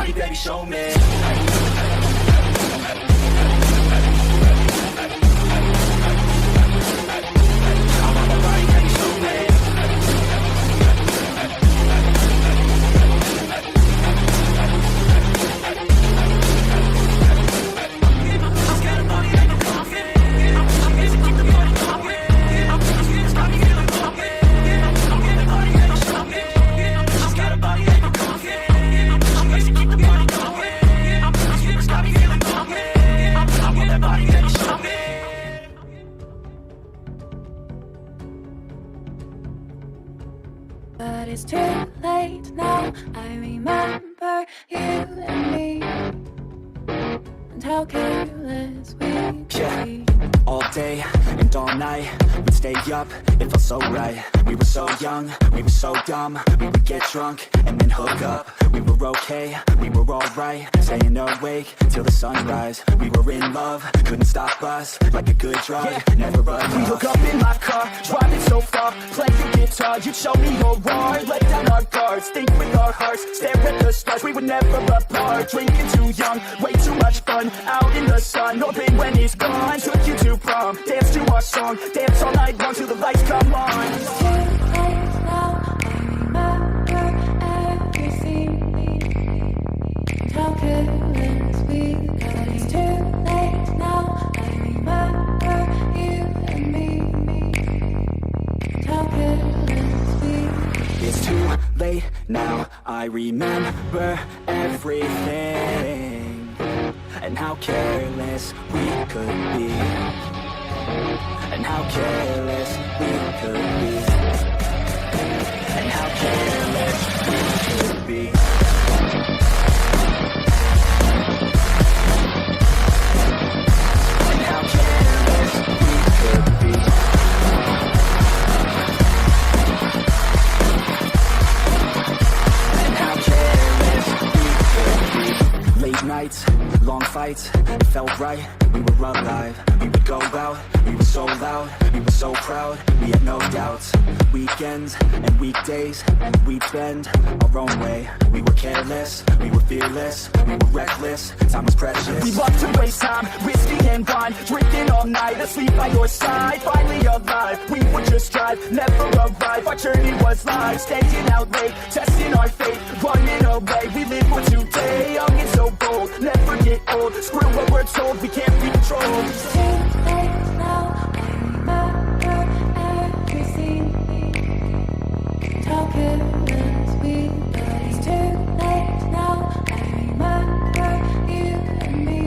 body, baby, show me. But it's too late now. I remember you and me, and how careless we could be. All day and all night, we'd stay up, it felt so right. We were so young, we were so dumb. We would get drunk and then hook up. We were okay, we were alright, staying awake till the sunrise. We were in love, couldn't stop us, like a good drug, never enough. We hook up in my car, driving so far, play your guitar, you'd show me your art. Let down our guards, think with our hearts, stare at the stars, we were never apart. Drinking too young, way too much fun, out in the sun, no pain when he's gone. Took you to prom, dance to our song, dance all night long till the lights come on. It's too late now. I remember everything, and how careless we could be. It's too late now. I remember you and me, and how careless we could be. It's too late now, I remember everything, and how careless we could be, and how careless we could be, and how careless we could be. And how careless we could be. And how careless we could be. Late nights, long fights, it felt right, we were alive. We would go out, we were so loud, we were so proud, we had no doubts. Weekends and weekdays, we'd bend our own way. We were careless, we were fearless, we were reckless, time was precious. We loved to waste time, whiskey and wine, drinking all night, asleep by your side. Finally alive, we would just drive, never arrive. Our journey was live, staying out late, testing our fate, running away. We live for today, young and so bold, never get old. Screw what we're told, we can't be controlled. It's too late now. I remember everything, and how careless we could be. It's too late now. I remember you and me,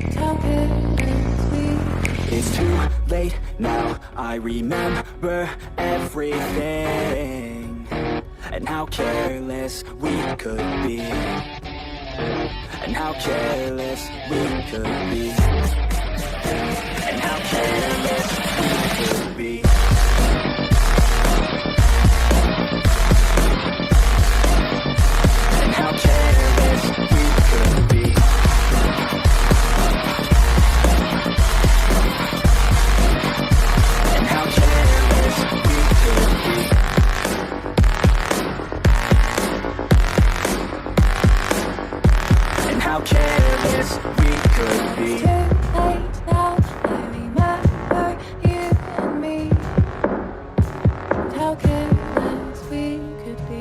and how careless we could be. It's too late now, I remember everything, and how careless we could be, and how careless we could be, and how careless we could be. And how careless we could be. And how careless we could be. And how careless we could be. It's too late now. I remember you and me, and how careless we could be.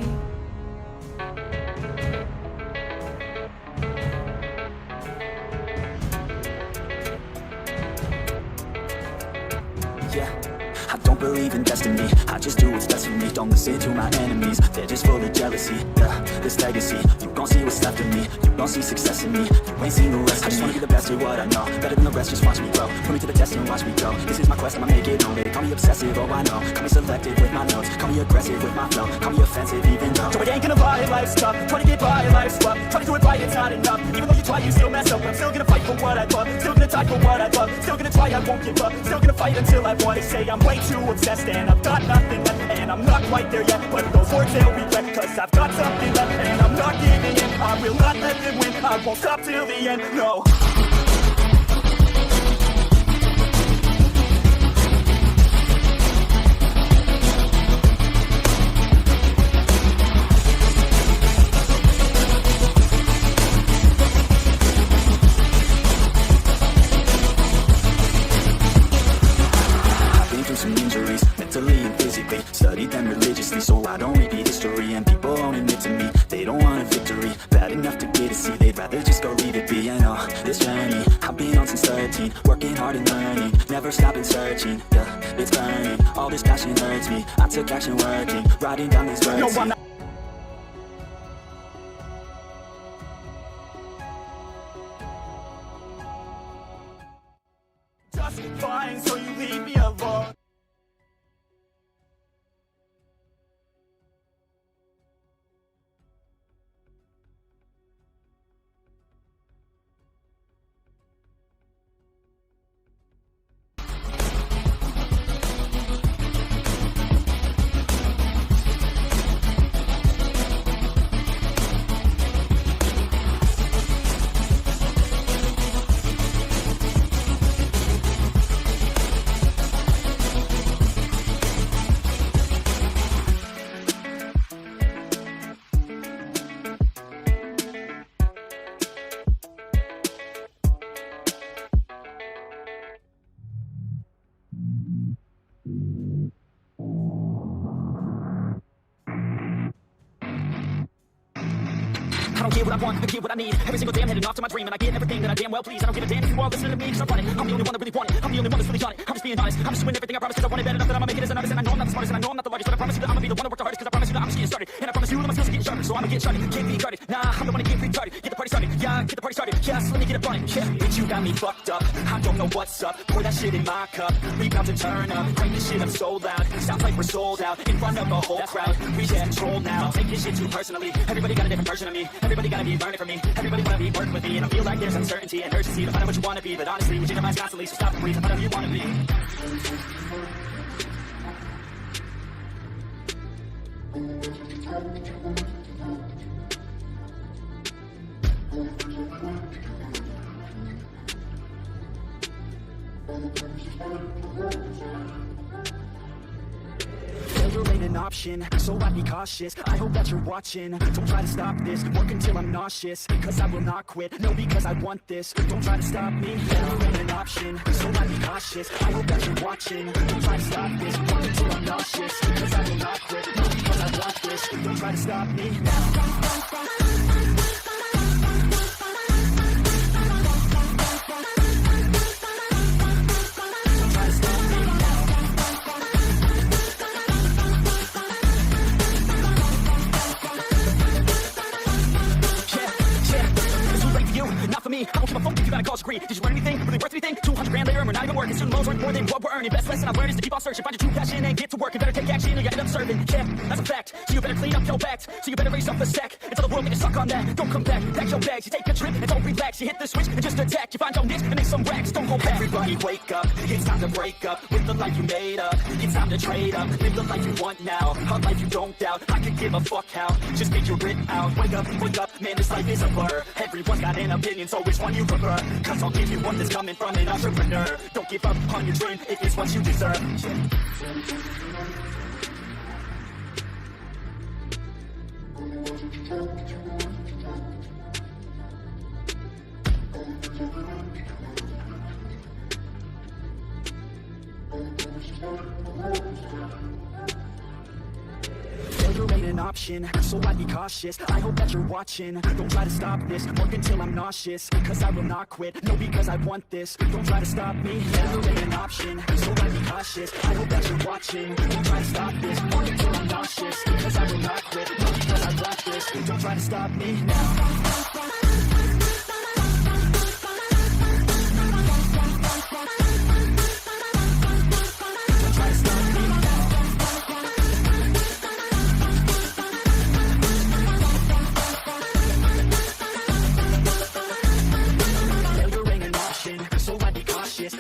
Yeah, I don't believe in destiny, I just do what's best for me. Don't listen to my enemies, they're just full of jealousy. Yeah, this legacy, you gon' see what's left of me. You gon' see success in me, you ain't seen the rest of me. I just wanna be the best at what I know, better than the rest, just watch me grow. Put me to the test and watch me go. This is my quest, I'ma make it known. They call me obsessive, oh I know. Call me selective with my notes, call me aggressive with my flow. Call me offensive even though I ain't gonna lie, life's tough. Trying to get by, life's rough. Trying to do it right, it's not enough. Even though you try, you still mess up. I'm still gonna fight for what I love, still gonna die for what I love. Still gonna try, I won't give up. Still gonna fight until I won. They say I'm way too obsessed and I've got nothing left. And I'm not quite there yet, but those words they'll regret. Cause I've got something left and I'm not giving in. I will not let them win, I won't stop till the end, no. never stopping searching, yeah, it's burning. All this passion hurts me. I took action working, writing down these words. No, I'm not just fine, so you leave me alone. I don't get what I want, I get what I need. Every single day I'm heading off to my dream, and I get everything that I damn well please. I don't give a damn if you all listening to me, cause I'm running. I'm the only one that really want it. I'm the only one that's really on it. I'm just being honest. I'm just doing everything I promise, cause I want it bad enough that I'ma make it as an artist. And I know I'm not the smartest, and I know I'm not the largest, but I promise you that I'ma be the one that work the hardest, cause I promise you that I'm just getting started. And I promise you that my skills are getting sharper, so I'ma get started. Can't be guarded. Nah, I'm the one that get retarded. Get the party started. Yeah, get the party started. Yeah, so let me get up on it. Yeah, bitch, you got me fucked up. I don't know what's up. Pour that shit in my cup. Rebound and turn up. Crank this shit up so loud. Sounds like we're sold out in front of a whole crowd. We get control now. Take this shit too personally. Everybody got a different version of me. Everybody gotta be learning from me. Everybody wanna be working with me, and I feel like there's uncertainty and urgency to find out what you wanna be. But honestly, we change our minds constantly, so stop and breathe and whatever you wanna be. Failure ain't an option, so I'd be cautious. I hope that you're watching. Don't try to stop this, work until I'm nauseous. Cause I will not quit, no, because I want this. Don't try to stop me, failure ain't an option, so I'd be cautious. I hope that you're watching. Don't try to stop this, work until I'm nauseous. Cause I will not quit, no, because I want this. Don't try to stop me. Not for me, I don't give a fuck if you got a college degree. Did you learn anything? Really worth anything? 200 grand later and we're not even working. Student loans worth more than what we're earning. Best lesson I've learned is to keep on searching. Find your true passion and get to work. And better take action or you end up serving. Yeah, that's a fact. So you better clean up your act. So you better raise up a sack. And tell the world that you suck on that. Don't come back, pack your bags. You take a trip and don't relax. You hit the switch and just attack. You find your niche and make some racks. Don't hold back. Everybody wake up, it's time to break up with the life you made up. It's time to trade up, live the life you want now. A life you don't doubt, I could give a fuck how. Just figure it out, wake up, man, this life is a blur. Everyone's got an opinion, so which one you prefer? Cause I'll give you one that's coming from an entrepreneur. Don't give up on your dream, it is what you deserve. Failure ain't an option, so I'd be cautious. I hope that you're watching. Don't try to stop this, work until I'm nauseous. Cause I will not quit, no, because I want this. Don't try to stop me, failure ain't an option, so I'd be cautious. I hope that you're watching. Don't try to stop this, work until I'm nauseous. Cause I will not quit, no, because I want this. Don't try to stop me now.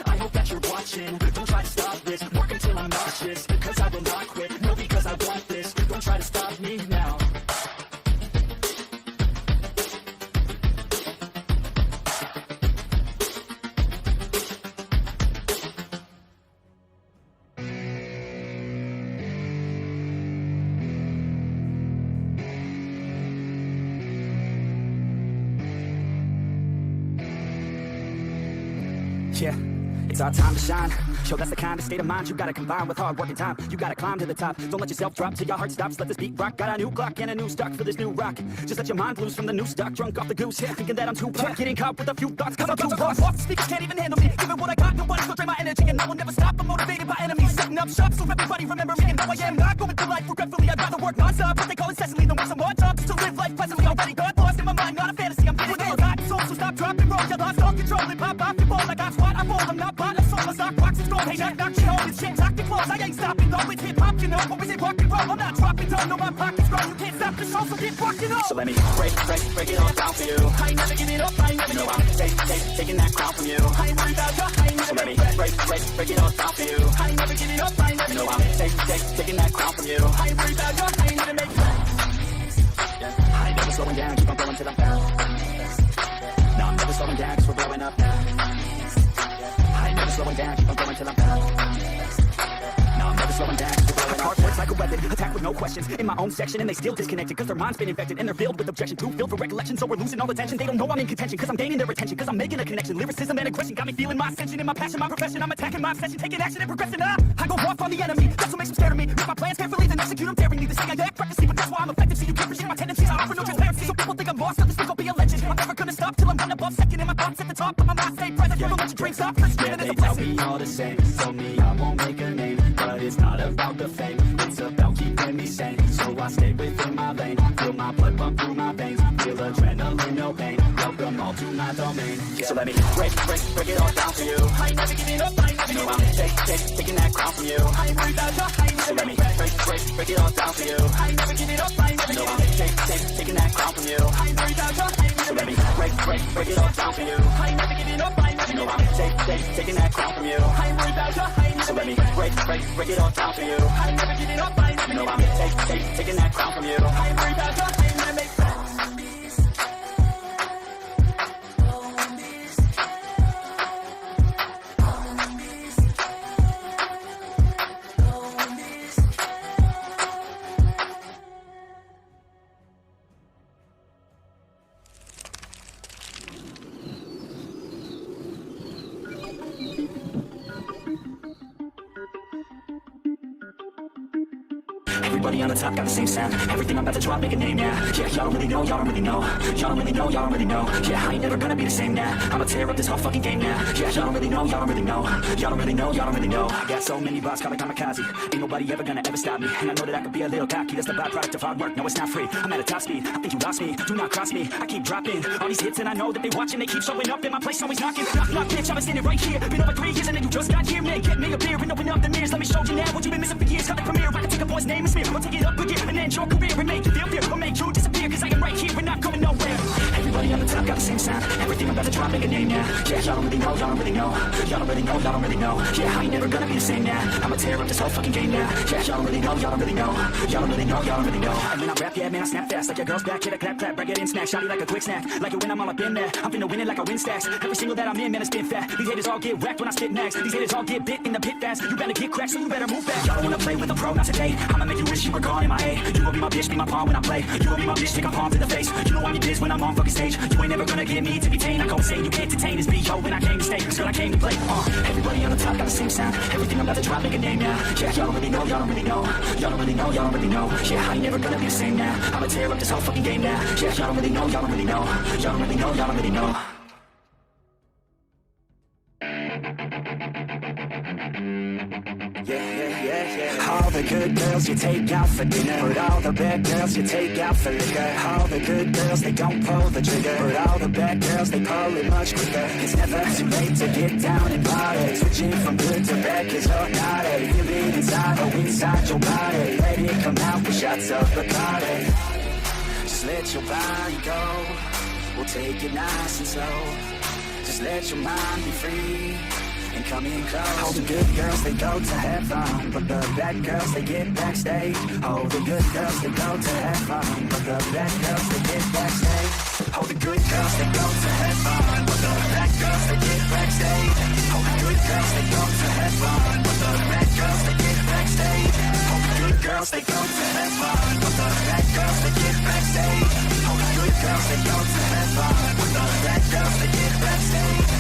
I hope that you're watching. Don't try to stop this, work until I'm nauseous. Cause I will not quit, no, because I want this. Don't try to stop me now. Yeah, It's our time to shine. Yo, that's the kind of state of mind you gotta combine with hard work and time. You gotta climb to the top. Don't let yourself drop till your heart stops. Let this beat rock. Got a new clock and a new stock for this new rock. Just let your mind loose from the new stock. Drunk off the goose, yeah, thinking that I'm too pop. Getting caught with a few thoughts, cause I'm too lost. Off the speakers can't even handle me. Give it what I got, nobody's gonna drain my energy. And I will never stop, I'm motivated by enemies. Setting up shop so everybody remember me. And now I am not going through life regretfully. I'd rather work non-stop, but they call incessantly than work some more jobs. To live life pleasantly, already got lost in my mind. Not a fantasy, I'm getting it. Got soul, so stop, drop, and roll. You lost all control and pop off your ball. Like I squat, I fall, I'm not bought. I'm soul, I stock, rocks and gold. Hey, knock, shit off, it's shit, talk to close. I ain't stopping though, it's hip-hop, you know. Or is it rock and roll? I'm not dropping down, no, my pocket's grown. You can't stop the show, so get rocking on. So let me break it all down for you. I ain't never giving up, I ain't never You know I'm taking that crown from you. I ain't worried about you, I ain't So never let me break it all down for you. I ain't never giving up, I ain't never You know I'm taking that crown from you. I ain't worried about you, I ain't never make I ain't never slowing down, keep on going till I'm down. No, I'm never slowing down, cause we're blowing up now. I ain't never slowing down, keep on going till I'm down. No, I'm never slowing down, cause we're blowing up. Heart works like a weapon, attack with no questions. In my own section, and they still disconnected, cause their mind's been infected, and they're filled with objection. Too filled for recollection, so we're losing all attention. They don't know I'm in contention, cause I'm gaining their attention, cause I'm making a connection. Lyricism and aggression got me feeling my ascension. In my passion, my profession, I'm attacking my obsession, taking action and progressing. I go off on the enemy, that's what makes them scared of me. Make my plans carefully, then execute them daringly. This thing I act recklessly, but that's why I'm effective. See, you can't appreciate my tendencies, I offer no transparency. So people think I'm lost, this will be a legend. I'm never gonna stop till I'm one above second. And my thoughts at the top, but my mind stay present. Never let your dreams stop, cause Yeah, dreaming is they a tell blessing. me all the same. Told me I won't make a name, but it's not about the fame. It's about keeping me sane. So I stay within my lane. Feel my blood pump through my veins. Feel adrenaline, no pain. Welcome all to my domain. Yeah. So let me break it all down for you. I ain't never giving up, I ain't never You know giving I'm up. taking that crown from you. I ain't worried about you, I ain't So never let me make that. break it all down for you. I ain't never giving up, I ain't never You know giving I'm up. taking that crown from you. I ain't worried about you, I ain't So never let me make that. break it all down for you. I ain't never giving up, I ain't never You know giving I'm up. taking that crown from you. I ain't worried about you, I ain't So never let me make that. break it all down for you. I ain't never giving up, I ain't never You know giving I'm up. taking that crown from you. I ain't worried about you, I ain't never make that. Everybody on the top got the same sound. Everything I'm about to drop, make a name now. Yeah, y'all don't really know, y'all don't really know. Y'all don't really know, y'all don't really know. Yeah, I ain't never gonna be the same now. I'ma tear up this whole fucking game now. Yeah, y'all don't really know, y'all don't really know. Y'all don't really know, y'all don't really know. I got so many bars, call it kamikaze. Ain't nobody ever gonna ever stop me. And I know that I could be a little cocky. That's the byproduct of hard work. No, it's not free. I'm at a top speed. I think you lost me. Do not cross me. I keep dropping all these hits, and I know that they watching. They keep showing up, and my place always knocking. Knock, knock, bitch, I've been standing right here. Been over 3 years, and then you just got here. Man, get me a beer and open up the mirrors. Let me show you now what you've been missing for years. Got the premiere. I can take a boy's name and smear. I'll take it up again and end your career and make you feel fear. Or make you disappear, cause I am right here and not going nowhere. Everybody on the top got the same sound. Everything I'm about to drop, make a name now. Yeah, y'all don't really know, y'all don't really know. Y'all don't really know, y'all don't really know. Yeah, I ain't never gonna be the same now. I'ma tear up this whole fucking game now. Yeah, y'all don't really know, y'all don't really know. Y'all don't really know, y'all don't really know. And when I rap, yeah, man, I snap fast. Like your girl's back, hit a clap, clap, break it in, snack. Shotty like a quick snack. Like it when I'm all up in there. I'm finna win it like I win stacks. Every single that I'm in, man, it's been fat. These haters all get wrecked when I spit next. These haters all get bit in the pit fast. You better get cracked, so you better move back. Y'all don't wanna play with a pro, not today. I'ma make you wish you were gone in my A. You will be my bitch, be my pawn when I play. You will be my bitch, stick a palm to the face. You know I'm your biz when I'm on fucking stage. You ain't never gonna get me to be tame. I go insane, you can't detain this B.O. when I came to stay. Cause girl, I came to play. Everybody on the top got the same sound. Everything I'm about to drop, make a name now. Yeah, y'all don't really know, y'all don't really know. Y'all don't really know, y'all don't really know. Yeah, I ain't never gonna be the same now. I'ma tear up this whole fucking game now. Yeah, y'all don't really know, y'all don't really know. Y'all don't really know, y'all don't really know. All the good girls you take out for dinner, but all the bad girls you take out for liquor. All the good girls, they don't pull the trigger, but all the bad girls, they pull it much quicker. It's never too late to get down and party. Switching from good to bad, cause you're not a. Feel it inside, oh inside your body. Let it come out with shots of Bacardi. Just let your body go. We'll take it nice and slow. Just let your mind be free and come in close. All the good girls, they go to have fun, but the bad girls, they get backstage. All the good girls, they go to have fun, but the bad girls, they get backstage. All the good girls, they go to have fun, but the bad girls, they get backstage. All the good girls, they go to have fun, but the bad girls, they get backstage. All the good girls, they go to have fun, but the bad girls, they get backstage. All the good girls, they go to have fun, but the bad girls, they get backstage.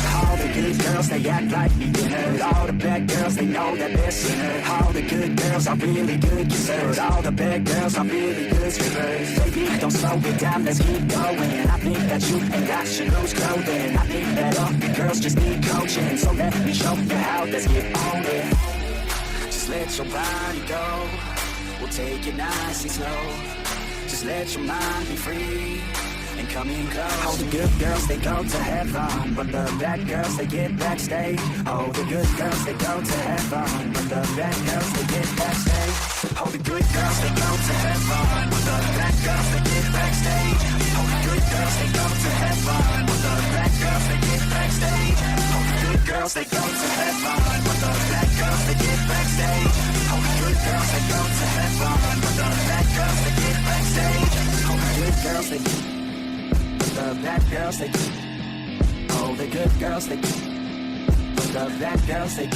All the good girls, girls, they act like beginners. All the bad girls, they know that they're sinners. All the good girls are really good kissers. All the bad girls are really good strippers. Baby, don't slow it down, let's keep going. I think that you and I should lose clothing. I think that all the girls just need coaching. So let me show you how, let's get on it. Just let your body go. We'll take it nice and slow. Just let your mind be free and come in close. All the good girls, they go to heaven, but the bad girls, they get backstage. Oh, the good girls, they go to heaven, but the bad girls, they get backstage. Oh, the good girls, they go to heaven, but the bad girls, they get backstage. Oh, the good girls, they go to heaven, but the bad girls, they get backstage. Oh, the good girls, they go to heaven, but the bad girls, they get backstage. Oh, the good girls, they go to heaven, but the bad girls, they get backstage. Oh, the good girls, they the bad girls, they oh, the good girls, they the bad girls, they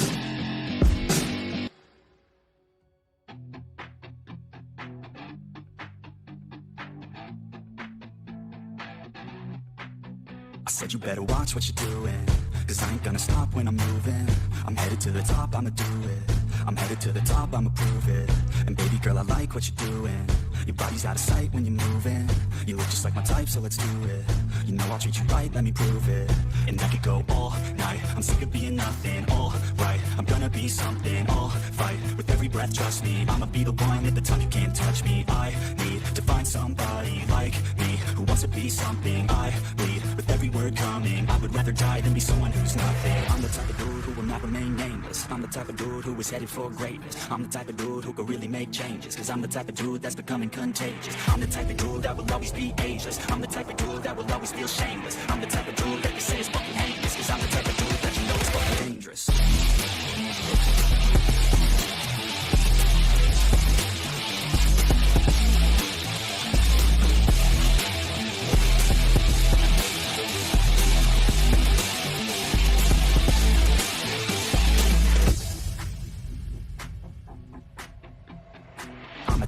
I said you better watch what you're doing, cause I ain't gonna stop when I'm moving. I'm headed to the top, I'ma do it. I'm headed to the top, I'ma prove it. And baby girl, I like what you're doing. Your body's out of sight when you're moving. You look just like my type, so let's do it. You know I'll treat you right, let me prove it. And I could go all night, I'm sick of being nothing. All right, I'm gonna be something. All fight, with every breath, trust me. I'ma be the one at the top, you can't touch me. I need to find somebody like me, who wants to be something. I bleed with every word coming. I would rather die than be someone who's nothing. I'm the type of dude who will not remain nameless. I'm the type of dude who is headed for greatness. I'm the type of dude who could really make changes, cause I'm the type of dude that's becoming contagious. I'm the type of dude that will always be ageless. I'm the type of dude that will always feel shameless. I'm the type of dude that you say is fucking heinous, cause I'm the type of dude that you know is fucking dangerous.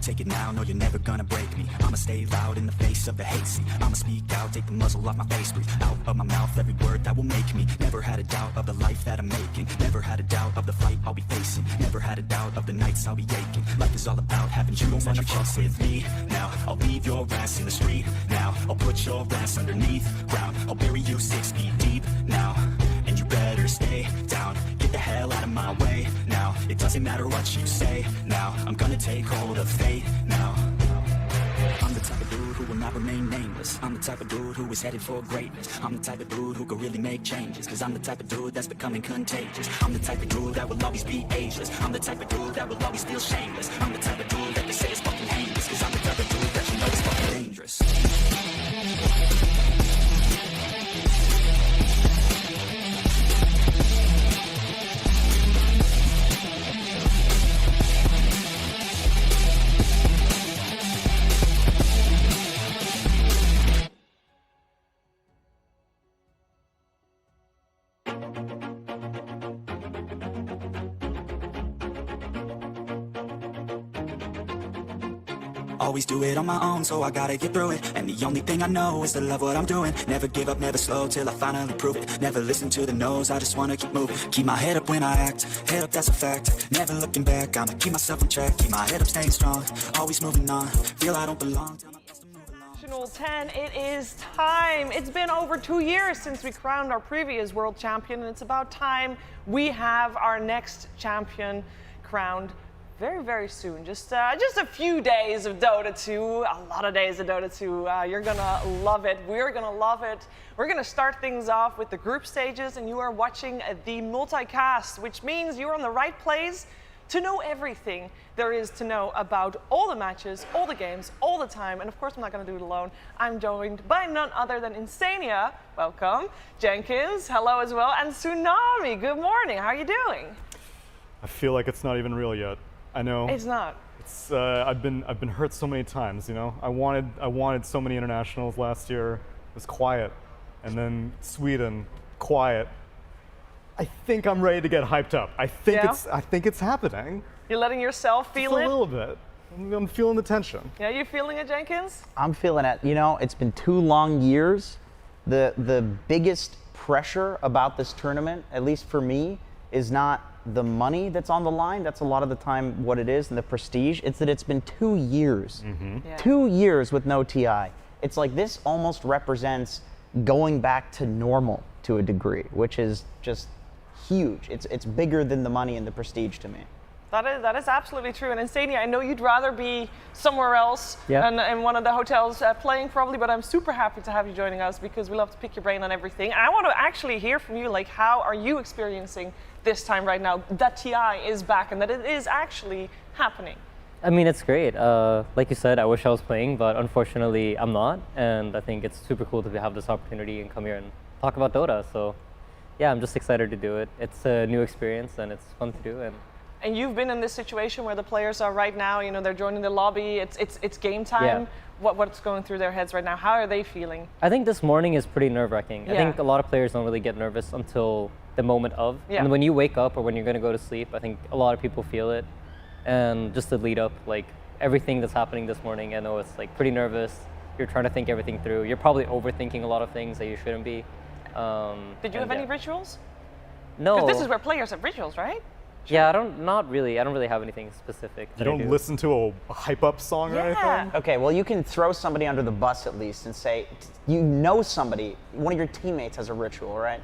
Take it now, no you're never gonna break me. I'ma stay loud in the face of the hate. See, I'ma speak out, take the muzzle off my face. Breathe out of my mouth every word that will make me. Never had a doubt of the life that I'm making. Never had a doubt of the fight I'll be facing. Never had a doubt of the nights I'll be aching. Life is all about having you on your chest with me. Now, I'll leave your ass in the street. Now, I'll put your ass underneath ground. I'll bury you 6 feet deep now. And you better stay down. Get the hell out of my way now. It doesn't matter what you say now. I'm gonna take hold of fate now. I'm the type of dude who will not remain nameless. I'm the type of dude who is headed for greatness. I'm the type of dude who could really make changes, cause I'm the type of dude that's becoming contagious. I'm the type of dude that will always be ageless. I'm the type of dude that will always feel shameless. I'm the type of dude that they say is fucking heinous, cause I'm the type of dude that you know is fucking dangerous. Always do it on my own, so I gotta get through it. And the only thing I know is to love what I'm doing. Never give up, never slow, till I finally prove it. Never listen to the no's, I just wanna keep moving. Keep my head up when I act, head up, that's a fact. Never looking back, I'ma keep myself on track. Keep my head up, staying strong, always moving on. Feel I don't belong, tell my best to move along. National 10, it is time. It's been over 2 years since we crowned our previous world champion, and it's about time we have our next champion crowned very, very soon. Just a few days of Dota 2, a lot of days of Dota 2. You're gonna love it. We're gonna love it. We're gonna start things off with the group stages, and you are watching the multicast, which means you're on the right place to know everything there is to know about all the matches, all the games, all the time. And of course, I'm not gonna do it alone. I'm joined by none other than Insania, welcome, Jenkins, hello as well, and Tsunami, good morning, how are you doing? I feel like it's not even real yet. I know. It's not. It's I've been hurt so many times, you know. I wanted so many internationals last year. It was quiet, and then Sweden, quiet. I think I'm ready to get hyped up. I think it's happening. You're letting yourself feel Just it? a little bit. I'm feeling the tension. Yeah, you feeling it, Jenkins? I'm feeling it. You know, it's been 2 long years the biggest pressure about this tournament, at least for me, is not the money that's on the line. That's a lot of the time what it is, and the prestige. It's that it's been 2 years. Yeah. 2 years with no TI. It's like this almost represents going back to normal to a degree, which is just huge. It's bigger than the money and the prestige to me. That is absolutely true. And Insania, I know you'd rather be somewhere else Yeah. in one of the hotels playing probably, but I'm super happy to have you joining us because we love to pick your brain on everything. And I want to actually hear from you, like, how are you experiencing this time right now that TI is back and that it is actually happening? I mean, it's great. Like you said, I wish I was playing, but unfortunately, I'm not. And I think it's super cool to have this opportunity and come here and talk about Dota. So, yeah, I'm just excited to do it. It's a new experience and it's fun to do. And you've been in this situation where the players are right now, you know, they're joining the lobby, it's game time. Yeah. What's going through their heads right now? How are they feeling? I think this morning is pretty nerve-wracking. I Yeah. think a lot of players don't really get nervous until the moment of. Yeah. And when you wake up or when you're going to go to sleep, I think a lot of people feel it. And just to lead up, like everything that's happening this morning, I know it's like pretty nervous. You're trying to think everything through. You're probably overthinking a lot of things that you shouldn't be. Did you have any rituals? No. Because this is where players have rituals, right? Yeah, not really. I don't really have anything specific. You that I don't do. listen to a hype-up song or Yeah. anything? Okay, well, you can throw somebody under the bus at least and say, you know somebody, one of your teammates has a ritual, right?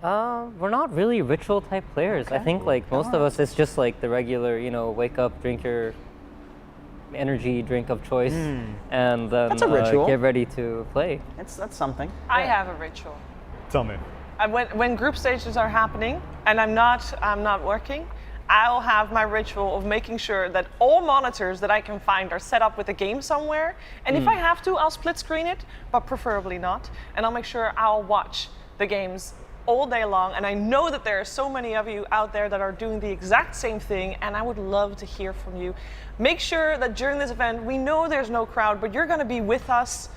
We're not really ritual type players. I think like most of us, it's just like the regular, you know, wake up, drink your energy drink of choice, and then That's a ritual. get ready to play. That's something. I have a ritual. Tell me. When group stages are happening and I'm not working, I'll have my ritual of making sure that all monitors that I can find are set up with a game somewhere. And if I have to, I'll split screen it, but preferably not. And I'll make sure I'll watch the games all day long. And I know that there are so many of you out there that are doing the exact same thing, and I would love to hear from you. Make sure that during this event, we know there's no crowd, but you're gonna be with us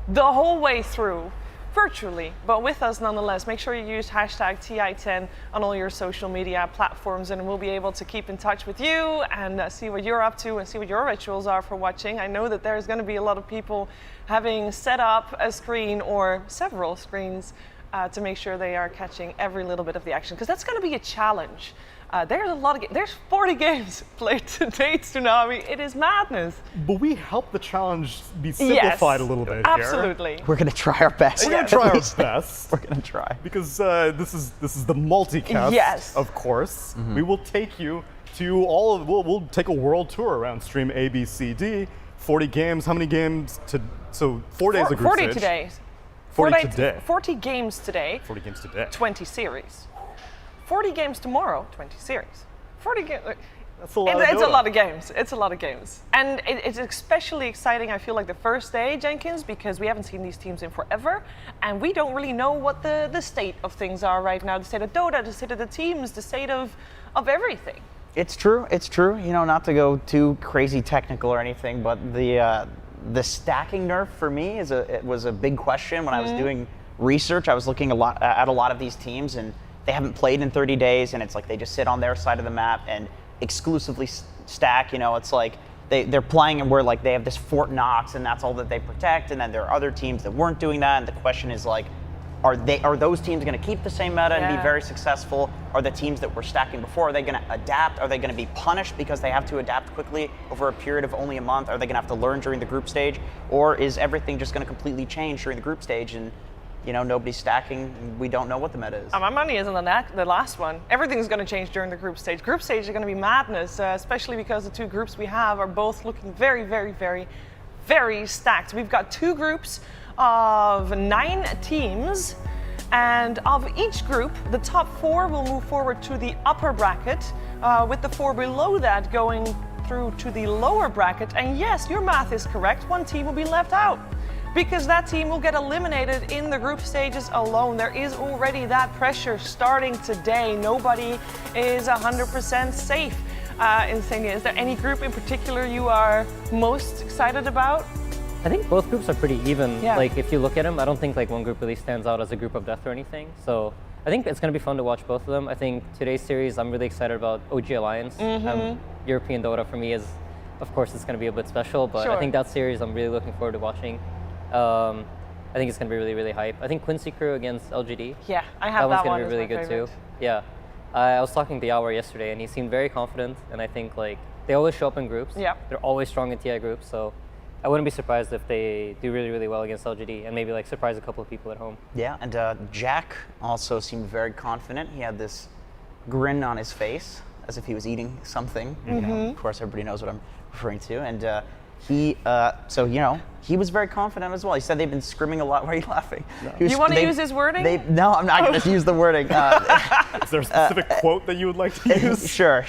the whole way through. Virtually, but with us nonetheless. Make sure you use hashtag TI10 on all your social media platforms, and we'll be able to keep in touch with you and see what you're up to and see what your rituals are for watching. I know that there's going to be a lot of people having set up a screen or several screens to make sure they are catching every little bit of the action, because that's going to be a challenge. There's a lot of there's 40 games played to date, Tsunami. It is madness. But we help the challenge be simplified a little bit here. Absolutely. We're gonna try our best. We're gonna try our best. We're gonna try. Because this is the multicast, Yes. of course. We will take you to we'll take a world tour around stream A, B, C, D. 40 games. How many games so 4 days of group 40 stage. today. 40 today. 40 games today. 40 games today. 20 series. 40 games tomorrow, 20 series. 40 games. That's a lot of It's a Dota. lot of games. It's a lot of games. And it's especially exciting, I feel like, the first day, Jenkins, because we haven't seen these teams in forever. And we don't really know what the state of things are right now. The state of Dota, the state of the teams, the state of everything. It's true. It's true. You know, not to go too crazy technical or anything, but the stacking nerf for me it was a big question when I was doing research. I was looking at a lot of these teams, and they haven't played in 30 days, and it's like they just sit on their side of the map and exclusively stack. You know, it's like they're playing and where like they have this Fort Knox and that's all that they protect, and then there are other teams that weren't doing that. And the question is like, are those teams going to keep the same meta and be very successful? Are the teams that were stacking before, are they going to adapt? Are they going to be punished because they have to adapt quickly over a period of only a month? Are they going to have to learn during the group stage, or is everything just going to completely change during the group stage and, you know, nobody's stacking, and we don't know what the meta is? My money is on the last one. Everything's going to change during the group stage. Group stage is going to be madness, especially because the two groups we have are both looking very, very, very, very stacked. We've got two groups of 9 teams, and of each group, the top 4 will move forward to the upper bracket, with the 4 below that going through to the lower bracket. And yes, your math is correct. One team will be left out, because that team will get eliminated in the group stages alone. There is already that pressure starting today. Nobody is 100% safe. Insania, is there any group in particular you are most excited about? I think both groups are pretty even. Yeah. Like if you look at them, I don't think like one group really stands out as a group of death or anything. So I think it's going to be fun to watch both of them. I think today's series, I'm really excited about OG Alliance. European Dota for me is, of course, it's going to be a bit special, but Sure. I think that series I'm really looking forward to watching. I think it's going to be really, really hype. I think Quincy Crew against LGD. Yeah, I have That one's that one going to be as really my good favorite. too. Yeah. I was talking to Yawar yesterday, and he seemed very confident. And I think like they always show up in groups. Yeah. They're always strong in TI groups, so I wouldn't be surprised if they do really, really well against LGD and maybe like surprise a couple of people at home. Yeah, and Jack also seemed very confident. He had this grin on his face as if he was eating something. You know, of course, everybody knows what I'm referring to. And he was very confident as well. He said they've been scrimming a lot. Why are you laughing? You want to use his wording? No, I'm not going to use the wording. Is there a specific quote that you would like to use? Sure,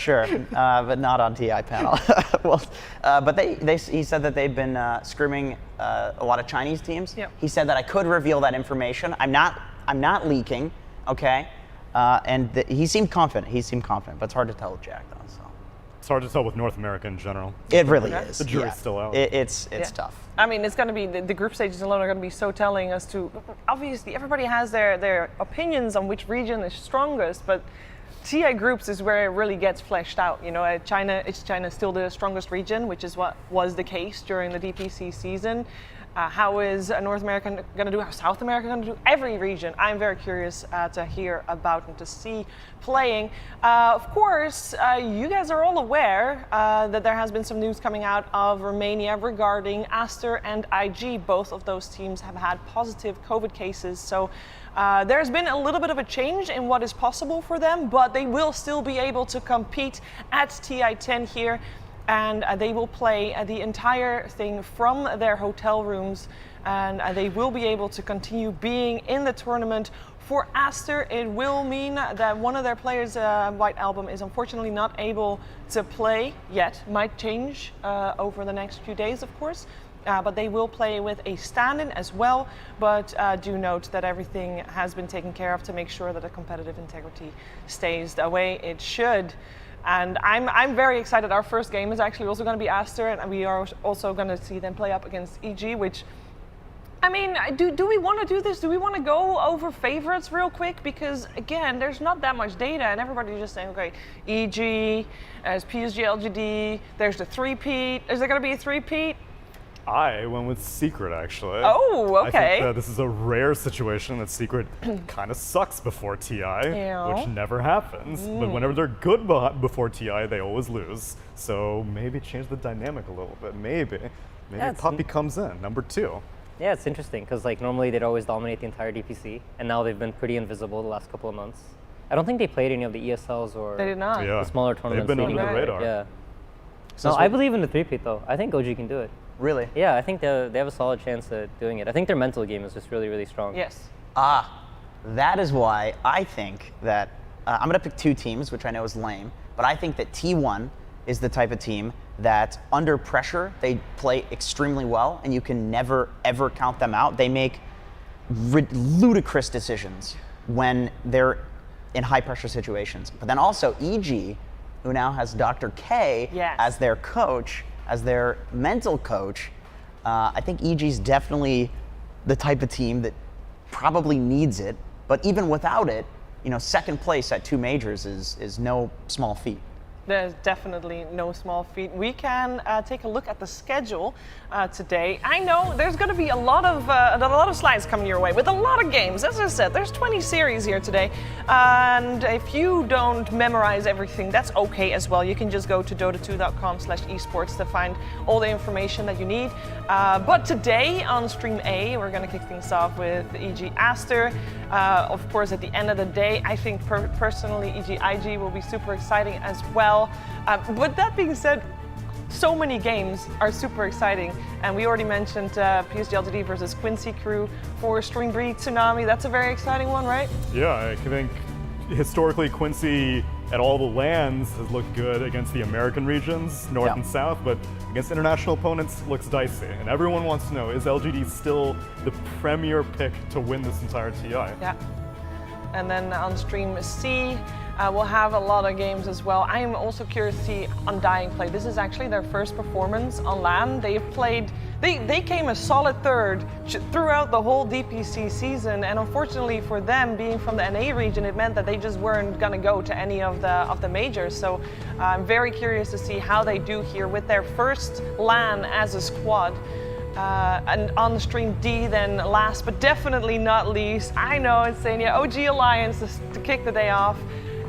but not on TI panel. Well, but he said that they've been scrimming a lot of Chinese teams. Yep. He said that I could reveal that information. I'm not leaking, okay? He seemed confident. But it's hard to tell with Jack though. So It's hard to tell with North America in general. it really is. The jury's still out. It's Yeah. tough. I mean, it's going to be the group stages alone are going to be so telling as to. Obviously, everybody has their opinions on which region is strongest, but TI groups is where it really gets fleshed out. You know, China still the strongest region, which is what was the case during the DPC season. How is North America going to do? How South America going to do? Every region, I'm very curious to hear about and to see playing. Of course, you guys are all aware that there has been some news coming out of Romania regarding Aster and IG. Both of those teams have had positive COVID cases. So there's been a little bit of a change in what is possible for them, but they will still be able to compete at TI10 here. And they will play the entire thing from their hotel rooms, and they will be able to continue being in the tournament. For Aster, it will mean that one of their players, White Album, is unfortunately not able to play yet. Might change over the next few days, of course. But they will play with a stand-in as well. But do note that everything has been taken care of to make sure that the competitive integrity stays the way it should. And I'm very excited. Our first game is actually also going to be Aster, and we are also going to see them play up against EG, which, I mean, do we want to do this? Do we want to go over favorites real quick? Because, again, there's not that much data, and everybody's just saying, okay, EG, as PSG, LGD, there's the three-peat. Is there going to be a three-peat? I went with Secret, actually. Oh, I okay. think that this is a rare situation that Secret kind of sucks before TI, Yeah. which never happens. But whenever they're good before TI, they always lose. So maybe change the dynamic a little bit. Maybe Yeah, Puppy comes in, number 2. Yeah, it's interesting because like normally they'd always dominate the entire DPC, and now they've been pretty invisible the last couple of months. I don't think they played any of the ESLs or They did not. Yeah, the smaller tournaments. they've been under the Right. radar. Yeah. So No, it's I what- believe in the three-peat though. I think OG can do it. Really? Yeah, I think they have a solid chance at doing it. I think their mental game is just really, really strong. Yes. That is why I think that I'm going to pick 2 teams, which I know is lame, but I think that T1 is the type of team that under pressure, they play extremely well, and you can never, ever count them out. They make ludicrous decisions when they're in high-pressure situations. But then also EG, who now has Dr. K Yes. as their coach, as their mental coach, I think EG's definitely the type of team that probably needs it. But even without it, you know, second place at 2 majors is no small feat. There's definitely no small feat. We can take a look at the schedule today. I know there's going to be a lot of slides coming your way with a lot of games. As I said, there's 20 series here today, and if you don't memorize everything, that's okay as well. You can just go to dota2.com/esports to find all the information that you need. But today on Stream A, we're going to kick things off with EG Aster. Of course, at the end of the day, I think personally EG IG will be super exciting as well. But that being said, so many games are super exciting, and we already mentioned PSG LGD versus Quincy Crew for Stream B Tsunami. That's a very exciting one, right? Yeah, I think historically Quincy at all the lands has looked good against the American regions, North Yeah. and South, but against international opponents looks dicey. And everyone wants to know, is LGD still the premier pick to win this entire TI? Yeah. And then on Stream C, we'll have a lot of games as well. I am also curious to see Undying play. This is actually their first performance on LAN. They've played, they came a solid third throughout the whole DPC season, and unfortunately for them, being from the NA region, it meant that they just weren't gonna go to any of the majors. So I'm very curious to see how they do here with their first LAN as a squad. And on the stream D, then last but definitely not least, I know it's saying, yeah, OG Alliance to kick the day off.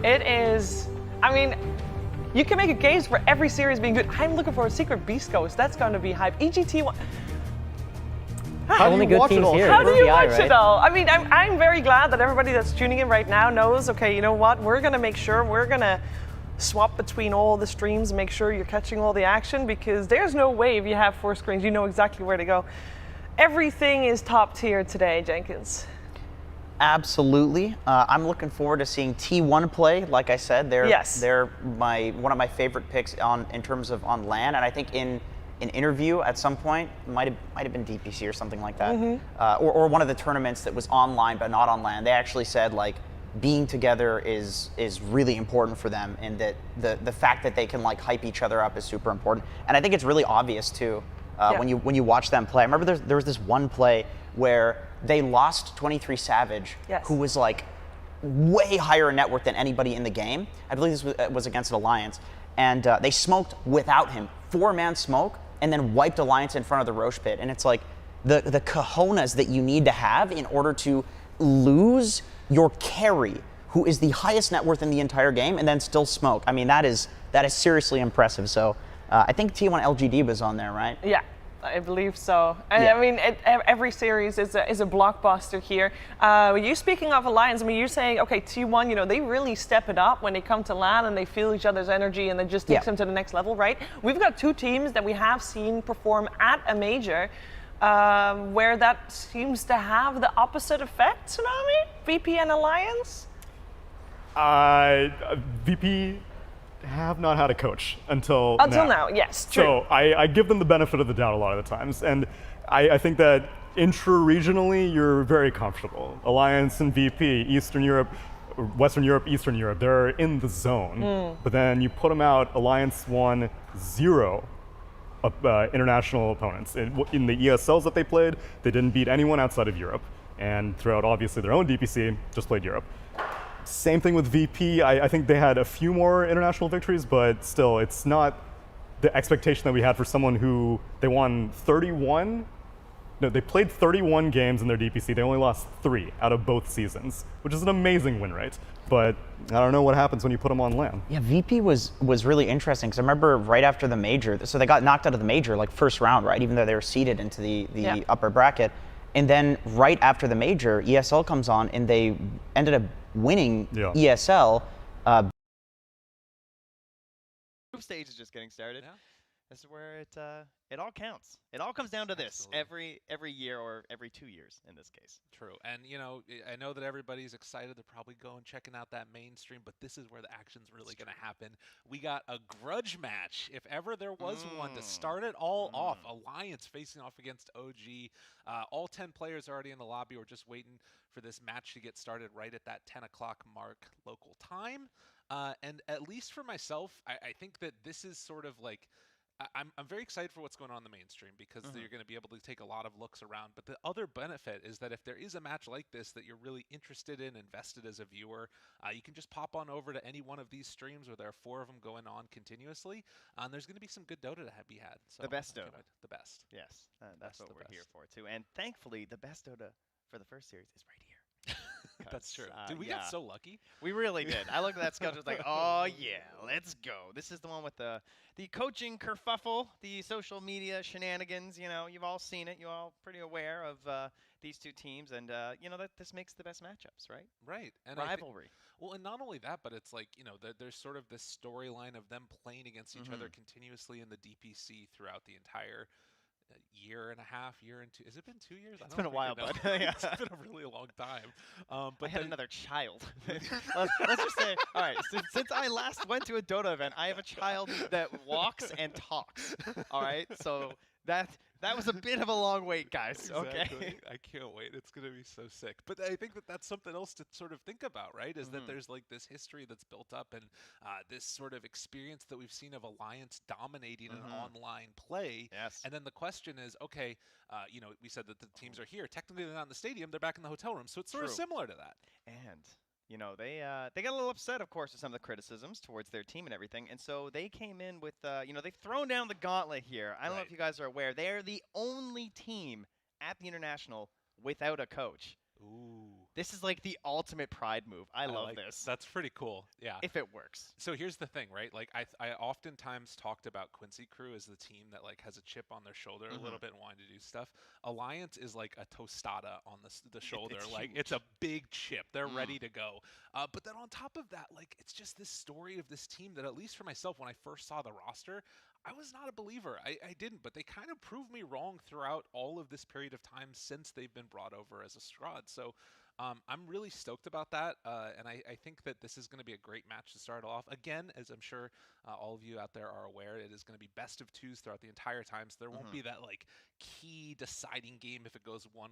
It is, I mean, you can make a case for every series being good. I'm looking for a Secret Beast Ghost. That's going to be hype. EGT1. How do Only you good watch it teams all? here. How do you TI, watch right? it all? I mean, I'm very glad that everybody that's tuning in right now knows, okay, you know what? We're going to make sure we're going to swap between all the streams and make sure you're catching all the action, because there's no way if you have 4 screens, you know exactly where to go. Everything is top tier today, Jenkins. Absolutely. I'm looking forward to seeing T1 play. Like I said, they're one of my favorite picks in terms of on LAN, and I think in an interview at some point, might have been DPC or something like that, or one of the tournaments that was online but not on LAN. They actually said like being together is really important for them, and that the fact that they can like hype each other up is super important. And I think it's really obvious too when you watch them play. I remember there was this one play where they lost 23 Savage, who was like way higher in net worth than anybody in the game. I believe this was against an Alliance, and they smoked without him, 4-man smoke, and then wiped Alliance in front of the Roche pit. And it's like the cojones that you need to have in order to lose your carry, who is the highest net worth in the entire game, and then still smoke. I mean, that is seriously impressive. So I think T1 LGD was on there, right? Yeah, I believe so. I mean, every series is a blockbuster here. You speaking of Alliance, I mean, you're saying, okay, T1, you know, they really step it up when they come to LAN and they feel each other's energy and it just takes them to the next level, right? We've got 2 teams that we have seen perform at a major where that seems to have the opposite effect, Tsunami? VP and Alliance? VP have not had a coach until now. Yes, true. So I give them the benefit of the doubt a lot of the times, and I think that intra-regionally you're very comfortable. Alliance and VP, Eastern Europe, Western Europe, Eastern Europe, they're in the zone. But then you put them out, Alliance won 0 international opponents. In the ESLs that they played, they didn't beat anyone outside of Europe, and throughout obviously their own DPC, just played Europe. Same thing with VP. I think they had a few more international victories, but still, it's not the expectation that we had for someone who they won 31. No, they played 31 games in their DPC. They only lost 3 out of both seasons, which is an amazing win rate. But I don't know what happens when you put them on LAN. Yeah, VP was really interesting, because I remember right after the major, so they got knocked out of the major like first round, right? Even though they were seeded into the upper bracket. And then right after the major, ESL comes on and they ended up winning ESL. Group stage is just getting started. Yeah. This is where it all counts. It all comes down to this every year, or every 2 years in this case. True. And you know, I know that everybody's excited. They're probably going checking out that mainstream, but this is where the action's really going to happen. We got a grudge match, if ever there was one, to start it all off. Alliance facing off against OG. All 10 players are already in the lobby. We're just waiting for this match to get started right at that 10 o'clock mark local time. And at least for myself, I think that this is sort of like, I'm very excited for what's going on in the mainstream, because you're going to be able to take a lot of looks around. But the other benefit is that if there is a match like this that you're really interested in, invested as a viewer, you can just pop on over to any one of these streams where there are 4 of them going on continuously. And there's going to be some good Dota to be had. So the best Dota. The best. Yes, that's what we're here for too. And thankfully, the best Dota for the first series is right here. That's true. Dude, we got so lucky. We really did. I looked at that schedule, was like, oh yeah, let's go. This is the one with the coaching kerfuffle, the social media shenanigans. You know, you've all seen it. You're all pretty aware of these 2 teams, and you know that this makes the best matchups, right? Right. And rivalry. Well, and not only that, but it's like, you know, there's sort of this storyline of them playing against each other continuously in the DPC throughout the entire year and a half, year and 2. Has it been 2 years? It's been a while, bud. It's been a really long time. But I had another child. let's just say, all right, since I last went to a Dota event, I have a child that walks and talks. All right, so that was a bit of a long wait, guys. Exactly. Okay. I can't wait. It's going to be so sick. But I think that that's something else to sort of think about, right? Is that there's like this history that's built up, and this sort of experience that we've seen of Alliance dominating an online play. Yes. And then the question is, okay, you know, we said that the teams are here. Technically, they're not in the stadium. They're back in the hotel room. So it's sort of similar to that. And you know, they got a little upset, of course, with some of the criticisms towards their team and everything, and so they came in with, you know, they've thrown down the gauntlet here. I don't know if you guys are aware. They are the only team at the International without a coach. Ooh. This is like the ultimate pride move. I love like this. That's pretty cool. Yeah. If it works. So here's the thing, right? Like I oftentimes talked about Quincy Crew as the team that like has a chip on their shoulder a little bit and wanting to do stuff. Alliance is like a tostada on the shoulder. It's like huge. it's a big chip. They're ready to go. But then on top of that, like it's just this story of this team that at least for myself, when I first saw the roster, I was not a believer. I didn't, but they kind of proved me wrong throughout all of this period of time since they've been brought over as a squad. So I'm really stoked about that, and I think that this is going to be a great match to start off. Again, as I'm sure all of you out there are aware, it is going to be best of twos throughout the entire time, so there won't be that like key deciding game if it goes 1-1.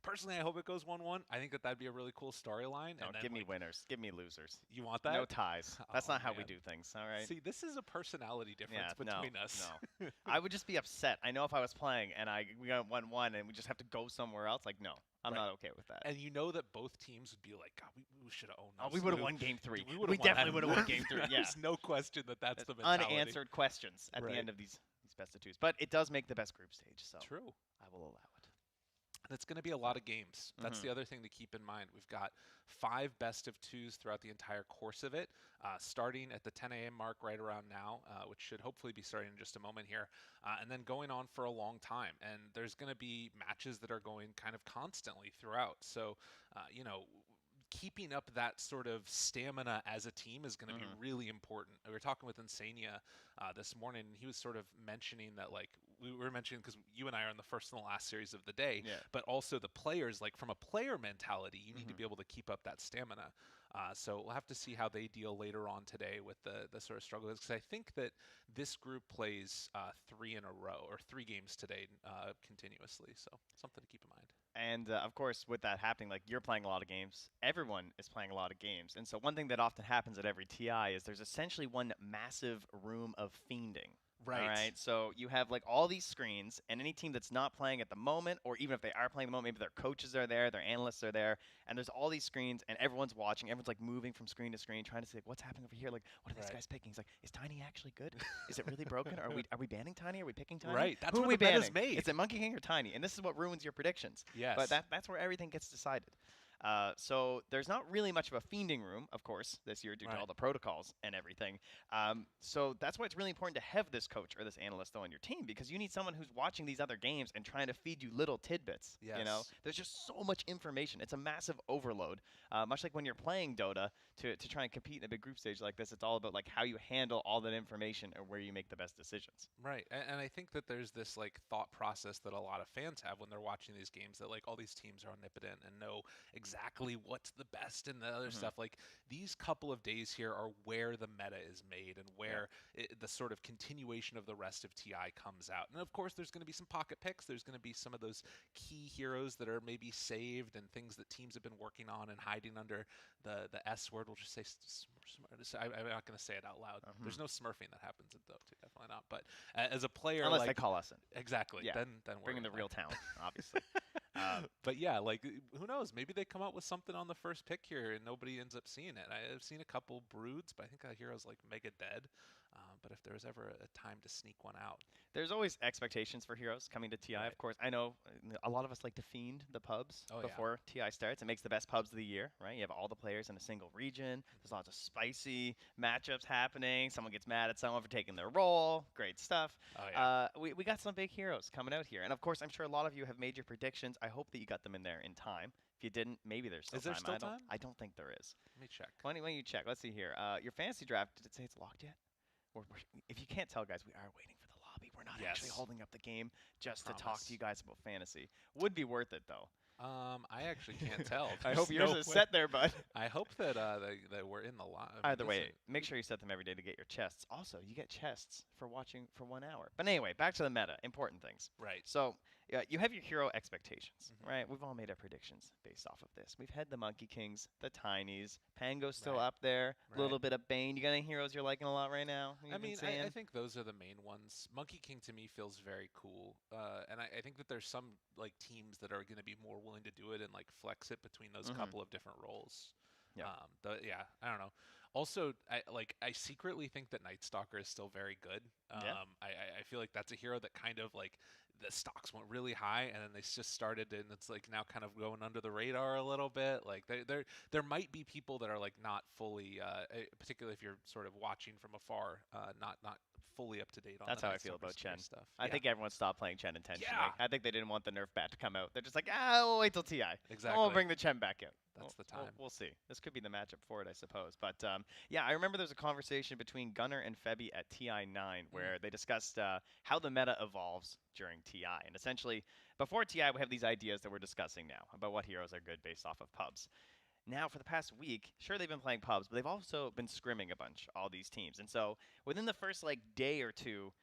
Personally, I hope it goes 1-1. I think that that'd be a really cool storyline. No, and then, give me like, winners. Give me losers. You want that? No ties. That's Oh, not how we man. do things, all right? See, this is a personality difference between us. No. I would just be upset. I know if I was playing and we got 1-1 and we just have to go somewhere else, like, no. I'm not okay with that. And you know that both teams would be like, God, we should have owned Oh, this. we would have won game 3. We definitely would have won game 3. Yeah. There's no question that that's the mentality. Unanswered questions at the Right. end of these best of twos. But it does make the best group stage, so True. I will allow it. And it's going to be a lot of games. That's the other thing to keep in mind. We've got 5 best of twos throughout the entire course of it, starting at the 10 a.m. mark right around now, which should hopefully be starting in just a moment here, and then going on for a long time. And there's going to be matches that are going kind of constantly throughout. So, you know, keeping up that sort of stamina as a team is going to be really important. We were talking with Insania this morning, and he was sort of mentioning that, like, we were mentioning because you and I are in the first and the last series of the day, but also the players, like from a player mentality, you need to be able to keep up that stamina. So we'll have to see how they deal later on today with the sort of struggle, because I think that this group plays 3 in a row, or 3 games today continuously. So something to keep in mind. And of course, with that happening, like you're playing a lot of games, everyone is playing a lot of games. And so one thing that often happens at every TI is there's essentially one massive room of fiending. Right. All right. So you have like all these screens, and any team that's not playing at the moment, or even if they are playing at the moment, maybe their coaches are there, their analysts are there, and there's all these screens, and everyone's watching. Everyone's like moving from screen to screen, trying to see like, what's happening over here. Like, what are these guys picking? He's like, is Tiny actually good? Is it really broken? Are we banning Tiny? Are we picking Tiny? Right. That's Who what are we the meta's banning? made. Is it Monkey King or Tiny? And this is what ruins your predictions. Yes. But that's where everything gets decided. So there's not really much of a fiending room, of course, this year due to all the protocols and everything. So that's why it's really important to have this coach or this analyst on your team, because you need someone who's watching these other games and trying to feed you little tidbits. Yes. You know, there's just so much information. It's a massive overload. Much like when you're playing Dota, to try and compete in a big group stage like this, it's all about like how you handle all that information and where you make the best decisions. Right, and I think that there's this like thought process that a lot of fans have when they're watching these games, that like all these teams are omnipotent and know exactly what's the best and the other stuff. Like these couple of days here are where the meta is made and where the sort of continuation of the rest of TI comes out. And of course, there's going to be some pocket picks. There's going to be some of those key heroes that are maybe saved and things that teams have been working on and hiding under the S word. We'll just say I'm not going to say it out loud. There's no smurfing that happens in Dota, definitely not. But as a player, Unless like, they call us in. Exactly. Yeah. Then we're bring in the in real there. talent, obviously. But yeah, like who knows? Maybe they come out with something on the first pick here and nobody ends up seeing it. I've seen a couple broods, but I think that hero's like mega dead. But if there was ever a time to sneak one out, there's always expectations for heroes coming to TI. Of course, I know a lot of us like to fiend the pubs before TI starts. It makes the best pubs of the year, right? You have all the players in a single region. There's lots of spicy matchups happening. Someone gets mad at someone for taking their role. Great stuff. We got some big heroes coming out here, and of course, I'm sure a lot of you have made your predictions. I hope that you got them in there in time. If you didn't, maybe there's still Is there time. still time? I don't think there is. Let me check. Why don't you check? Let's see here. Your fantasy draft, did it say it's locked yet? If you can't tell, guys, we are waiting for the lobby. We're not actually holding up the game just to talk to you guys about fantasy. Would be worth it, though. I actually can't tell. I hope yours is set there, bud. I hope that that we're in the line. Either way, make sure you set them every day to get your chests. Also, you get chests for watching for 1 hour. But anyway, back to the meta. Important things. Right. So you have your hero expectations, right? We've all made our predictions based off of this. We've had the Monkey Kings, the Tinies. Pango's still up there. A little bit of Bane. You got any heroes you're liking a lot right now? I mean, I think those are the main ones. Monkey King to me feels very cool, and I think that there's some like teams that are going to be more willing to do it and like flex it between those couple of different roles. Yeah. Yeah, I don't know. Also, I secretly think that Night Stalker is still very good. I feel like that's a hero that kind of like the stocks went really high and then they just started and it's like now kind of going under the radar a little bit. Like there might be people that are like not fully, particularly if you're sort of watching from afar, not fully up to date on. That's the how I Night feel Stalker about Chen. stuff. I think everyone stopped playing Chen intentionally. Yeah. I think they didn't want the nerf bat to come out. They're just like, we'll wait till TI. Exactly. We'll bring the Chen back out. That's the time. We'll see. This could be the matchup for it, I suppose. But yeah, I remember there was a conversation between Gunnar and Febby at TI9 where they discussed how the meta evolves during TI. And essentially, before TI, we have these ideas that we're discussing now about what heroes are good based off of pubs. Now, for the past week, sure, they've been playing pubs, but they've also been scrimming a bunch, all these teams. And so within the first like day or two,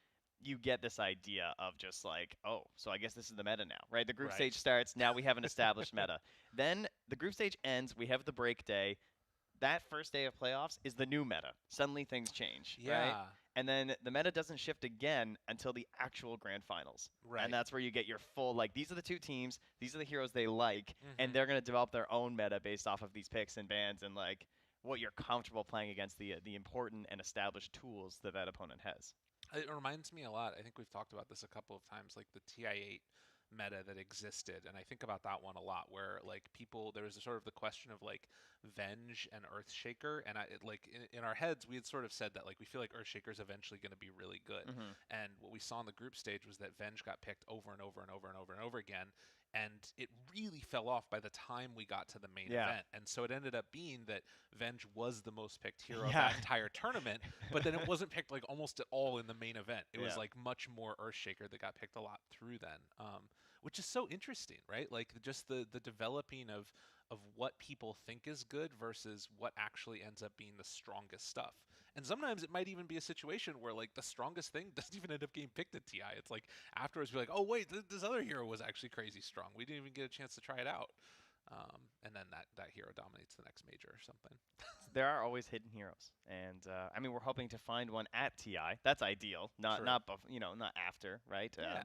you get this idea of just like, oh, so I guess this is the meta now, right? The group stage starts. Now we have an established meta. Then the group stage ends. We have the break day. That first day of playoffs is the new meta. Suddenly things change, right? And then the meta doesn't shift again until the actual grand finals. Right. And that's where you get your full, like, these are the two teams, these are the heroes they like, and they're going to develop their own meta based off of these picks and bans and, like, what you're comfortable playing against the important and established tools that that opponent has. It reminds me a lot. I think we've talked about this a couple of times, like the TI8 meta that existed, and I think about that one a lot. Where like people, there was a sort of the question of like Venge and Earthshaker, and in our heads we had sort of said that like we feel like Earthshaker is eventually going to be really good. And what we saw in the group stage was that Venge got picked over and over and over and over and over again. And it really fell off by the time we got to the main event. And so it ended up being that Venge was the most picked hero of that entire tournament, but then it wasn't picked like almost at all in the main event. It was like much more Earthshaker that got picked a lot through then, which is so interesting, right? Like just the developing of what people think is good versus what actually ends up being the strongest stuff. And sometimes it might even be a situation where like the strongest thing doesn't even end up getting picked at TI. It's like afterwards we're like, oh wait, this other hero was actually crazy strong. We didn't even get a chance to try it out. And then that hero dominates the next major or something. There are always hidden heroes, and I mean we're hoping to find one at TI. That's ideal, not after, right? Yeah.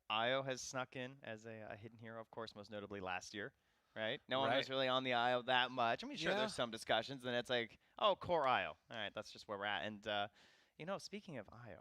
Io has snuck in as a hidden hero, of course, most notably last year. Right? No one was really on the Io that much. I mean, sure, there's some discussions, and it's like, oh, core Io. All right, that's just where we're at. And, speaking of Io,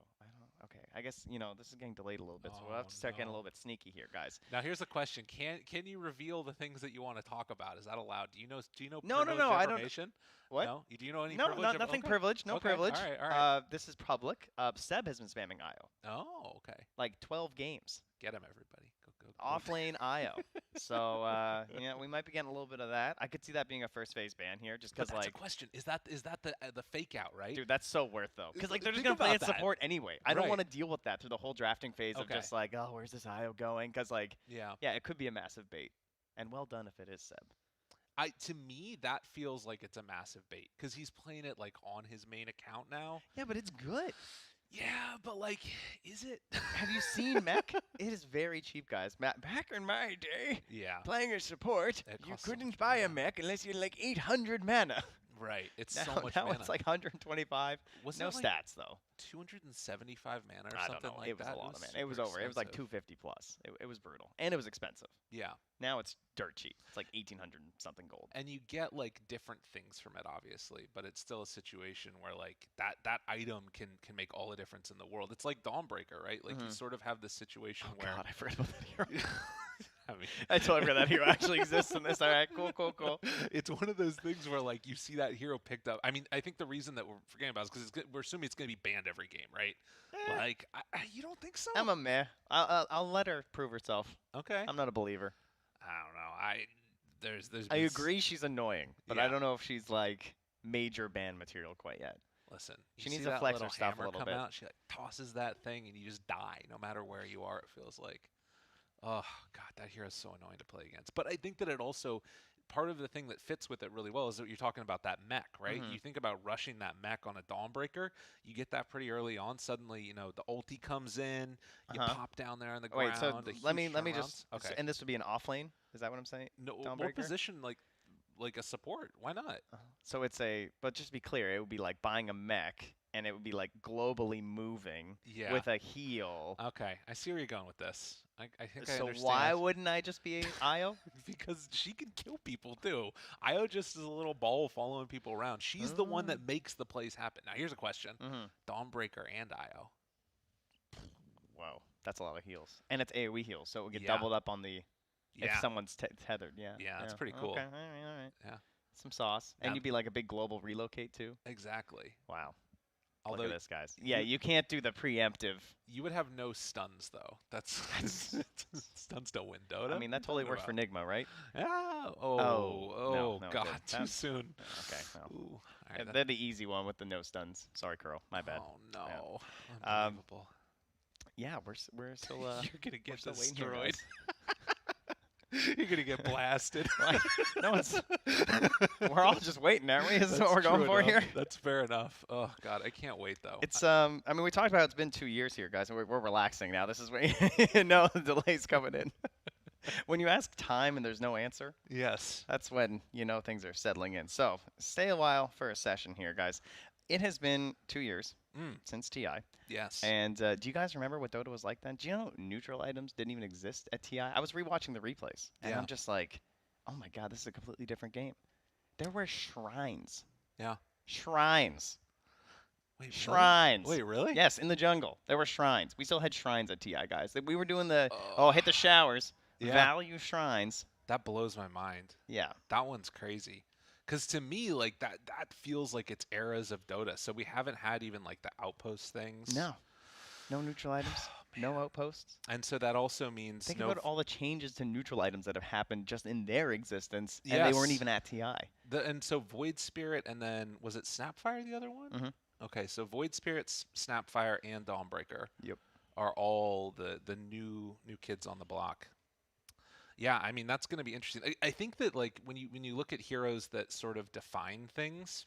okay, I guess, this is getting delayed a little bit, so we'll have to start getting a little bit sneaky here, guys. Now, here's the question. Can you reveal the things that you want to talk about? Is that allowed? Do you know No, information? What? No? Do you know any No, privilege? nothing privileged. No privilege. All right. This is public. Seb has been spamming Io. Oh, okay. Like 12 games. Get him, everybody. Go. Off lane Io. So, we might be getting a little bit of that. I could see that being a first phase ban here, just because, that's a question. Is that the fake out, right? Dude, that's so worth, though. Because, like, they're just Think going to play about in support anyway. I don't want to deal with that through the whole drafting phase of just like, oh, where's this Io going? Because, like, yeah, it could be a massive bait. And well done if it is, Seb. To me, that feels like it's a massive bait because he's playing it like on his main account now. Yeah, but it's good. Yeah, but like, is it? Have you seen Mech? It is very cheap, guys. Back in my day, playing a support, you couldn't buy a Mech unless you had like 800 mana. Right, it's now, so much now mana. It's like 125. Wasn't no it stats though. 275 mana or I something don't know. like It was that. a lot of mana. It was over. It was like 250 plus. It was brutal, and it was expensive. Yeah. Now it's dirt cheap. It's like 1,800 something gold. And you get like different things from it, obviously, but it's still a situation where like that item can make all the difference in the world. It's like Dawnbreaker, right? Like you sort of have this situation where. God, I forgot about that hero. I mean, I totally forgot that hero actually exists in this. All right, cool. It's one of those things where like you see that hero picked up. I mean, I think the reason that we're forgetting about it is because we're assuming it's going to be banned every game, right? Like, you don't think so? I'm a meh. I'll let her prove herself. Okay. I'm not a believer. I don't know. There's. I agree she's annoying, but I don't know if she's like major ban material quite yet. Listen, she needs to flex her stuff a little bit. Out, she like tosses that thing and you just die no matter where you are. It feels like. Oh, God, that hero is so annoying to play against. But I think that it also, part of the thing that fits with it really well is that you're talking about that mech, right? You think about rushing that mech on a Dawnbreaker, you get that pretty early on. Suddenly, the ulti comes in, you pop down there on the ground. Wait, so let me just, okay. And this would be an off lane? Is that what I'm saying? No, more position like a support. Why not? So but just to be clear, it would be like buying a mech and it would be like globally moving Yeah. with a heal. Okay, I see where you're going with this. I think I So understand. why wouldn't I just be Io? Because she can kill people too. Io just is a little ball following people around. She's the one that makes the plays happen. Now here's a question: Dawnbreaker and Io. Whoa, that's a lot of heals, and it's AOE heals, so it would get Yeah. doubled up on the if Yeah. someone's tethered. Yeah. Yeah, that's pretty cool. Okay, all right. Yeah. Some sauce, and Now- you'd be like a big global relocate too. Exactly. Wow. Although Look at this, guys. Yeah, you can't do the preemptive. you would have no stuns though. That's stuns don't win Dota. I mean, that totally works for Nigma, right? Yeah. No, God, good. too soon. Okay. Well. Ooh. All right, They're the easy one with the no stuns. Sorry, Curl. My bad. Oh no. Yeah. Unbelievable. Yeah, we're still. You're gonna we're get still waiting here, destroyed. guys. You're gonna get blasted. No one's. We're all just waiting, aren't we? Is this what we're going for here? That's fair enough. Oh God, I can't wait though. It's I mean, we talked about it's been 2 years here, guys, and we're relaxing now. This is where you know the delay's coming in. When you ask time and there's no answer, Yes. that's when you know things are settling in. So stay a while for a session here, guys. It has been 2 years since TI. Yes. And do you guys remember what Dota was like then? Do you know neutral items didn't even exist at TI? I was rewatching the replays, and Yeah. I'm just like, oh my god, this is a completely different game. There were shrines. Yeah. Shrines. Wait, Shrines. Wait, really? Yes, in the jungle. There were shrines. We still had shrines at TI, guys. We were doing the, hit the showers. Yeah. Value shrines. That blows my mind. Yeah. That one's crazy. Because to me, like that feels like it's eras of Dota. So we haven't had even like the outpost things. No. No neutral items. No outposts. And so that also means Think no. about all the changes to neutral items that have happened just in their existence, and they weren't Yes. even at TI. And so Void Spirit, and then was it Snapfire the other one? Mhm. Okay, so Void Spirit, Snapfire, and Dawnbreaker. Yep. Are all the new kids on the block. Yeah, I mean that's going to be interesting. I think that like when you look at heroes that sort of define things,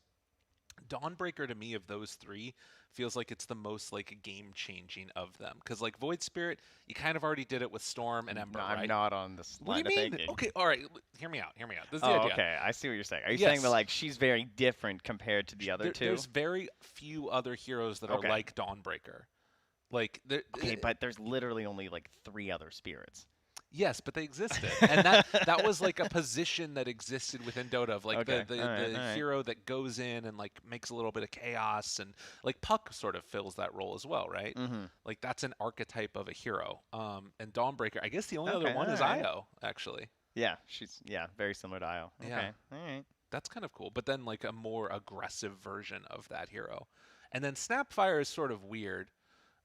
Dawnbreaker to me of those three feels like it's the most like game changing of them. Because like Void Spirit, you kind of already did it with Storm and Ember, No, right? I'm not on this What line do you of mean? thinking. Okay, all right. Hear me out. This is the Oh, idea. okay. I see what you're saying. Are you saying that Yes. like she's very different compared to the other two? There's very few other heroes that Okay. are like Dawnbreaker. Like Okay, but there's literally only like 3 other spirits. yes, but they existed, and that was like a position that existed within Dota of like Okay, the all right. hero that goes in and like makes a little bit of chaos, and like Puck sort of fills that role as well, right? Mm-hmm. Like that's an archetype of a hero. And Dawnbreaker, I guess the only Okay, other one is all right. Io, actually. Yeah, she's very similar to Io. Okay. Yeah. All right. That's kind of cool. But then like a more aggressive version of that hero. And then Snapfire is sort of weird.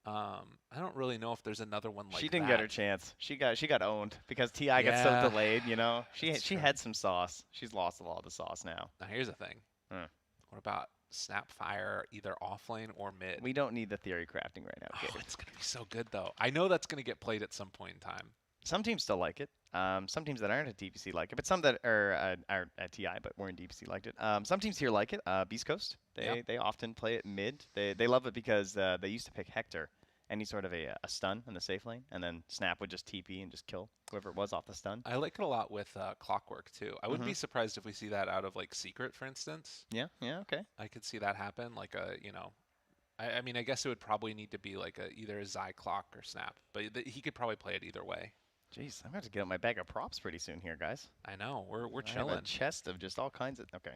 I don't really know if there's another one like that. She didn't get her chance. She got owned because TI got so Yeah, delayed, you know. She that's true. had some sauce. She's lost a lot of the sauce now. Now here's the thing. Hmm. What about Snapfire either offlane or mid? We don't need the theory crafting right now, Oh, Gabe. it's gonna be so good though. I know that's gonna get played at some point in time. Some teams still like it. Some teams that aren't at DPC like it, but some that are at TI but weren't DPC liked it. Some teams here like it. Beast Coast, they often play it mid. They love it because they used to pick Hector, any sort of a stun in the safe lane, and then Snap would just TP and just kill whoever it was off the stun. I like it a lot with Clockwork too. I wouldn't be surprised if we see that out of like Secret, for instance. Yeah, okay. I could see that happen. Like a, I mean, I guess it would probably need to be like either a Zai Clock or Snap, but he could probably play it either way. Jeez, I'm about to get out my bag of props pretty soon here, guys. I know we're I have chilling. a chest of just all kinds of. Okay.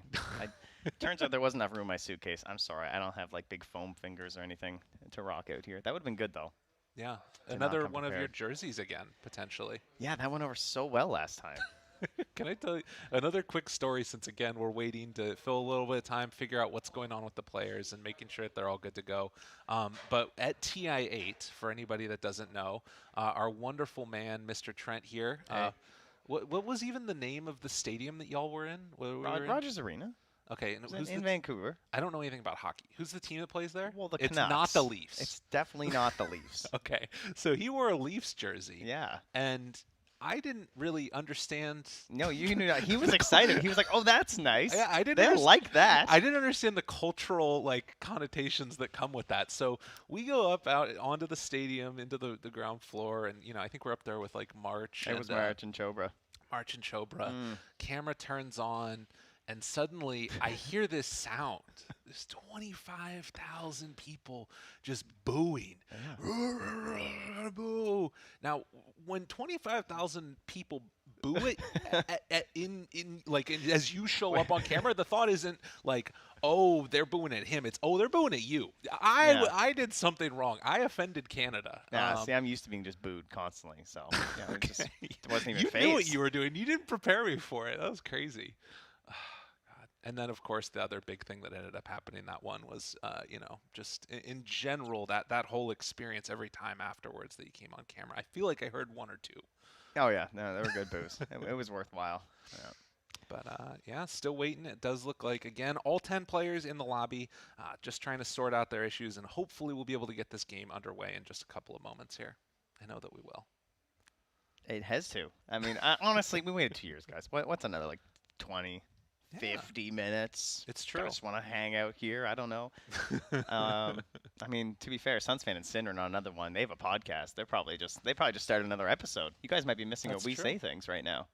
Turns out there wasn't enough room in my suitcase. I'm sorry. I don't have like big foam fingers or anything to rock out here. That would have been good though. Yeah, Did not another come one of your prepared. jerseys again potentially. Yeah, that went over so well last time. Can I tell you another quick story since, again, we're waiting to fill a little bit of time, figure out what's going on with the players and making sure that they're all good to go. But at TI8, for anybody that doesn't know, our wonderful man, Mr. Trent here, Hey. what was even the name of the stadium that y'all were in? Where we were in? Rogers Arena. Okay, and It was who's in the Vancouver. I don't know anything about hockey. Who's the team that plays there? Well, the it's Canucks. not the Leafs. It's definitely not the Leafs. Okay, so he wore a Leafs jersey. Yeah. And I didn't really understand. No, you knew that. He was excited. He was like, "Oh, that's nice." Yeah, I didn't. They're like that. I didn't understand the cultural like connotations that come with that. So we go up out onto the stadium, into the ground floor, and I think we're up there with like March. It was March and Chobra. March and Chobra. Mm. Camera turns on, and suddenly I hear this sound. There's 25,000 people just booing. Boo. Now, when 25,000 people boo it as you show up on camera, the thought isn't like, oh, they're booing at him. It's, oh, they're booing at you. I did something wrong. I offended Canada. Yeah, see, I'm used to being just booed constantly, so yeah, it wasn't even You phased. knew what you were doing. You didn't prepare me for it. That was crazy. And then, of course, the other big thing that ended up happening that one was, just in general, that whole experience every time afterwards that you came on camera. I feel like I heard one or two. Oh, yeah. No, they were good boos. It was worthwhile. Yeah. But, still waiting. It does look like, again, all 10 players in the lobby just trying to sort out their issues, and hopefully we'll be able to get this game underway in just a couple of moments here. I know that we will. It has to. I mean, honestly, we waited 2 years, guys. What's another, like, 20, 50 minutes? It's true. I just want to hang out here. I don't know. I mean, to be fair, Suns fan and Cinder on another one. They have a podcast. They probably just started another episode. You guys might be missing That's We true. Say Things right now.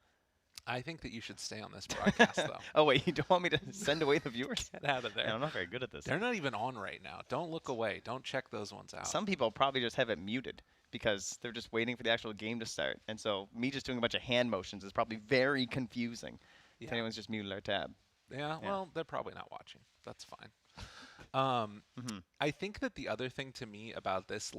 I think that you should stay on this broadcast, though. Oh, wait, you don't want me to send away the viewers? Get out of there. Yeah, I'm not very good at this. They're not even on right now. Don't look away. Don't check those ones out. Some people probably just have it muted because they're just waiting for the actual game to start. And so me just doing a bunch of hand motions is probably very confusing if anyone's just muted our tab. Yeah, well, they're probably not watching. That's fine. I think that the other thing to me about this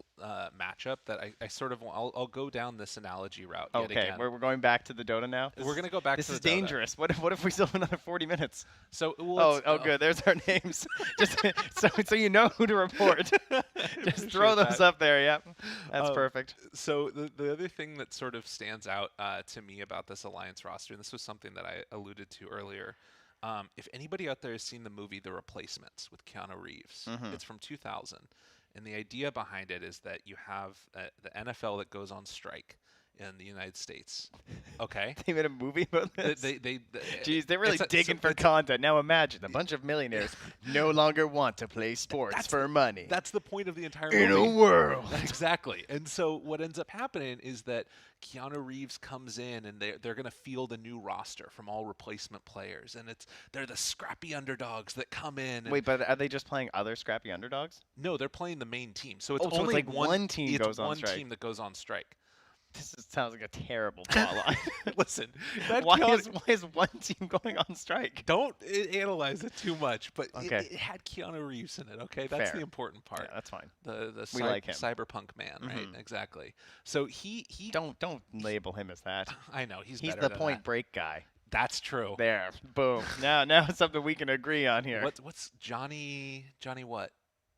matchup that I sort of I'll go down this analogy route yet Okay, again. we're going back to the Dota now. We're going to go back to the This is Dota. dangerous. What if we still have another 40 minutes? So good. There's our names. Just so you know who to report. Just throw those up there. Yep, that's perfect. So the other thing that sort of stands out to me about this Alliance roster, and this was something that I alluded to earlier. If anybody out there has seen the movie The Replacements with Keanu Reeves, it's from 2000. And the idea behind it is that you have the NFL that goes on strike in the United States. Okay? They made a movie about this? Jeez, they're really it's digging for content. Now imagine a bunch of millionaires no longer want to play sports for money. That's the point of the entire movie. In a world. Exactly. And so what ends up happening is that Keanu Reeves comes in and they're going to field a new roster from all replacement players. And they're the scrappy underdogs that come in. Wait, but are they just playing other scrappy underdogs? No, they're playing the main team. So it's so only it's like one team goes on strike. One team that goes on strike. This sounds like a terrible plotline. Listen, why is one team going on strike? Don't analyze it too much, but okay. it had Keanu Reeves in it. Okay, that's the important part. Yeah, that's fine. We like him. Cyberpunk man, right? Exactly. So he don't label him as that. I know he's the better than Point that. Break guy. That's true. There, boom. Now it's something we can agree on here. What's Johnny what?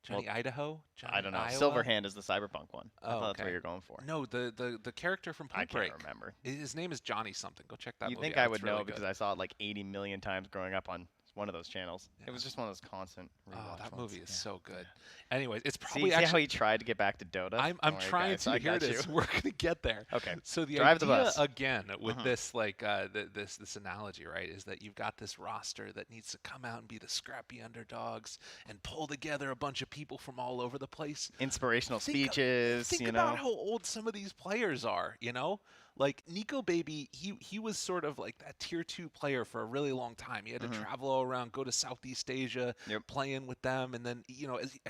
Johnny Idaho? Johnny I don't know. Iowa? Silverhand is the Cyberpunk one. Oh, I thought that's what you're going for. No, the character from Point Break. I can't remember. His name is Johnny something. Go check that movie You'd think out. I would It's really know good. because I saw it like 80 million times growing up on one of those channels. Yeah. It was just one of those constant rewatch that ones. movie is so good. Anyways, it's probably see how you tried to get back to Dota? I'm trying to. Here it is. We're gonna get there. Okay. So the Drive idea the bus. again with this this analogy, right, is that you've got this roster that needs to come out and be the scrappy underdogs and pull together a bunch of people from all over the place. Inspirational speeches. Think about how old some of these players are. You know. Like Nico Baby, he was sort of like that tier 2 player for a really long time. He had to travel all around, go to Southeast Asia, playing with them, and then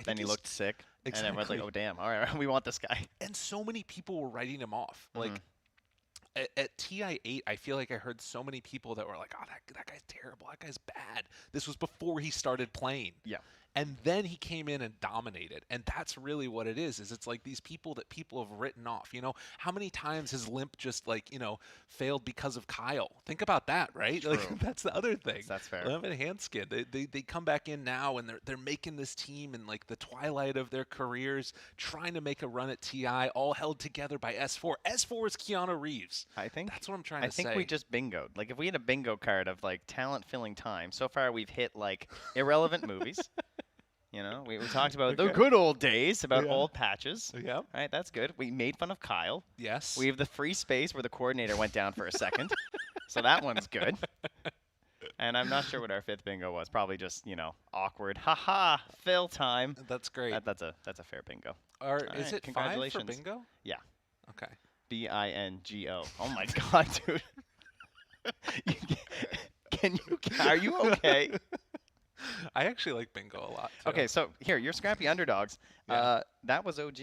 then he looked sick, exactly. And everyone's like, "Oh damn, all right, we want this guy." And so many people were writing him off. Like at TI8, I feel like I heard so many people that were like, "Oh, that guy's terrible. That guy's bad." This was before he started playing. Yeah. And then he came in and dominated. And that's really what it is it's like these people that people have written off. You know, how many times has Limp just failed because of Kyle? Think about that, right? True. Like that's the other thing. That's fair. Limp and Handskin, they come back in now and they're making this team in like the twilight of their careers, trying to make a run at TI, all held together by S4. S4 is Keanu Reeves. I think that's what I'm trying to say. I think we just bingoed. Like if we had a bingo card of like talent filling time, so far we've hit like irrelevant movies. You know, we talked about the good old days, about old patches. Yeah. Right, that's good. We made fun of Kyle. Yes. We have the free space where the coordinator went down for a second. So that one's good. And I'm not sure what our fifth bingo was. Probably just, awkward. Ha-ha, fill time. That's great. That's a fair bingo. Is it 5 for bingo? Yeah. Okay. BINGO. Oh, my God, dude. Are you okay? I actually like bingo a lot. Too. Okay, so here, your scrappy underdogs. Yeah. That was OG.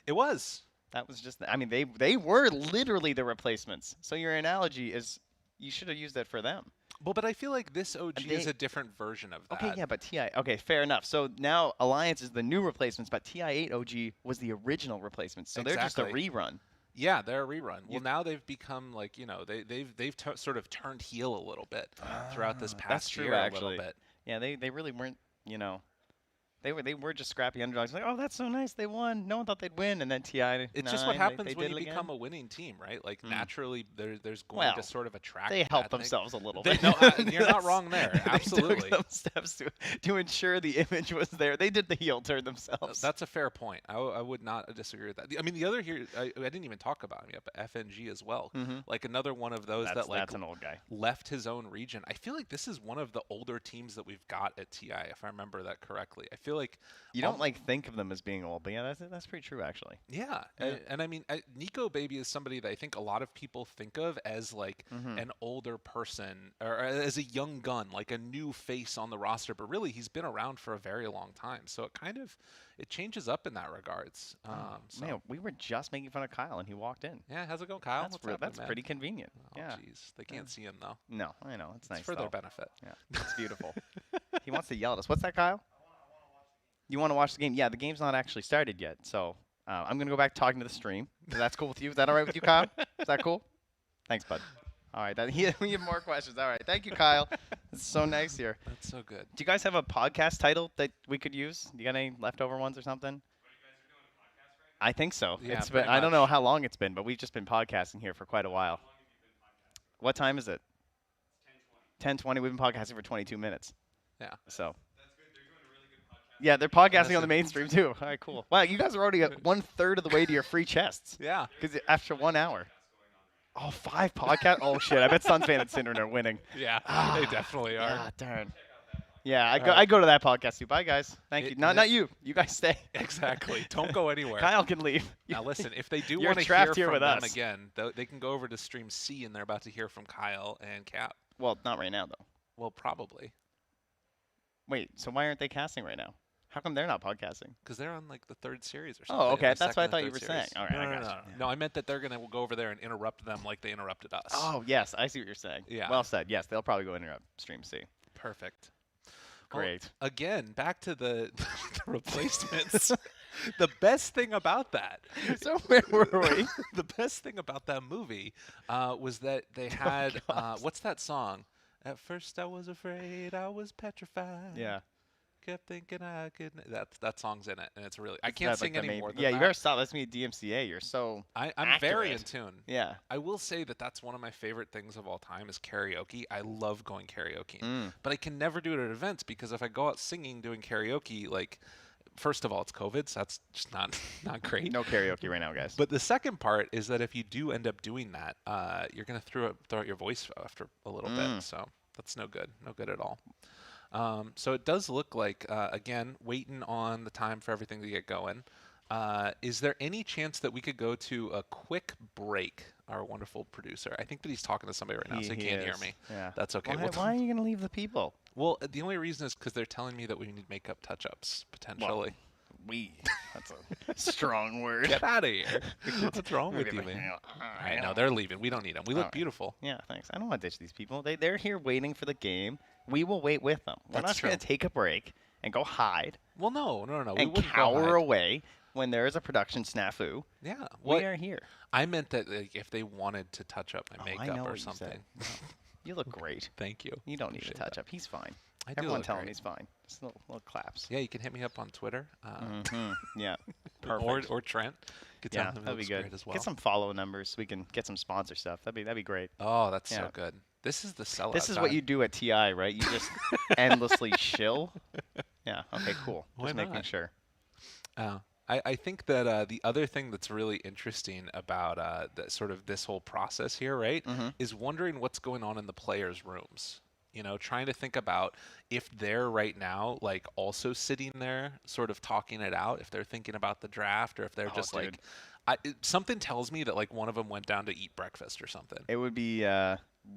It was. That was just. I mean, they were literally the replacements. So your analogy is, you should have used that for them. Well, but I feel like this OG is a different version of that. Okay, yeah, but TI. Okay, fair enough. So now Alliance is the new replacements, but TI8 OG was the original replacements. So they're just a rerun. Yeah, they're a rerun. Well, now they've become like they've sort of turned heel a little bit throughout this past year actually. a little bit. Yeah, they really weren't. They were just scrappy underdogs. Like, oh, that's so nice, they won. No one thought they'd win, and then TI. It's just what happens when you become a winning team, right? Like naturally, there's going to sort of attract. They help themselves a little bit. No, you're not wrong there. Absolutely. They took some steps to ensure the image was there. They did the heel turn themselves. That's a fair point. I would not disagree with that. I mean, the other here, I didn't even talk about him yet, but FNG as well. Like another one of those that's an old guy. Left his own region. I feel like this is one of the older teams that we've got at TI, if I remember that correctly. I feel like you don't like think of them as being old, but yeah, that's pretty true actually. Yeah, and I mean, Nico Baby is somebody that I think a lot of people think of as like an older person or as a young gun, like a new face on the roster, but really he's been around for a very long time. So it changes up in that regards. So. Man, we were just making fun of Kyle and he walked in. Yeah, how's it going, Kyle? That's pretty convenient. Oh, yeah. Jeez, they can't see him though. No, I know it's nice for their benefit. Yeah, it's beautiful. He wants to yell at us. What's that, Kyle? You want to watch the game? Yeah, the game's not actually started yet, so I'm going to go back talking to the stream. Is that cool with you? Is that all right with you, Kyle? Is that cool? Thanks, bud. All right, we have more questions. All right, thank you, Kyle. It's so nice here. That's so good. Do you guys have a podcast title that we could use? You got any leftover ones or something? I think so. Yeah, it's been, I don't know how long it's been, but we've just been podcasting here for quite a while. What time is it? 10:20. We've been podcasting for 22 minutes. Yeah. So. Yeah, they're podcasting on the mainstream too. All right, cool. Wow, you guys are already at 1/3 of the way to your free chests. Yeah. Because after 1 hour. Oh, 5 podcasts? Oh, shit. I bet Sunsfan and Syndrome are winning. Yeah, they definitely are. Ah, darn. Yeah, I go to that podcast too. Bye, guys. Thank you. Not you. You guys stay. Exactly. Don't go anywhere. Kyle can leave. Now, listen, if they do You're want to trapped hear here from with them us. again, they can go over to Stream C, and they're about to hear from Kyle and Cap. Well, not right now, though. Well, probably. Wait, so why aren't they casting right now? How come they're not podcasting? Because they're on like the 3rd series or something. Oh, okay. The That's what I second thought or you were third saying. series. All right, I No. got you. No, I meant that they're going to go over there and interrupt them like they interrupted us. Oh, yes. I see what you're saying. Yeah. Well said. Yes, they'll probably go interrupt Stream C. Perfect. Great. Well, again, back to the replacements. The best thing about that. So where were we? The best thing about that movie was that they had what's that song? At first I was afraid, I was petrified. Yeah. Kept thinking I could. That song's in it, and it's really. I can't sing any more than yeah, that. you better stop. That's me at DMCA. You're so. I'm very in tune. Yeah. I will say that that's one of my favorite things of all time is karaoke. I love going karaoke, but I can never do it at events because if I go out singing doing karaoke, like, first of all, it's COVID, so that's just not great. No karaoke right now, guys. But the second part is that if you do end up doing that, you're gonna throw out your voice after a little bit. So that's no good at all. So it does look like, again, waiting on the time for everything to get going. Is there any chance that we could go to a quick break? Our wonderful producer. I think that he's talking to somebody right now, so he can't hear me. Yeah. That's okay. Why are you going to leave the people? Well, the only reason is because they're telling me that we need makeup touch-ups, potentially. That's a strong word. Get out of here. What's wrong with you, man? I know, they're leaving. We don't need them. We look beautiful. Yeah, thanks. I don't want to ditch these people. They're here waiting for the game. We will wait with them. We're not going to take a break and go hide. Well, no. And cower away when there is a production snafu. Yeah. We are here. I meant that if they wanted to touch up my makeup or something. You look great. Thank you. You don't need to touch up. He's fine. I do Everyone look tell him great. he's fine. Just little claps. Yeah, you can hit me up on Twitter. Yeah. Perfect. Or Trent. Yeah, that'd be good. As well. Get some follow numbers so we can get some sponsor stuff. That'd be great. Oh, that's so good. This is the sellout. This is what you do at TI, right? You just endlessly shill. Yeah. Okay. Cool. Just making sure. I think that the other thing that's really interesting about sort of this whole process here, right, is wondering what's going on in the players' rooms. You know, trying to think about if they're right now, like, also sitting there sort of talking it out, if they're thinking about the draft or if they're just like, something tells me that, like, one of them went down to eat breakfast or something. It would be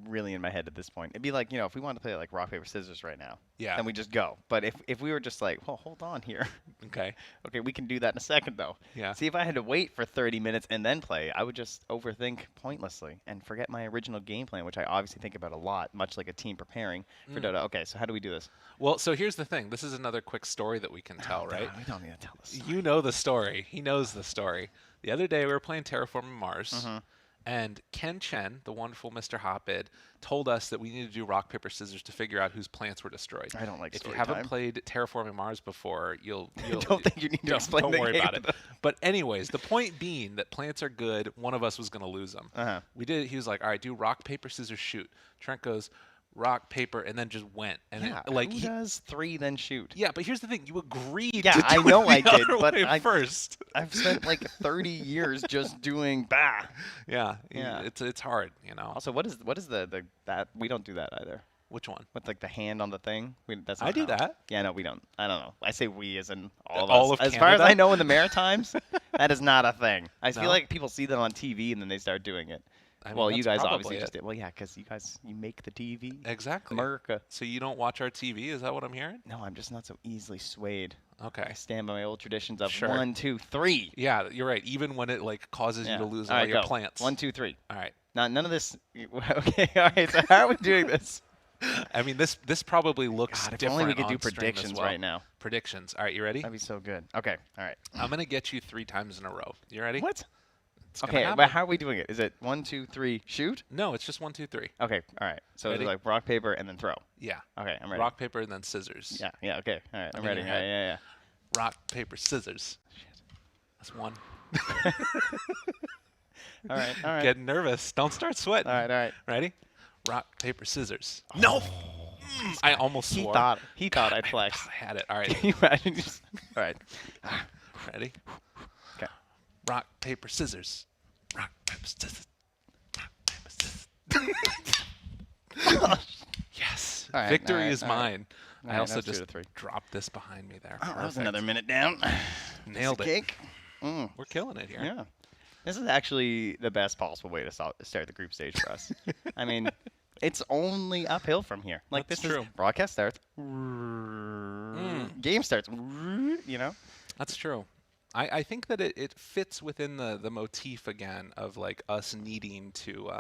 really in my head at this point. It'd be like, if we wanted to play like rock, paper, scissors right now, Yeah. then we just go. But if we were just like, well, hold on here. Okay. Okay, we can do that in a second, though. Yeah. See, if I had to wait for 30 minutes and then play, I would just overthink pointlessly and forget my original game plan, which I obviously think about a lot, much like a team preparing for Dota. Okay, so how do we do this? Well, so here's the thing. This is another quick story that we can tell, right? We don't need to tell this. You know the story. He knows the story. The other day we were playing Terraforming Mars, Mm-hmm. and Ken Chen, the wonderful Mr. Hotbid, told us that we need to do rock, paper, scissors to figure out whose plants were destroyed. I don't like If you story haven't time. played Terraforming Mars before, you'll don't think you need to don't- explain Don't the worry game about to it. them. But anyways, the point being that plants are good. One of us was going to lose them. Uh-huh. We did. He was like, "All right, do rock, paper, scissors, shoot." Trent goes, "Rock, paper," and then just went. And Yeah, it, like who does 3 then shoot? yeah, but here's the thing: you agreed. Yeah, to do I know it I the did, other but way first. I've spent like 30 years just doing bah. Yeah, Yeah. it's hard, you know. Also, what is the that we don't do that either. Which one? With like the hand on the thing. That's I not do how- that. Yeah, no, we don't. I don't know. I say we as in all of All us. of As far as Canada? I know in the Maritimes, that is not a thing. I No? feel like people see that on TV and then they start doing it. I mean, Well, you that's guys probably obviously it. just did. Well, yeah, because you make the TV. Exactly. America. So you don't watch our TV? Is that what I'm hearing? No, I'm just not so easily swayed. Okay. I stand by my old traditions of Sure. 1, 2, 3. Yeah, you're right. Even when it like causes Yeah. you to lose All all right, your go. plants. 1, 2, 3. All right. Now, none of this. Okay, all right. So how are we doing this? I mean, this probably looks God, if different. only we could do on stream as predictions well. right now. Predictions. All right, you ready? That'd be so good. Okay, all right. I'm gonna get you 3 times in a row. You ready? What? It's gonna Okay, happen. but how are we doing it? Is it 1, 2, 3, shoot? No, it's just 1, 2, 3. Okay, all right. So it's Ready? like rock, paper, and then throw. Yeah. Okay, I'm ready. Rock, paper, and then scissors. Yeah, yeah, okay. All right, I'm in ready. your Yeah, head. yeah, Rock, paper, scissors. That's 1. yeah. All right, all right. Get nervous. Don't start sweating. All right, all right. Ready? Rock, paper, scissors. No! I almost He swore. thought God, I'd flex. I had it. All right. Can you imagine just... All right. Ready? Okay. Rock, paper, scissors. Rock, paper, scissors. Rock, paper, scissors. Yes. All right, Victory all right, is all right. mine. All I right, also that was 2 just to 3. dropped this behind me there. Oh, that was Perfect. another minute down. Nailed Piece it. of cake. Mm. We're killing it here. Yeah. This is actually the best possible way to start the group stage for us. I mean, it's only uphill from here. Like That's this true. is broadcast starts. Game starts. You know? That's true. I think that it fits within the motif again of like us needing to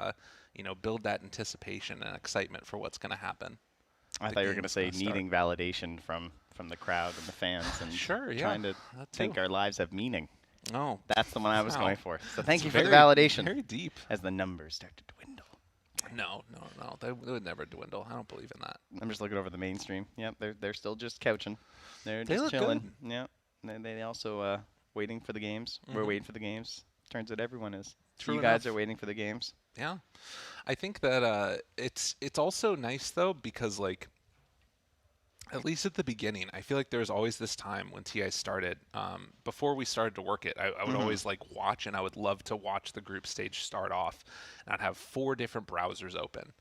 build that anticipation and excitement for what's going to happen. I The thought you were going to game's say gonna start. needing validation from the crowd and the fans and Sure, yeah, trying to that think too. our lives have meaning. Oh, That's the one I was Wow. going for. So thank It's you for the very- validation Very deep. as the numbers start to dwindle. No. They would never dwindle. I don't believe in that. I'm just looking over the mainstream. Yep, they're still just couching. They're They just look chilling. Yeah. They also waiting for the games. We're Mhm. waiting for the games. Turns out everyone is. True you guys enough. are waiting for the games. Yeah, I think that it's also nice though because like at least at the beginning, I feel like there was always this time when TI started. Before we started to work it, I would always like watch, and I would love to watch the group stage start off, and I'd have 4 different browsers open,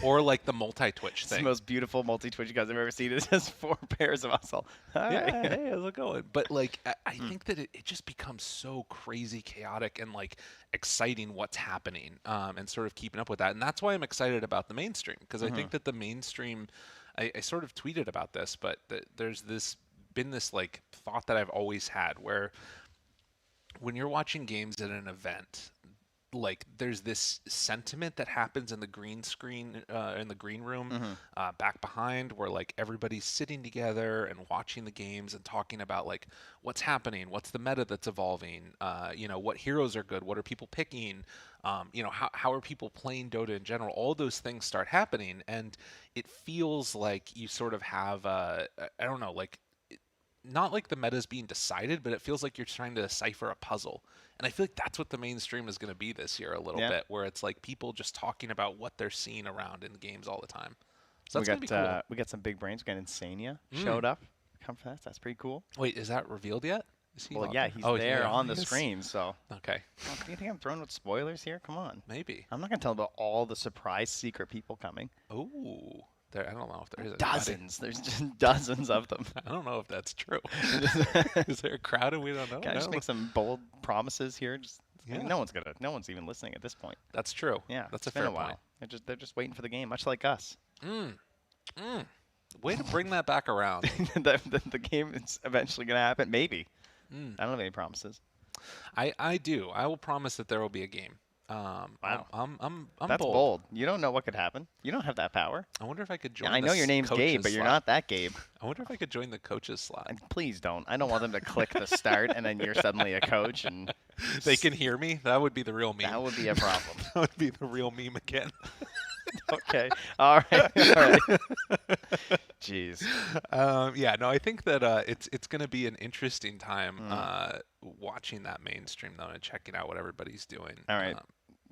or like the multi-twitch It's the thing. most beautiful multi-twitch you guys have ever seen. It has 4 pairs of us all. All Yeah, right. hey, how's it going? But like, I think that it just becomes so crazy chaotic and like exciting what's happening, and sort of keeping up with that. And that's why I'm excited about the mainstream, because I think that the mainstream, I sort of tweeted about this, but there's been this like thought that I've always had where when you're watching games at an event, like there's this sentiment that happens in the green screen, in the green room, back behind, where like everybody's sitting together and watching the games and talking about like what's happening, what's the meta that's evolving, what heroes are good, what are people picking, how are people playing Dota in general. All those things start happening, and it feels like you sort of have I don't know, like not like the meta's being decided, but it feels like you're trying to decipher a puzzle. And I feel like that's what the mainstream is going to be this year a little Yeah. bit, where it's like people just talking about what they're seeing around in the games all the time. So we that's going to be cool. we got some big brains. We got Insania showed up. Come for that. That's pretty cool. Wait, is that revealed yet? Is he Well, on yeah, there? he's Oh, there yeah, on the he is. screen. So, Okay, do you think I'm throwing with spoilers here? Come on. maybe. I'm not gonna tell about all the surprise secret people coming. Ooh, I don't know if there is anybody. Dozens. There's just dozens of them. I don't know if that's true. Is there a crowd and we don't know? Can I just No. make some bold promises here? Just I mean, no one's even listening at this point. That's true. Yeah, that's it's a been fair a while. point. They're just waiting for the game, much like us. Way to bring that back around. the game is eventually going to happen. Maybe. I don't have any promises. I do. I will promise that there will be a game. Wow. I'm That's bold. You don't know what could happen. You don't have that power. I wonder if I could join. I know your name's Gabe, but you're not that Gabe. I wonder if I could join the coaches slot. Please don't. I don't want them to click the start and then you're suddenly a coach and they can hear me. That would be the real meme. That would be a problem. That would be the real meme again. Okay. All right. Jeez. Yeah. No, I think that it's going to be an interesting time watching that mainstream though and checking out what everybody's doing. All right.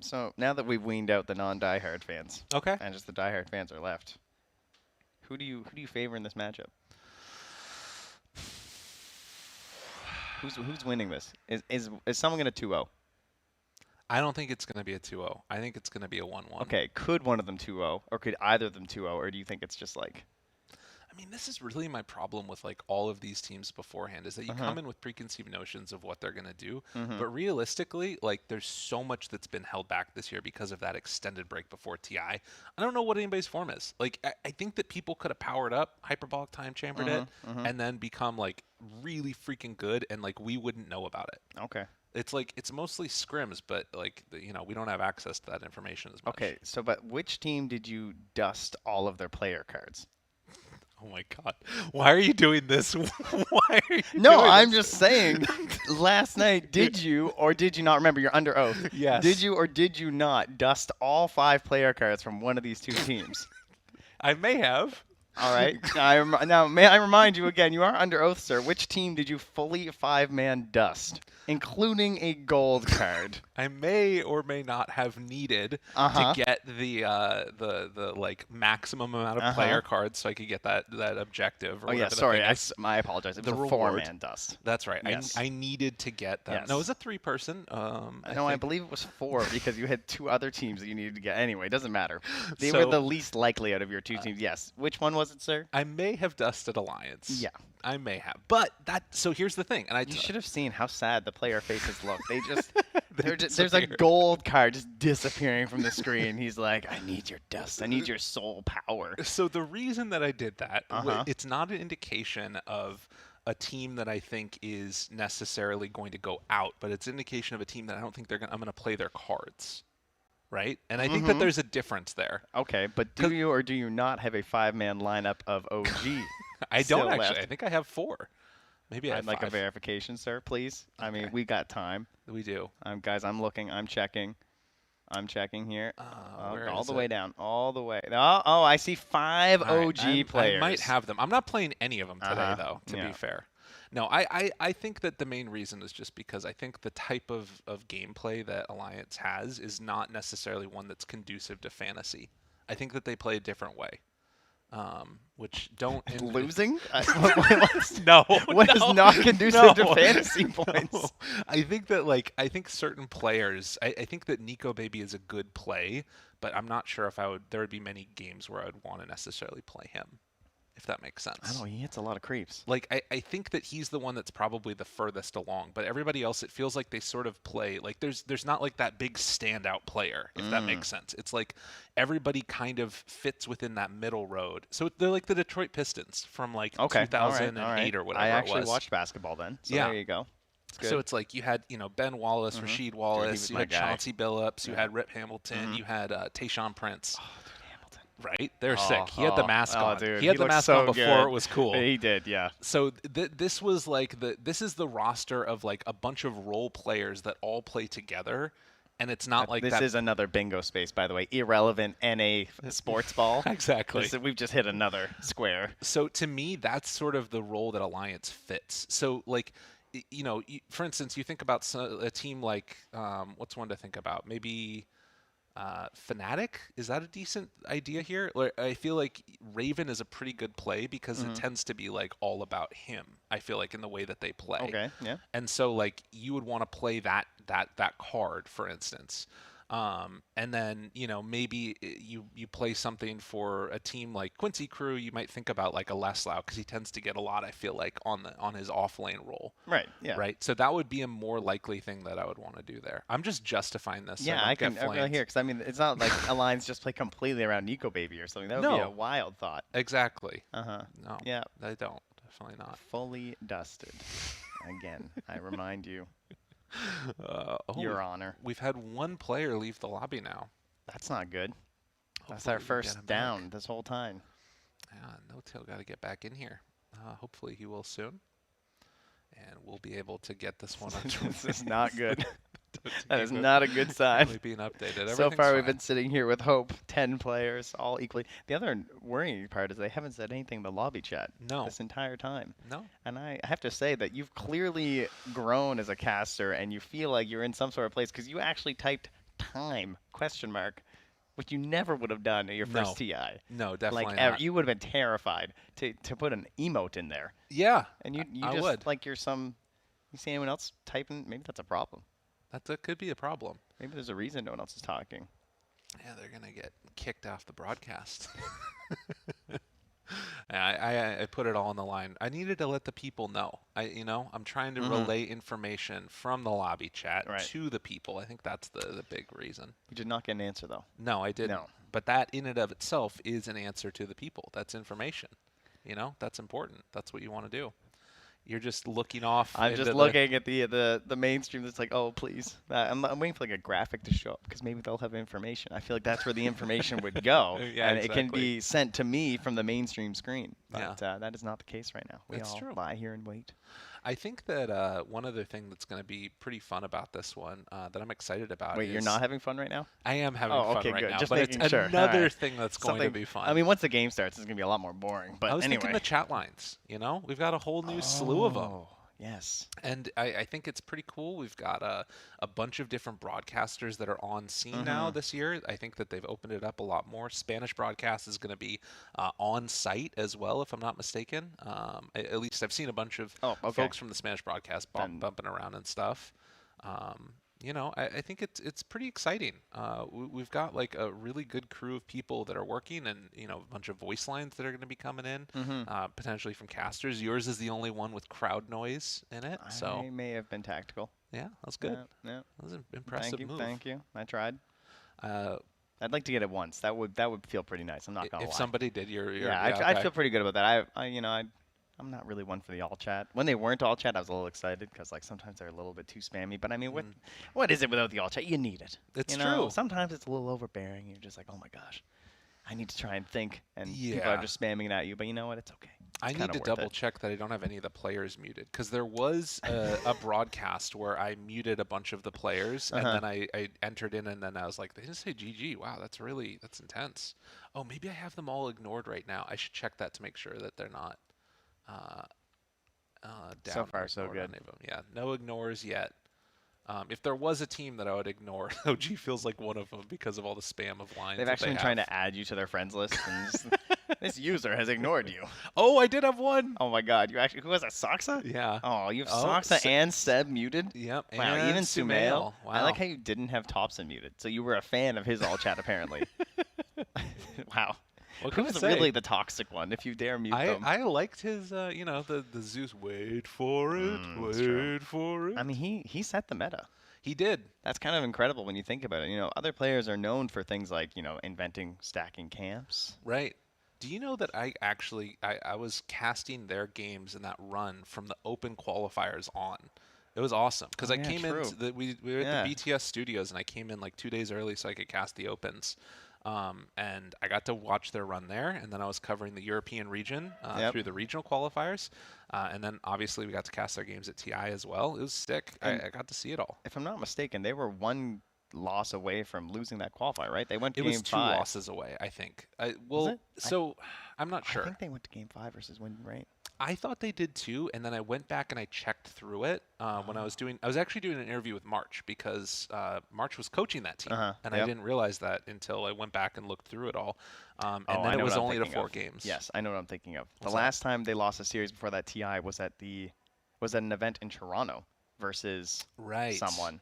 So now that we've weaned out the non-diehard fans, okay, and just the diehard fans are left, who do you favor in this matchup? Who's winning this? Is someone going to 2-0? I don't think it's going to be a 2-0. I think it's going to be a 1-1. Okay, could one of them 2-0, or could either of them 2-0, or do you think it's just like? I mean, this is really my problem with like all of these teams beforehand is that you come in with preconceived notions of what they're going to do, but realistically, like there's so much that's been held back this year because of that extended break before TI. I don't know what anybody's form is. Like I think that people could have powered up, hyperbolic time chambered it, and then become like really freaking good, and like we wouldn't know about it. Okay. It's like it's mostly scrims, but like we don't have access to that information as much. Okay, so but which team did you dust all of their player cards? Oh my God! Why are you doing this? Why are you? No, doing I'm this? just saying. Last night, did you or did you not remember? You're under oath. Yes. Did you or did you not dust all 5 player cards from one of these 2 teams? I may have. All right. Now, may I remind you again? You are under oath, sir. Which team did you fully 5-man dust, including a gold card? I may or may not have needed to get the like maximum amount of player cards so I could get that objective. Or oh yeah, sorry, I apologize. It was a 4-man dust. That's right. Yes. I needed to get that. Yes. No, it was a 3-person. I believe it was 4 because you had 2 other teams that you needed to get. Anyway, it doesn't matter. They were the least likely out of your 2 teams. Yes. Which one was it, sir? I may have dusted Alliance. Yeah. I may have. But so here's the thing. And you should have seen how sad the player faces look. They just there's a gold card just disappearing from the screen. He's like, I need your dust. I need your soul power. So the reason that I did that, it's not an indication of a team that I think is necessarily going to go out, but it's an indication of a team that I don't think I'm going to play their cards. Right? And I think that there's a difference there. Okay, but do you or do you not have a 5-man lineup of OG? I don't actually. Left? I think I have 4. Maybe I have I'd like 5. a verification, sir, please. Okay. I mean, we got time. We do. Guys, I'm looking. I'm checking. I'm checking here. All the it? way down. All the way. Oh, I see 5 OG players. I might have them. I'm not playing any of them today, though, to be fair. No, I think that the main reason is just because I think the type of gameplay that Alliance has is not necessarily one that's conducive to fantasy. I think that they play a different way. Which don't losing? No. What is not conducive to fantasy points? No. I think that certain players. I think that Nico Baby is a good play, but I'm not sure if there would be many games where I'd want to necessarily play him. If that makes sense. I don't know, he hits a lot of creeps. Like, I think that he's the one that's probably the furthest along, but everybody else, it feels like they sort of play, like there's not like that big standout player, if that makes sense. It's like everybody kind of fits within that middle road. So they're like the Detroit Pistons from like 2008 or whatever I actually it was. watched basketball then, so yeah. there you go. So it's like you had, Ben Wallace, Rasheed Wallace, you had Chauncey Billups, you had Rip Hamilton, you had Tayshaun Prince. Right? They're sick. He had the mask on. Dude, he had the mask on before it was cool. He did, yeah. So this was like this is the roster of like a bunch of role players that all play together, and it's not like this that. Is another bingo space, by the way. Irrelevant NA sports ball. Exactly. We've just hit another square. So to me, that's sort of the role that Alliance fits. So like, for instance, you think about a team like what's one to think about? Maybe. Fnatic, is that a decent idea here? I feel like Raven is a pretty good play because it tends to be like all about him. I feel like in the way that they play. Okay, yeah. And so like you would want to play that card, for instance. And then, maybe you play something for a team like Quincy Crew, you might think about like a Leslau because he tends to get a lot, I feel like, on his off lane role. Right. Yeah. Right. So that would be a more likely thing that I would want to do there. I'm just justifying this. Yeah, so I can really hear, because I mean, it's not like Alliance just play completely around Nico Baby or something. That would be a wild thought. Exactly. No. Yeah. They don't. Definitely not. Fully dusted. Again, I remind you. Oh, Your Honor. We've had one player leave the lobby now. That's not good. That's Hopefully our we get first him down back. this whole time. Yeah, No Tail got to get back in here. Hopefully he will soon. And we'll be able to get this one on This is not good. That is not a good sign. Being updated. So far, we've fine. been sitting here with hope. 10 players, all equally. The other worrying part is they haven't said anything in the lobby chat this entire time. No. And I have to say that you've clearly grown as a caster, and you feel like you're in some sort of place because you actually typed time, ? Which you never would have done at your first TI. No, definitely like, not. You would have been terrified to put an emote in there. Yeah. And you I just, would. like you're some, you see anyone else typing? Maybe that's a problem. That could be a problem. Maybe there's a reason no one else is talking. Yeah, they're going to get kicked off the broadcast. I put it all on the line. I needed to let the people know. I'm trying to relay information from the lobby chat to the people. I think that's the big reason. You did not get an answer, though. No, I didn't. No. But that in and of itself is an answer to the people. That's information. That's important. That's what you want to do. You're just looking off. I'm just looking at the mainstream that's like, oh, please. I'm waiting for like a graphic to show up because maybe they'll have information. I feel like that's where the information would go. Yeah, and exactly. it can be sent to me from the mainstream screen. But that is not the case right now. We It's all true. lie here and wait. I think that one other thing that's going to be pretty fun about this one that I'm excited about Wait, is you're not having fun right now? I am having fun okay, right good. now, Just but it's making sure. another Alright. thing that's going to be fun. I mean, once the game starts, it's going to be a lot more boring. But I was anyway. thinking the chat lines. We've got a whole new slew of them. Yes. And I think it's pretty cool. We've got a bunch of different broadcasters that are on scene now this year. I think that they've opened it up a lot more. Spanish broadcast is going to be on site as well, if I'm not mistaken. At least I've seen a bunch of folks from the Spanish broadcast bumping around and stuff. I think it's pretty exciting. We've got like a really good crew of people that are working, and a bunch of voice lines that are going to be coming in, potentially from casters. Yours is the only one with crowd noise in it, so I may have been tactical. Yeah, that's good. Yeah. That was an impressive move. Thank you. I tried. I'd like to get it once. That would feel pretty nice. I'm not gonna lie. If somebody did, I'd feel pretty good about that. I'm not really one for the all chat. When they weren't all chat, I was a little excited because like sometimes they're a little bit too spammy. But I mean, what is it without the all chat? You need it. It's true. Sometimes it's a little overbearing. You're just like, oh my gosh, I need to try and think, and people are just spamming it at you. But you know what? It's okay. I need to double check that I don't have any of the players muted, because there was a broadcast where I muted a bunch of the players, and then I entered in, and then I was like, they didn't say GG. Wow, that's intense. Oh, maybe I have them all ignored right now. I should check that to make sure that they're not. Down so far, so good. Yeah, no ignores yet. If there was a team that I would ignore, OG feels like one of them because of all the spam of lines. They've actually been trying to add you to their friends list, and just, this user has ignored you. Oh, I did have one. Oh my God, who was that? Soxa? Yeah. Oh, you have Soxa and Seb muted. Yep. Wow, and even Sumail. Wow. I like how you didn't have Thompson muted, so you were a fan of his all chat apparently. Wow. Who's really the toxic one, if you dare mute them? I liked his, the Zeus, wait for it, wait for it. I mean, he set the meta. He did. That's kind of incredible when you think about it. Other players are known for things like, inventing stacking camps. Right. Do you know that I was casting their games in that run from the open qualifiers on? It was awesome because I came in. We were at the BTS studios, and I came in like 2 days early so I could cast the opens. And I got to watch their run there, and then I was covering the European region through the regional qualifiers, and then obviously we got to cast their games at TI as well. It was sick. I got to see it all. If I'm not mistaken, they were one loss away from losing that qualifier, right? They went to It game was 2 5. losses away, I think. I'm not sure. I think they went to game 5 versus win, right? I thought they did too, and then I went back and I checked through it when I was actually doing an interview with March because March was coaching that team, and I didn't realize that until I went back and looked through it all. And then it was only to 4 games. Yes, I know what I'm thinking of. The last time they lost a series before that TI was at an event in Toronto versus someone.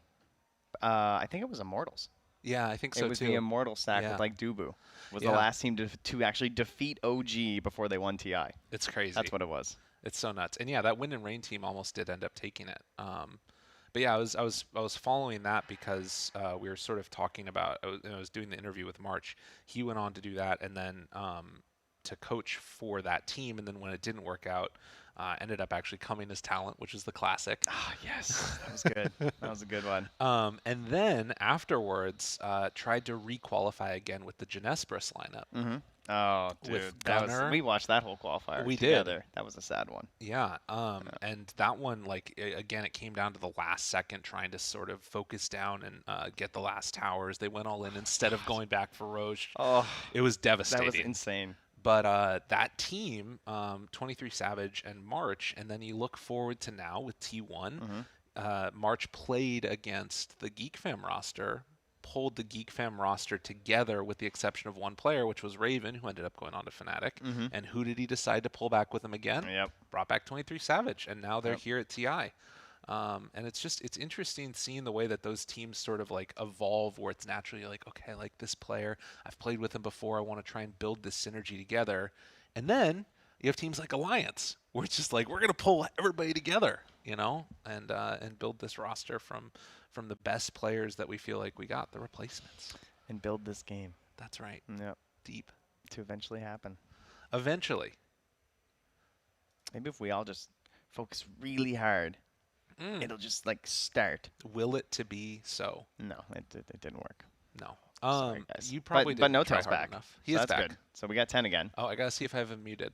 I think it was Immortals. Yeah, I think It so was too. the immortal stack Yeah. with like Dubu. Was Yeah. the last team to actually defeat OG before they won TI. It's crazy. That's what it was. It's so nuts. And yeah, that Wind and Rain team almost did end up taking it. But yeah, I was following that because we were sort of talking about. I was doing the interview with March. He went on to do that, and then to coach for that team. And then when it didn't work out, ended up actually coming as talent, which is the classic. Ah, yes, that was good. That was a good one. And then afterwards, tried to re-qualify again with the Genespris lineup. Mm-hmm. Oh, dude, With that Gunnar. we watched that whole qualifier We together. did. That was a sad one. Yeah, and that one, like, again, it came down to the last second trying to sort of focus down and get the last towers. They went all in instead of going back for Roche. Oh, It was devastating. that was insane. But that team, 23 Savage and March, and then you look forward to now with T1. March played against the Geek Fam roster, pulled the Geek Fam roster together with the exception of one player, which was Raven, who ended up going on to Fnatic. And who did he decide to pull back with him again? Yep. Brought back 23 Savage, and now they're here at TI. And it's interesting seeing the way that those teams sort of like evolve, where it's naturally like, okay, I like this player, I've played with him before, I want to try and build this synergy together. And then you have teams like Alliance, where it's just like, we're gonna pull everybody together, you know, and build this roster from the best players that we feel like we got, the replacements. And build this game. That's right. Yep. Deep. To eventually happen. Eventually. Maybe if we all just focus really hard, it'll just like start. Will it to be so? No, it didn't work. No. Sorry, guys. You probably but didn't no try tail's hard back. enough. So He is that's back. good. So we got 10 again. Oh, I gotta see if I have him muted.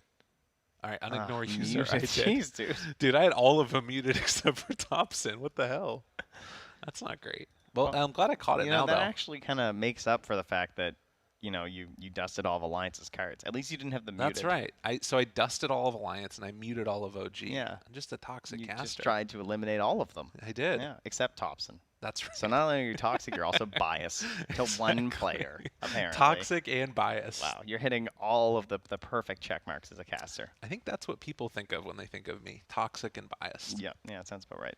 All right, unignore Muted. user. I did. Jeez, dude. Dude, I had all of them muted except for Thompson. What the hell? That's not great. Well, I'm glad I caught it You know, now, that though. actually kind of makes up for the fact that, you know, you dusted all of Alliance's cards. At least you didn't have them muted. That's right. So I dusted all of Alliance and I muted all of OG. Yeah. I'm just a toxic You caster. just tried to eliminate all of them. I did. Yeah, except Thompson. That's right. So not only are you toxic, you're also biased to one player, apparently. Toxic and biased. Wow, you're hitting all of the perfect check marks as a caster. I think that's what people think of when they think of me. Toxic and biased. Yeah, it sounds about right.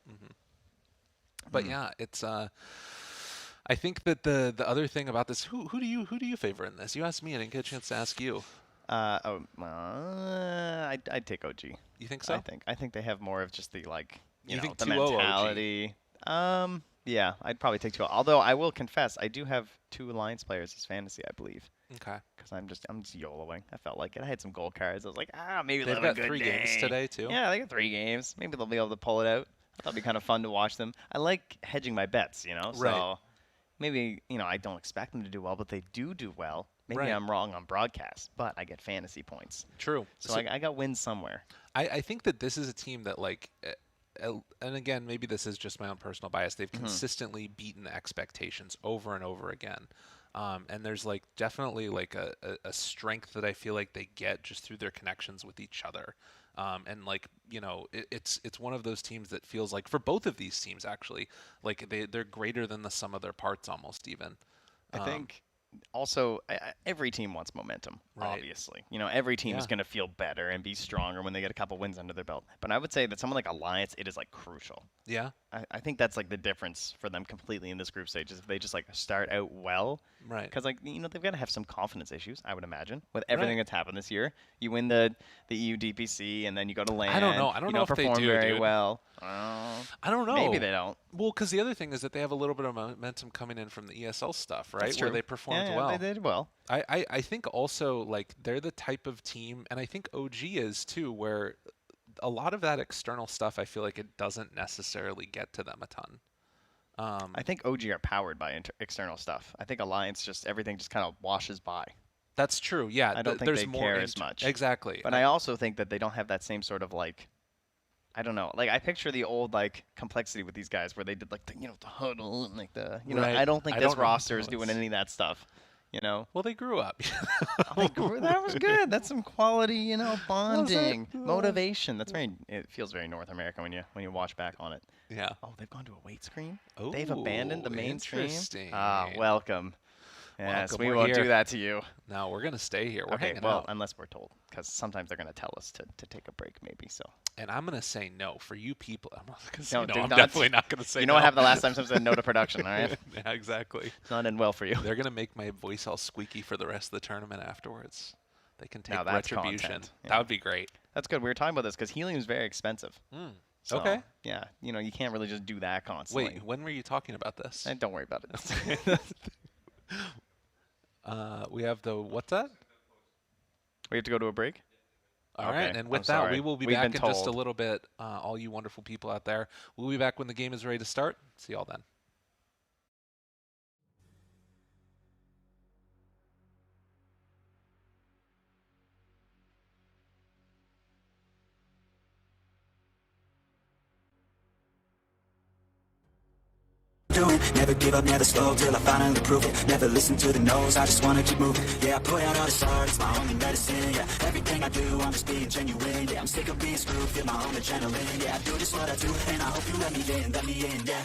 But yeah, it's I think that the other thing about this, who do you favor in this? You asked me, I didn't get a chance to ask you. I'd take OG. You think so? I think they have more of just the you know, think the 2-0 OG? mentality. Yeah, I'd probably take 2. Although I will confess, I do have 2 Alliance players as fantasy, I believe. Okay. Because I'm just YOLOing. I felt like it. I had some gold cards. I was like, maybe They've they'll have got a good 3 games day. today too. Yeah, they got 3 games. Maybe they'll be able to pull it out. I thought it'd be kind of fun to watch them. I like hedging my bets, you know. Right. So maybe, you know, I don't expect them to do well, but they do well. Maybe Right. I'm wrong on broadcast, but I get fantasy points. True. So I got wins somewhere. I think that this is a team that and again, maybe this is just my own personal bias. They've consistently beaten expectations over and over again. And there's definitely a strength that I feel like they get just through their connections with each other. And it's one of those teams that feels like, for both of these teams actually, like they're greater than the sum of their parts almost even. I think also every team wants momentum, Right. obviously. You know, every team is Yeah. going to feel better and be stronger when they get a couple wins under their belt. But I would say that someone like Alliance, it is crucial. Yeah. I think that's the difference for them completely in this group stage is if they just start out well. Right. Because you know, they've got to have some confidence issues, I would imagine, with everything Right. that's happened this year. You win the EU DPC and then you go to LAN. I don't know. I don't you know if they perform do, very dude. well. I don't know. Maybe they don't. Well, because the other thing is that they have a little bit of momentum coming in from the ESL stuff, right? That's Where true. they performed Yeah, well. they did well. I think also they're the type of team, and I think OG is too, where a lot of that external stuff I feel like it doesn't necessarily get to them a ton. I think OG are powered by external stuff. I think Alliance everything just kind of washes by. That's true. Yeah, I don't think there's they more care as much. Exactly. But I also think that they don't have that same sort of I don't know. I picture the old complexity with these guys where they did the huddle and Right. I don't think I this don't know roster what is it doing was. any of that stuff. You know. Well, they grew up. That was good. That's some quality, bonding, motivation. It feels very North American when you watch back on it. Yeah. Oh, they've gone to a weight screen. They've abandoned the Ooh, mainstream. interesting. Welcome. Yes, Welcome, we we're won't do here. that to you. No, we're gonna stay here. We're Okay, hanging well, out. unless we're told, because sometimes they're gonna tell us to take a break, maybe. So. And I'm gonna say no for you people. I'm not gonna say No, no. do I'm not. definitely not gonna say You no. know what happened the last time someone said no to production, all right? Yeah, exactly. It's not end well for you. They're gonna make my voice all squeaky for the rest of the tournament afterwards. They can take Now that's retribution. content, yeah. That would be great. That's good. We were talking about this because helium is very expensive. So, Okay. Yeah, you know, you can't really just do that constantly. Wait, when were you talking about this? Don't worry about it. We have the what's that? We have to go to a break? All right, Okay, and with I'm that, sorry. we will be We've back in been just a told. little bit. All you wonderful people out there, we'll be back when the game is ready to start. See y'all then. Doing, never give up, never slow till I finally prove it. Never listen to the no's, I just wanna keep moving. Yeah, I put out all this art, it's my only medicine. Yeah, everything I do, I'm just being genuine. Yeah, I'm sick of being screwed, feel my own adrenaline. Yeah, I do just what I do, and I hope you let me in, yeah.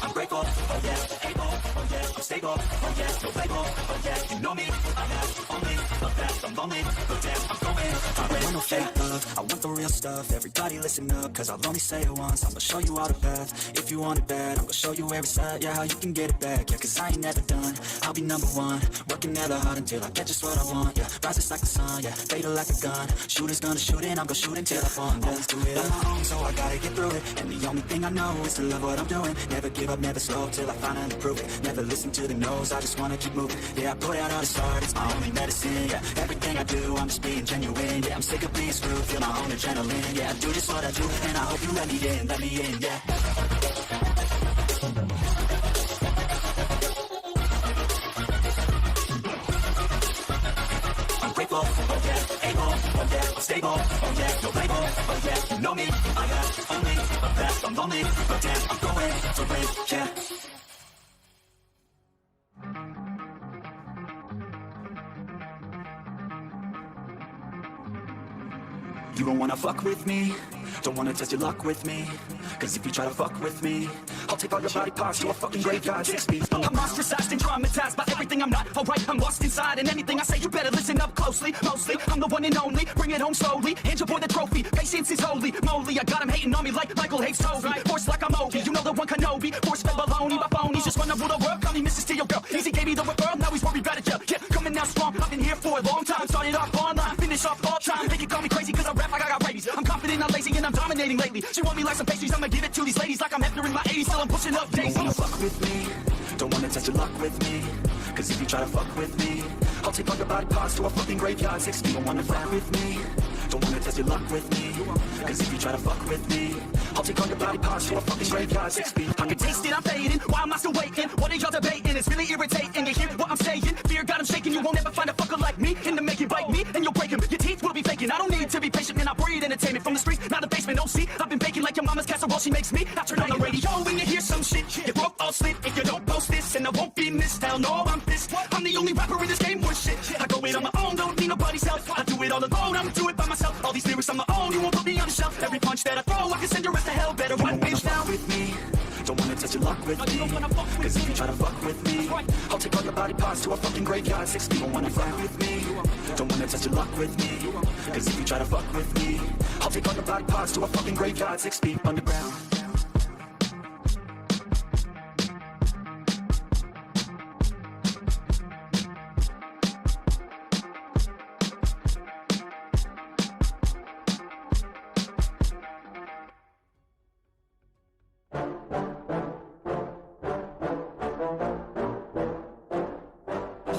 I'm grateful, oh yeah, able, oh yeah, I'm stable, oh yeah, no label, oh yeah, you know me, I have only a path, I'm lonely, but damn, I'm going, I want no fake love, I want the real stuff, everybody listen up, cause I'll only say it once, I'm gonna show you all the path, if you want it bad, I'm gonna show you every side, yeah, how you can get it back, yeah, cause I ain't never done, I'll be number one, working hella hard until I get just what I want, yeah, rises like the sun, yeah, fatal like a gun, shooters gonna shoot and I'm gonna shoot until I fall, yeah, let's do it on my own, so I gotta get through it, and the only thing I know is to love what I'm doing, never give up, never slow till I finally prove it. Never listen to the no's, I just wanna keep moving. Yeah, I put out all this art, it's my only medicine. Yeah, everything I do, I'm just being genuine. Yeah, I'm sick of being screwed, feel my own adrenaline. Yeah, I do just what I do, and I hope you let me in, yeah. I'm grateful, oh yeah, able, oh yeah, I'm stable, oh yeah, no label, oh yeah, you know me, I have only a path, I'm lonely, but damn, I'm going for it, yeah. You don't wanna fuck with me, don't wanna test your luck with me, cause if you try to fuck with me, I'll take all your body parts to a fucking graveyard 6 feet. I'm ostracized and traumatized by everything I'm not. Alright, I'm lost inside, and anything I say, you better listen up closely. Mostly, I'm the one and only. Bring it home slowly. Hand your boy the trophy. Patience is holy. Moly, I got him hating on me like Michael hates Toby. Force like I'm Obi. You know the one Kenobi. Force fed baloney by phonies. Just wanna rule the world. Call me Mrs. Steel Girl. Easy gave me the referral. Now he's worried about it, yeah. Yeah, coming out strong. I've been here for a long time. Started off online. Finish off all time. They can call me crazy cause I rap like I got rabies. I'm confident, I'm lazy, and I'm dominating lately. She want me like some pastries. I'ma give it to these ladies like I'm Hefner in my 80s. Still I'm pushing up days. Don't wanna fuck with me, don't wanna test your luck with me, cause if you try to fuck with me, I'll take all your body parts to a fucking graveyard 6 feet. Don't wanna fuck with me, don't wanna test your luck with me, cause if you try to fuck with me, I'll take all your body parts to a fucking graveyard 6 feet. I can taste it, I'm fading. Why am I still waiting? What are y'all debating? It's really irritating. You hear what I'm saying? Fear got him shaking. You won't ever find a fucker like me. In the making, bite me, and you'll break him. Your teeth will be faking. I don't need to be patient, man. I breed entertainment from the streets, not the basement. Oh, see, I've been baking like your mama's casserole. She makes me. I turn on the radio when you hear some shit. Your throat all slit if you don't post this, and I won't be missed. Hell no, I'm pissed. I'm the only rapper in this game worth shit. I go it on my own, don't need nobody's help. I do it all alone, I'ma do it by myself. All these lyrics on my own, you won't put me on the shelf. Every punch that I throw, I can send your ass to hell. Better run, bitch, now. With me, don't wanna test your luck with me, cause if you try to fuck with me, I'll take all your body parts to a fucking graveyard 6 feet. Don't wanna fuck with me, don't wanna test your luck with me, cause if you try to fuck with me, I'll take all your body parts to a fucking graveyard 6 feet underground.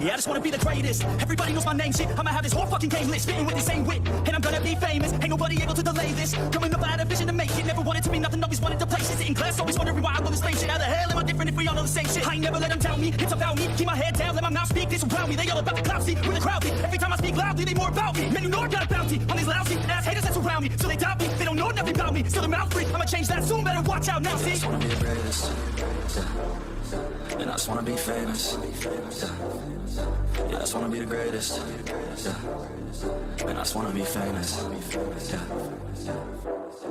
Yeah, I just wanna be the greatest. Everybody knows my name, shit. I'ma have this whole fucking game list, spitting with the same wit, and I'm gonna be famous. Ain't nobody able to delay this. Coming up, I had a vision to make it. Never wanted to be nothing, always wanted to place it. Sitting class, always wondering why I will explain shit. How the hell am I different if we all know the same shit? I ain't never let them tell me it's about me. Keep my head down, let my mouth speak. This around me, they all about the clout. See, with the crowd, every time I speak loudly, they more about me. Man, you know I got a bounty on these lousy ass haters that surround me. So they doubt me, they don't know nothing about me. Still a mouth free, I'ma change that soon. Better watch out now, see. I just wanna be the greatest, yeah. And I just wanna be famous, yeah, I just wanna be the greatest, yeah. And I just wanna be famous, yeah.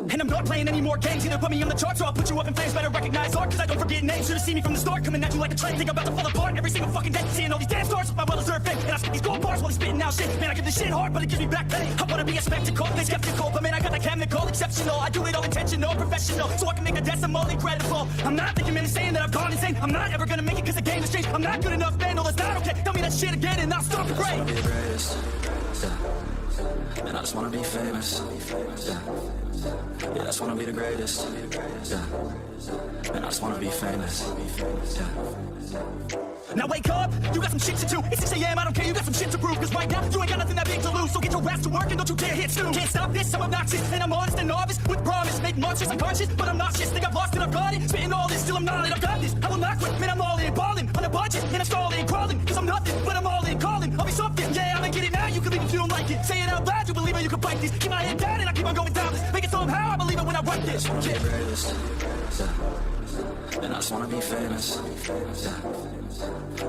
And I'm not playing any more games. Either put me on the charts or I'll put you up in flames. Better recognize art, cause I don't forget names. Should've seen me from the start, coming at you like a train. Think I'm about to fall apart every single fucking day. Seeing all these damn stars with my well-deserved fame. And I spit these gold bars while he's spitting out shit. Man, I give this shit hard, but it gives me back pay. I wanna be a spectacle, they skeptical. But man, I got that chemical, exceptional. I do it all intentional, professional. So I can make a decimal incredible. I'm not thinking, man, saying that I've gone insane. I'm not ever gonna make it cause the game has changed. I'm not good enough, man, no, that's not okay. Tell me that shit again and I'll stop the brain. Be the greatest. Yeah. Man, I just wanna be famous. Yeah. Yeah, I just wanna be the greatest. Yeah. Man, I just wanna be famous. Yeah. Now wake up, you got some shit to do. It's 6 a.m., I don't care, you got some shit to prove. Cause right now, you ain't got nothing that big to lose. So get your ass to work and don't you dare hit snooze. Can't stop this, I'm obnoxious. And I'm honest and novice with promise. Make monsters unconscious, but I'm nauseous. Think I've lost it, I've got it. Spitting all this, still I'm not it, I've got this. I will not quit, man, I'm all in. Balling on a budget, and I'm stalling, crawling. Cause I'm nothing, but I'm all in. Calling, I'll be something. Yeah, I'm gonna get it now, you can leave if you don't like it. Say it out loud, you believe it, you can bite this. Keep my head down and I keep on going down this. Make it somehow, I believe it when I write this. I wanna be the greatest. Yeah. And I just wanna be famous. Yeah.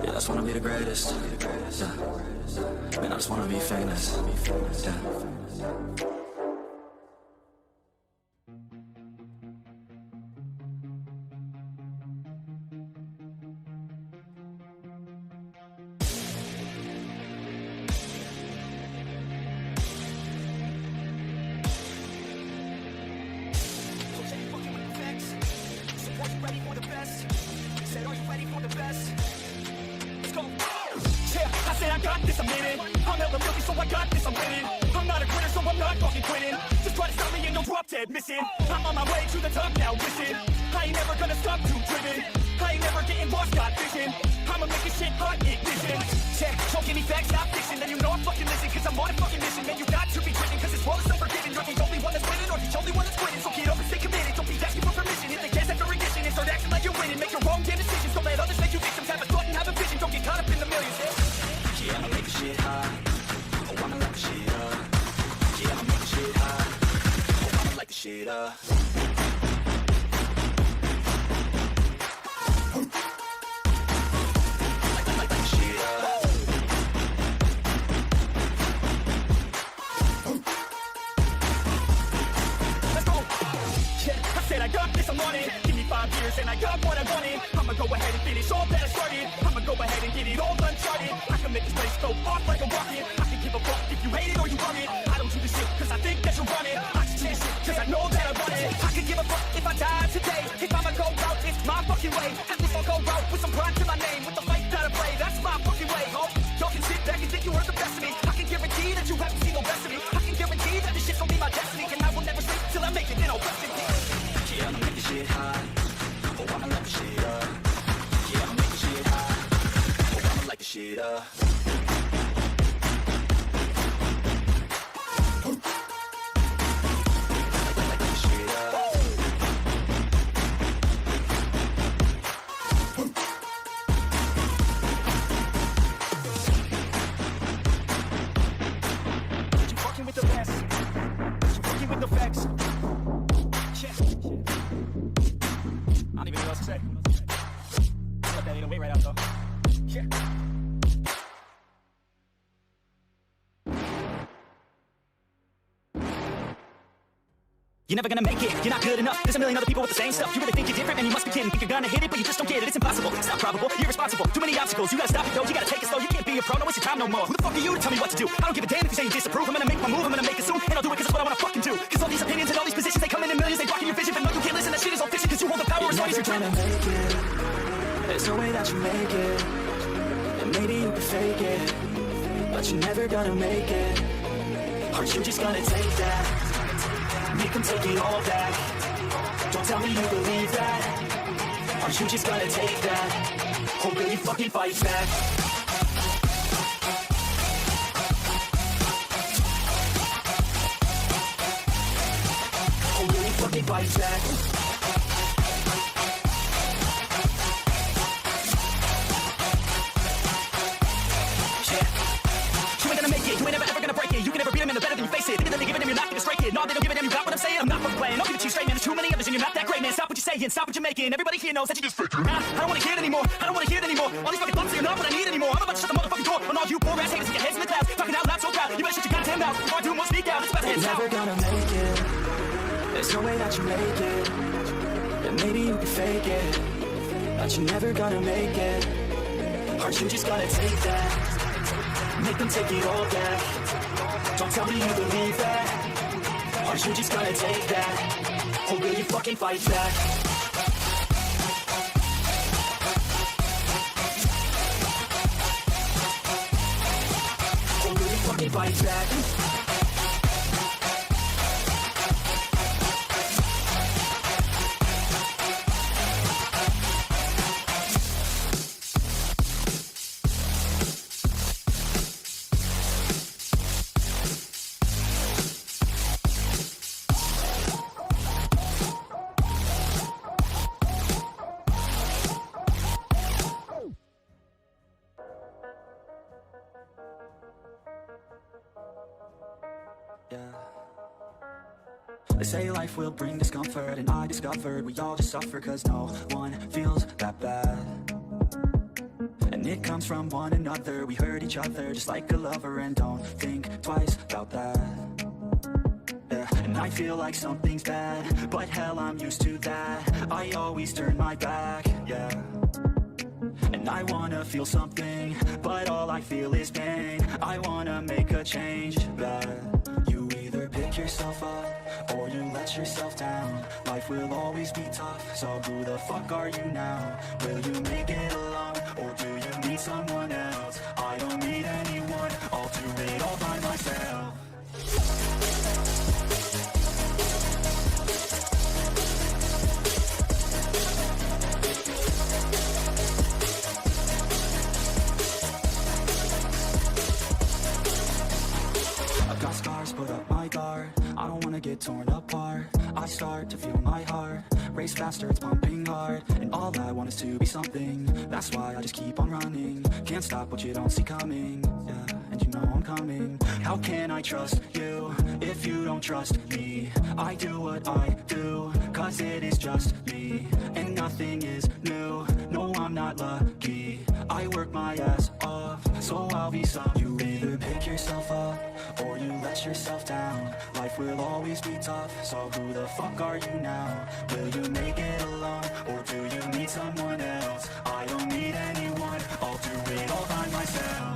Yeah, I just wanna be the greatest. Yeah. Man, I just wanna be famous. Yeah. Ready for the best? Said, are you ready for the best? Let's go. Yeah, I said I got this, I'm in it. I'm hella filthy, so I got this, I'm winning. I'm not a quitter, so I'm not fucking quitting. Just try to stop me and you'll drop dead missing. I'm on my way to the top now, listen. I ain't never gonna stop too driven. I ain't never getting lost, got vision. I'ma make this shit hot, ignition. Yeah, don't give me facts, not fiction. Then you know I'm fucking listen, cause I'm on a fucking mission. Man, you got to be driven, cause this world is unforgiving. You're the only one that's winning, or the only one that's quitting. So get up and stay committed, don't be asking for permission. Hit the gas after ignition and start acting like you're winning. Make your own damn decisions, don't let others make you victims. Have a thought and have a vision, don't get caught up in the millions. Yeah, I'ma make the shit hot. Oh, I'ma light the shit up. Yeah, I'ma make the shit hot. Oh, I'ma light the shit up. I got this, I'm on it. Give me 5 years and I got what I wanted. I'ma go ahead and finish all that I started. I'ma go ahead and get it all uncharted. I can make this place go off like a rocket. I can give a fuck if you hate it or you love it. I don't do this shit cause I think that you run it. I just do this shit cause I know that I want it. I can give a fuck if I die today. If I'ma go out, it's my fucking way. At least I'll go out with some pride to my name. With the fight that I play, that's my fucking way. Oh, y'all can sit back and think you heard the best of me. I can guarantee that you haven't seen the rest of me. I can guarantee that this shit's gonna be my destiny. And I will never sleep till I make it, then I'll rest in peace. Yeah, I'ma make the shit hot. Oh, I'ma light the shit up. Yeah, I'ma make the shit hot. Oh, I'ma light the shit up. You fucking with the best. You fucking with the facts. I don't even know what else to say. Cut that 808 right out though. Yeah. You're never gonna make it, you're not good enough. There's a million other people with the same stuff. You really think you're different, man, you must be kidding. Think you're gonna hit it, but you just don't get it. It's impossible, it's not probable, you're irresponsible. Too many obstacles, you gotta stop it though. You gotta take it slow, you can't be a pro, no waste your time no more. Who the fuck are you to tell me what to do? I don't give a damn if you say you disapprove. I'm gonna make my move, I'm gonna make it soon. And I'll do it cause it's what I wanna fucking do. Cause all these opinions and all these positions, they come in millions. They blocking your vision, but no, you can't listen. That shit is all fiction cause you hold the power as long as you're trying to make it. There's no way that you make it. And maybe you can fake it, but you're never gonna make it. Aren't you just gonna take that? You can take it all back. Don't tell me you believe that. Aren't you just gonna take that? Or will you fucking fight back? Or will you fucking fight back? You ain't gonna make it, you ain't ever gonna break it. You can never beat them in the better than you face it. Even though they give it them, you're not gonna strike it. No, they don't give it them, you got what I'm saying. I'm not fucking playing, I'll give it to you straight, man. There's too many others and you're not that great, man. Stop what you're saying, stop what you're making. Everybody here knows that you just faking. I don't wanna hear it anymore, I don't wanna hear it anymore. All these fucking thoughts are not what I need anymore. I'm about to shut the motherfucking door on all you poor ass haters with your heads in the clouds. Talking out loud so proud, you better shut your goddamn mouth before I do more speak out. It's about to head south. You're never gonna make it. There's no way that you make it. Yeah, maybe you can fake it, but you're never gonna make it. Aren't you just gonna take that? Make them take it all back. Don't tell me you believe that. Aren't you just gonna take that? Or will you fucking fight back? Or will you fucking fight back? They say life will bring discomfort, and I discovered we all just suffer cause no one feels that bad. And it comes from one another, we hurt each other just like a lover, and don't think twice about that. Yeah. And I feel like something's bad, but hell I'm used to that. I always turn my back, yeah. And I wanna feel something, but all I feel is pain. I wanna make a change, yeah. You either pick yourself up or you let yourself down. Life will always be tough, so who the fuck are you now? Will you make it alone, or do you need someone else? I don't need anyone, I'll do it all by myself. I've got scars, put up my guard. I don't wanna get torn apart. I start to feel my heart race faster, it's pumping hard. And all I want is to be something. That's why I just keep on running. Can't stop what you don't see coming. Yeah, and you know I'm coming. How can I trust you if you don't trust me? I do what I do, cause it is just me. And nothing is new, no I'm not lucky. I work my ass off, so I'll be some. You either pick yourself up or you let yourself down. Life will always be tough, so who the fuck are you now? Will you make it alone, or do you need someone else? I don't need anyone, I'll do it all by myself.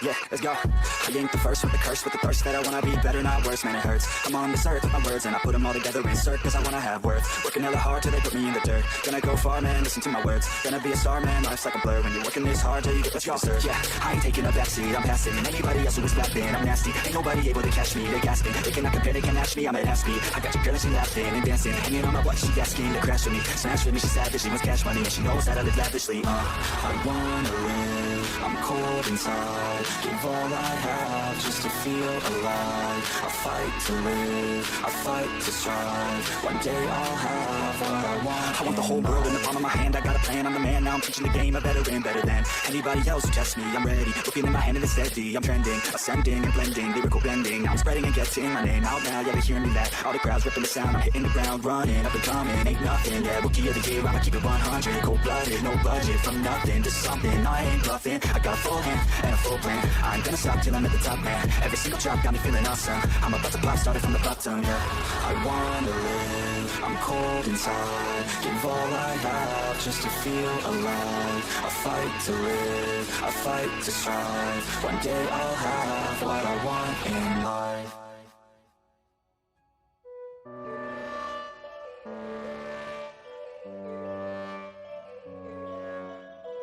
Yeah, let's go. I ain't the first with the curse, with the thirst that I wanna be better, not worse, man it hurts. I'm on this earth with my words and I put them all together, insert, cause I wanna have worth. Working hella hard till they put me in the dirt. Gonna go far, man, listen to my words. Gonna be a star, man, life's like a blur. When you're working this hard till you get what you deserve. Yeah, I ain't taking a backseat, I'm passing. And anybody else who is back then, I'm nasty. Ain't nobody able to catch me, they're gasping. They cannot compare, they can't match me, I'm at half speed. I got your girl and she laughing and dancing. Hanging on my butt, she asking to crash with me. Smash with me, she savage, she wants cash money. And she knows that I live lavishly, I wanna live, I'm cold inside. Give all I have just to feel alive. I fight to live, I fight to strive. One day I'll have what I want. I want the whole world in the palm of my hand. I got a plan, I'm the man. Now I'm teaching the game a better and better than anybody else who tests me. I'm ready, looking in my hand and it's steady. I'm trending, ascending and blending, lyrical blending. Now I'm spreading and getting my name out now. Yeah, they hearing me that. All the crowds ripping the sound. I'm hitting the ground, running, up and coming. Ain't nothing, yeah, rookie of the year. I'ma keep it 100, cold-blooded, no budget. From nothing to something, I ain't bluffing. I got a full hand and a full plan. I ain't gonna stop till I'm at the top, man. Every single drop got me feeling awesome. I'm about to pop, started from the bottom, yeah. I wanna live, I'm cold inside. Give all I have just to feel alive. I fight to live, I fight to strive. One day I'll have what I want in life.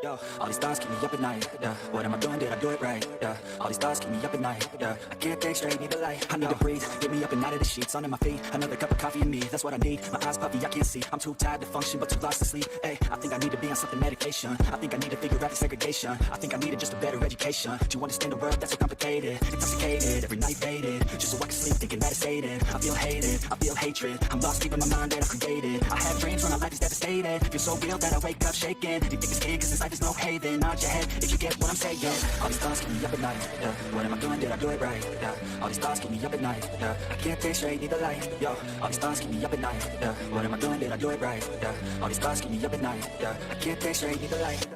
Yo, all these thoughts keep me up at night, yeah. What am I doing, did I do it right, yeah. All these thoughts keep me up at night, yeah. I can't think straight, need the light, I need to breathe. Get me up and out of the sheets, under my feet. Another cup of coffee in me, that's what I need. My eyes puffy, I can't see, I'm too tired to function, but too lost to sleep. Hey, I think I need to be on something medication. I think I need to figure out the segregation. I think I needed just a better education. Do you understand the world that's so complicated? Intoxicated, every night faded, just so I can sleep thinking that it's faded. I feel hated, I feel hatred, I'm lost deep in my mind that I created. I have dreams when my life is devastated, feel so real that I wake up shaking. You think it's scared cause this life is no haven. Nod your head if you get what I'm saying. All these thoughts keep me up at night, yeah. What am I doing, did I do it right, yeah. All these thoughts keep me up at night, yeah. I can't think straight, need the light, yo. All these thoughts keep me up at night, yeah. What am I doing, did I do it right, yeah. All these thoughts keep me up at night, yeah. I can't think straight, need the light.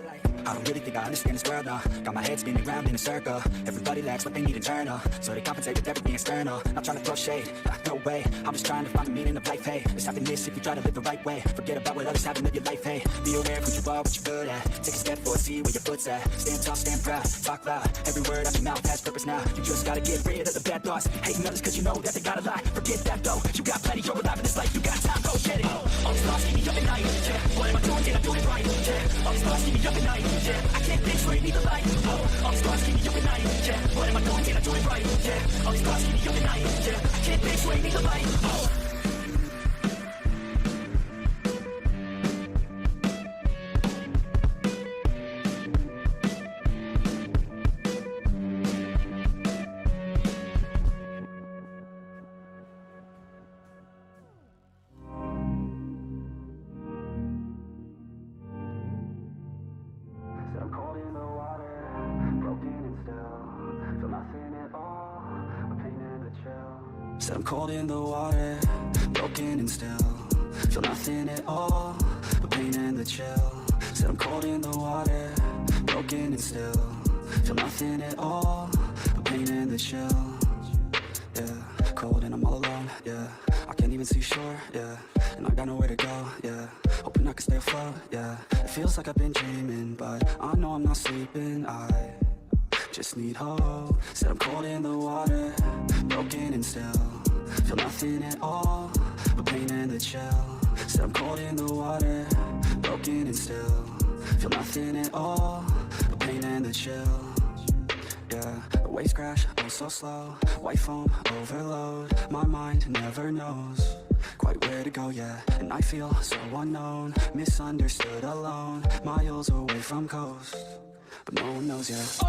I don't really think I understand this world now. Got my head spinning round in a circle. Everybody lacks what they need internal, so they compensate with everything external. Not trying to throw shade, no way. I'm just trying to find the meaning of life, hey. There's happiness if you try to live the right way. Forget about what others have and live your life, hey. Be aware of who you are, what you're good at. Take a step forward, see where your foot's at. Stand tall, stand proud, talk loud. Every word out your mouth has purpose now. You just gotta get rid of the bad thoughts. Hating others cause you know that they gotta lie. Forget that though, you got plenty, you're alive in this life. You got time, go get it. All these thoughts keep me up at night, yeah. What am I doing, did I do it right, yeah. All these thoughts keep me up at night, yeah. I can't think straight, need the light, oh. All these thoughts keep me up at night, yeah. What am I doing, did I do it right, yeah. All these thoughts keep me up at night, yeah. I can't think straight, need the light, oh. Said I'm cold in the water, broken and still. Feel nothing at all, but pain and the chill. Said I'm cold in the water, broken and still. Feel nothing at all, but pain and the chill. Yeah, cold and I'm all alone, yeah. I can't even see shore, yeah. And I got nowhere to go, yeah. Hoping I can stay afloat, yeah. It feels like I've been dreaming, but I know I'm not sleeping. I just need hope. Said I'm cold in the water, broken and still. Feel nothing at all, but pain and the chill. Said I'm cold in the water, broken and still. Feel nothing at all, but pain and the chill. Yeah, the waves crash, oh so slow. White foam, overload. My mind never knows quite where to go, yeah. And I feel so unknown, misunderstood, alone. Miles away from coast, but no one knows yet. Oh,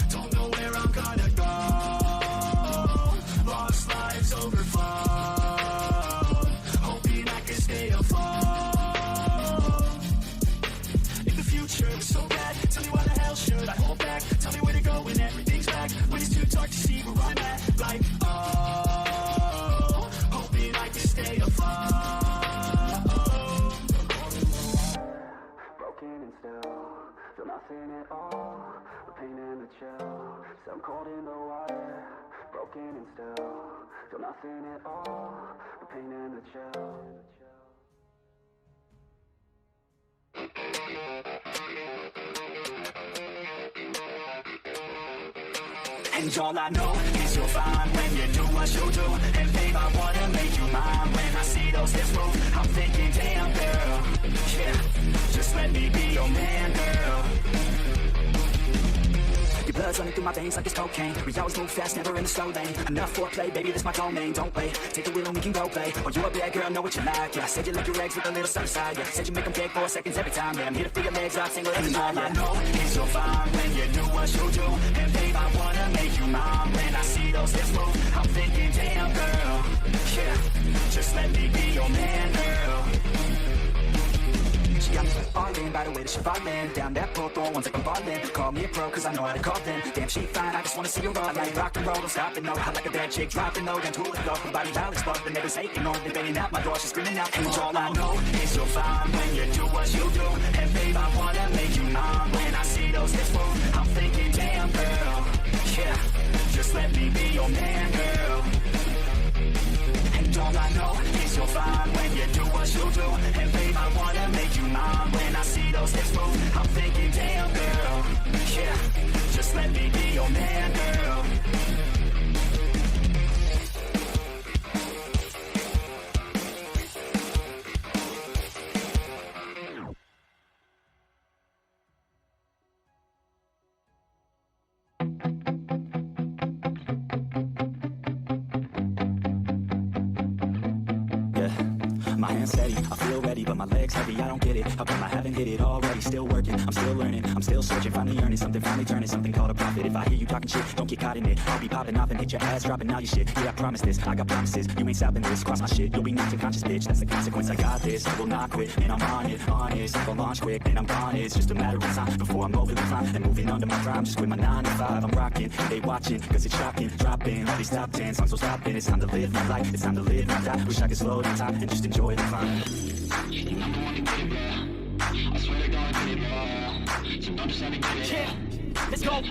don't know where I'm gonna go. Lost lives overflowed, hoping I can stay afloat. If the future is so bad, tell me why the hell should I hold back? Tell me where to go when everything's back, when it's too dark to see where I'm at. Like, oh, hoping I can stay afloat. Broken and still, feel nothing at all, the pain and the chill. So I'm cold in the water, broken and still, feel nothing at all, the pain and the chill. And all I know is you'll find when you do what you do. And babe, I wanna make you mine. When I see those hips move, I'm thinking, damn girl, yeah, just let me be your man, girl. Your blood's running through my veins like it's cocaine. We always move fast, never in the slow lane. Enough foreplay, baby, this my domain. Don't wait, take the wheel and we can go play. Oh, you a bad girl, know what you like, yeah. Said you lick your eggs with a little sunny side, yeah. Said you make them beg 4 seconds every time, yeah. I'm here to feel your legs out, single every night, yeah. And all I know is you'll find when you do what you do. And babe, I wanna make you mine. When I see those hips move, I'm thinking, damn girl, yeah, just let me be your man, girl. She got me falling by the way that she falling down that pole, throwing ones like I'm ballin'. Call me a pro cause I know how to call them. Damn, she fine, I just wanna see her all. I like rock and roll, don't stop it, no. I like a bad chick, dropping low, then to it go. Her body balance, but the neighbors hating on. They banging out my door, she's screaming out. And all I know is you'll find when you do what you do. And babe, I wanna make you mine. When I see those hips move, I'm thinking, damn girl, yeah, just let me be your man, girl. And all I know is you'll find when you do what you do. And babe, I wanna make you mine. When I see those hips move, I'm thinking, damn girl, yeah, just let me be your man, girl. stand steady, I feel ready, but my legs heavy, I don't get it. How come I haven't hit it already? Still working, I'm still learning, I'm still searching, finally earning something, finally turning something called a profit. If I hear you talking shit, don't get caught in it. I'll be popping off and hit your ass, dropping all your shit. Yeah, I promise this, I got promises. You ain't stopping this, cross my shit, you'll be knocked unconscious, bitch. That's the consequence, I got this, I will not quit, and I'm on it, honest. I'll launch quick, and I'm gone, it's just a matter of time before I'm over the climb and moving under my prime. Just quit my 9 to 5, I'm rocking, they watching, cause it's shocking, dropping all these top 10 songs, so stopping. It's time to live my life, it's time to live my die. Wish I could slow down time and just enjoy the climb. Yeah, let's go.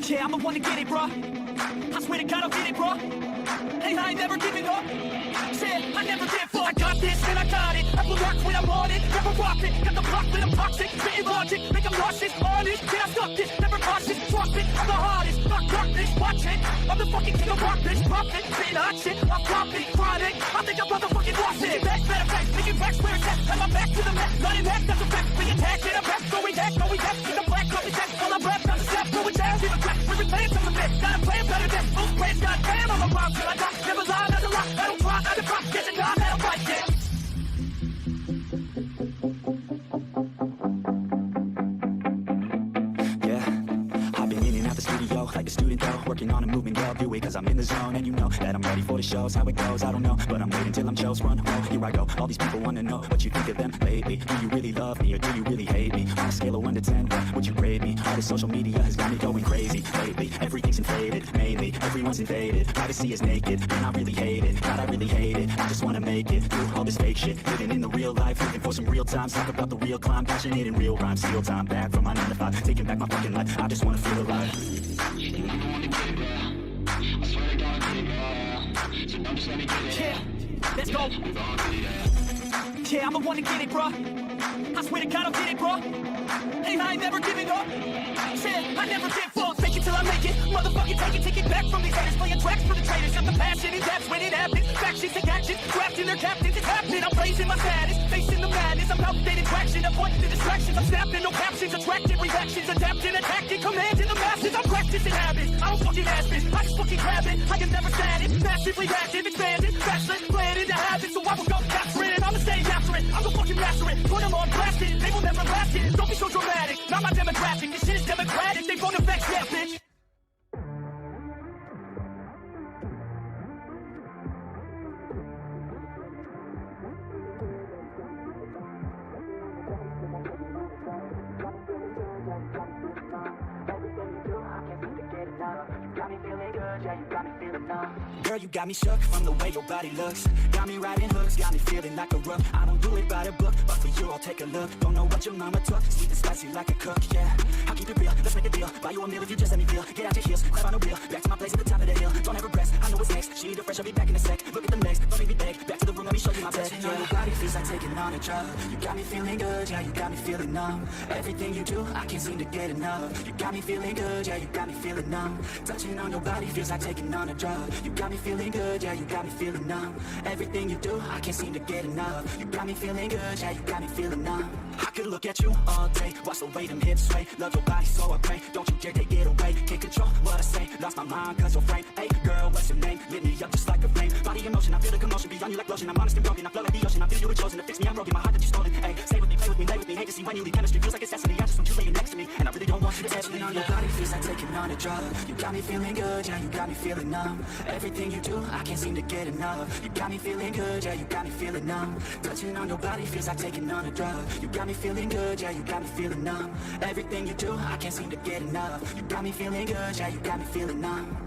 Yeah, I'm the one to get it, bro. I swear to God, I'll get it, bro. Hey, I ain't never giving up. Said I never give up. I got this and I got it. I will rock when I'm on it. Never rock it. Got the block when I'm toxic. Spitting logic, make them nauseous. Honest, yeah, I stuck this. Never cautious. Drop it. I'm the hardest. Fuck darkness. Watch it. I'm the fucking king of rock, bitch. Pop it. Spitting hot shit. I'm flopping. Chronic. I think I'm motherfucking lost it. Back, better back. Making racks where it's at. Have my back to the mat. Running back, that's a fact. Bring attack, get a back. Going back, going back. Get the black, copy that. All I'm rap, not the step. Going down, give a crack. We're replaying some of it. Gotta play it better than most plays. Goddamn, I'm a rock till I die. Never lie, never lie. I don't try, I don't try. Get it done, I don't fight it. Like a student though, working on a movement, yeah, I'll do it cause I'm in the zone. And you know that I'm ready for the shows, how it goes, I don't know, but I'm waiting till I'm chose, run, oh, here I go. All these people wanna know what you think of them lately. Do you really love me or do you really hate me? On a scale of 1 to 10, what would you grade me? All this social media has got me going crazy lately. Everything's inflated, mainly, everyone's invaded. Privacy is naked, and I really hate it. God, I really hate it, I just wanna make it through all this fake shit. Living in the real life, looking for some real time. Talk about the real climb, passionate in real rhymes. Steal time back from my 9 to 5, taking back my fucking life. I just wanna feel alive. Yeah, let's go. Yeah, I'm the one to get it, bro. I swear to God, I'll get it, bro. Hey, I ain't never giving up. Said I never give up. Fake it till I make it. Motherfucking take it back from these haters. Playing tracks for the traitors. Got the passion in depth when it happens. Factions and actions, drafting their captains. It's happening. I'm blazing my status, facing the madness. I'm outdated traction, avoiding the distractions. I'm snapping, no captions, attracting reactions, adapting, attacking, commanding the masses. I'm practicing habits. I don't fucking ask this. I just fucking grab it. I can never stand it. Massively active, expanded, bachelor, playing into habits. So I will go capture it. I'ma stay after it. I'm gonna fucking master it. Put them on blast it. They will never last it. Don't be so dramatic. Not my demographic. This shit is democratic. They vote effects, yeah, bitch. Girl, you got me shook from the way your body looks. Got me riding hooks, got me feeling like a rook. I don't do it by the book, but for you I'll take a look. Don't know what your mama took, sweet and spicy like a cook, yeah. I'll keep it real, let's make a deal. Buy you a meal if you just let me feel. Get out your heels, grab on a wheel. Back to my place at the top of the hill. Don't ever rest, I know what's next. She need a fresh, I'll be back in a sec. Look at the legs, don't make me beg. Back to the room, let me show you my bed. Touching on your body feels like taking on a drug. You got me feeling good, yeah, you got me feeling numb. Everything you do, I can't seem to get enough. You got me feeling good, yeah, you got me feeling numb. Touching on your body feels like taking on a drug. You got me feeling good, yeah, you got me feeling numb. Everything you do, I can't seem to get enough. You got me feeling good, yeah, you got me feeling numb. I could look at you all day, watch the way them hips sway. Love your body, so I pray, don't you dare take it away. Can't control what I say, lost my mind cause your frame. Hey girl, what's your name? Lit me up just like a flame. Body in motion, I feel the commotion, beyond you like lotion. I'm honest and broken, I flow like the ocean. I feel you were chosen to fix me, I'm broken, my heart that you stolen. Hey, stay with me, play with me, lay with me. Hate to see when you leave, chemistry feels like it's destiny. I just want you laying next to me, and I really don't want you to touch me. On your body feels like taking on a drug. You got me feeling good, yeah, you got me feeling numb. Everything you do, I can't seem to get enough. You got me feeling good, yeah, you got me feeling numb. Touching on your body feels like taking on a drug. You got me feeling good, yeah, you got me feeling numb. Everything you do, I can't seem to get enough. You got me feeling good, yeah, you got me feeling numb.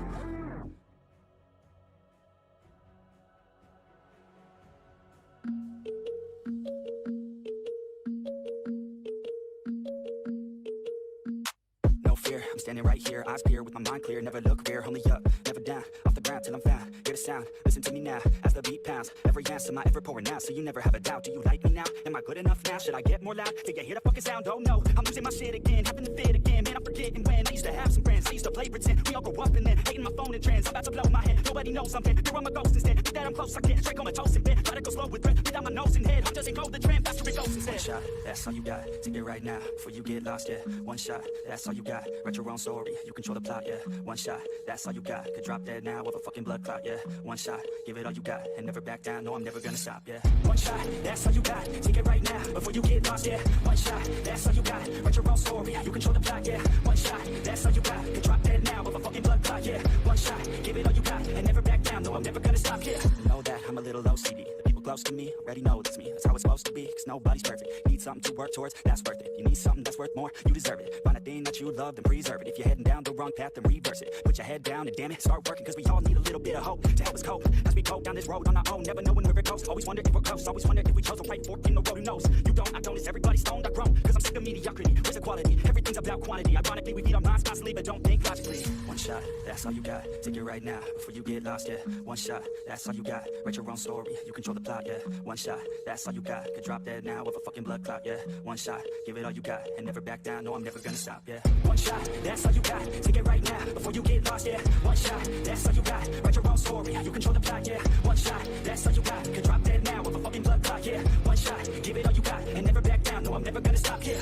I'm standing right here, eyes clear, with my mind clear. Never look rear, only up, never down. Off the ground till I'm found, hear the sound. Listen to me now, as the beat pounds. Every answer my ever pouring out, so you never have a doubt. Do you like me now? Am I good enough now? Should I get more loud? Till you hear the fucking sound? Oh no, I'm losing my shit again, having to fit again. Man, I'm forgetting when I used to have some friends. I used to play pretend, we all grow up and then hating my phone and trends. I'm about to blow my head, nobody knows I'm dead. Throw on my ghost instead, think that I'm close, I can't. Straight on my toes in bed, try to go slow with breath. Get down my nose and head, doesn't go the trend, faster it goes instead. One shot, that's all you got, take it right now, before you get lost, yeah. One shot, that's all you got, retro your own story, you control the plot, yeah. One shot, that's all you got. Could drop dead now of a fucking blood clot, yeah. One shot, give it all you got, and never back down. No, I'm never gonna stop, yeah. One shot, that's all you got. Take it right now before you get lost, yeah. One shot, that's all you got. Write your own story, you control the plot, yeah. One shot, that's all you got. Could drop dead now of a fucking blood clot, yeah. One shot, give it all you got, and never back down. No, I'm never gonna stop, yeah. You know that I'm a little OCD. The people close to me already know it's me. That's how it's supposed to be, cause nobody's perfect. You need something to work towards, that's worth it. You need something that's worth more, you deserve it. Find a thing that you love, then preserve it. If you're heading down the wrong path, then reverse it. Put your head down and damn it, start working, cause we all need a little bit of hope to help us cope as we go down this road on our own, never knowing where it goes. Always wonder if we're close, always wonder if we chose the right fork in the road. Who knows? You don't, I don't, is everybody stoned? I've grown, cause I'm sick of mediocrity. Where's the quality? Everything's about quantity. Ironically, we feed our minds constantly, but don't think logically. One shot, that's all you got. Take it right now before you get lost, yeah. One shot, that's all you got. Write your own story, you control the plot, yeah. One shot, that's all you got. Could drop dead now with a fucking blood clot, yeah. One shot, give it all you got, and never back down. No, I'm never gonna stop, yeah. One shot, that's all you got. Take it right now before you get lost, yeah. One shot, that's all you got. Write your own story, you control the plot, yeah. One shot, that's all you got. Could drop dead now with a fucking blood clot, yeah. One shot, give it all you got, and never back down. No, I'm never gonna stop, yeah.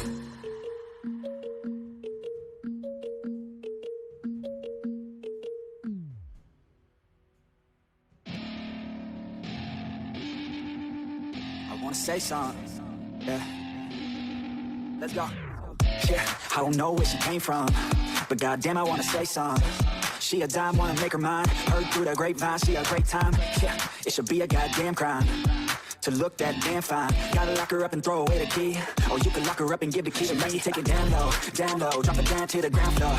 I wanna say something, yeah. Let's go. Yeah, I don't know where she came from, but goddamn, I wanna say something. She a dime, wanna make her mine. Heard through the grapevine, she a great time. Yeah, it should be a goddamn crime to look that damn fine. Gotta lock her up and throw away the key, or you can lock her up and give the key to me. Take it down low, drop it down to the ground floor.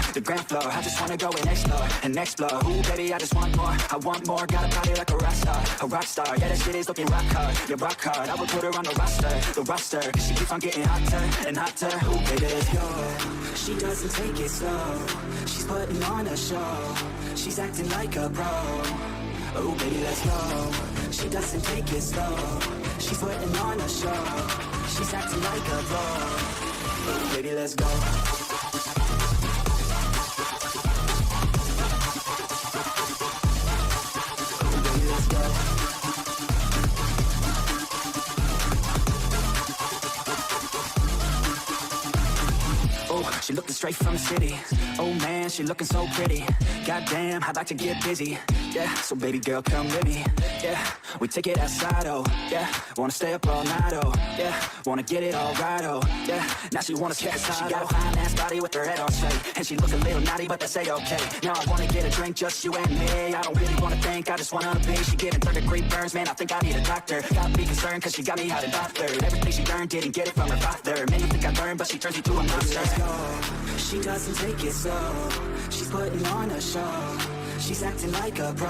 I just wanna go and explore. Ooh, baby, I just want more. I want more. Got a body like a rock star. Yeah, that shit is looking rock hard. Yeah, rock hard. I would put her on the roster, cause she keeps on getting hotter and hotter. Ooh, baby, let's go. She doesn't take it slow. She's putting on a show. She's acting like a pro. Oh, baby, let's go. She doesn't take it slow. She's putting on a show. She's acting like a pro. Oh, baby, let's go. Oh, baby, let's go. Oh, she looking straight from the city. Oh man, she looking so pretty. Goddamn, I'd like to get busy. Yeah, so baby girl, come with me. Yeah, we take it outside, oh yeah. Wanna stay up all night, oh yeah. Wanna get it all right, oh yeah. Now she wanna skip aside. She got a fine ass body with her head on straight, and she look a little naughty, but that's a-okay. Now I wanna get a drink, just you and me. I don't really wanna think, I just wanna be. She giving third-degree burns, man, I think I need a doctor. Got me concerned, cause she got me out of doctor. Everything she learned, didn't get it from her father. Man, you think I learned, but she turns me to a monster. She doesn't take it slow. She's putting on a show. She's acting like a pro.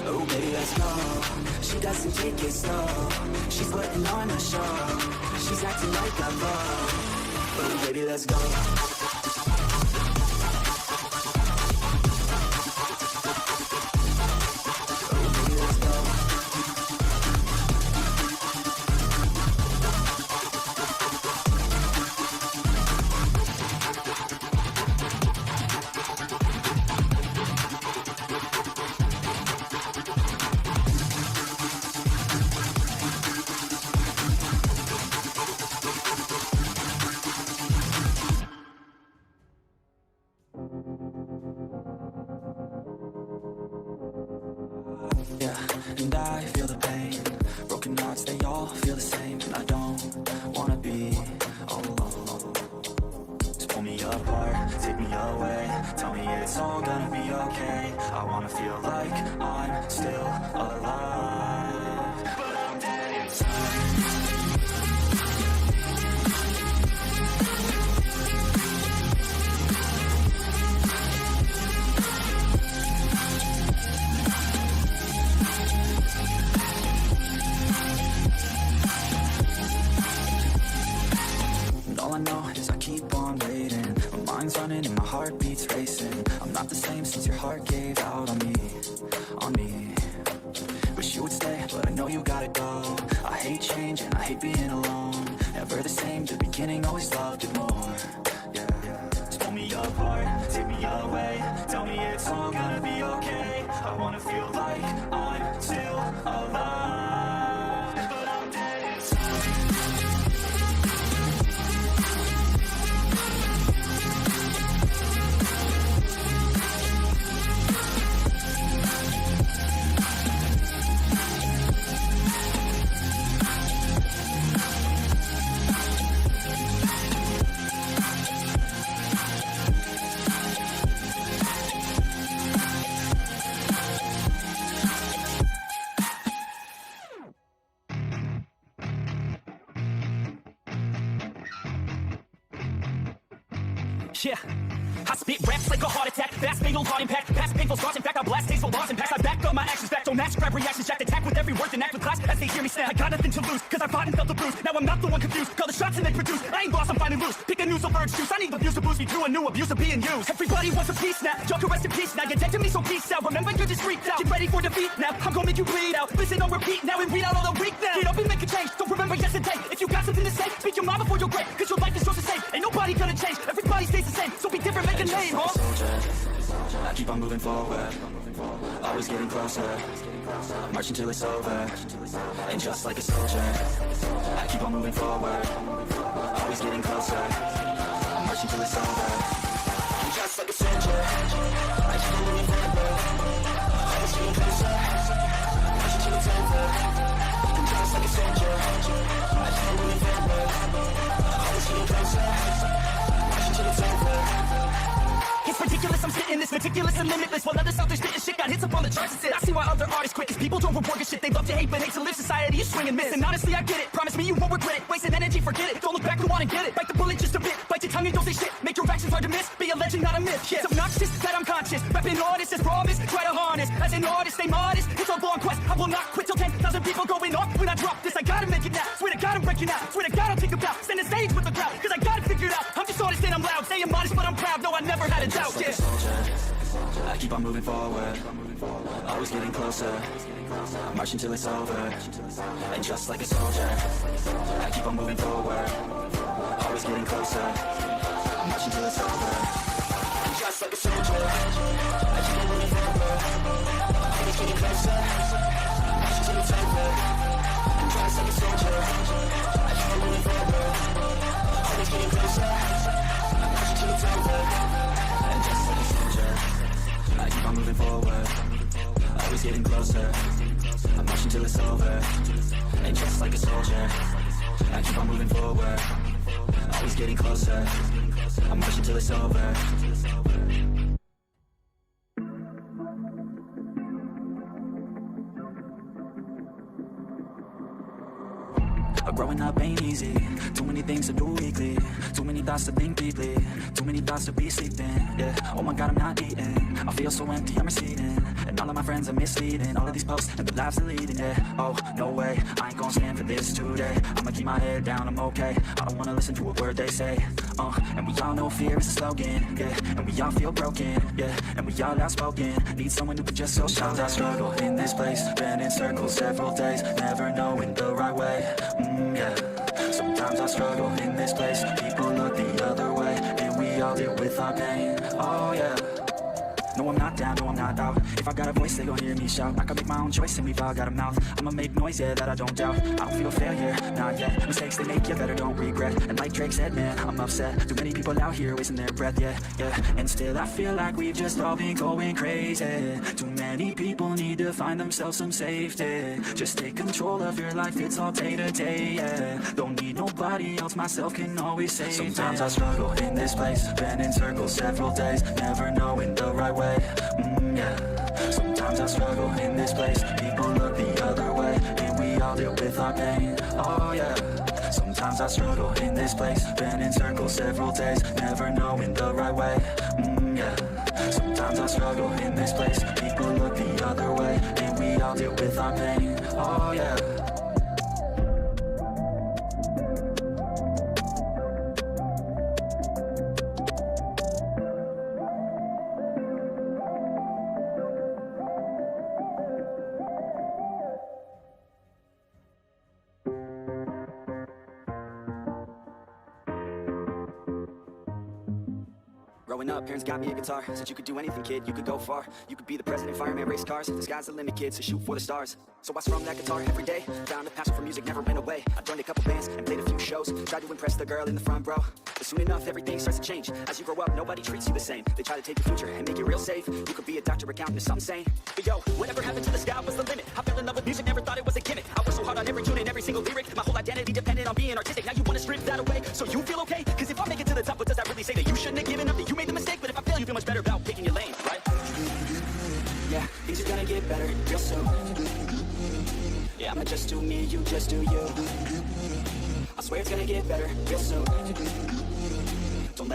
Oh, baby, let's go. She doesn't take it slow. She's putting on a show. She's acting like a pro. Oh, baby, let's go. Yeah, and I feel the pain. Broken hearts, they all feel the same. I don't wanna be alone. Just pull me apart, take me away. Tell me it's all gonna be okay. I wanna feel like I'm still alive, but I'm dead inside. All I know is I keep on waiting. My mind's running and my heart beats racing. I'm not the same since your heart gave out on me. Wish you would stay, but I know you gotta go. I hate change and I hate being alone. Never the same, the beginning always loved it more. Yeah, just pull me apart, take me away. Tell me it's all gonna be okay. I wanna feel like I'm still alive, but I'm dead inside. Yeah. I spit raps like a heart attack, fast fatal heart impact, past painful scars, in fact I blast tasteful laws and packs. I back up my actions, back don't match, grab reactions, jacked attack with every word and act with class as they hear me snap. I got nothing to lose, cause I fought and felt the bruise, now I'm not the one confused, call the shots and they produce, I ain't lost, I'm finding loose, pick a new subverge juice, I need the views to boost me through a new abuse of being used. Everybody wants a piece now, y'all can rest in peace now, you're dead to me so peace out, remember you're just freaked out, get ready for defeat now, I'm gonna make you bleed out, listen on repeat now and read out all the weak now, get up and make a change, don't remember yesterday, if you got something to say, speak your mind before you're great, cause your life is yours to say, ain't nobody gonna change, everybody stays the same, so be different, make a name, huh? I keep on moving forward, always getting closer, marching till it's over, and just like a soldier, I keep on moving forward, always getting closer, marching till it's over, and just like a soldier, I keep on moving forward, always getting closer, marching till it's over, and just like a soldier, I keep on moving forward, always getting closer, marching till it's over. It's ridiculous, I'm spitting this meticulous and limitless, while others out there spitting shit got hits up on the charts and sit. I see why other artists quit, cause people don't reward good shit, they love to hate but hate to live, society is swing and miss. And honestly I get it, promise me you won't regret it, wasting energy, forget it, don't look back, go on and get it, bite the bullet just a bit, bite your tongue and don't say shit, make your actions hard to miss, be a legend not a myth, yeah. It's obnoxious that I'm conscious, rapping artists as promise, try to harness, as an artist stay modest, it's a long quest, I will not quit till 10,000 people going off when I drop this, I gotta make it now, swear to God I'm breaking out, swear to God I'll take a bow, stand the stage with the crowd, cause I got it figured out, I'm just honest and I'm loud, saying modest but I'm proud, no I never had a doubt, yeah. I keep on moving forward, always getting closer, marching till it's over, and just like a soldier, I keep on moving forward, always getting closer, marching till it's over, and just like a soldier, I keep on moving forward, always getting closer, marching till it's over, and just like a soldier, I keep on moving forward, always getting closer, marching till it's over, and just like a soldier, I keep on moving forward, always getting closer, I'm marching till it's over, and just like a soldier, I keep on moving forward, always getting closer, I'm marching till it's over. Growing up ain't easy, too many things to do weekly, too many thoughts to think deeply, too many thoughts to be sleeping, yeah. Oh my God, I'm not eating, I feel so empty, I'm receding, and all of my friends are misleading, all of these posts and the lives they're leading, yeah. Oh, no way, I ain't gonna stand for this today, I'ma keep my head down, I'm okay, I don't wanna listen to a word they say, and we all know fear is a slogan, yeah, and we all feel broken, yeah, and we all outspoken, need someone who can just go shout. I struggle in this place, been in circles several days, never knowing the right way, yeah. Sometimes I struggle in this place, people look the other way, and we all deal with our pain, oh yeah. No, I'm not down, no, I'm not out. If I got a voice, they gon' hear me shout. I can make my own choice and we've all got a mouth. I'ma make noise, yeah, that I don't doubt. I don't feel failure, not yet. Mistakes they make, you better don't regret. And like Drake said, man, I'm upset. Too many people out here wasting their breath, yeah, yeah. And still I feel like we've just all been going crazy. Too many people need to find themselves some safety. Just take control of your life, it's all day to day, yeah. Don't need nobody else, myself can always save. Sometimes I struggle in this place, been in circles several days, never knowing the right way. Yeah. Sometimes I struggle in this place, people look the other way, and we all deal with our pain, oh yeah. Sometimes I struggle in this place, been in circles several days, never knowing the right way, yeah. Sometimes I struggle in this place, people look the other way, and we all deal with our pain, oh yeah. Growing up, parents got me a guitar. Said you could do anything, kid, you could go far. You could be the president, fireman, race cars. The sky's the limit, kid, so shoot for the stars. So I strummed that guitar every day. Found a passion for music, never went away. I joined a couple bands and played a few shows. Tried to impress the girl in the front row. But soon enough, everything starts to change. As you grow up, nobody treats you the same. They try to take your future and make it real safe. You could be a doctor, accountant, or something sane. But yo, whatever happened to the sky was the limit. I fell in love with music, never thought it was a gimmick. I worked so hard on every tune and every single lyric. My whole identity depended on being artistic. Now you wanna strip that away, so you feel okay? Cause if I make it to the top, what does that really say? That you shouldn't have given up, that you made the mistake? But if I fail, you feel much better about picking your lane, right? Yeah, things are gonna get better real soon. Yeah, I'ma just do me, you just do you. I swear it's gonna get better real soon. Don't let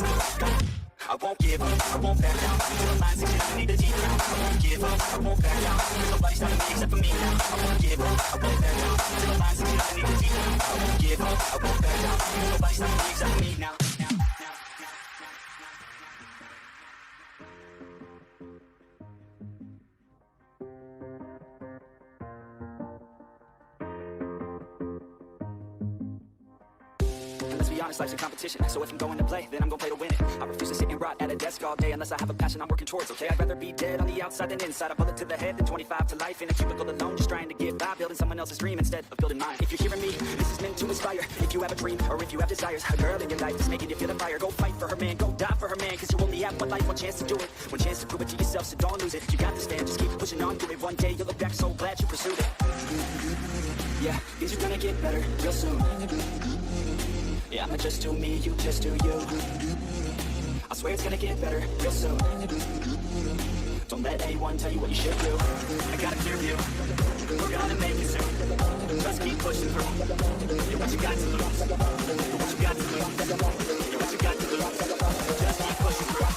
I won't give up, I won't back down. Till the line's exist, I need a deep down. I won't give up, I won't back down. There's nobody stopping me except for me now. I won't give up, I won't back down. Till the line's exist, I need a deep down. I won't give up, I won't back down. There's nobody stopping me except for me now. Let's be honest, life's a competition. So if I'm going to play, then I'm gonna play to win it. I refuse to sit and rot at a desk all day unless I have a passion I'm working towards, okay? I'd rather be dead on the outside than inside. A bullet to the head than 25 to life in a cubicle alone, just trying to get by, building someone else's dream instead of building mine. If you're hearing me, this is meant to inspire. If you have a dream or if you have desires, a girl in your life is making you feel the fire. Go fight for her, man, go die for her, man, cause you only have one life, one chance to do it. One chance to prove it to yourself, so don't lose it. You got to stand, just keep pushing on through it. One day you'll look back so glad you pursued it. Yeah, things are gonna get better real soon. Yeah, I'ma just do me, you just do you. I swear it's gonna get better real soon. Don't let anyone tell you what you should do. I got a clear view, we're gonna make it soon. Let's keep pushing through. You're what you got to lose. You're what you got to lose. You're what you got to lose. Just keep pushing through.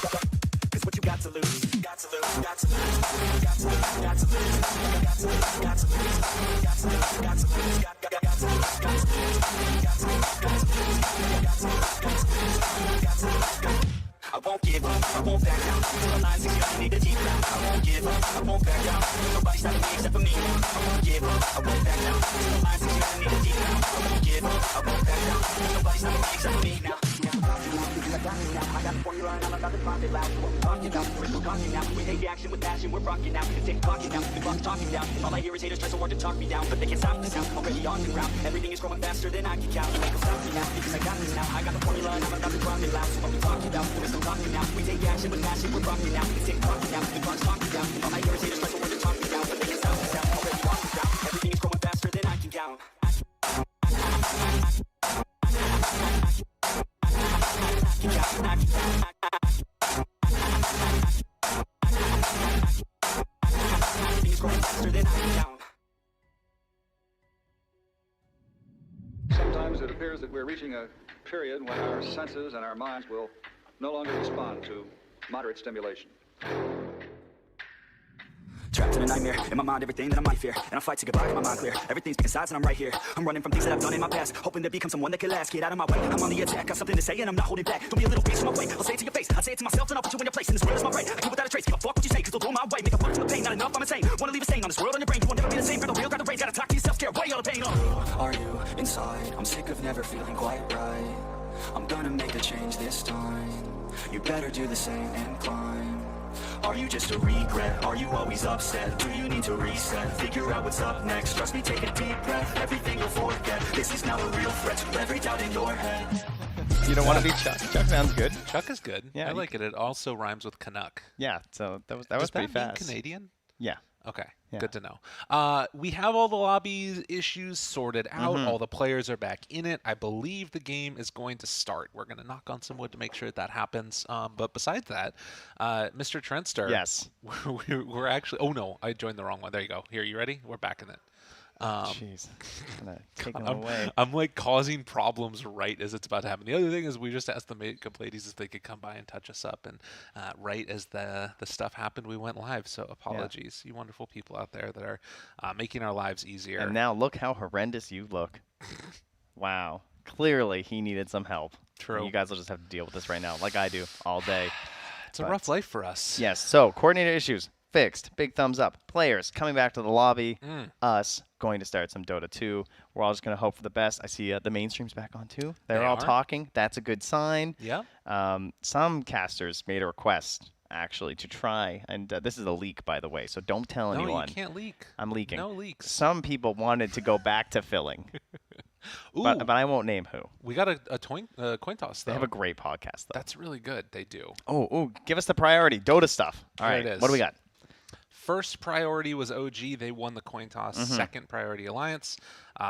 Cause what you got to lose, got to lose, got to lose, got to lose, got to lose, got to lose, got to lose, got to lose, got to lose, got to lose, got to lose, got to lose, got to lose. I won't give up, I won't back down. Till the line's exist, I need a deep down. I won't give up, I won't back down. Nobody stopping me except for me now. I won't give up, I won't back down. Till the line's exist, I need a deep down. I won't give up, I won't back down. Nobody stopping me except for me now. I got the formula and I'm about to profit loud. What we talking about, we're talking now. We take action with passion, we're rocking now. We take talking now, the clock's talking down. All I hear is haters try so hard to talk me down, but they can't stop this now. Already on the ground, everything is growing faster than I can count. You ain't gonna stop me now, because I got this now. I got the formula and I'm about to profit loud. So what we talking about, we're still talking now. We take action with passion, we're rocking now. We take talking now, the clock's talking down. All I hear is haters try so hard to talk me down, but they can't stop this now. Already on the ground, everything is growing faster than I can count. Sometimes it appears that we're reaching a period when our senses and our minds will no longer respond to moderate stimulation. Trapped in a nightmare, in my mind everything that I might fear. And I fight to get by, get my mind clear. Everything's picking sides and I'm right here. I'm running from things that I've done in my past, hoping to become someone that can last. Get out of my way, I'm on the attack. Got something to say and I'm not holding back. Don't be a little bitch in my way, I'll say it to your face. I say it to myself and I'll put you in your place. And this world is my right, I do without a trace. Give a fuck what you say, cause they'll go my way. Make a fuck from the pain, not enough, I'm insane. Wanna leave a stain on this world on your brain. You will never be the same, for the real, grab the reins. Gotta talk to yourself, scare away all the pain. Who are you inside? I'm sick of never feeling quite right. I'm gonna make a change this time. You better do the same and climb. Are you just a regret? Are you always upset? Do you need to reset? Figure out what's up next. Trust me, take a deep breath. Everything you'll forget. This is now a real threat to every doubt in your head. You don't want to be Chuck. Chuck sounds good. Chuck is good. Yeah, I like it. It also rhymes with Canuck. Yeah, so that was Does pretty that mean fast. Canadian? Yeah. Okay, Yeah. good to know. We have all the lobby issues sorted out. Mhm. All the players are back in it. I believe the game is going to start. We're going to knock on some wood to make sure that happens. But besides that, Mr. Trendster. Yes. We're actually. Oh no, I joined the wrong one. There you go. Here, you ready? We're back in it. Jeez, I'm gonna take them away. I'm like causing problems right as it's about to happen. The other thing is we just asked the makeup ladies if they could come by and touch us up, and right as the stuff happened, we went live. So apologies, you wonderful people out there that are making our lives easier. And now look how horrendous you look. Wow, clearly he needed some help. True. And you guys will just have to deal with this right now, like I do all day. It's a rough life for us. Yes. So coordinator issues fixed. Big thumbs up. Players coming back to the lobby. Us going to start some Dota 2. We're all just going to hope for the best. I see the mainstream's back on too. They're all talking. That's a good sign. Yeah. Some casters made a request actually to try, and this is a leak by the way, so don't tell anyone. No, you can't leak. I'm leaking. No leaks. Some people wanted to go back to filling. Ooh, but I won't name who. We got a coin toss, though. They have a great podcast, though. That's really good. They do. Oh, give us the priority. Dota stuff. All right. There it is. What do we got? First priority was OG. They won the coin toss. Second priority Alliance.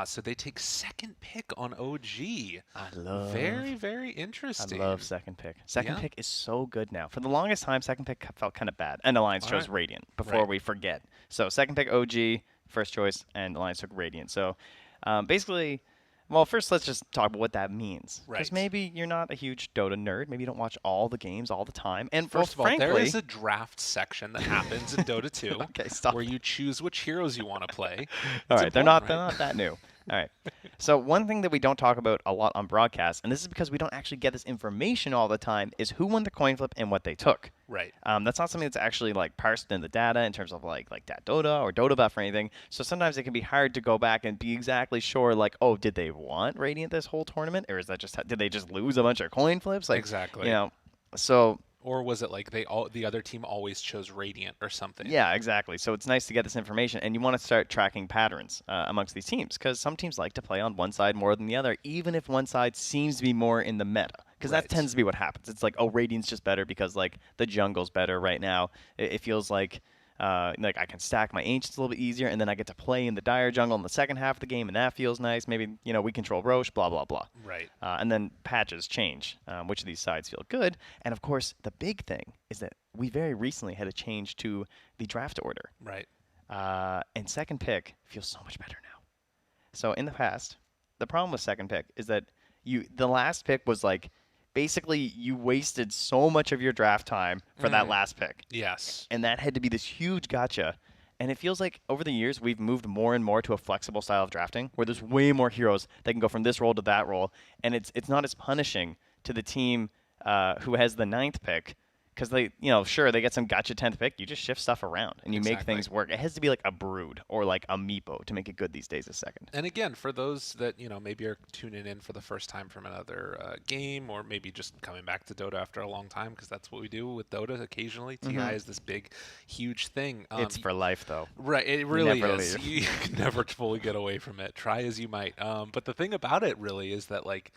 So they take second pick on OG. Very, very interesting. I love second pick. Second pick is so good now. For the longest time, second pick felt kind of bad. And Alliance chose Radiant before we forget. So second pick OG, first choice, and Alliance took Radiant. So basically, well, first let's just talk about what that means. Because maybe you're not a huge Dota nerd. Maybe you don't watch all the games all the time. And First of all, frankly, there is a draft section that happens in Dota 2 stop. where you choose which heroes you want to play. All right, they're not right? that new. All right. So one thing that we don't talk about a lot on broadcast, and this is because we don't actually get this information all the time, is who won the coin flip and what they took. Right. That's not something that's actually like parsed in the data in terms of like Dat Dota or Dota Buff or anything. So sometimes it can be hard to go back and be exactly sure, like, oh, did they want Radiant this whole tournament, or is that just did they just lose a bunch of coin flips? Like, exactly. You know, so. Or was it like the other team always chose Radiant or something? Yeah, exactly. So it's nice to get this information, and you want to start tracking patterns amongst these teams, because some teams like to play on one side more than the other, even if one side seems to be more in the meta. Because that tends to be what happens. It's like, oh, Radiant's just better because like the jungle's better right now. It feels like I can stack my Ancients a little bit easier, and then I get to play in the Dire jungle in the second half of the game, and that feels nice. Maybe, you know, we control Roche, blah, blah, blah. Right. And then patches change, which of these sides feel good. And, of course, the big thing is that we very recently had a change to the draft order. Right. And second pick feels so much better now. So in the past, the problem with second pick is that the last pick was like, basically, you wasted so much of your draft time for that last pick. Yes. And that had to be this huge gotcha. And it feels like over the years, we've moved more and more to a flexible style of drafting where there's way more heroes that can go from this role to that role. And it's not as punishing to the team who has the 9th pick. Because they, you know, sure, they get some gotcha 10th pick. You just shift stuff around and you make things work. It has to be like a Brood or like a Meepo to make it good these days a second. And again, for those that, you know, maybe are tuning in for the first time from another game, or maybe just coming back to Dota after a long time, because that's what we do with Dota occasionally. TI is this big, huge thing. It's for life, though. Right, it really is. Leave. You can never fully get away from it, try as you might. But the thing about it really is that, like,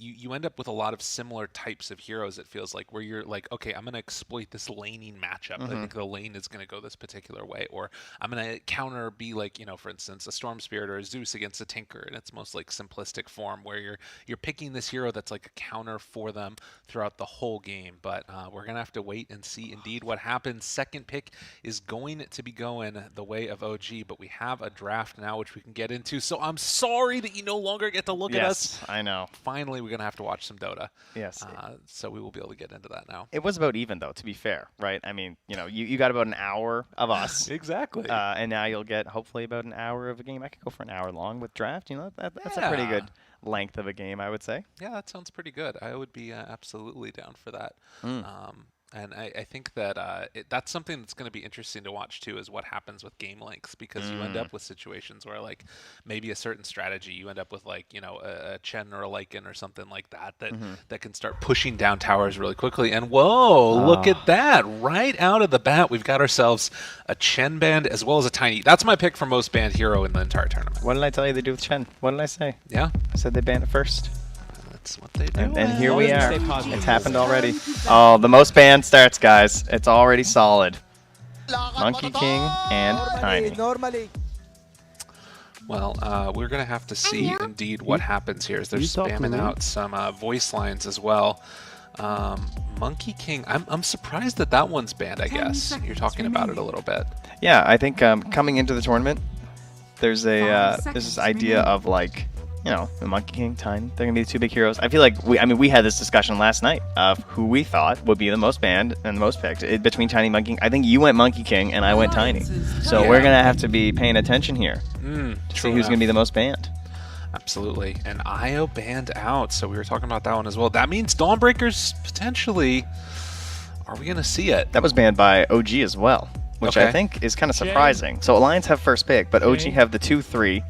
you end up with a lot of similar types of heroes, it feels like, where you're like, okay, I'm going to exploit this laning matchup. I think the lane is going to go this particular way. Or I'm going to counter be like, you know, for instance, a Storm Spirit or a Zeus against a Tinker in its most like simplistic form, where you're picking this hero that's like a counter for them throughout the whole game. But we're going to have to wait and see indeed what happens. Second pick is going to be going the way of OG, but we have a draft now, which we can get into. So I'm sorry that you no longer get to look at us. Yes, I know. Finally, we're going to have to watch some Dota. Yes. So we will be able to get into that now. It was about even, though, to be fair, right? I mean, you know, you got about an hour of us. Exactly. And now you'll get, hopefully, about an hour of a game. I could go for an hour long with draft. You know, that's a pretty good length of a game, I would say. Yeah, that sounds pretty good. I would be absolutely down for that. And I think that that's something that's going to be interesting to watch, too, is what happens with game lengths, because you end up with situations where, like, maybe a certain strategy, you end up with, like, you know, a Chen or a Lycan or something like that that can start pushing down towers really quickly. And, whoa, look at that. Right out of the bat, we've got ourselves a Chen band as well as a Tiny. That's my pick for most banned hero in the entire tournament. What did I tell you they do with Chen? What did I say? Yeah? I said they banned it first. That's what they do. And here we are. It's happened already. Oh, the most banned starts, guys. It's already solid. Monkey King and Tiny. Well, we're going to have to see indeed what happens here, as they're spamming out some voice lines as well. Monkey King, I'm surprised that one's banned, I guess. You're talking about it a little bit. Yeah, I think coming into the tournament, there's this idea of, like, you know, the Monkey King, Tiny, they're going to be the two big heroes. I feel like we had this discussion last night of who we thought would be the most banned and the most picked between Tiny and Monkey King. I think you went Monkey King and I went Tiny. So we're going to have to be paying attention here to see who's going to be the most banned. Absolutely. And IO banned out, so we were talking about that one as well. That means Dawnbreakers potentially, are we going to see it? That was banned by OG as well, which I think is kind of surprising. So Alliance have first pick, but OG have the 2-3.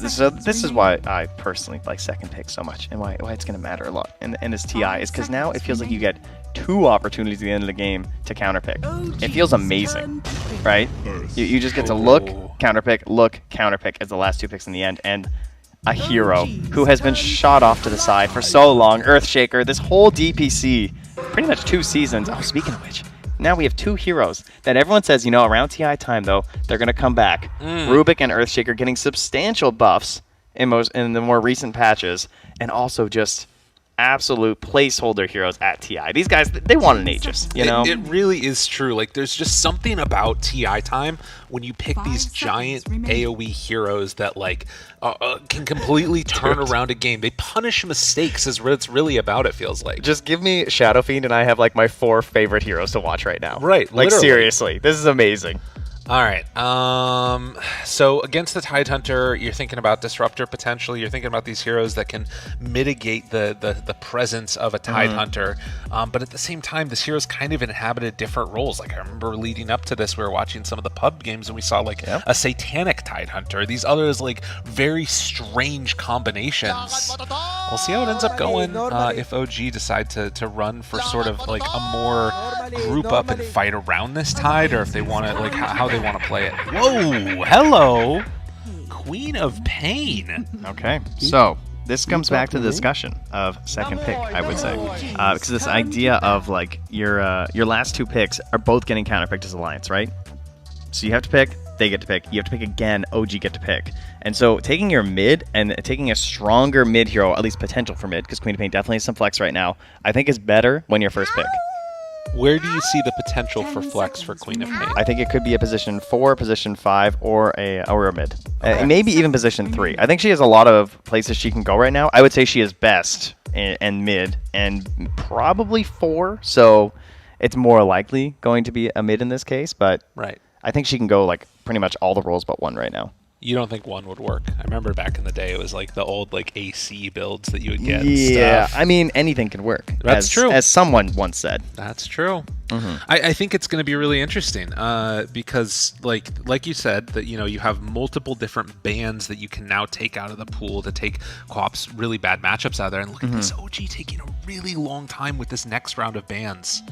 So this is why I personally like second pick so much, and why it's going to matter a lot in this TI, is because now it feels like you get 2 opportunities at the end of the game to counterpick. It feels amazing, right? You just get to look, counterpick as the last 2 picks in the end, and a hero who has been shot off to the side for so long, Earthshaker, this whole DPC, pretty much 2 seasons. Oh, speaking of which, now we have 2 heroes that everyone says, you know, around TI time, though, they're going to come back. Rubik and Earthshaker getting substantial buffs in the more recent patches, and also just absolute placeholder heroes at TI. These guys, they want an Aegis, you know? It really is true. Like, there's just something about TI time when you pick these giant AoE heroes that, like, can completely turn around a game. They punish mistakes is what it's really about, it feels like. Just give me Shadow Fiend and I have, like, my 4 favorite heroes to watch right now. Right, like, literally. seriously. This is amazing. All right. So against the Tidehunter, you're thinking about Disruptor potentially. You're thinking about these heroes that can mitigate the presence of a Tidehunter. But at the same time, this hero's kind of inhabited different roles. Like I remember leading up to this, we were watching some of the pub games and we saw like a Satanic Tidehunter. These others like very strange combinations. We'll see how it ends up going if OG decide to run for sort of like a more group up and fight around this Tide, or if they want to like how they want to play it. Whoa, hello, Queen of Pain. Okay, so this comes back to the discussion of second pick, I would say, because this idea of like your last 2 picks are both getting counterpicked as Alliance, right? So you have to pick, they get to pick, you have to pick again, OG get to pick. And so taking your mid and taking a stronger mid hero, at least potential for mid, because Queen of Pain definitely has some flex right now, I think is better when your first pick. Where do you see the potential for flex for Queen of Pain? I think it could be a position 4, position 5, or a mid. Maybe even position 3. I think she has a lot of places she can go right now. I would say she is best and mid, and probably 4. So it's more likely going to be a mid in this case. But I think she can go like pretty much all the roles but 1 right now. You don't think 1 would work? I remember back in the day, it was like the old like AC builds that you would get. Yeah, stuff. I mean anything can work. That's true. As someone once said. That's true. I think it's going to be really interesting because, like you said, that you have multiple different bans that you can now take out of the pool to take co-op's really bad matchups out of there. And look at this OG taking a really long time with this next round of bans.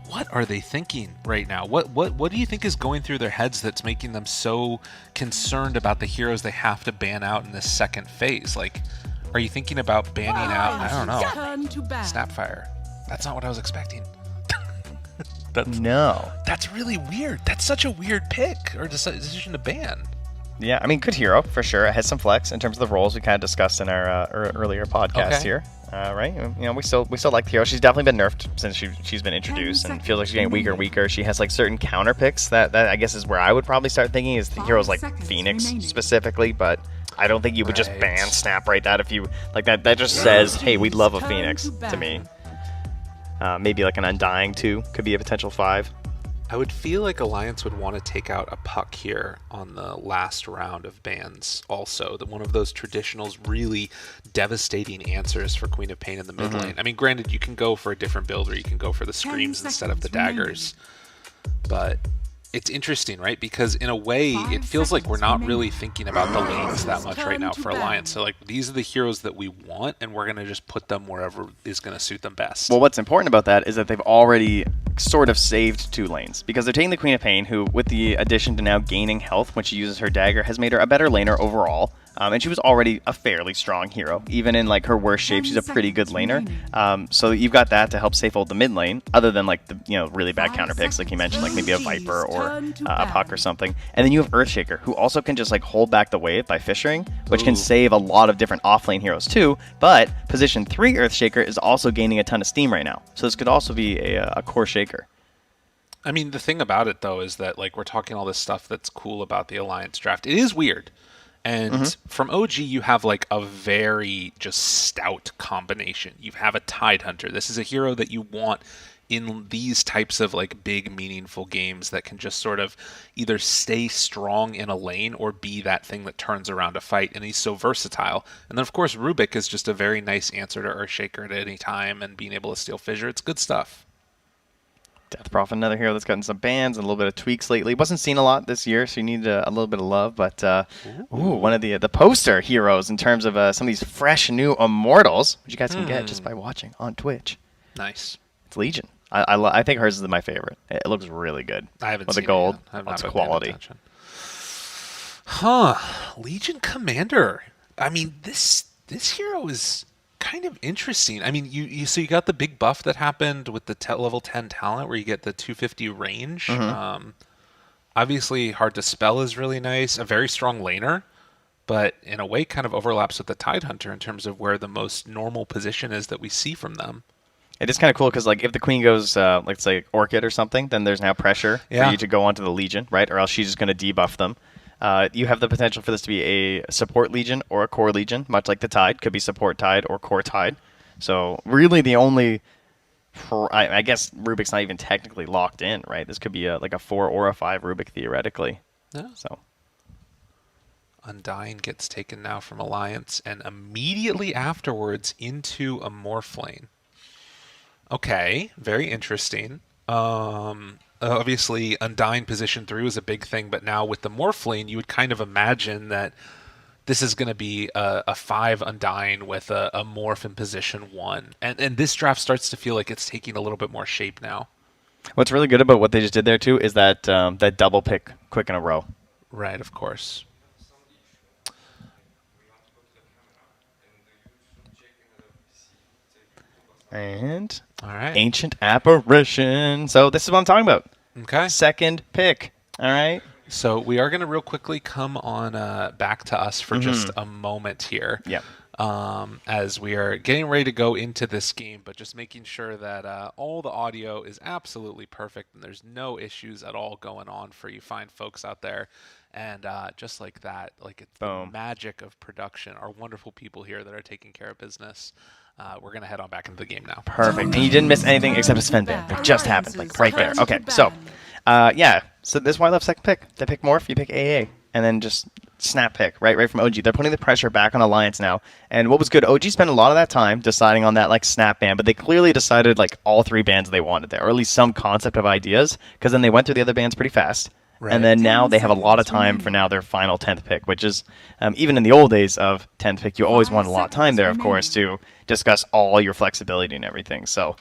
What are they thinking right now? What do you think is going through their heads that's making them so concerned about the heroes they have to ban out in this second phase? Like, are you thinking about banning out? I don't know. Snapfire. That's not what I was expecting. That's really weird. That's such a weird pick or decision to ban. Yeah, I mean, good hero for sure. It has some flex in terms of the roles we kind of discussed in our earlier podcast here. Right? We still like the hero. She's definitely been nerfed since she's been introduced, and feels like she's getting weaker and weaker. She has like certain counter picks that I guess is where I would probably start thinking is the heroes like Phoenix specifically, but I don't think you would just ban Snap right that if you like that. That just says, hey, we'd love a Phoenix to me. Maybe like an Undying too could be a potential 5. I would feel like Alliance would want to take out a Puck here on the last round of bans also. That one of those traditionals really devastating answers for Queen of Pain in the mid lane. I mean, granted, you can go for a different build or you can go for the Screams instead of the daggers. But it's interesting, right? Because in a way, it feels like we're not really thinking about the lanes that much right now for Alliance. So like, these are the heroes that we want, and we're going to just put them wherever is going to suit them best. Well, what's important about that is that they've already sort of saved 2 lanes, because they're taking the Queen of Pain, who, with the addition to now gaining health when she uses her dagger, has made her a better laner overall. And she was already a fairly strong hero. Even in like her worst shape, she's a pretty good laner. So you've got that to help safe hold the mid lane, other than like the really bad counter picks, like you mentioned, like maybe a Viper or a Puck or something. And then you have Earthshaker, who also can just like hold back the wave by fishing, which can save a lot of different offlane heroes too. But position 3 Earthshaker is also gaining a ton of steam right now. So this could also be a core shaker. I mean, the thing about it though is that like we're talking all this stuff that's cool about the Alliance draft. It is weird. And from OG, you have like a very just stout combination. You have a Tidehunter. This is a hero that you want in these types of like big, meaningful games that can just sort of either stay strong in a lane or be that thing that turns around a fight. And he's so versatile. And then, of course, Rubik is just a very nice answer to Earthshaker at any time and being able to steal Fissure. It's good stuff. Death Prophet, another hero that's gotten some bans and a little bit of tweaks lately. Wasn't seen a lot this year, so you need a little bit of love. But one of the poster heroes in terms of some of these fresh new Immortals, which you guys can get just by watching on Twitch. Nice. It's Legion. I think hers is my favorite. It looks really good. I haven't with seen the gold. It yet. Lots of quality. Legion Commander. I mean, this hero is kind of interesting. I mean, so you got the big buff that happened with the level 10 talent where you get the 250 range. Obviously, hard to spell is really nice. A very strong laner, but in a way kind of overlaps with the Tidehunter in terms of where the most normal position is that we see from them. It is kind of cool because, like, if the queen goes, let's say, Orchid or something, then there's now pressure for you to go onto the Legion, right? Or else she's just going to debuff them. You have the potential for this to be a support Legion or a core Legion, much like the Tide. Could be support Tide or core Tide. So really the only, I guess Rubik's not even technically locked in, right? This could be like a 4 or a 5 Rubik theoretically. Yeah. So Undying gets taken now from Alliance and immediately afterwards into a Morphlane. Okay, very interesting. Obviously, Undying position 3 was a big thing, but now with the Morphlane, you would kind of imagine that this is going to be a 5 Undying with a Morph in position 1. And this draft starts to feel like it's taking a little bit more shape now. what's really good about what they just did there, too, is that that double pick quick in a row. Right, of course. And all right. Ancient Apparition. So this is what I'm talking about. Okay. Second pick. All right. So we are going to real quickly come on back to us for just a moment here. Yep. As we are getting ready to go into this game, but just making sure that all the audio is absolutely perfect and there's no issues at all going on for you fine folks out there. And just like that, like it's the magic of production, our wonderful people here that are taking care of business. We're going to head on back into the game now. Perfect. And you didn't miss anything except a Sven ban. It just happened, like right there. Okay, so, yeah. So this is why I love second pick. They pick Morph, you pick AA, and then just snap pick, right from OG. They're putting the pressure back on Alliance now. And what was good, OG spent a lot of that time deciding on that, like, snap ban, but they clearly decided, like, all 3 bans they wanted there, or at least some concept of ideas, because then they went through the other bans pretty fast. Right. And then now they have a lot of time for now their final 10th pick, which is, even in the old days of 10th pick, you always want a lot of time there, of course, to discuss all your flexibility and everything. So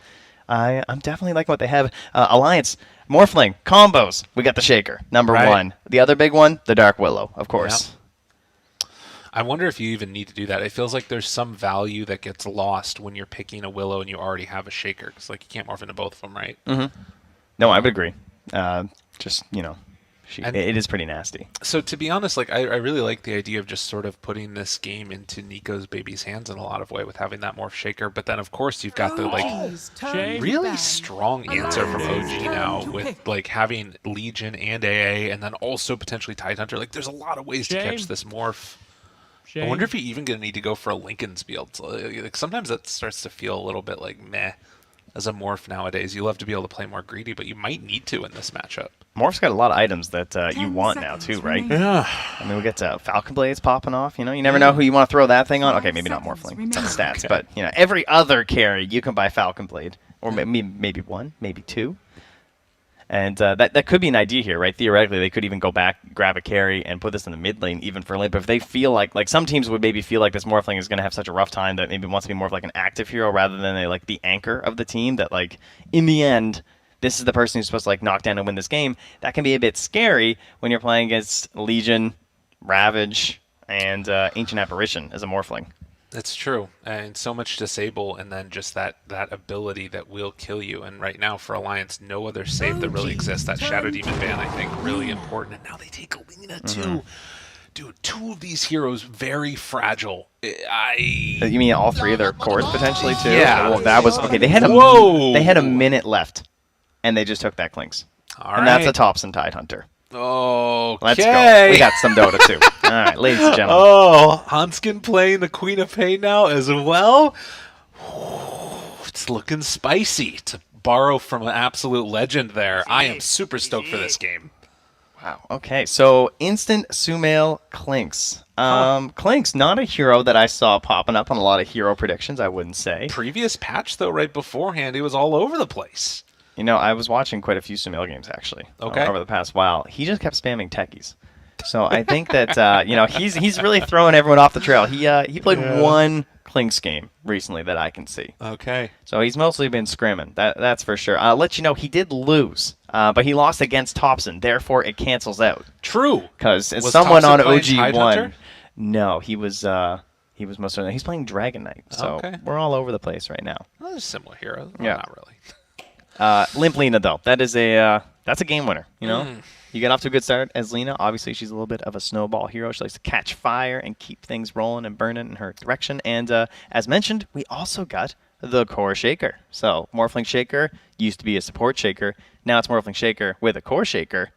I'm definitely liking what they have. Alliance, Morphling, combos. We got the Shaker, number 1. The other big one, the Dark Willow, of course. Yep. I wonder if you even need to do that. It feels like there's some value that gets lost when you're picking a Willow and you already have a Shaker, because like you can't morph into both of them, right? No, I would agree. Just, you know. It is pretty nasty. So to be honest, like I really like the idea of just sort of putting this game into Nico's baby's hands in a lot of way with having that Morph Shaker. But then of course you've got the like really strong answer from OG now with like having Legion and AA and then also potentially Tidehunter. Like there's a lot of ways to catch this Morph. I wonder if you're even going to need to go for a Lincoln's build. Like sometimes that starts to feel a little bit like meh as a Morph nowadays. You love to be able to play more greedy, but you might need to in this matchup. Morph's got a lot of items that you want now too, right? Yeah. I mean, we get Falcon Blades popping off. You know, you never know who you want to throw that thing on. Okay, maybe not Morphling. It's on stats, but you know, every other carry you can buy Falcon Blade, or maybe 1, maybe 2. And that could be an idea here, right? Theoretically, they could even go back, grab a carry, and put this in the mid lane, even for lane. But if they feel like some teams would maybe feel like this Morphling is going to have such a rough time that maybe wants to be more of like an active hero rather than like the anchor of the team, that like in the end, this is the person who's supposed to like knock down and win this game. That can be a bit scary when you're playing against Legion, Ravage, and Ancient Apparition as a Morphling. That's true, and so much disable, and then just that ability that will kill you. And right now for Alliance, no other save that really exists. That Shadow Demon ban, I think, really important. And now they take Alina too. Dude, 2 of these heroes very fragile. You mean all 3 of their cores potentially too? Yeah. Well, that was okay. They had a minute left, and they just took that Clinks. And that's a Thompson Tidehunter. Okay. Let's go. We got some Dota too. All right, ladies and gentlemen. Oh, Hanskin playing the Queen of Pain now as well. It's looking spicy, to borrow from an absolute legend there. I am super stoked for this game. Wow. Okay, so instant Sumail Clinks. Clinks, not a hero that I saw popping up on a lot of hero predictions, I wouldn't say. Previous patch, though, right beforehand, he was all over the place. You know, I was watching quite a few Sumail games, actually, over the past while. He just kept spamming techies. So I think that, you know, he's really throwing everyone off the trail. He played 1 Clinks game recently that I can see. Okay. So he's mostly been scrimming, that's for sure. I'll let you know, he did lose, but he lost against Thompson. Therefore, it cancels out. True. Because Was someone Thompson on playing OG1. Tidehunter? No, he was He was most certainly. He's playing Dragon Knight, so Okay. we're all over the place right now. Well, there's similar heroes. Well, Yeah. not really. Limp Lena, though, that's a game winner. You know, you get off to a good start as Lena. Obviously, she's a little bit of a snowball hero. She likes to catch fire and keep things rolling and burning in her direction. And as mentioned, we also got the Core Shaker. So Morphling Shaker used to be a support Shaker. Now it's Morphling Shaker with a Core Shaker.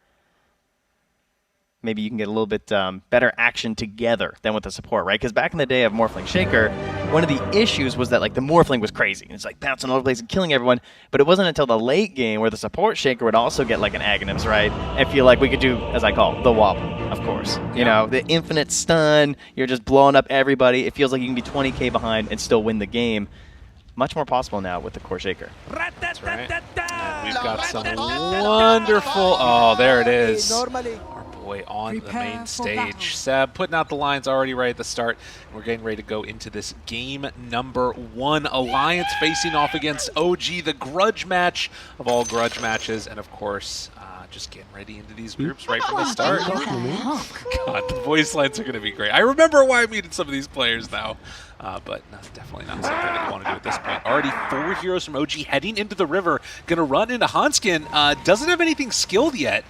Maybe you can get a little bit better action together than with the support, right? Because back in the day of Morphling Shaker, one of the issues was that like the Morphling was crazy. And it's like bouncing all over the place and killing everyone. But it wasn't until the late game where the support Shaker would also get like an Aghanims, right? And feel like we could do, as I call, the wobble, of course. You know, the infinite stun. You're just blowing up everybody. It feels like you can be 20k behind and still win the game. Much more possible now with the Core Shaker. That's right. And we've got some wonderful. Oh, there it is. Our boy on the main stage. Seb putting out the lines already right at the start. We're getting ready to go into this game number 1. Alliance facing off against OG, the grudge match of all grudge matches. And of course, just getting ready into these groups right from the start. God, the voice lines are going to be great. I remember why I muted some of these players now. But no, definitely not something that you want to do at this point. Already 4 heroes from OG heading into the river. Going to run into Hanskin. Doesn't have anything skilled yet.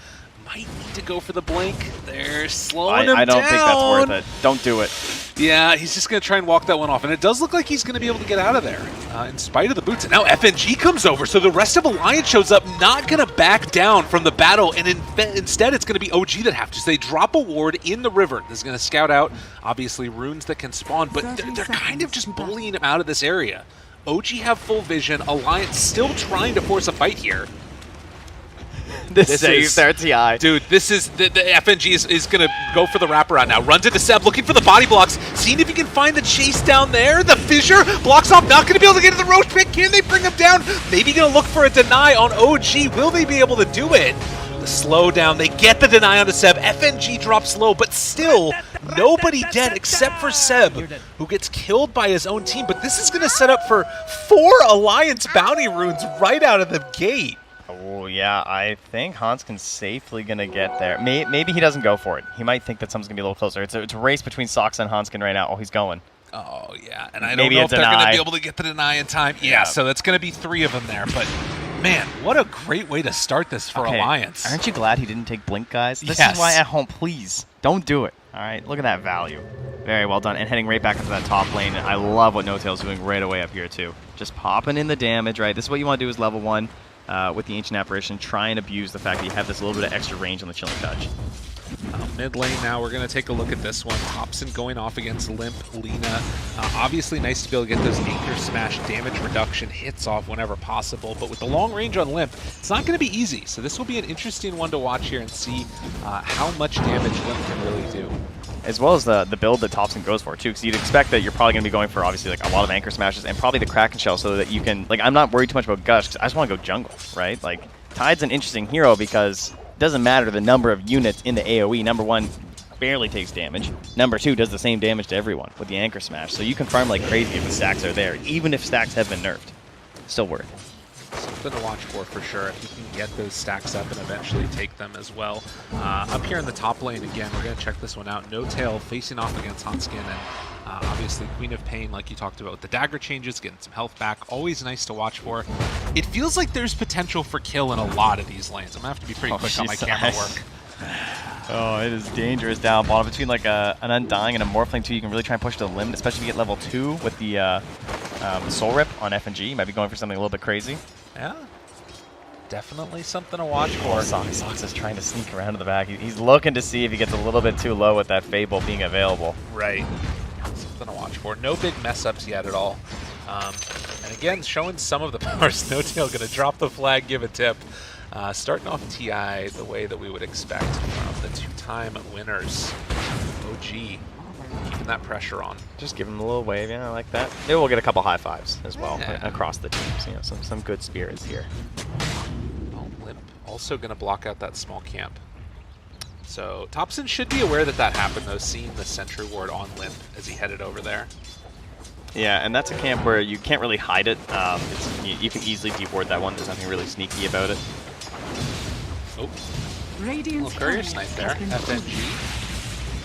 Might need to go for the blink. They're slowing him down. I don't think that's worth it. Don't do it. Yeah, he's just going to try and walk that one off. And it does look like he's going to be able to get out of there in spite of the boots. And now FNG comes over. So the rest of Alliance shows up, not going to back down from the battle. And instead, it's going to be OG that have to. So they drop a ward in the river. This is going to scout out, obviously, runes that can spawn. But they're kind of just bullying him out of this area. OG have full vision. Alliance still trying to force a fight here. This is their TI. Dude, this is the FNG is going to go for the wraparound now. Runs into Seb, looking for the body blocks. Seeing if he can find the chase down there. The fissure blocks off. Not going to be able to get to the roach pit. Can they bring him down? Maybe going to look for a deny on OG. Will they be able to do it? The slow down. They get the deny onto Seb. FNG drops low, but still nobody dead except for Seb, who gets killed by his own team. But this is going to set up for 4 Alliance bounty runes right out of the gate. Oh, yeah, I think Hanskin's safely going to get there. Maybe he doesn't go for it. He might think that something's going to be a little closer. It's a race between Sox and Hanskin right now. Oh, he's going. Oh, yeah, and I don't know if they're going to be able to get the deny in time. Yeah, so that's going to be 3 of them there, but man, what a great way to start this for Alliance. Aren't you glad he didn't take Blink, guys? This is why at home, please, don't do it. All right, look at that value. Very well done, and heading right back into that top lane. I love what No-Tail's doing right away up here, too. Just popping in the damage, right? This is what you want to do as level 1. With the Ancient Apparition, try and abuse the fact that you have this little bit of extra range on the Chilling Touch. Mid lane now, we're going to take a look at this one. Hobson going off against Limp Lena. Obviously nice to be able to get those Anchor Smash damage reduction hits off whenever possible, but with the long range on Limp, it's not going to be easy. So this will be an interesting one to watch here and see how much damage Limp can really do. As well as the build that Thompson goes for, too, because you'd expect that you're probably going to be going for, obviously, like a lot of Anchor Smashes and probably the Kraken Shell so that you can, like, I'm not worried too much about Gush, because I just want to go jungle, right? Like, Tide's an interesting hero because it doesn't matter the number of units in the AoE. Number 1, barely takes damage. Number 2, does the same damage to everyone with the Anchor Smash. So you can farm like crazy if the stacks are there, even if stacks have been nerfed. Still worth it. Something to watch for sure, if you can get those stacks up and eventually take them as well. Up here in the top lane, again, we're going to check this one out. No-Tail facing off against Hanskin, and obviously Queen of Pain, like you talked about, with the dagger changes, getting some health back, always nice to watch for. It feels like there's potential for kill in a lot of these lanes. I'm going to have to be pretty quick on my camera work. Oh, it is dangerous down bottom. Between like an Undying and a Morphling, too, you can really try and push to the limit, especially if you get level 2 with the Soul Rip on FNG. You might be going for something a little bit crazy. Yeah, definitely something to watch for. Sox is trying to sneak around to the back. He's looking to see if he gets a little bit too low with that Fable being available. Right. Something to watch for. No big mess-ups yet at all. And again, showing some of the powers. No-Tail going to drop the flag, give a tip. Starting off TI the way that we would expect from the 2-time winners. OG. Keeping that pressure on. Just give him a little wave, yeah, I like that. Maybe we'll get a couple high fives as well across the teams. You know, some good spirits here. Oh, Limp also going to block out that small camp. So Thompson should be aware that that happened, though, seeing the sentry ward on Limp as he headed over there. Yeah, and that's a camp where you can't really hide it. You can easily deward that one. There's nothing really sneaky about it. Oh, little courier snipe there. FNG.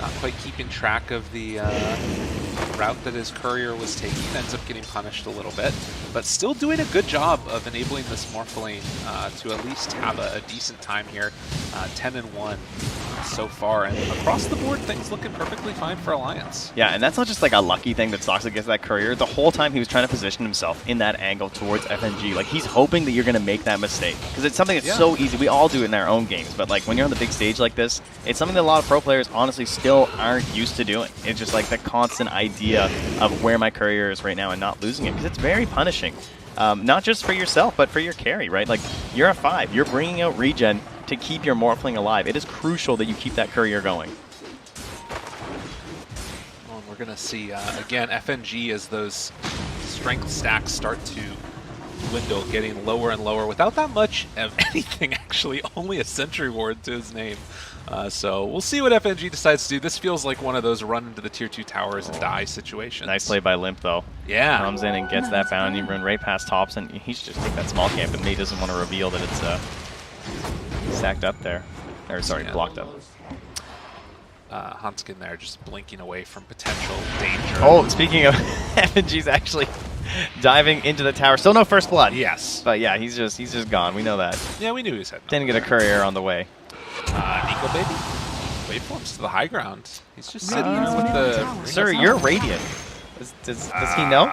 Not quite keeping track of the route that his courier was taking, ends up getting punished a little bit, but still doing a good job of enabling this Morph lane to at least have a decent time here. 10-1 so far, and across the board, things looking perfectly fine for Alliance. Yeah, and that's not just like a lucky thing that Sox gets that courier. The whole time he was trying to position himself in that angle towards FNG. Like, he's hoping that you're going to make that mistake, because it's something that's so easy. We all do it in our own games, but like when you're on the big stage like this, it's something that a lot of pro players honestly still aren't used to doing. It's just like the constant idea of where my courier is right now and not losing it, because it's very punishing. Not just for yourself, but for your carry, right? Like, you're a 5. You're bringing out regen to keep your Morphling alive. It is crucial that you keep that courier going. Well, we're going to see, again, FNG as those strength stacks start to dwindle, getting lower and lower without that much of anything, actually. Only a Sentry Ward to his name. So we'll see what FNG decides to do. This feels like one of those run into the tier 2 towers and die situations. Nice play by Limp, though. Yeah. Comes in and gets that bounty run right past Tops, and he should just take that small camp, and May doesn't want to reveal that it's stacked up there. Or, sorry, blocked up. Huntskin there just blinking away from potential danger. Oh, speaking of FNG's actually diving into the tower. Still no first blood. Yes. But yeah, he's just gone. We know that. Yeah, we knew he was heading. Didn't get a courier on the way. Nico Baby. Waveforms to the high ground. He's just sitting there with the... Sir, you're Radiant. Does he know?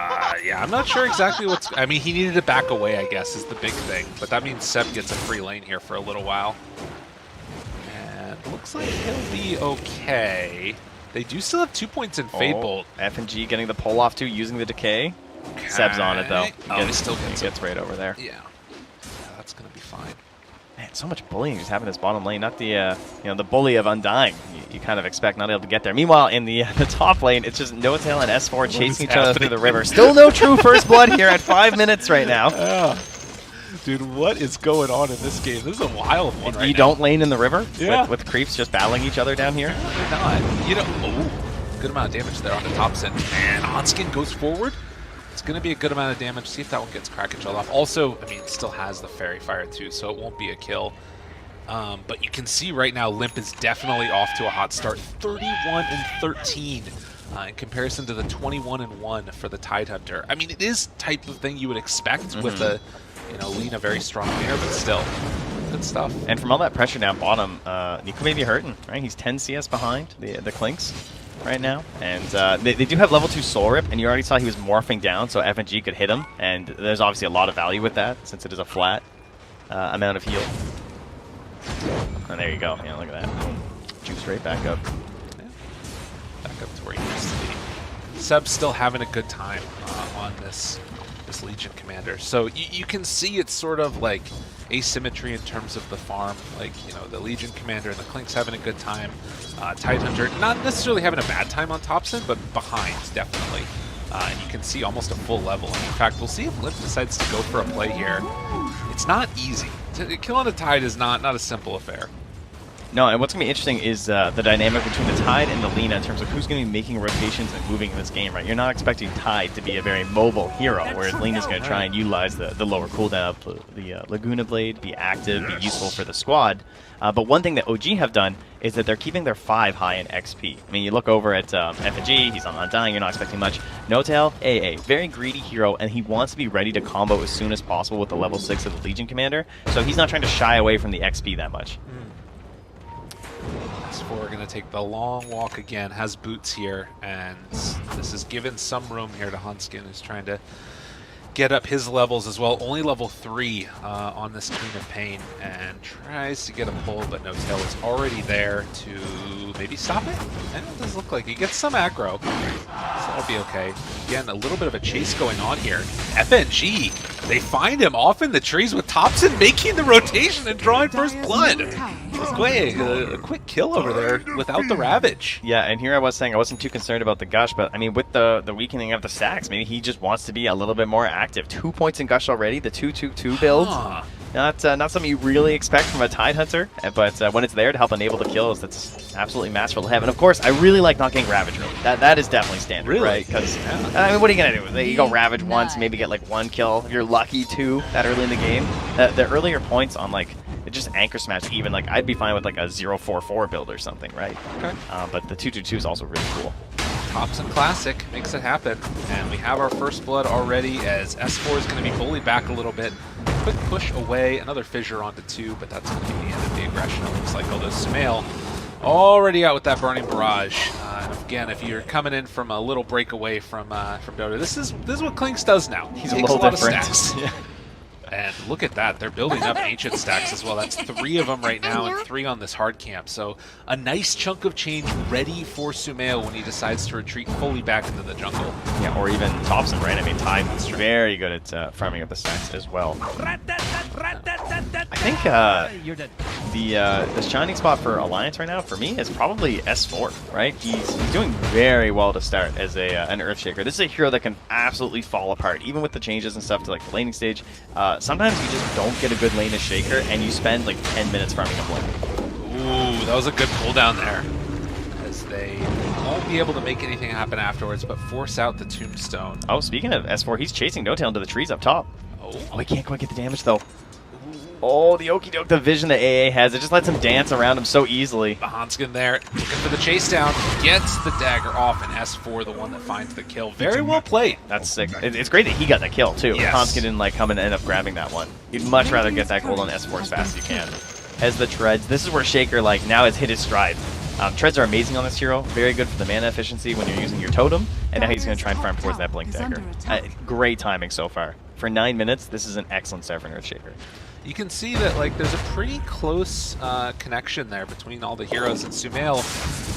Yeah, I'm not sure exactly what's... I mean, he needed to back away, I guess, is the big thing. But that means Seb gets a free lane here for a little while. And looks like he'll be okay. They do still have 2 points in Fade Bolt. FNG getting the pull off too, using the decay. Okay. Seb's on it though. He still gets right over there. Yeah, that's gonna be fine. Man, so much bullying is happening in this bottom lane. Not the the bully of Undying. You kind of expect not able to get there. Meanwhile, in the top lane, it's just NoTail and S4 chasing each other through the river. Still no true first blood here at 5 minutes right now. Dude, what is going on in this game? This is a wild one right now. You don't lane in the river? Yeah. With creeps just battling each other down here? Not. You know, good amount of damage there on the top end. And Onskin goes forward. It's going to be a good amount of damage. See if that one gets Kraken-Shelled off. Also, I mean, it still has the Fairy Fire too, so it won't be a kill. But you can see right now, Limp is definitely off to a hot start. 31-13 in comparison to the 21-1 for the Tidehunter. I mean, it is type of thing you would expect with a, Lina very strong there, but still, good stuff. And from all that pressure down bottom, Nico may be hurting, right? He's 10 CS behind the Clinks right now, and they do have level 2 Soul Rip, and you already saw he was morphing down, so FNG could hit him, and there's obviously a lot of value with that, since it is a flat amount of heal. And there you go, look at that. Juice right back up. Yeah. Back up to where he used to be. Seb's still having a good time on this Legion Commander, so you can see it's sort of like asymmetry in terms of the farm. Like, the Legion Commander and the Clinks having a good time. Tidehunter not necessarily having a bad time on Topson, but behind, definitely. And you can see almost a full level. And in fact, we'll see if Limp decides to go for a play here. It's not easy. Killing a Tide is not a simple affair. No, and what's going to be interesting is the dynamic between the Tide and the Lina in terms of who's going to be making rotations and moving in this game, right? You're not expecting Tide to be a very mobile hero, whereas Lina's going to try and utilize the lower cooldown, the Laguna Blade, be active, be useful for the squad. But one thing that OG have done is that they're keeping their 5 high in XP. I mean, you look over at FNG, he's on Undying, you're not expecting much. NoTail, AA, very greedy hero, and he wants to be ready to combo as soon as possible with the level 6 of the Legion Commander, so he's not trying to shy away from the XP that much. S4 going to take the long walk again, has boots here, and this has given some room here to Huntskin, who's trying to get up his levels as well. Only level 3 on this Queen of Pain, and tries to get a pull, but NoTail is already there to maybe stop it? And it does look like he gets some aggro, so that'll be okay. Again, a little bit of a chase going on here. FNG, they find him off in the trees with Topson making the rotation and drawing first blood. A quick kill over there without the Ravage. Yeah, and here I was saying I wasn't too concerned about the Gush, but I mean, with the weakening of the stacks, maybe he just wants to be a little bit more active. 2 points in Gush already, the 2-2-2 build. Not something you really expect from a Tidehunter, but when it's there to help enable the kills, that's absolutely masterful to have. And of course, I really like not getting Ravage early. That is definitely standard, right? Because, I mean, what are you going to do? You go Ravage once, maybe get like 1 kill. If you're lucky, 2 that early in the game. The earlier points on like, just anchor smash even, like I'd be fine with like a 0-4-4 build or something, right? Okay. But the 2-2-2 is also really cool. Thompson Classic makes it happen, and we have our first blood already as S4 is going to be bullied back a little bit. Quick push away, another fissure onto 2, but that's going to be the end of the aggression. It looks like, although Sumail already out with that burning barrage. And again, if you're coming in from a little break away from Dota, this is what Klinks does now. He takes a lot different. of stacks. Yeah. And look at that, they're building up ancient stacks as well. That's 3 of them right now and 3 on this hard camp. So a nice chunk of change ready for Sumail when he decides to retreat fully back into the jungle. Yeah, or even Thompson, right? I mean, TI10's very good at farming up the stacks as well. I think the shining spot for Alliance right now, for me, is probably S4, right? He's doing very well to start as an Earthshaker. This is a hero that can absolutely fall apart, even with the changes and stuff to like the laning stage. Sometimes you just don't get a good lane as Shaker, and you spend like 10 minutes farming up lane. Ooh, that was a good pull down there. As they won't be able to make anything happen afterwards, but force out the tombstone. Oh, speaking of S4, he's chasing No Tail into the trees up top. Oh, he can't quite get the damage though. Oh, the okie doke, the vision that AA has, it just lets him dance around him so easily. Hanskin there, looking for the chase down, gets the dagger off, and S4 the one that finds the kill. Very well played. That's sick. It's great that he got that kill too. Yes. Hanskin didn't like come and end up grabbing that one. You'd much rather get that gold on S4 as fast as you can. As the treads, this is where Shaker like now has hit his stride. Treads are amazing on this hero, very good for the mana efficiency when you're using your totem, and now he's going to try and farm towards that blink dagger. Great timing so far. For 9 minutes, this is an excellent start for an Earthshaker. You can see that like there's a pretty close connection there between all the heroes, and Sumail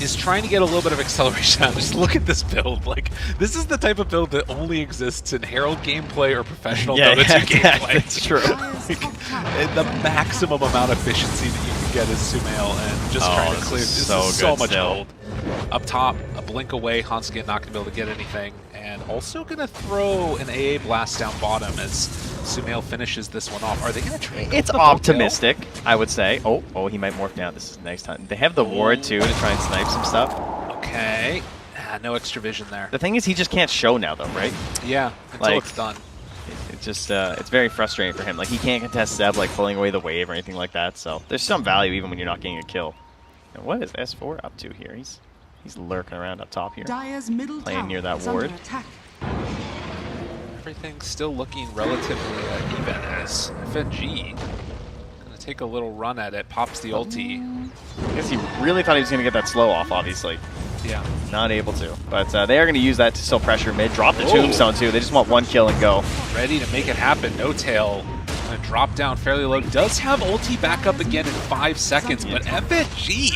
is trying to get a little bit of acceleration out. Just look at this build. Like, this is the type of build that only exists in Herald gameplay or professional Dota 2 gameplay. That's true. The maximum amount of efficiency that you can get is Sumail, and just trying to clear. This is so much gold. Up top, a blink away, Hanskin not going to be able to get anything, and also going to throw an AA blast down bottom as Sumail finishes this one off. Are they going to try? It's optimistic, I would say. Oh, he might morph down. This is next time. They have the ward too to try and snipe some stuff. Okay, no extra vision there. The thing is, he just can't show now, though, right? Yeah, until it's done. It's just it's very frustrating for him. Like, he can't contest Zeb like pulling away the wave or anything like that. So there's some value even when you're not getting a kill. And what is S4 up to here? He's lurking around up top here, playing near that ward. Everything's still looking relatively even as FNG gonna take a little run at it, pops the ulti. I guess he really thought he was gonna get that slow off, obviously. Yeah. Not able to. But they are gonna use that to still pressure mid. Drop the tombstone too. They just want one kill and go. Ready to make it happen. No Tail gonna drop down fairly low. Does have ulti back up again in 5 seconds, but FNG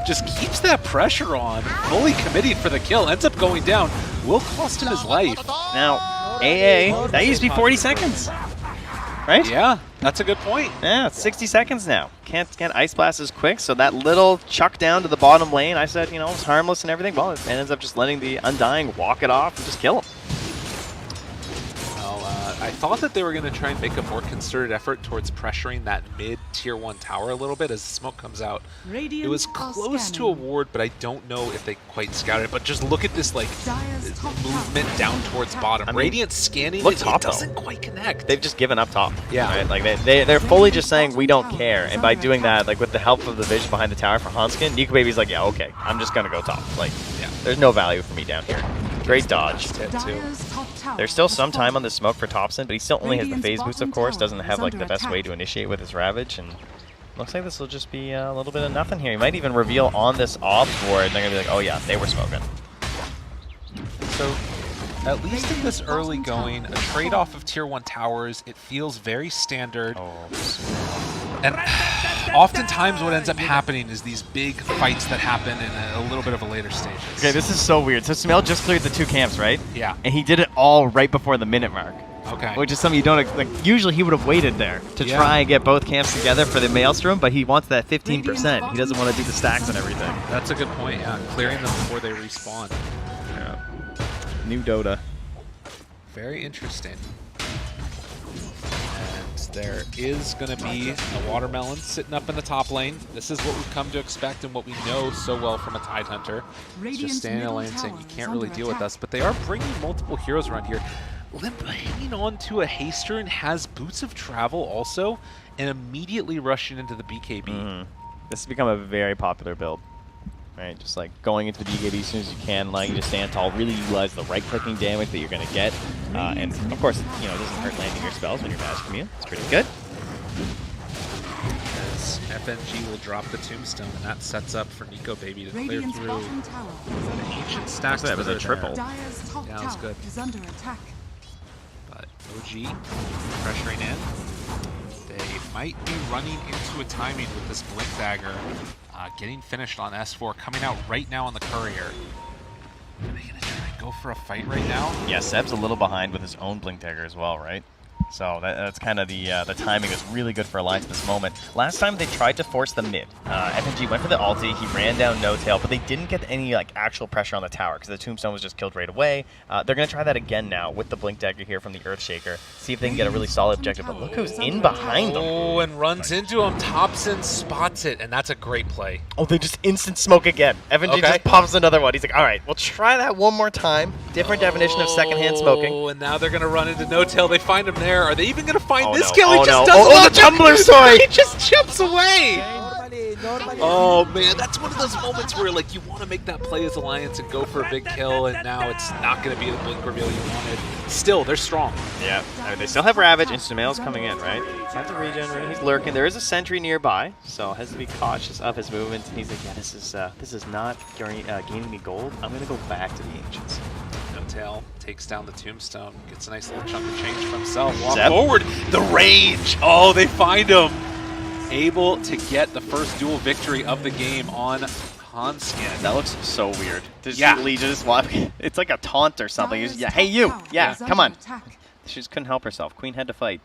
just keeps that pressure on, fully committed for the kill, ends up going down, will cost him his life. Now, AA, that used to be 40 seconds, right? Yeah, that's a good point. Yeah, it's 60 seconds now. Can't Ice Blast as quick, so that little chuck down to the bottom lane, I said, you know, it was harmless and everything. Well, it ends up just letting the Undying walk it off and just kill him. I thought that they were going to try and make a more concerted effort towards pressuring that mid tier 1 tower a little bit as the smoke comes out. It was close to a ward, but I don't know if they quite scouted it. But just look at this like movement down towards bottom. Radiant scanning it, it doesn't quite connect. They've just given up top. Yeah. Right? Like they're fully just saying we don't care. And by doing that, like with the help of the vision behind the tower for Hanskin, Nico Baby's like, yeah, okay, I'm just gonna go top. Like, yeah, there's no value for me down here. Great dodge. There's still some time on the smoke for Thompson, but he still only has the phase boost, of course. Doesn't have like the best way to initiate with his Ravage, and looks like this will just be a little bit of nothing here. He might even reveal on this off board, and they're gonna be like, oh yeah, they were smoking. So, at least in this early going, a trade-off of tier 1 towers, it feels very standard. And oftentimes what ends up happening is these big fights that happen in a little bit of a later stage. Okay, this is so weird. So Sumail just cleared the 2 camps, right? Yeah. And he did it all right before the minute mark. Okay. Which is something you don't, like, usually he would have waited there to try and get both camps together for the Maelstrom, but he wants that 15%. He doesn't want to do the stacks and everything. That's a good point, yeah. Clearing them before they respawn. Yeah. New Dota. Very interesting. There is going to be a Watermelon sitting up in the top lane. This is what we've come to expect and what we know so well from a Tidehunter. It's just standing in the lane saying you can't really deal with us. But they are bringing multiple heroes around here. Limp hanging on to a Haster and has Boots of Travel also, and immediately rushing into the BKB. This has become a very popular build. right? Just like going into the BKB as soon as you can, allowing you to stand tall, really utilize the right-clicking damage that you're going to get. And of course, you know, it doesn't hurt landing your spells when you're magic immune. It's pretty good. As FNG will drop the tombstone, and that sets up for Nico Baby to clear through the ancient stacks. That was a triple. Yeah, that was good. But OG pressuring in. They might be running into a timing with this Blink Dagger. Getting finished on S4, coming out right now on the Courier. Are they going to try and go for a fight right now? Yeah, Seb's a little behind with his own Blink Dagger as well, right? So that's kind of the timing is really good for Alliance at this moment. Last time they tried to force the mid. FNG went for the ulti, he ran down No Tail, but they didn't get any like actual pressure on the tower because the Tombstone was just killed right away. They're going to try that again now with the Blink Dagger here from the Earthshaker. See if they can get a really solid objective, but look who's in behind them. Oh, and runs into him. Thompson spots it, and that's a great play. Oh, they just instant smoke again. FNG just pops another one. He's like, all right, we'll try that one more time. Different definition of secondhand smoking. Oh, and now they're going to run into No Tail. They find him there. Are they even going to find this no. kill? He Oh, just no. does the tumbler sword! He just jumps away. Oh man, that's one of those moments where like you want to make that play as Alliance and go for a big kill, and now it's not going to be the blink reveal you wanted. Still, they're strong. Yeah, I mean, they still have Ravage, and Sumail's coming in, right? Have to regen, right? He's lurking. There is a sentry nearby, so has to be cautious of his movements. And he's like, yeah, this is not gaining me gold. I'm going to go back to the Ancients. No Tail takes down the Tombstone, gets a nice little chunk of change for himself. Walk forward, the rage. Oh, they find him. Able to get the first duel victory of the game on Hanskin. That looks so weird. Legion just walking. It's like a taunt or something. Just, yeah, hey you. Yeah, come on. She just couldn't help herself. Queen had to fight.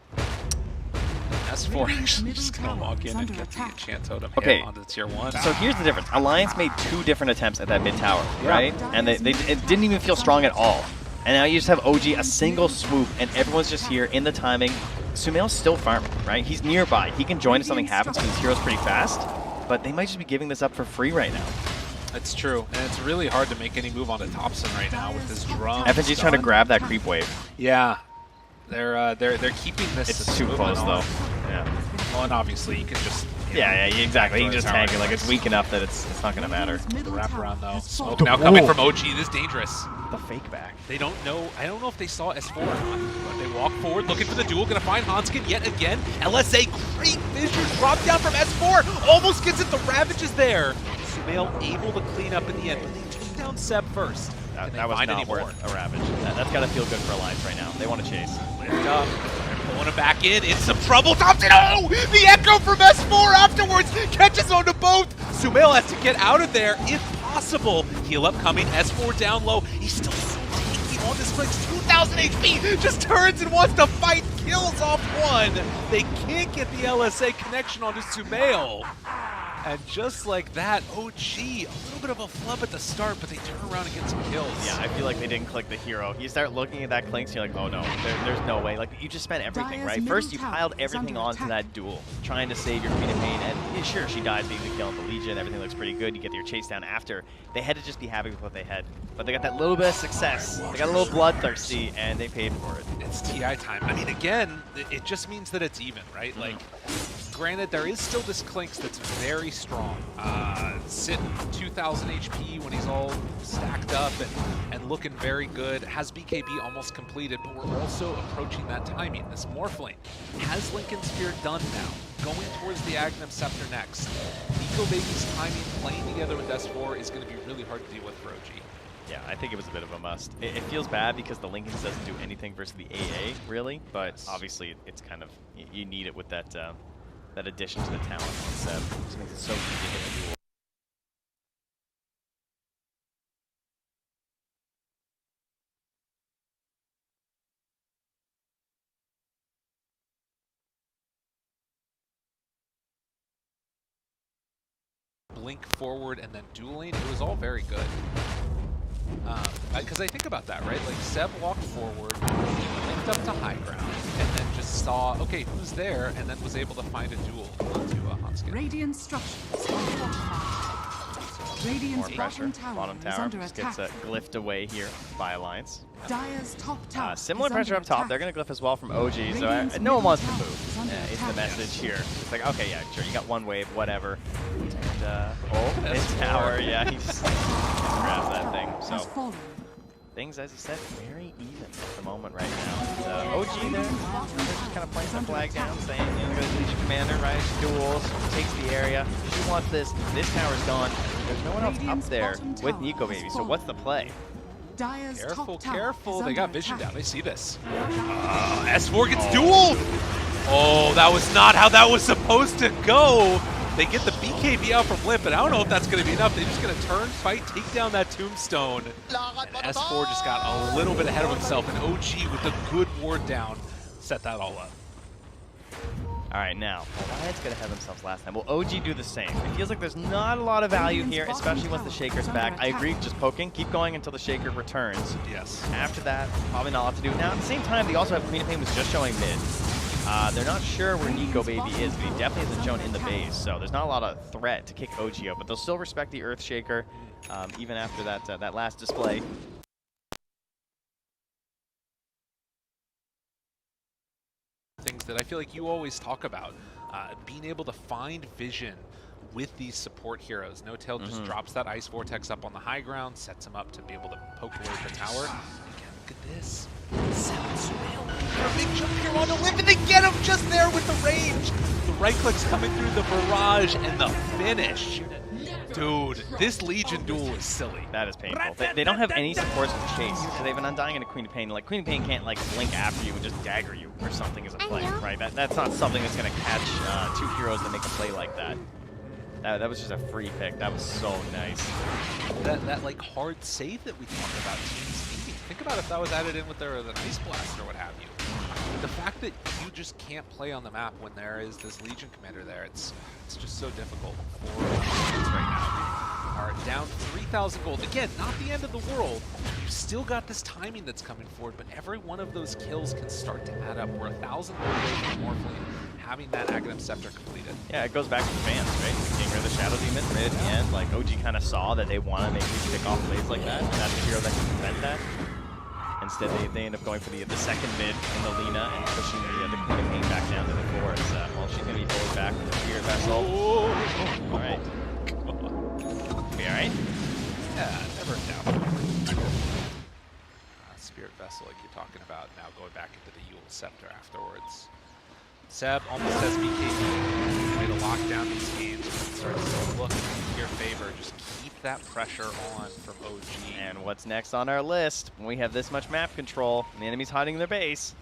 S4 actually just gonna walk in and get the enchant totem onto tier 1. So here's the difference. Alliance made 2 different attempts at that mid tower, right? And it didn't even feel strong at all. And now you just have OG a single swoop, and everyone's just here in the timing. Sumail's still farming, right? He's nearby. He can join if something happens because his hero's pretty fast, but they might just be giving this up for free right now. That's true, and it's really hard to make any move onto Thompson right now with this drum. FNG's trying to grab that creep wave. Yeah, they're keeping this. It's too close though. Yeah. Well, and obviously you can just. Yeah, exactly. You can just tank it like it's weak enough that it's not gonna matter. The wraparound though. Smoke now coming from OG. This is dangerous. The fake back. They don't know. I don't know if they saw S4 or not, but they walk forward looking for the duel. Gonna find Hanskin yet again. LSA, great vision. Drop down from S4. Almost gets it. The Ravage is there. Sumail able to clean up in the end, but they took down Seb first. That was not worth a Ravage. That's gotta feel good for Alliance right now. They want to chase. Lift up. Pulling him back in. It's some trouble. Thompson, oh! The echo from S4 afterwards catches onto both. Sumail has to get out of there if possible. Heal up coming. S4 down low. He's still so tanky on this place. 2,000 HP. Just turns and wants to fight. Kills off one. They can't get the LSA connection onto Sumail. And just like that, OG, a little bit of a flub at the start, but they turn around and get some kills. Yeah, I feel like they didn't click the hero. You start looking at that Clinks, and you're like, oh no, there's no way. Like, you just spent everything, right? First, you piled everything onto that duel, trying to save your Queen of Pain, and yeah, sure, she dies being the kill on the Legion, everything looks pretty good, you get your chase down after. They had to just be happy with what they had. But they got that little bit of success. They got a little bloodthirsty, and they paid for it. It's TI time. I mean, again, it just means that it's even, right? Like, granted, there is still this Clinks that's very strong. Sitting 2,000 HP when he's all stacked up and looking very good. Has BKB almost completed, but we're also approaching that timing. This Morphling has Lincoln Sphere done now. Going towards the Agnum Scepter next. Nico Baby's timing, playing together with S4 is going to be really hard to deal with for OG. Yeah, I think it was a bit of a must. It feels bad because the Lincolns doesn't do anything versus the AA, really, but obviously it's kind of, you need it with that that addition to the talent. It just makes it so easy to hit a duel. Blink forward and then dueling, it was all very good. Because I think about that, right? Like, Seb walked forward, linked up to high ground, and then just saw, okay, who's there, and then was able to find a duel into Hanskin. Radiant structures. More pressure. Bottom tower just gets glyphed away here by Alliance. Dire's top tower. Similar pressure up top. They're going to glyph as well from OG, so no one wants to move. Is the message here. It's like, okay, yeah, sure, you got one wave, whatever. his tower, yeah, he just grabs that thing. So things, as you said, very even at the moment right now. And, OG there, they're just kind of playing the flag down, saying, you know, the Legion Commander, right, duels, takes the area. She wants this. This tower's gone. There's no one else up there with Nico Baby, so what's the play? Careful, careful. They got vision down. They see this. S4 gets dueled. Oh, that was not how that was supposed to go. They get the BKB out from Limp, but I don't know if that's going to be enough. They're just going to turn, fight, take down that tombstone. And S4 just got a little bit ahead of himself, and OG with a good ward down set that all up. All right, now, Alliance got ahead of themselves last time. Will OG do the same? It feels like there's not a lot of value here, especially once the Shaker's back. I agree, just poking, keep going until the Shaker returns. Yes. After that, probably not a lot to do. Now, at the same time, they also have Queen of Pain was just showing mid. They're not sure where Nico Baby is, but he definitely hasn't shown in the base, so there's not a lot of threat to kick OG out, but they'll still respect the Earth Shaker even after that, that last display. Things that I feel like you always talk about, being able to find vision with these support heroes. No Tail just drops that Ice Vortex up on the high ground, sets him up to be able to poke away the tower. Again, look at this. A big jump here on the Limp, and they get him just there with the range. The right click's coming through the barrage and the finish. Dude, this Legion duel is silly. That is painful. They don't have any supports to chase. So they have an Undying and a Queen of Pain. Like, Queen of Pain can't, like, blink after you and just dagger you or something as a play, right? That's not something that's going to catch two heroes that make a play like that. That was just a free pick. That was so nice. That like, hard save that we talked about teams needing. Think about if that was added in with their Ice Blast or what have you. The fact that you just can't play on the map when there is this Legion Commander there, it's just so difficult for Alliance right now. Are down 3,000 gold. Again, not the end of the world. You've still got this timing that's coming forward, but every one of those kills can start to add up. We're 1,000 gold away from Morphling having that Aghanim Scepter completed. Yeah, it goes back to the fans, right? Getting rid of the Shadow Demon right at the end. Like, OG kind of saw that they want to make these pick off plays like that, and that's a hero that can prevent that. Instead, they end up going for the second mid in the Lina and pushing the Queen of Pain back down to the floor. Well, she's going to be pulled back with the Spirit Vessel. All right. Be all right? Yeah, never in doubt. Spirit Vessel, like you're talking about, now going back into the Yule Scepter afterwards. Seb almost has BKB. Way to lock down these games. It starts to look in your favor. Just keep that pressure on from OG. And what's next on our list? When we have this much map control, and the enemy's hiding in their base.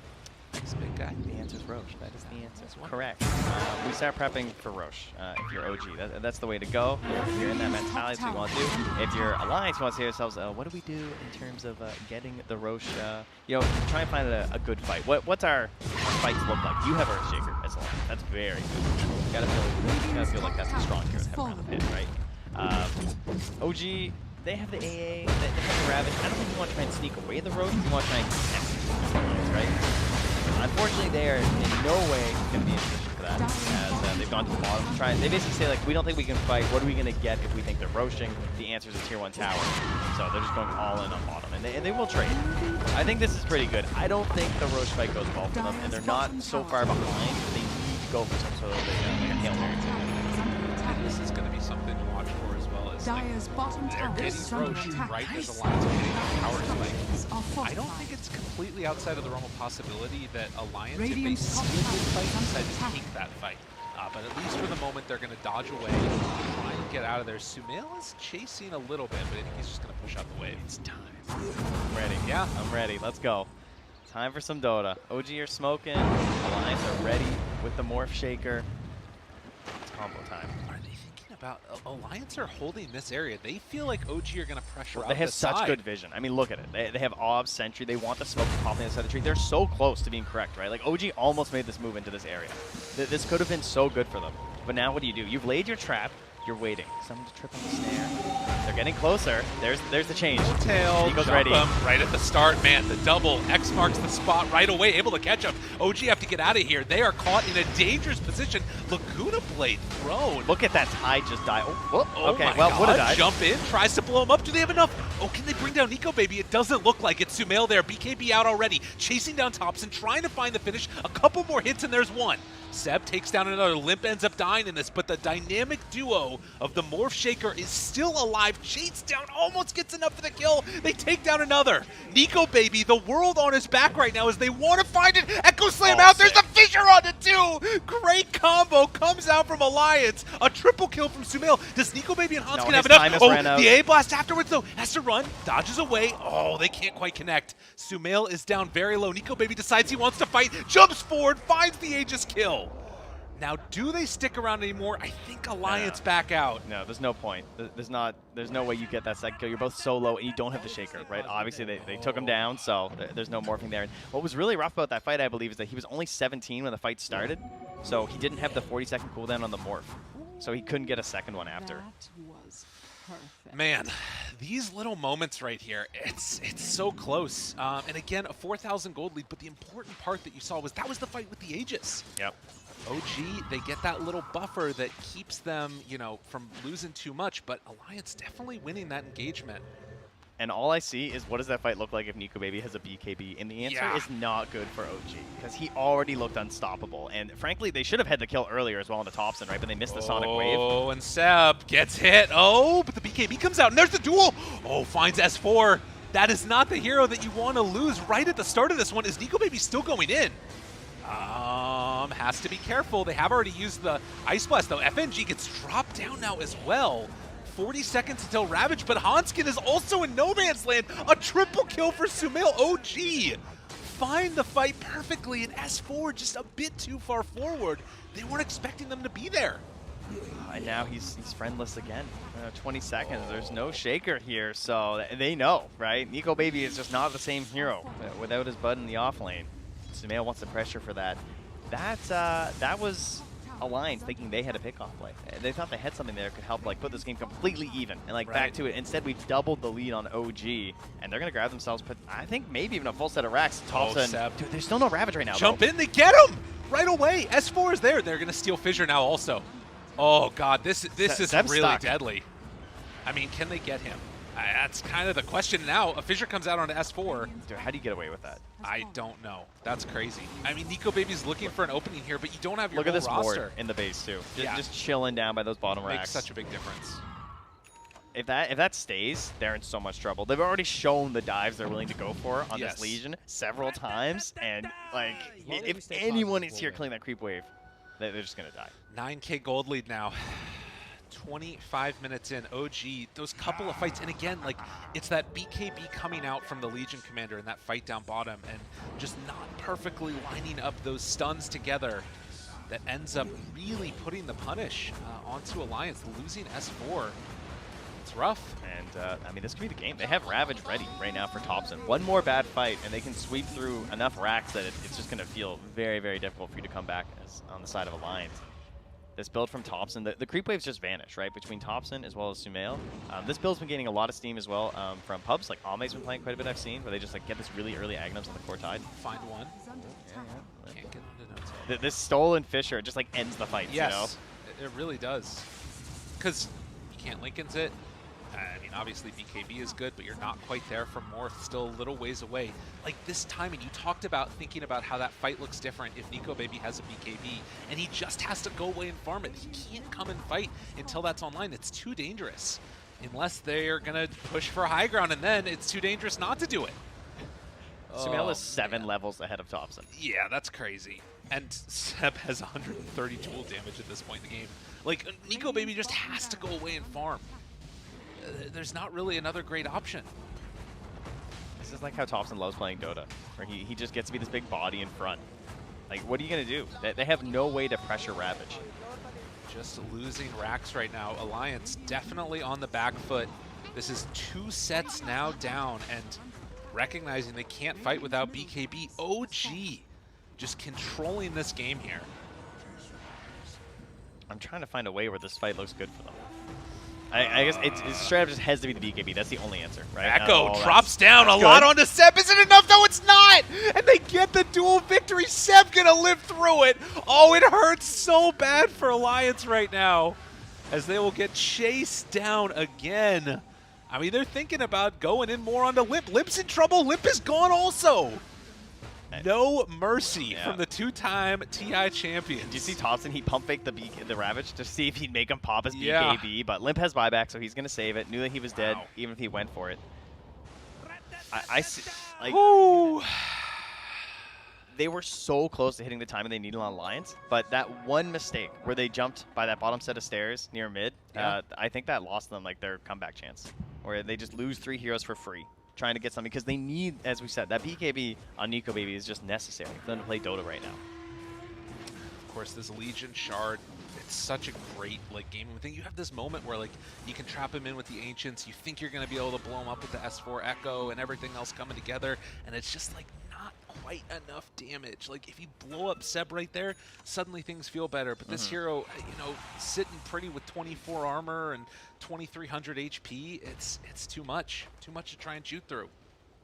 This big guy. The answer's Roche. That is the answer. Correct. We start prepping for Roche if you're OG. That's the way to go. If you're in that mentality, that's what you want to do. If you're Alliance, you want to say to yourselves, what do we do in terms of getting the Roche? You know, try and find a good fight. What's our fights look like? You have Earthshaker as Alliance. That's very good. You gotta feel like that's a strong hero to have around the pit, right? OG, they have the AA, they have the Ravage. I don't think you want to try and sneak away the Roche. You want to try and connect Alliance, right? Unfortunately, they are in no way going to be in position for that, as they've gone to the bottom to try. They basically say, like, we don't think we can fight. What are we going to get if we think they're roaching? The answer is a tier 1 tower. So they're just going all in on bottom, and they will trade. I think this is pretty good. I don't think the Roche fight goes well for them, and they're not so far behind that they need to go for some sort of like a Hail Mary. This is going to be something to watch for as well. As they're getting Roche right as Alliance are getting that power spike. I don't think it's completely outside of the realm of possibility that Alliance, if they see a good fight, decide to take that fight. But at least for the moment, they're going to dodge away, try and get out of there. Sumail is chasing a little bit, but I think he's just going to push out the wave. It's time. I'm ready. Yeah. I'm ready. Let's go. Time for some Dota. OG are smoking. Alliance are ready with the Morph Shaker. It's combo time. Are they thinking about Alliance are holding this area? They feel like OG are going to pressure out They have the such side. good vision. I mean, look at it. They have Ob, Sentry. They want the smoke to pop on the other side of the tree. They're so close to being correct, right? Like, OG almost made this move into this area. This could have been so good for them. But now what do? You've laid your trap. You're waiting. Someone to trip on the snare. They're getting closer. There's the change. Tail, Nico's jump ready. him right at the start, man. The double X marks the spot right away, able to catch up. OG have to get out of here. They are caught in a dangerous position. Laguna Blade thrown. Look at that Tide just die. Oh, okay. My Well, God. would have died. Jump in, tries to blow him up. Do they have enough? Oh, can they bring down Nico Baby? It doesn't look like it. Sumail there. BKB out already. Chasing down Thompson, trying to find the finish. A couple more hits and there's one. Seb takes down another. Limp ends up dying in this, but the dynamic duo of the Morph Shaker is still alive. Chases down, almost gets enough for the kill. They take down another. Nico Baby, the world on his back right now as they want to find it. Echo Slam out, there's a fissure on it too! Great combo comes out from Alliance. A triple kill from Sumail. Does Nico Baby and Hanskin have enough? Oh, the A-Blast afterwards though, has to run, dodges away. Oh, they can't quite connect. Sumail is down very low. Nico Baby decides he wants to fight, jumps forward, finds the Aegis kill. Now, do they stick around anymore? I think Alliance back out. No, there's no point. There's no way you get that second kill. You're both so low, and you don't have the Shaker, right? Obviously, they took him down, so there's no morphing there. And what was really rough about that fight, I believe, is that he was only 17 when the fight started, so he didn't have the 40-second cooldown on the morph, so he couldn't get a second one after. Man, these little moments right here, it's so close. And again, a 4,000 gold lead, but the important part that you saw was that was the fight with the Aegis. Yep. OG, they get that little buffer that keeps them, you know, from losing too much, but Alliance definitely winning that engagement. And all I see is, what does that fight look like if Nico Baby has a BKB? And the answer is not good for OG, because he already looked unstoppable. And frankly, they should have had the kill earlier as well on the Thompson, right? But they missed the Sonic Wave. Oh, and Seb gets hit. Oh, but the BKB comes out, and there's the duel. Oh, finds S4. That is not the hero that you want to lose right at the start of this one. Is Nico Baby still going in? Has to be careful. They have already used the Ice Blast, though. FNG gets dropped down now as well. 40 seconds until Ravage, but Hanskin is also in no man's land. A triple kill for Sumail. OG find the fight perfectly, and S4 just a bit too far forward. They weren't expecting them to be there. And now he's friendless again. 20 seconds. There's no Shaker here, so they know, right? Nico Baby is just not the same hero without his bud in the off lane. Sumail wants the pressure for that. That was Alliance thinking they had a pickoff play. They thought they had something there that could help like put this game completely even and like back to it. Instead, we doubled the lead on OG, and they're gonna grab themselves. But I think maybe even a full set of racks. Thompson, dude, there's still no Ravage right now. Jump in, they get him right away. S4 is there. They're gonna steal Fissure now also. Oh god, this is really deadly. I mean, can they get him? That's kind of the question now. A Fissure comes out onto S4. Dude, how do you get away with that? I don't know. That's crazy. I mean, Nico Baby's looking for an opening here, but you don't have your Look at this roster. board in the base too. Just chilling down by those bottom racks. Makes such a big difference. If that stays, they're in so much trouble. They've already shown the dives they're willing to go for on this Legion several times, and like if anyone is here killing that creep wave, they're just gonna die. 9K gold lead now. 25 minutes in, OG, those couple of fights, and again, like, it's that BKB coming out from the Legion commander in that fight down bottom and just not perfectly lining up those stuns together that ends up really putting the punish onto Alliance, losing S4. It's rough. And, I mean, this could be the game. They have Ravage ready right now for Thompson. One more bad fight, and they can sweep through enough racks that it's just going to feel very, very difficult for you to come back on the side of Alliance. This build from Thompson, the creep waves just vanish, right? Between Thompson as well as Sumail. This build's been gaining a lot of steam as well from pubs. Like Ame's been playing quite a bit, I've seen, where they just like get this really early Agnums on the core tide. Find one. Can't get into notes. This stolen Fissure just like ends the fight, yes, you know? It really does. Because you can't Linken's it. I mean, obviously BKB is good, but you're not quite there for Morph, still a little ways away. Like this timing, you talked about thinking about how that fight looks different if Nico Baby has a BKB, and he just has to go away and farm it. He can't come and fight until that's online. It's too dangerous. Unless they're gonna push for high ground, and then it's too dangerous not to do it. Sumail is 7 levels ahead of Thompson. Yeah, that's crazy. And Seb has 130 dual damage at this point in the game. Like, Nico Baby just has to go away and farm. There's not really another great option. This is like how Thompson loves playing Dota, where he just gets to be this big body in front. Like, what are you going to do? They have no way to pressure Ravage. Just losing racks right now. Alliance definitely on the back foot. This is 2 sets now down, and recognizing they can't fight without BKB. OG just controlling this game here. I'm trying to find a way where this fight looks good for them. I guess it's straight up just has to be the BKB. That's the only answer, right? Echo drops down a lot onto Seb. Is it enough? No, it's not! And they get the dual victory. Seb gonna live through it. Oh, it hurts so bad for Alliance right now, as they will get chased down again. I mean, they're thinking about going in more onto Limp. Limp's in trouble. Limp is gone also. No mercy from the two-time TI champions. Did you see Thompson? He pump faked the Ravage to see if he'd make him pop his BKB, but Limp has buyback, so he's going to save it. Knew that he was dead, even if he went for it. I see, like, they were so close to hitting the timing they needed on Alliance, but that one mistake where they jumped by that bottom set of stairs near mid, I think that lost them like their comeback chance, where they just lose 3 heroes for free, trying to get something, because they need, as we said, that BKB on Nico Baby is just necessary for them to play Dota right now. Of course, this Legion Shard, it's such a great like gaming thing. You have this moment where like you can trap him in with the Ancients, you think you're going to be able to blow him up with the S4 Echo and everything else coming together, and it's just like not quite enough damage. Like if you blow up Seb right there, suddenly things feel better, but this hero, you know, sitting pretty with 24 armor and 2300 HP, it's too much to try and shoot through.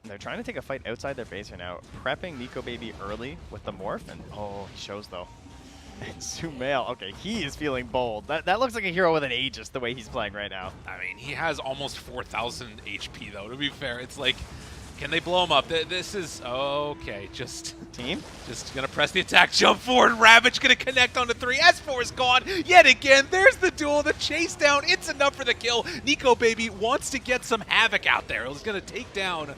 They're trying to take a fight outside their base right now, prepping Nico Baby early with the morph, and he shows though. And Sumail, okay, he is feeling bold. That looks like a hero with an Aegis the way he's playing right now. I mean, he has almost 4,000 HP though, to be fair. It's like, can they blow him up? This is, okay, just gonna press the attack, jump forward, Ravage gonna connect onto 3. S4 is gone yet again. There's the duel, the chase down, it's enough for the kill. Nico Baby wants to get some havoc out there. He's gonna take down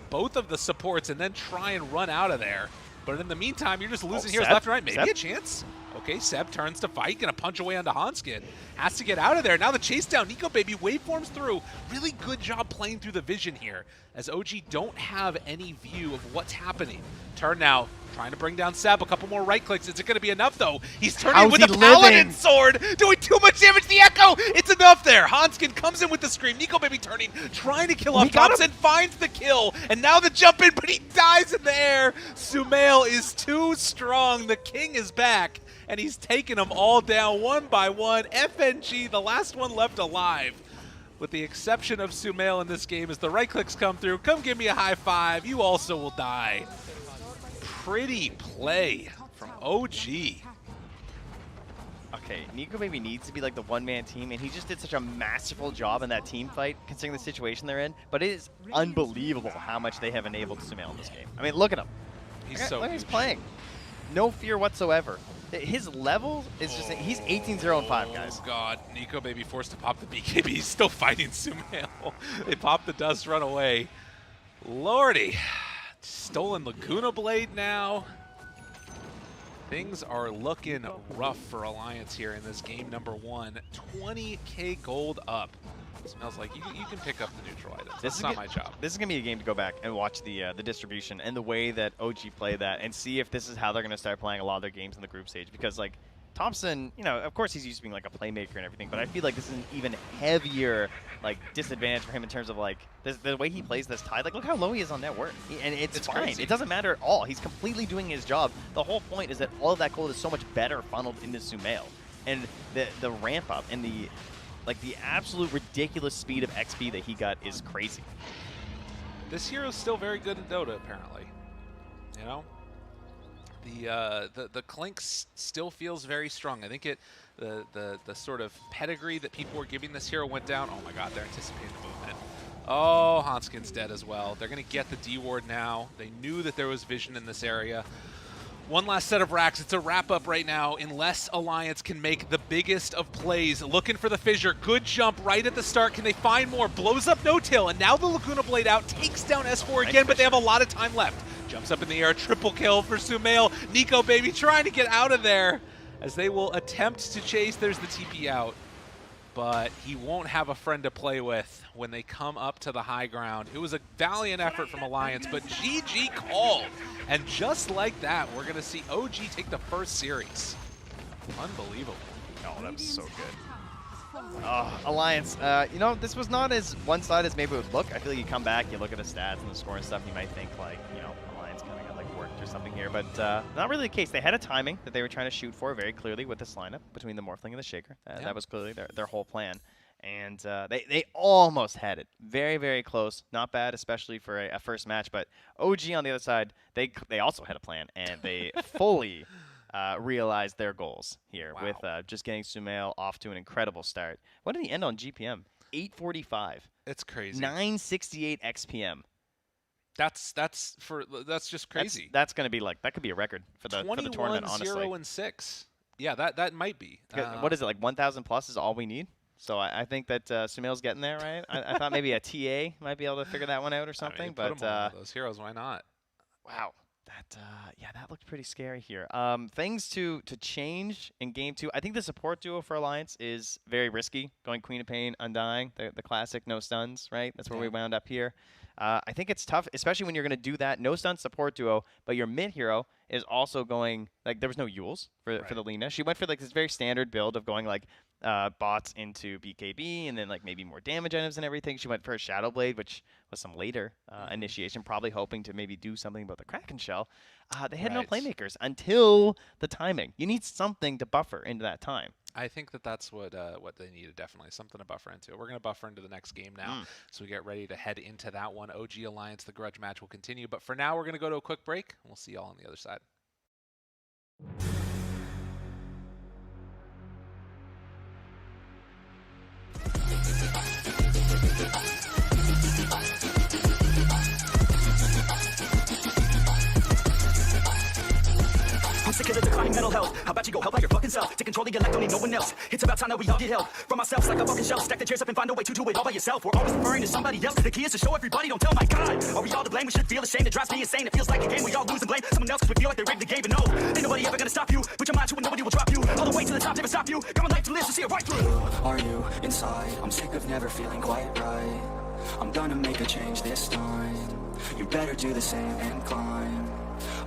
both of the supports and then try and run out of there. But in the meantime, you're just losing heroes left and right. Maybe a chance. Okay, Seb turns to fight, gonna punch away onto Hanskin. Has to get out of there. Now the chase down, Nico Baby waveforms through. Really good job playing through the vision here, as OG don't have any view of what's happening. Turn now, trying to bring down Seb. A couple more right clicks. Is it gonna be enough though? He's turning with the Paladin sword, doing too much damage to the Echo. It's enough there. Hanskin comes in with the scream. Nico Baby turning, trying to kill off Thompson, finds the kill, and now the jump in, but he dies in the air. Sumail is too strong. The king is back, and he's taking them all down one by one. FNG, the last one left alive, with the exception of Sumail in this game, as the right clicks come through. Come give me a high five. You also will die. Pretty play from OG. Okay, Nico Baby needs to be like the one-man team, and he just did such a masterful job in that team fight, considering the situation they're in. But it is unbelievable how much they have enabled Sumail in this game. I mean, look at him. Look, he's playing. No fear whatsoever. His level is just, he's 18-0-5, guys. Oh, God. Nico Baby forced to pop the BKB. He's still fighting Sumail. They pop the dust, run away. Lordy. Stolen Laguna Blade now. Things are looking rough for Alliance here in this game number 1. 20k gold up. Smells like you can pick up the neutral items. That's not my job. This is going to be a game to go back and watch the distribution and the way that OG play that, and see if this is how they're going to start playing a lot of their games in the group stage. Because, like, Thompson, you know, of course he's used to being like a playmaker and everything, but I feel like this is an even heavier like disadvantage for him in terms of like the way he plays this Tide. Like, look how low he is on net worth, and it's fine. Crazy. It doesn't matter at all. He's completely doing his job. The whole point is that all of that gold is so much better funneled into Sumail, and the ramp up and the absolute ridiculous speed of XP that he got is crazy. This hero's still very good in Dota, apparently. You know, the Clink still feels very strong. I think the sort of pedigree that people were giving this hero went down. Oh my God, they're anticipating the movement. Oh, Hanskin's dead as well. They're gonna get the D ward now. They knew that there was vision in this area. One last set of racks. It's a wrap-up right now, unless Alliance can make the biggest of plays. Looking for the fissure. Good jump right at the start. Can they find more? Blows up No-Till, and now the Laguna Blade out. Takes down S4 again, but they have a lot of time left. Jumps up in the air. Triple kill for Sumail. Nico Baby trying to get out of there, as they will attempt to chase. There's the TP out, but he won't have a friend to play with when they come up to the high ground. It was a valiant effort from Alliance, but GG called. And just like that, we're going to see OG take the first series. Unbelievable. Oh, that was so good. Alliance, you know, this was not as one-sided as maybe it would look. I feel like you come back, you look at the stats and the score and stuff, you might think like, you know, Alliance kind of got like worked or something here, but not really the case. They had a timing that they were trying to shoot for very clearly with this lineup between the Morphling and the Shaker. That was clearly their whole plan. And they almost had it. Very, very close. Not bad, especially for a first match. But OG on the other side, they also had a plan, and they fully realized their goals here with just getting Sumail off to an incredible start. What did he end on GPM? 845. It's crazy. 968 XPM. That's just crazy. That's going to be like, that could be a record for the tournament, honestly. 21-0-6. Yeah, that might be. What is it, like 1,000 plus is all we need? So I think that Sumail's getting there, right? I thought maybe a TA might be able to figure that one out or something. I mean, but put him on one of those heroes, why not? Wow. That looked pretty scary here. Things to change in game 2. I think the support duo for Alliance is very risky. Going Queen of Pain, Undying, the classic no stuns, right? That's where we wound up here. I think it's tough, especially when you're going to do that no stun support duo, but your mid hero is also going, like, there was no Yules for the Lina. She went for like this very standard build of going like bots into BKB and then like maybe more damage items and everything. She went for a Shadow Blade, which was some later initiation, probably hoping to maybe do something about the Kraken Shell. They had no playmakers until the timing. You need something to buffer into that time. I think that's what they needed, definitely. Something to buffer into. We're going to buffer into the next game now, so we get ready to head into that one. OG Alliance, the grudge match will continue. But for now, we're going to go to a quick break. We'll see y'all on the other side. I'm sick of the declining mental health. How about you go help out your fucking self? Take control of your life, don't need no one else. It's about time that we all get help from ourselves like a fucking shelf. Stack the chairs up and find a way to do it all by yourself. We're always referring to somebody else. The key is to show everybody, don't tell my God. Are we all to blame? We should feel ashamed. It drives me insane. It feels like a game we all lose and blame someone else because we feel like they rigged the game. But no, ain't nobody ever gonna stop you. Put your mind to it, nobody will drop you. All the way to the top, never stop you. Got my life to live, so see it right through. Who are you inside? I'm sick of never feeling quite right. I'm gonna make a change this time. You better do the same and climb.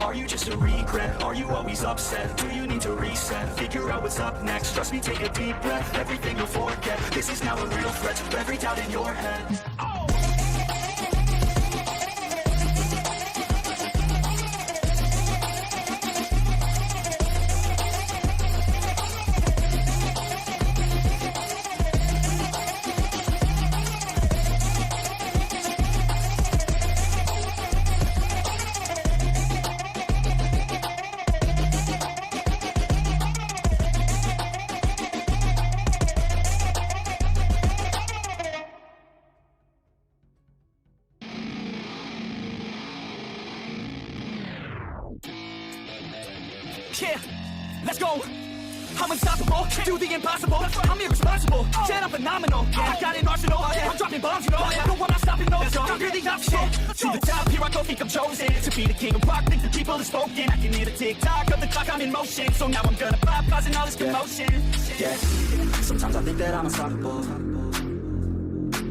Are you just a regret? Are you always upset? Do you need to reset? Figure out what's up next. Trust me, take a deep breath. Everything you'll forget. This is now a real threat to every doubt in your head. Oh! Yeah, let's go. I'm unstoppable, do the impossible. I'm irresponsible, said I'm phenomenal. Yeah, I got an arsenal, I'm dropping bombs, you know. No one, I'm stopping, no, conquer the obstacle. To the top, here I go, think I'm chosen to be the king of rock, think the people have spoken. I can hear the tick-tock of the clock, I'm in motion. So now I'm gonna pop, causing all this commotion. Yeah, sometimes I think that I'm unstoppable.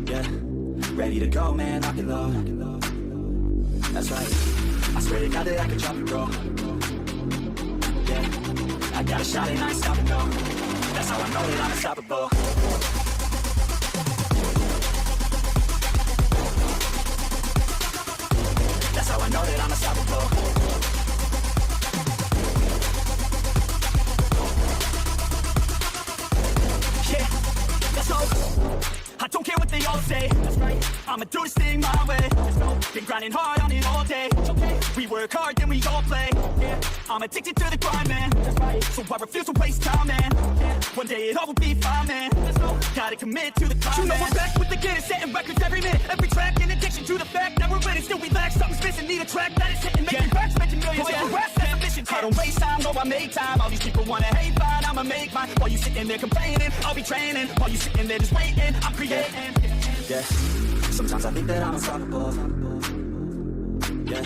Yeah, ready to go, man, lock it low. That's right, I swear to God that I can drop it, bro. Yeah, I got a shot and I ain't stopping, no. That's how I know that I'm unstoppable. That's how I know that I'm unstoppable. Yeah, let's go. I don't care what they all say. That's right. I'ma do this thing my way. Let's go. Been grinding hard on it all day. Okay. We work hard, then we all play. Yeah. I'm addicted to the grind, man. That's right. So I refuse to waste time, man. Yeah. One day it all will be fine, man. Let's go. Gotta commit to the climb, you know man. I'm back with the Guinness, setting records every minute, every track. In addiction to the fact that we're winning, still we lack. Something's missing, need a track that is hitting, making racks, making millions. Oh, yeah. Rest, that's a mission. I don't waste time, no, I make time. All these people wanna hate, fine, I'ma make mine. While you sitting there complaining, I'll be training. While you sitting there just waiting, I'm creating. Yeah, sometimes I think that I'm unstoppable. Yeah,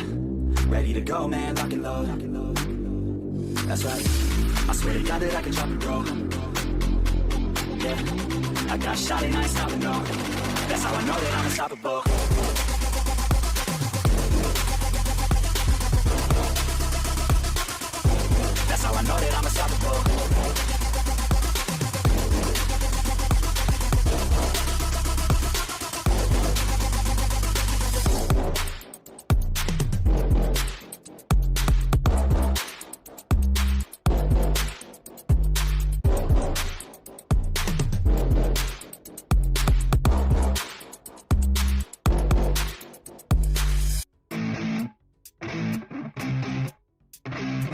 ready to go, man, lock it low. That's right, I swear to God that I can drop it, bro. Yeah, I got a shot and I ain't stopping, no. That's how I know that I'm unstoppable. That's how I know that I'm unstoppable.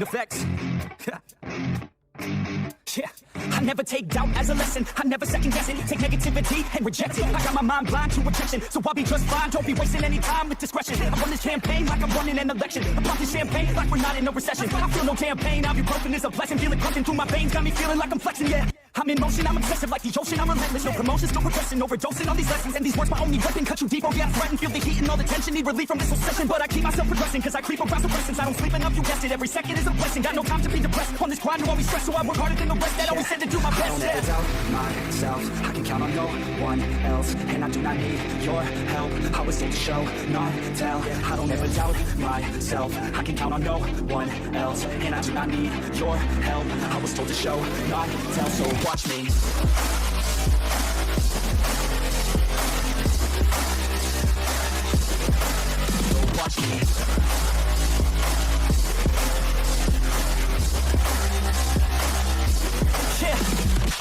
Effects. Yeah, I never take doubt as a lesson. I never second guess it. Take negativity and reject it. I got my mind blind to rejection, so I'll be just fine. Don't be wasting any time with discretion. I run this campaign like I'm running an election. I pop this champagne like we're not in a recession. I feel no damn pain. Ibuprofen is a blessing. Feel it pumping through my veins. Got me feeling like I'm flexing, yeah. I'm in motion, I'm obsessive like the ocean. I'm relentless, no promotions, no progression. Overdosing on these lessons, and these words my only weapon. Cut you deep, oh yeah, I threaten. Feel the heat and all the tension. Need relief from this obsession, but I keep myself progressing, cause I creep around the lessons. I don't sleep enough, you guessed it. Every second is a blessing. Got no time to be depressed. On this grind, you always stress, so I work harder than the rest. That always said to do my I best, don't ever doubt myself. I can count on no one else, and I do not need your help. I was told to show, not tell. I don't ever doubt myself. I can count on no one else, and I do not need your help. I was told to show, not tell. So watch me. So watch me.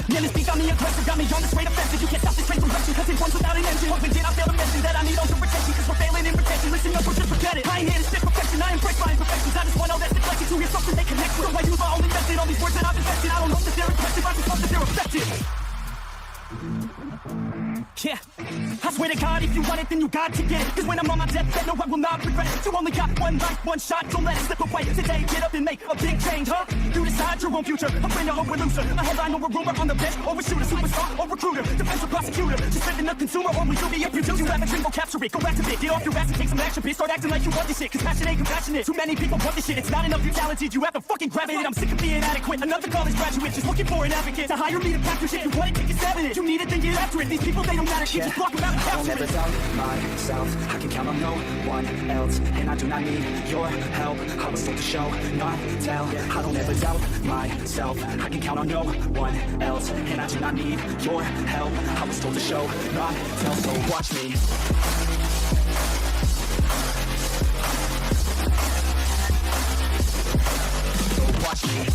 Man, this beat got me aggressive, got me on this straight offensive. You can't stop this train from rushing, cause it runs without an engine. Hoping did I fail to mention that I need all your protection, cause we're failing in protection. Listen up or just forget it. I ain't here to spit perfection, I embrace my imperfections. I just want all that's neglected to hear something they connect with. So I use my own invested, all these words that I've invested. I don't know that they're impressive, I just hope that they're effective. Yeah, I swear to God, if you want it, then you got to get it. Cause when I'm on my deathbed, no, I will not regret it. You only got one life, one shot, don't let it slip away. Today, get up and make a big change, huh? You decide your own future, a winner or a loser, a headline or a rumor on the bench, or a shooter, superstar or recruiter, defense or prosecutor, just living a consumer, or will you be a future? You have a dream, go capture it, go after it, get off your ass and take some action, bitch. Start acting like you want this shit, cause passion ain't compassionate. Too many people want this shit, it's not enough, you're talented, you have to fucking grab it. I'm sick of being inadequate, another college graduate, just looking for an advocate to hire me to pack your shit. You want it, take a stab at it, you need it, then get after it. These people, they don't matter, shit, just block them out and I don't capture ever it. doubt myself. I can count on no one else, and I do not need your help. I was told to show, not tell. I don't ever doubt myself. I can count on no one else, and I do not need your help. I was told to show, not tell. So watch me. So watch me.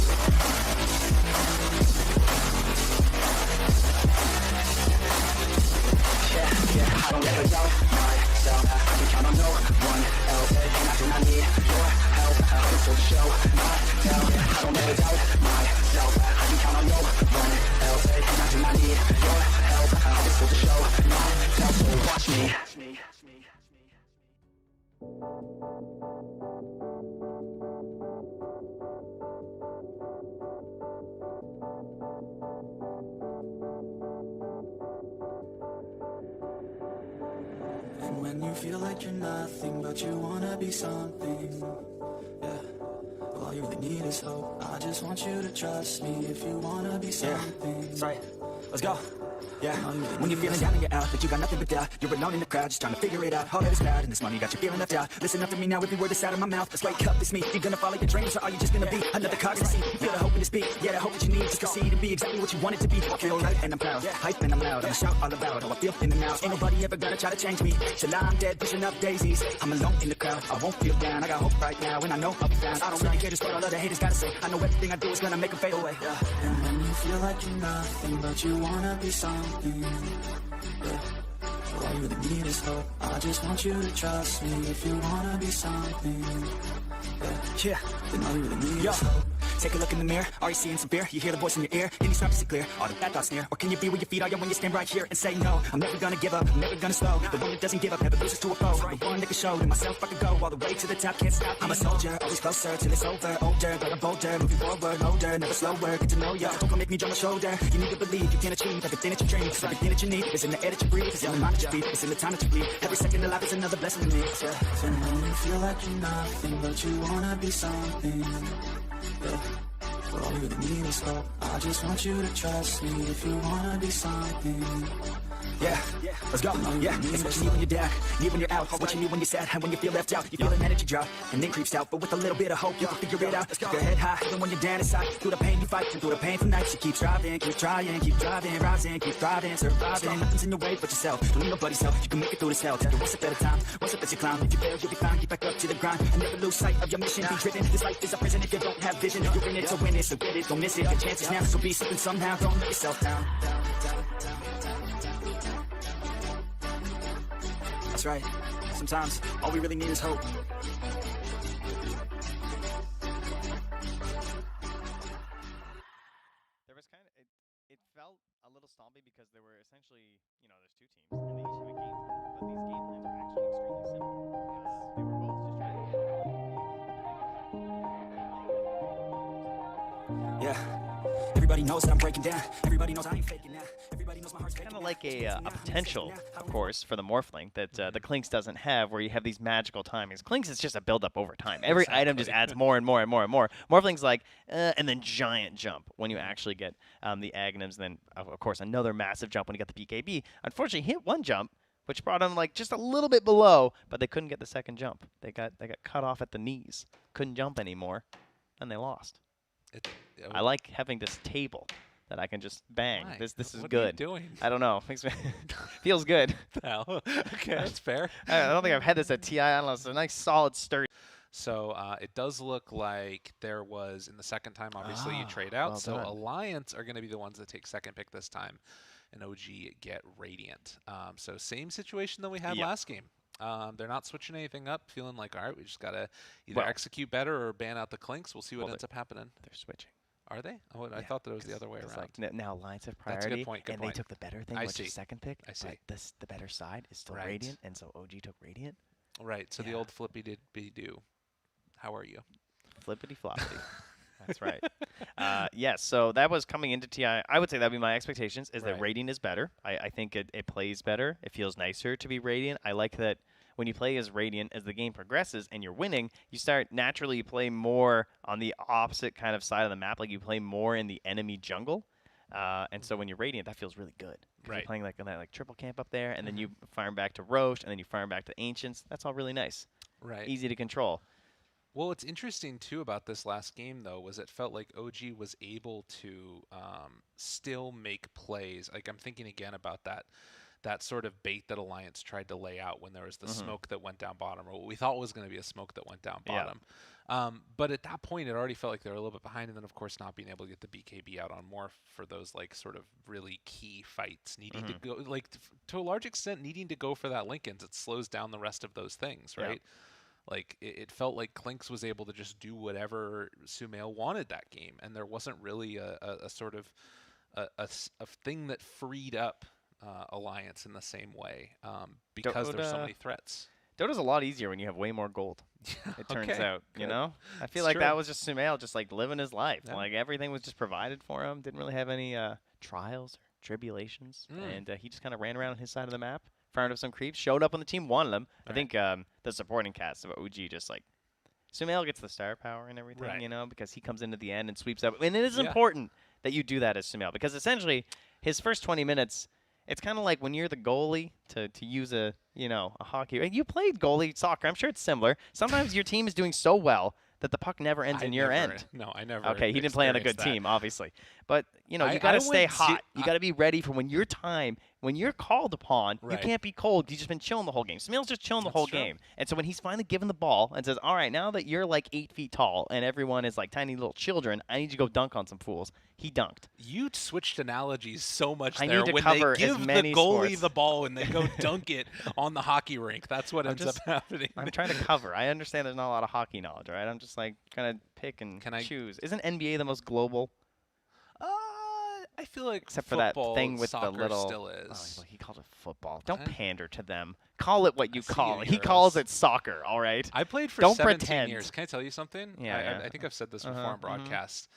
I don't ever doubt myself. I can count on no one else, and I do not need your help. I was told to show, not tell. I don't ever doubt myself. I can count on no one else, and I do not need your help. I was told to show, not tell. So watch me. And when you feel like you're nothing, but you wanna be something, yeah. Well, all you really need is hope. I just want you to trust me if you wanna be something. That's right. Let's go. Yeah, when you're feeling down and you're out, but you got nothing but doubt. You're alone in the crowd, just trying to figure it out. All that is bad, and this money got you feeling left out. Listen up to me now, every word that's out of my mouth. Let's wake up, it's me. You gonna follow your dreams, or are you just gonna be another cog in the seat? Feel the hope in this beat, yeah, the hope that you need to succeed and be exactly what you want it to be. I feel right, and I'm proud. Hype and I'm loud. I'ma shout all about how I feel in and out. Ain't nobody ever gonna try to change me. Till I'm dead, pushing up daisies. I'm alone in the crowd, I won't feel down. I got hope right now, and I know I'll be found. I don't really care just what all other haters gotta say. I know everything I do is gonna make them fade away. Yeah. And when you feel like you're nothing, but you wanna be something, yeah. Well, all you really need is hope. I just want you to trust me if you wanna be something, Yeah. then all you really need is hope. Take a look in the mirror, are you seeing some fear? You hear the voice in your ear, can you start to see clear? All the bad thoughts near, or can you be where your feet are when you stand right here and say no? I'm never gonna give up, I'm never gonna slow. The one that doesn't give up, never loses to a foe. The one that can show to myself I can go all the way to the top, can't stop. I'm a soldier, always closer till it's over. Older, but I'm bolder, moving forward, older, never slower. Get to know ya, don't come make me drop my shoulder. You need to believe you can achieve everything that you dream. Cause everything that you need is in the air that you breathe, it's in the mind that you feed, it's in the time that you bleed. Every second of life is another blessing to me. So when you feel like you're nothing, but you wanna be something, yeah. Well, all you really need is hope. I just want you to trust me if you wanna be something. Yeah, let's go. Yeah, it's what you need when you're down, need when you're out, what you need when you're sad, and when you feel left out. You feel an energy drop, and then creeps out. But with a little bit of hope, you can figure it out. Keep your head high, even when you're down inside. Through the pain you fight, and through the painful nights, you keep striving, keep trying, keep driving, rising, keep thriving, surviving. Nothing's in your way but yourself. Don't need nobody's help. You can make it through this hell. Take it one step at a time, one step as you climb. If you fail, you'll be fine. Get back up to the grind, and never lose sight of your mission. Be driven. This life is a prison if you don't have vision. You're in it to win it, so get it. Don't miss it. Your chances now, so be something somehow. Don't let yourself down. That's right. Sometimes all we really need is hope. Everybody knows that I'm breaking down. Everybody knows I ain't faking now. Everybody knows my heart's faking Kind of now. like a potential, of course, for the Morphling that the Clinks doesn't have, where you have these magical timings. Clinks is just a build-up over time. Every item just adds more and more and more and more. Morphling's like, and then giant jump when you actually get the Aghanims. Then, of course, another massive jump when you get the BKB. Unfortunately, hit one jump, which brought them like just a little bit below, but they couldn't get the second jump. They got cut off at the knees, couldn't jump anymore, and they lost. I like having this table that I can just bang. Why? This is What good. are you doing? I don't know. Feels good. Hell, okay, that's fair. I don't think I've had this at TI. I don't know. It's a nice, solid, sturdy. So it does look like there was, in the second time, obviously you trade out. well so done. Alliance are going to be the ones that take second pick this time, and OG get Radiant. So same situation that we had last game. They're not switching anything up, feeling like, all right, we just got to either execute better or ban out the Clinks. We'll see what ends up happening. They're switching. Are they? Oh, I thought that it was the other way around. Like now Alliance have priority, That's a good point. Good and point. they took the better thing, I which see. is second pick. I see. But the better side is still Right. Radiant, and so OG took Radiant. Right. So the old flippy did be do. How are you? Flippity floppity. That's right. Yes, so that was coming into TI. I would say that would be my expectations, is that Radiant is better. I think it plays better. It feels nicer to be Radiant. I like that when you play as Radiant, as the game progresses and you're winning, you start naturally play more on the opposite kind of side of the map. Like you play more in the enemy jungle. And so when you're Radiant, that feels really good. You're playing like on that like triple camp up there, and then you fire back to Roche, and then you fire back to Ancients. That's all really nice. Right. Easy to control. Well, what's interesting, too, about this last game, though, was it felt like OG was able to still make plays. Like, I'm thinking again about that sort of bait that Alliance tried to lay out when there was the smoke that went down bottom, or what we thought was going to be a smoke that went down bottom. But at that point, it already felt like they were a little bit behind, and then, of course, not being able to get the BKB out on Morph for those, like, sort of really key fights, needing to go, like, to a large extent, needing to go for that Linken's. It slows down the rest of those things, right? Like, it felt like Clinks was able to just do whatever Sumail wanted that game, and there wasn't really a sort of a thing that freed up Alliance in the same way because there's so many threats. Dota's a lot easier when you have way more gold, it turns out, you know? I feel It's like true. that was just Sumail just like living his life. Yeah. Like everything was just provided for him, didn't really have any trials or tribulations, and he just kind of ran around on his side of the map, farmed up some creeps, showed up on the team, wanted them. I think the supporting cast of OG just like, Sumail gets the star power and everything, you know, because he comes into the end and sweeps up. And it is important that you do that as Sumail, because essentially his first 20 minutes, it's kind of like when you're the goalie, to use a hockey. You played goalie soccer. I'm sure it's similar. Sometimes your team is doing so well that the puck never ends in your end. No, I never. Okay, he didn't play on a good team, obviously. But, you know, you got to stay hot. You got to be ready for when you're called upon, you can't be cold. You've just been chilling the whole game. Sumail's just chilling the whole game. And so when he's finally given the ball and says, all right, now that you're like 8 feet tall and everyone is like tiny little children, I need you to go dunk on some fools. He dunked. You switched analogies so much I there. need to when cover they give as many the goalie sports. the ball and they go dunk it on the hockey rink, that's what ends up happening. I'm trying to cover. I understand there's not a lot of hockey knowledge, right? I'm just like kind of pick and choose. Isn't NBA the most global? I feel like except for that thing with the soccer little. still is. Oh, well, he called it football. Don't pander to them. Call it what you call it. He heroes. calls it soccer. All right. I played for Don't 17 pretend. years. Can I tell you something? Yeah, I think I've said this before on broadcast.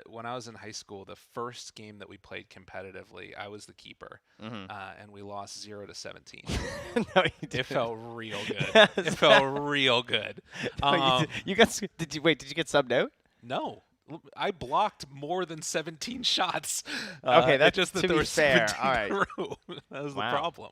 When I was in high school, the first game that we played competitively, I was the keeper, and we lost 0-17. No, you it didn't. felt real good. It felt real good. You got? Did you get subbed out? No. I blocked more than 17 shots. Okay, that's just that to there be were fair. 17 All right. in a row. That was Wow. the problem.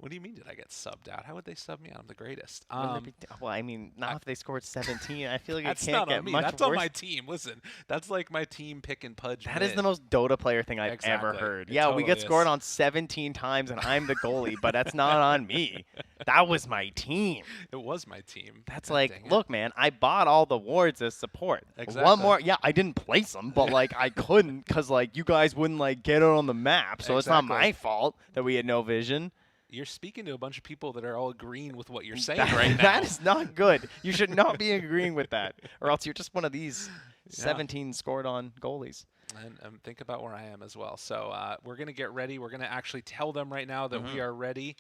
What do you mean did I get subbed out? How would they sub me out? I'm the greatest. Well, I mean, not if they scored 17. I feel like That's it can't not get on me. much That's worse. on my team. Listen, that's like my team pick and pudge. That is the most Dota player thing I've ever Exactly. heard. It Yeah, we totally get scored is. on 17 times, and I'm the goalie, but that's not on me. That was my team. It was my team. That's God like, dang it. look, man, I bought all the wards as support. Exactly. One more, yeah, I didn't place them, but like I couldn't because like you guys wouldn't like get it on the map, so it's not my fault that we had no vision. You're speaking to a bunch of people that are all agreeing with what you're saying That- right now. That is not good. You should not be agreeing with that, or else you're just one of these 17 scored on goalies. And think about where I am as well. So we're going to get ready. We're going to actually tell them right now that we are ready.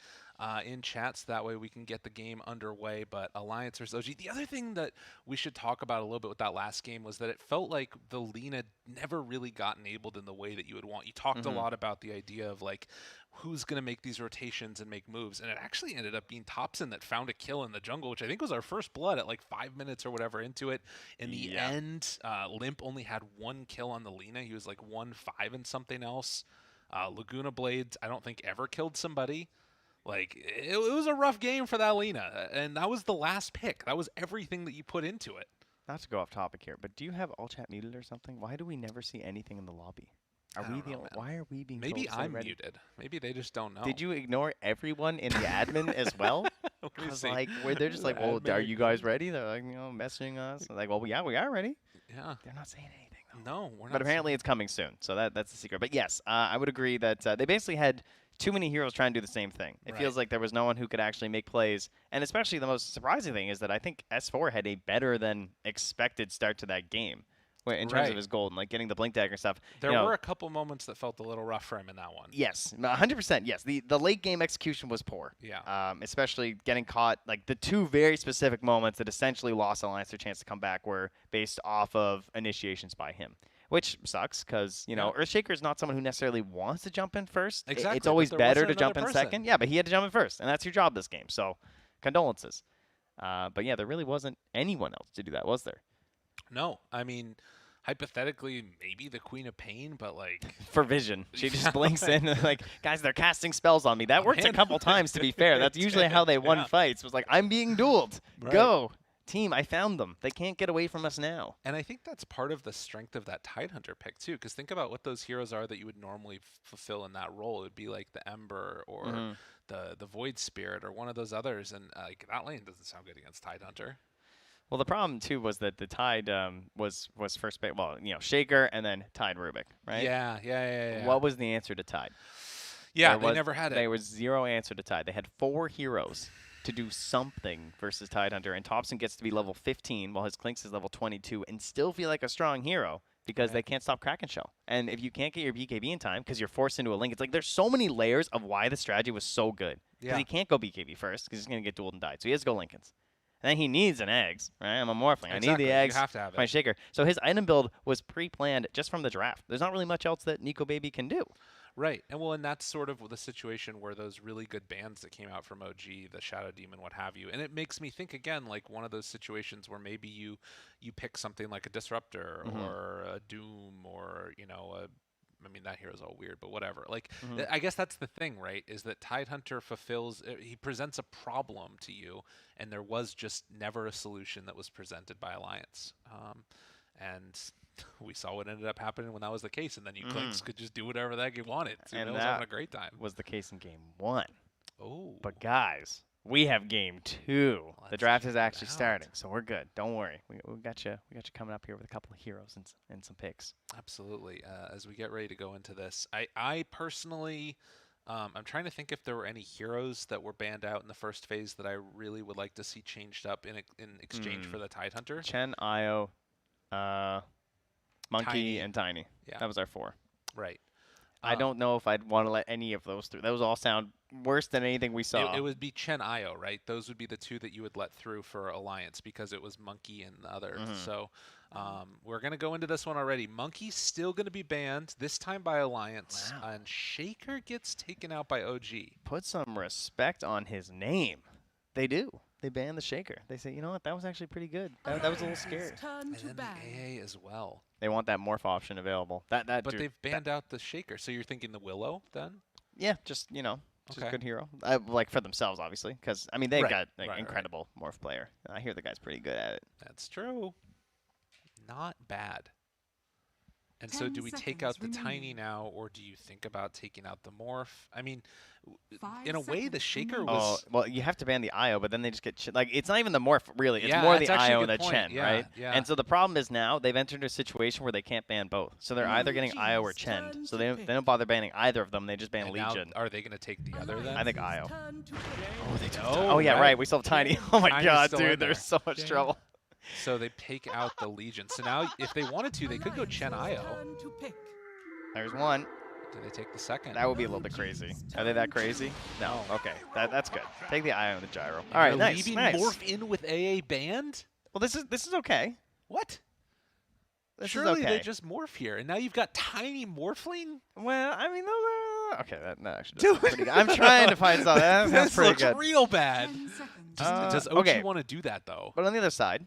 in chat, so that way we can get the game underway. But Alliance versus OG. The other thing that we should talk about a little bit with that last game was that it felt like the Lina never really got enabled in the way that you would want. You talked a lot about the idea of like who's going to make these rotations and make moves, and it actually ended up being Thompson that found a kill in the jungle, which I think was our first blood at like 5 minutes or whatever into it. In the end, Limp only had 1 kill on the Lina. He was like 1-5 and something else. Laguna Blades, I don't think ever killed somebody. Like, it was a rough game for that Lina, and that was the last pick. That was everything that you put into it. Not to go off topic here, but do you have all chat muted or something? Why do we never see anything in the lobby? Why are we being Maybe told I'm ready? muted. Maybe they just don't know. Did you ignore everyone in the admin as well? Because like, where they're just like, well, are you guys ready? They're like, messaging us. Like, well, yeah, we are ready. Yeah. They're not saying anything though. No, we're not. But apparently it's coming soon, so that's the secret. But yes, I would agree that they basically had too many heroes trying to do the same thing. It feels like there was no one who could actually make plays. And especially the most surprising thing is that I think S4 had a better than expected start to that game. In terms of his gold and like getting the blink dagger stuff. There were a couple moments that felt a little rough for him in that one. Yes, 100%. Yes, the late game execution was poor. Yeah. Especially getting caught. Like the 2 very specific moments that essentially lost Alliance their chance to come back were based off of initiations by him, which sucks because Earthshaker is not someone who necessarily wants to jump in first. Exactly. It's always better to jump in second. Yeah, but he had to jump in first, and that's your job this game. So, condolences. But yeah, there really wasn't anyone else to do that, was there? No, I mean, hypothetically, maybe the Queen of Pain, but like for vision, she just blinks in and like, guys, they're casting spells on me. That worked a couple times, to be fair. That's usually how they won fights. Was like, I'm being dueled. Right. Go. Team, I found them. They can't get away from us now. And I think that's part of the strength of that Tidehunter pick, too, because think about what those heroes are that you would normally fulfill in that role. It would be like the Ember or the Void Spirit or one of those others, and like that lane doesn't sound good against Tidehunter. Well, the problem, too, was that the Tide was first pick. Well, Shaker and then Tide Rubik, right? Yeah. What was the answer to Tide? Yeah, they never had it. There was 0 answer to Tide. They had 4 heroes to do something versus Tidehunter, and Thompson gets to be level 15 while his Clinks is level 22 and still feel like a strong hero because they can't stop Kraken Shell. And if you can't get your BKB in time because you're forced into a link, it's like there's so many layers of why the strategy was so good. Because he can't go BKB first because he's going to get dueled and died. So he has to go Linken's. And then he needs an eggs, right? I'm a Morphling. Exactly. I need the eggs. You have to have my it. Shaker. So his item build was pre-planned just from the draft. There's not really much else that Nico Baby can do. Right, and that's sort of the situation where those really good bands that came out from OG, the Shadow Demon, what have you, and it makes me think again like one of those situations where maybe you pick something like a Disruptor or a Doom or I mean that hero's all weird, but whatever. Like I guess that's the thing, right? Is that Tidehunter he presents a problem to you, and there was just never a solution that was presented by Alliance, and we saw what ended up happening when that was the case, and then you Clinks could just do whatever the heck you wanted. So and was having a great time. Was the case in game 1. Oh. But guys, we have game 2. The draft is actually starting, so we're good. Don't worry. We got you. We got you coming up here with a couple of heroes and some picks. Absolutely. As we get ready to go into this, I personally, I'm trying to think if there were any heroes that were banned out in the first phase that I really would like to see changed up in exchange for the Tidehunter. Chen, Io, Monkey, Tiny. and Tiny. Yeah. That was our 4. Right. I don't know if I'd want to let any of those through. Those all sound worse than anything we saw. It would be Chen Io, right? Those would be the 2 that you would let through for Alliance because it was Monkey and the other. So we're going to go into this one already. Monkey's still going to be banned, this time by Alliance. Wow. And Shaker gets taken out by OG. Put some respect on his name. They do. They ban the Shaker. They say, you know what, that was actually pretty good. That was a little scary. And then the AA as well. They want that morph option available. But they've banned out the Shaker. So you're thinking the Willow then? Yeah, just just Okay. a good hero. Like for themselves, obviously, because I mean they've got incredible morph player. I hear the guy's pretty good at it. That's true. Not bad. And so do we take out the Tiny now, or do you think about taking out the Morph? I mean, in a way, the Shaker was... Oh, well, you have to ban the Io, but then they just get... like, it's not even the Morph, really. It's Yeah, more that's the actually a Io and good the point. Chen, Yeah, right? yeah. And so the problem is now they've entered a situation where they can't ban both. So they're either getting Io or Chen. So they don't bother banning either of them. They just ban And now, Legion. are they going to take the other then? I think Io. Oh, they took Oh, yeah, right. We still have Tiny. Oh, my Tiny's God, still in dude. there. There's so much trouble. So they take out the Legion. So now, if they wanted to, they could go Chen Io. There's one. Do they take the second? That would be a little bit crazy. Are they that crazy? No. Okay, that's good. Take the Io and the gyro. And All right, they're nice. leaving Nice. Morph in with AA banned? Well, this is okay. What? This Surely is they okay. just morph here, and now you've got tiny Morphling? Well, I mean, those are okay. That actually does look pretty good. I'm trying to find something. That sounds This pretty looks good. real bad. Does OG okay. want to do that though? But on the other side,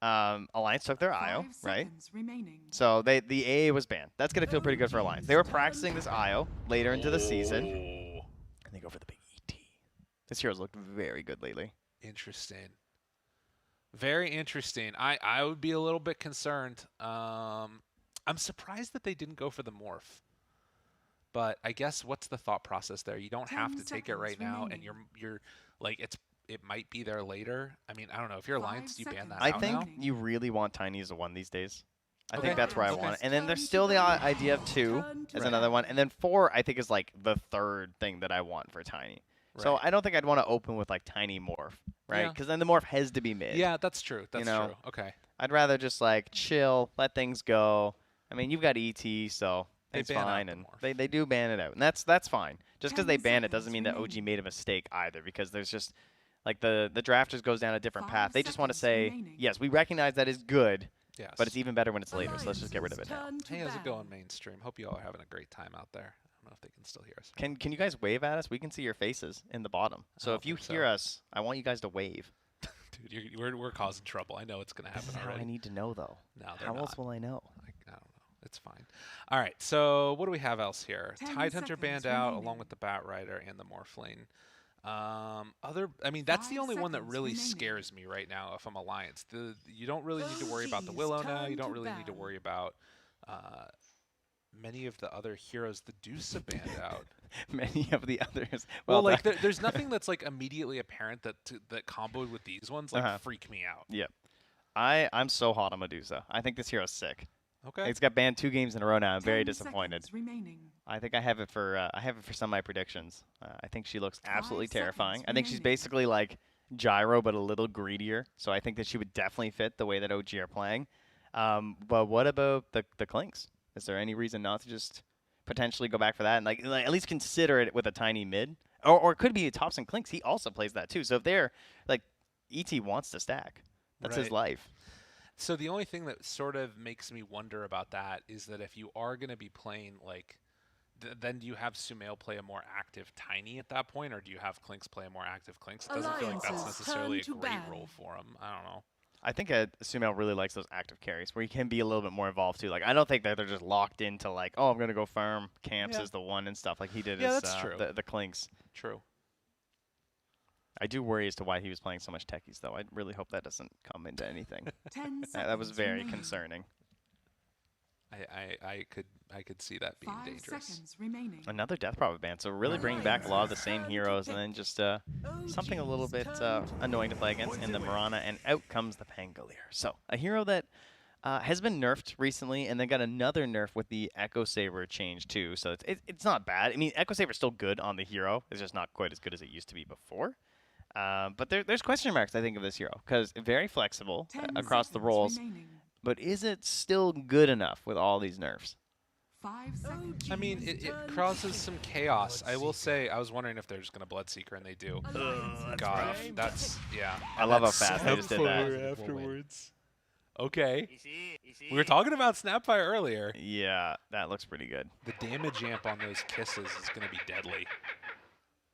Alliance took their IO, right? Remaining. So the AA was banned. That's gonna feel pretty good for Alliance. They were practicing this IO later into the season, and they go for the big ET. This hero's looked very good lately. Interesting. Very interesting. I would be a little bit concerned. I'm surprised that they didn't go for the morph. But I guess what's the thought process there? You don't have to take it right now, and you're like it might be there later. I mean, I don't know. If you're Alliance, do you ban that I out think now? you really want Tiny as a 1 these days. I Okay. think that's where I Okay. want it. And then there's still the idea of 2 as another one. And then 4, I think, is like the third thing that I want for Tiny. So Right. I don't think I'd want to open with like Tiny Morph, right? Yeah. Because then the Morph has to be mid. Yeah, that's true. That's know? true. Okay. I'd rather just like chill, let things go. I mean, you've got ET, so They it's ban out fine, the and morph. they do ban it out, and that's fine. Just because they ban it doesn't mean that OG made a mistake either, because there's just like the draft just goes down a different path. They just want to say, yes, we recognize that is good, Yes. but it's even better when it's later, so let's just get rid of it now. Hey, how's it going, mainstream? Hope you all are having a great time out there. I don't know if they can still hear us. Can you guys wave at us? We can see your faces in the bottom. So don't if you think so. hear us, I want you guys to wave. Dude, we're causing trouble. I know it's going to This happen is how already. I need to know, though. No, they're How not. else will I know? I don't know. It's fine. All right, so what do we have else here? 10 Tidehunter banned seconds out remaining. along with the Batrider and the Morphling. I mean, that's the 5 only one that seconds really remaining. scares me right now if I'm Alliance. You don't really need to worry about the OG's Willow now. You turn don't to really need to ban. worry about many of the other heroes. The Deuce have banned out. Many of the others. Well, like there's nothing that's like immediately apparent that comboed with these ones like freak me out. Yep. I'm so hot on Medusa. I think this hero's sick. Okay. It's got banned 2 games in a row now. I'm very 10 disappointed. seconds remaining. I think I have it for some of my predictions. I think she looks absolutely 5 seconds terrifying. I think she's remaining. basically like Gyro, but a little greedier. So I think that she would definitely fit the way that OG are playing. But what about the Clinks? Is there any reason not to just potentially go back for that and like at least consider it with a tiny mid? Or it could be Tops and Clinks. He also plays that too. So if they're like ET wants to stack, that's his Right. life. So the only thing that sort of makes me wonder about that is that if you are going to be playing like, then do you have Sumail play a more active Tiny at that point, or do you have Clinks play a more active Clinks? It doesn't feel like that's Alliances necessarily a turn to great ban. role for him. I don't know. I think Sumail really likes those active carries where he can be a little bit more involved too. Like I don't think that they're just locked into like, oh, I'm gonna go farm camps Yeah. as the one and stuff like he did Yeah, as that's true. the Clinks. True. I do worry as to why he was playing so much techies though. I really hope that doesn't come into anything. 10 That was seconds very remaining. concerning. I could see that being 5 dangerous. seconds remaining. Another Death Prophet ban, so really bringing back a lot of the same heroes and then just something a little bit annoying to play against in the Mirana, and out comes the Pangolier. So a hero that has been nerfed recently, and then got another nerf with the Echo Saber change too. So it's not bad. I mean, Echo Saber's still good on the hero. It's just not quite as good as it used to be before. But there's question marks, I think, of this hero because very flexible 10 across the seconds roles. remaining. But is it still good enough with all these nerfs? 5 seconds. I mean, it causes some chaos. I will say, I was wondering if they're just going to Bloodseeker, and they do. God, that's, yeah. I love how That's fast they just did that. afterwards. Okay. We were talking about Snapfire earlier. Yeah, that looks pretty good. The damage amp on those kisses is going to be deadly.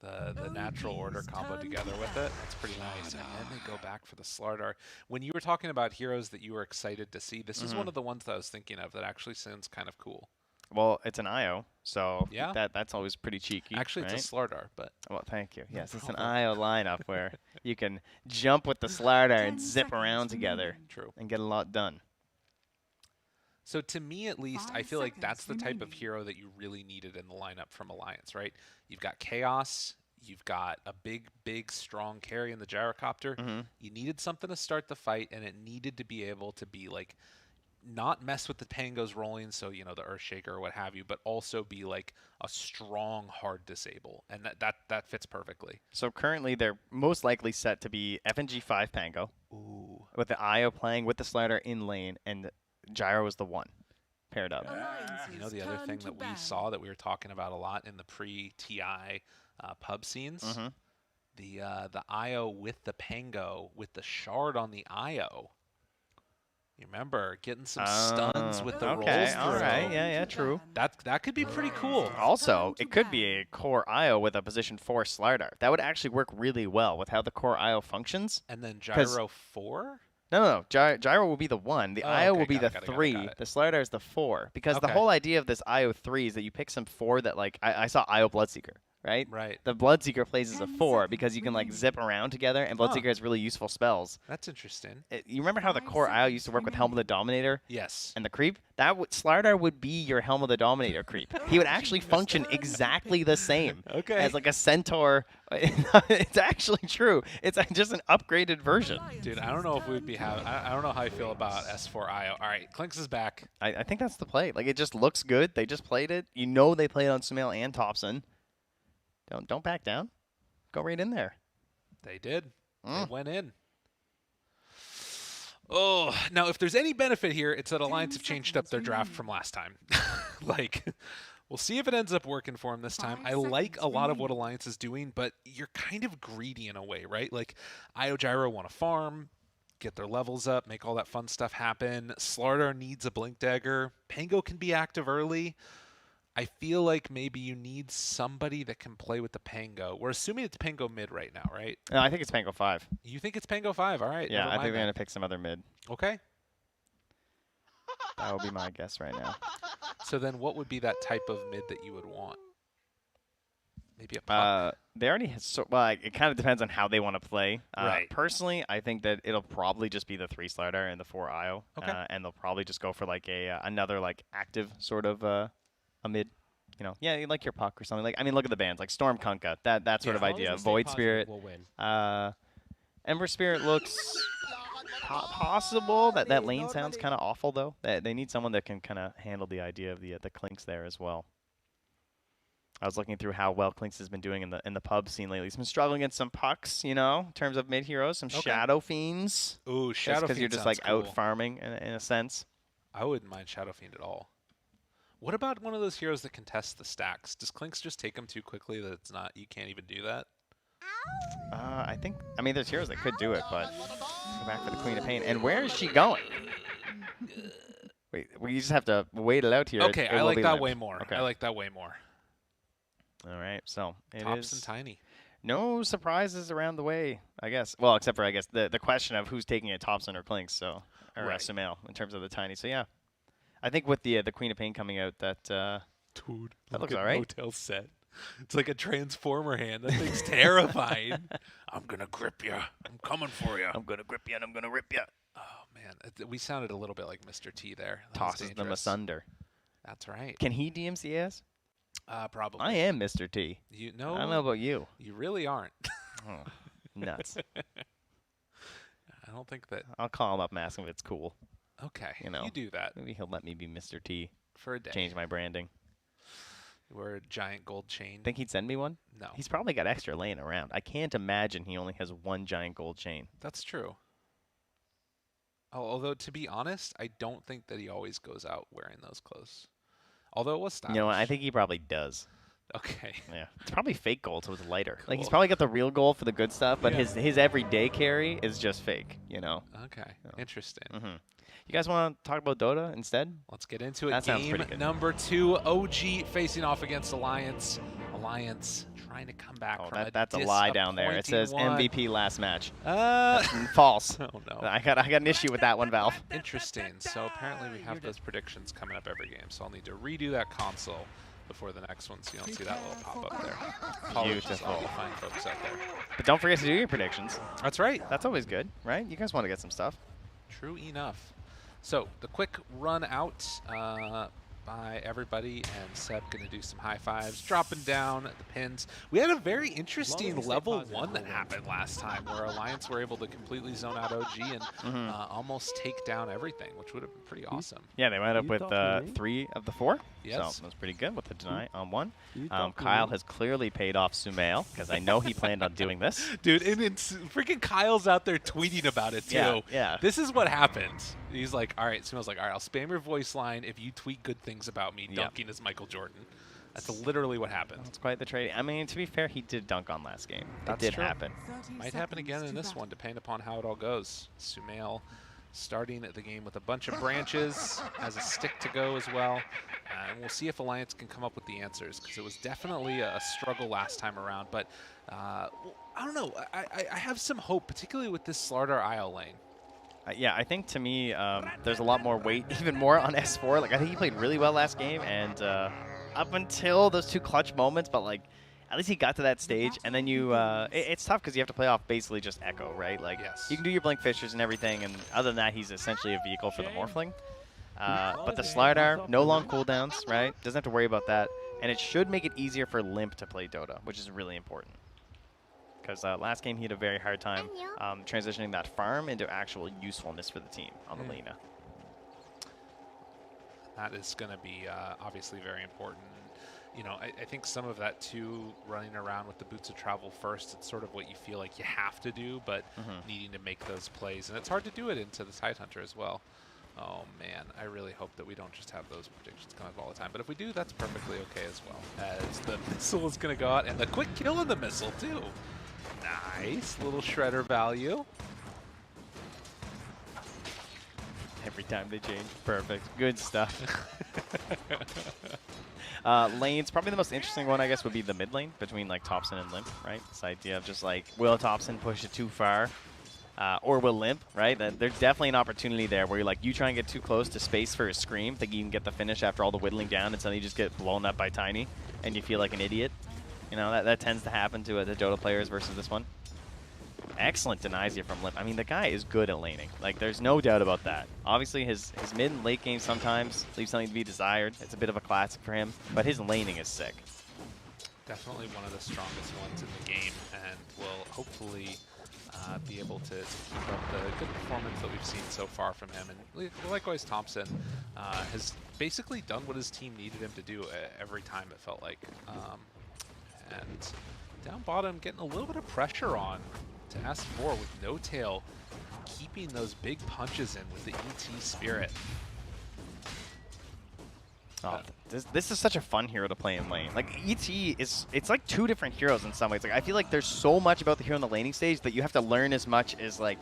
The natural order combo together with it, that's pretty nice. And then they go back for the Slardar. When you were talking about heroes that you were excited to see, this is one of the ones that I was thinking of that actually sounds kind of cool. Well, it's an IO, so Yeah. that's always pretty cheeky. Actually, right? it's a Slardar, but Well, thank you. Yes, it's an problem. IO lineup where you can jump with the Slardar 10 and zip around seconds together remaining. true. and get a lot done. So to me, at least, I 5 feel like seconds that's the type of remaining. hero that you really needed in the lineup from Alliance, right? You've got Chaos. You've got a big, strong carry in the Gyrocopter. You needed something to start the fight, and it needed to be able to be like, not mess with the tangos rolling, so the Earthshaker or what have you, but also be like a strong hard disable, and that fits perfectly. So currently they're most likely set to be FNG 5 Pango Ooh. with the IO playing with the Slardar in lane, and Gyro is the 1. paired up. You know, the other thing that we saw that we were talking about a lot in the pre-TI pub scenes, the IO with the Pango with the shard on the IO. You remember getting some stuns with the rolls through. All right, yeah, true. That could be pretty cool. Also, it could be a core IO with a position 4 Slardar. That would actually work really well with how the core IO functions. And then Gyro 4? No. Gyro will be the 1. The IO will be the 3. The Slardar is the 4. Because the whole idea of this IO 3 is that you pick some 4 that, like, I saw IO Bloodseeker. Right? Right. The Bloodseeker plays as a 4 because you can like zip around together, and Bloodseeker has really useful spells. That's interesting. You remember how the core IO used to work with Helm of the Dominator? Yes. And the creep? Slardar would be your Helm of the Dominator creep. He would actually function exactly the same as like a Centaur. It's actually true. It's just an upgraded version. Dude, I don't know if we'd be I don't know how I feel about S4 IO. All right, Clinks is back. I think that's the play. Like, it just looks good. They just played it. You know they played on Sumail and Thompson. Don't back down. Go right in there. They did. They went in. Oh, now if there's any benefit here, it's that Alliance have changed up their draft from last time. Like, we'll see if it ends up working for them this time. I like a lot of what Alliance is doing, but you're kind of greedy in a way, right? Like, IO Gyro want to farm, get their levels up, make all that fun stuff happen. Slardar needs a Blink Dagger. Pango can be active early. I feel like maybe you need somebody that can play with the Pango. We're assuming it's Pango mid right now, right? No, I think it's Pango 5. You think it's Pango 5? All right. Yeah, I think they're going to pick some other mid. Okay. That would be my guess right now. So then what would be that type of mid that you would want? Maybe a puck? They already have well, it kind of depends on how they want to play. Right. Personally, I think that it'll probably just be the 3 Slardar and the 4 IO. Okay. And they'll probably just go for like another like active sort of a mid, you know, you like your puck or something. Like, I mean, look at the bands like Storm Kunkka, that sort of idea. Void Spirit, will win. Ember Spirit looks possible. That lane sounds kind of awful though. They need someone that can kind of handle the idea of the Clinks there as well. I was looking through how well Clinks has been doing in the pub scene lately. He's been struggling against some pucks, you know, in terms of mid heroes, some Shadow Fiends. Ooh, Shadow Fiends. Because you're just like cool. out farming in a sense. I wouldn't mind Shadow Fiend at all. What about one of those heroes that contest the stacks? Does Clinks just take them too quickly that it's not, you can't even do that? I mean, there's heroes that could do it, but go back for the Queen of Pain. And where is she going? Wait, we just have to wait it out here. Okay, I like that way more. Okay. I like that way more. All right, so it Tops is and Tiny. No surprises around the way, I guess. Well, except for, I guess, the question of who's taking it, Thompson or Clinks, so, or Right. Sumail in terms of the Tiny. So, yeah. I think with the Queen of Pain coming out, that Dude, that looks all right. Hotel set. It's like a Transformer hand. That thing's terrifying. I'm going to grip you. I'm coming for you. I'm going to grip you and I'm going to rip you. Oh, man. We sounded a little bit like Mr. T there. That Tosses them asunder. That's right. Can he DMCS? Probably. I am Mr. T. You know, I don't know about you. You really aren't. Oh, nuts. I don't think that. I'll call him up and ask him if it's cool. Okay. You know, you do that. Maybe he'll let me be Mr. T. For a day. Change my branding. Wear a giant gold chain. Think he'd send me one? No. He's probably got extra laying around. I can't imagine he only has one giant gold chain. That's true. Although, to be honest, I don't think that he always goes out wearing those clothes. Although it was stylish. You know what? I think he probably does. Okay. Yeah. It's probably fake gold, so it's lighter. Cool. Like, he's probably got the real gold for the good stuff, but Yeah. his everyday carry is just fake, you know? Okay. Interesting. Mm-hmm. You guys want to talk about Dota instead? Let's get into it. That sounds Game pretty good. number 2, OG facing off against Alliance. Alliance trying to come back from a that's a lie down there. It says disappointing one. MVP last match. That's false. Oh, no. I got an issue with that one, Valve. Interesting. So apparently we have those predictions coming up every game. So I'll need to redo that console before the next one, so you don't see that little pop-up there. Apologies to Beautiful. all the fine folks out there. But don't forget to do your predictions. That's right. That's always good, right? You guys want to get some stuff. True enough. So the quick run out by everybody, and Seb going to do some high fives, dropping down the pins. We had a very interesting level 1 that happened last time, where Alliance were able to completely zone out OG and almost take down everything, which would have been pretty awesome. Yeah, they went up with 3 of the 4. Yes. So that was pretty good with the deny on 1. Kyle has clearly paid off Sumail, because I know he planned on doing this. Dude, and it's freaking Kyle's out there tweeting about it, too. Yeah. This is what happens. He's like, all right, Sumail's like, all right, I'll spam your voice line if you tweet good things about me dunking as Michael Jordan. That's literally what happened. It's quite the trade. I mean, to be fair, he did dunk on last game. That's it did true. happen. Might happen again in this one, depending upon how it all goes. Sumail starting the game with a bunch of branches, has a stick to go as well. And we'll see if Alliance can come up with the answers, because it was definitely a struggle last time around. But I don't know. I have some hope, particularly with this Slardar IO lane. Yeah, I think to me, there's a lot more weight, even more on S4. Like, I think he played really well last game, and up until those 2 clutch moments, but like, at least he got to that stage, and then you, it's tough because you have to play off basically just Echo, right? Like, you can do your Blink Fishers and everything, and other than that, he's essentially a vehicle for the Morphling. But the Slardar, no long cooldowns, right? Doesn't have to worry about that, and it should make it easier for Limp to play Dota, which is really important. Because last game he had a very hard time transitioning that farm into actual usefulness for the team on the Lena. That is going to be obviously very important. You know, I think some of that too, running around with the boots of travel first, it's sort of what you feel like you have to do, but needing to make those plays. And it's hard to do it into the Tidehunter as well. Oh man, I really hope that we don't just have those predictions come up all the time. But if we do, that's perfectly okay as well. As the missile is going to go out, and the quick kill in the missile too. Nice, little shredder value. Every time they change. Perfect. Good stuff. Lanes, probably the most interesting one, I guess, would be the mid lane between like Thompson and Limp, right? This idea of just like, will Thompson push it too far? Or will Limp, right? There's definitely an opportunity there where you're like, you try and get too close to space for a scream, thinking you can get the finish after all the whittling down, and suddenly you just get blown up by Tiny, and you feel like an idiot. You know, that tends to happen to the Dota players versus this one. Excellent denies you from Limp. I mean, the guy is good at laning. Like, there's no doubt about that. Obviously, his mid and late game sometimes leaves something to be desired. It's a bit of a classic for him, but his laning is sick. Definitely one of the strongest ones in the game, and will hopefully be able to keep up the good performance that we've seen so far from him. And likewise, Thompson has basically done what his team needed him to do every time, it felt like. And down bottom, getting a little bit of pressure on to S4 with No Tail, keeping those big punches in with the ET Spirit. Oh, this is such a fun hero to play in lane. Like, ET it's like 2 different heroes in some ways. Like, I feel like there's so much about the hero in the laning stage that you have to learn as much as like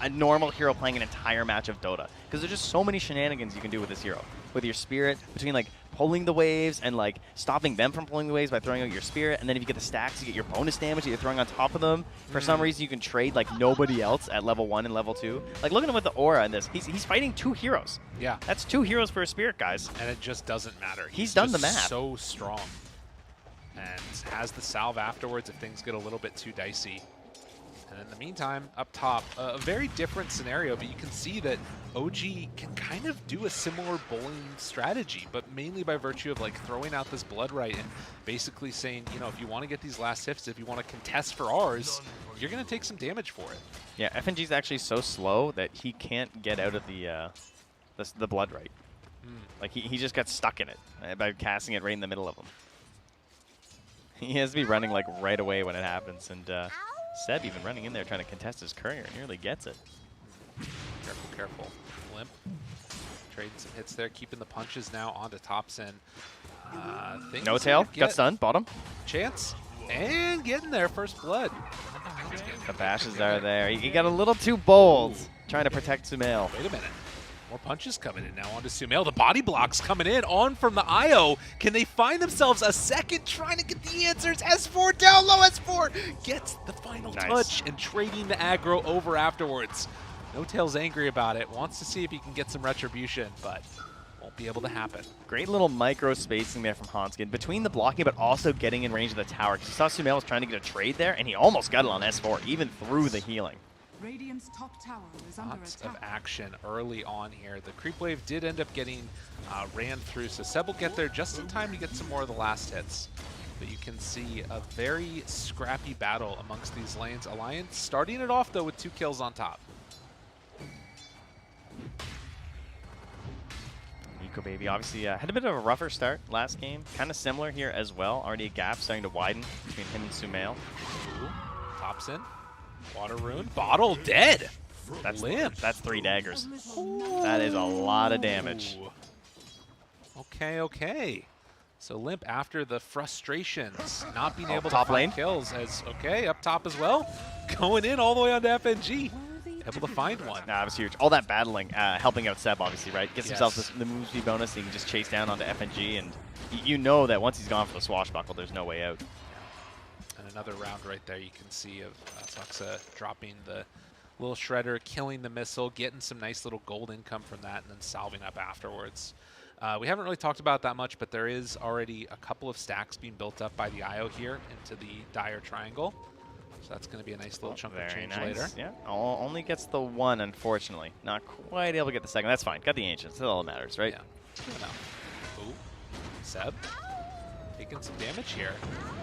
a normal hero playing an entire match of Dota. Because there's just so many shenanigans you can do with this hero. With your Spirit, between like pulling the waves and like stopping them from pulling the waves by throwing out your Spirit, and then if you get the stacks, you get your bonus damage that you're throwing on top of them. For some reason, you can trade like nobody else at level 1 and level 2. Like, look at him with the aura in this. He's fighting 2 heroes. Yeah. That's 2 heroes for a Spirit, guys. And it just doesn't matter. He's done the just math. So strong. And has the salve afterwards if things get a little bit too dicey. And in the meantime, up top, a very different scenario, but you can see that OG can kind of do a similar bowling strategy, but mainly by virtue of like throwing out this blood right and basically saying, you know, if you want to get these last hits, if you want to contest for ours, you're going to take some damage for it. Yeah, FNG's actually so slow that he can't get out of the blood right. Like, he just got stuck in it by casting it right in the middle of him. He has to be running like right away when it happens, and Seb even running in there trying to contest his courier, nearly gets it. Careful, careful. Limp. Trading some hits there, keeping the punches now onto Thompson. No Tail, got stunned, bottom. Chance, and getting there, first blood. The bashes are there. He got a little too bold, trying to protect Sumail. Wait a minute. More punches coming in now onto Sumail. The body blocks coming in on from the IO. Can they find themselves a second trying to get the answers? S4 down low. S4 gets the final touch and trading the aggro over afterwards. No Tail's angry about it. Wants to see if he can get some retribution, but won't be able to happen. Great little micro spacing there from Hanskin between the blocking, but also getting in range of the tower. Because you saw Sumail was trying to get a trade there, and he almost got it on S4, even through the healing. Radiant's top tower is under Lots attack. of action early on here. The creep wave did end up getting ran through, so Seb will get there just in time to get some more of the last hits. But you can see a very scrappy battle amongst these lanes. Alliance starting it off, though, with 2 kills on top. Nico Baby obviously had a bit of a rougher start last game. Kind of similar here as well. Already a gap starting to widen between him and Sumail. Thompson. Water rune. Bottle dead. Limp. That's 3 daggers. That is a lot of damage. Okay, okay. So Limp, after the frustrations, not being able to top find lane kills, as okay, up top as well, going in all the way onto FNG, able to find one. Nah, that was huge. All that battling, helping out Seb, obviously, right? Gets himself the move speed bonus, he can just chase down onto FNG, and you know that once he's gone for the swashbuckle, there's no way out. And another round right there you can see of Saksa dropping the little shredder, killing the missile, getting some nice little gold income from that, and then salving up afterwards. We haven't really talked about that much, but there is already a couple of stacks being built up by the IO here into the dire triangle. So that's going to be a nice little chunk of change later. Yeah, only gets the 1, unfortunately. Not quite able to get the second. That's fine. Got the Ancients. That's all that matters, right? Yeah. Ooh, Seb taking some damage here.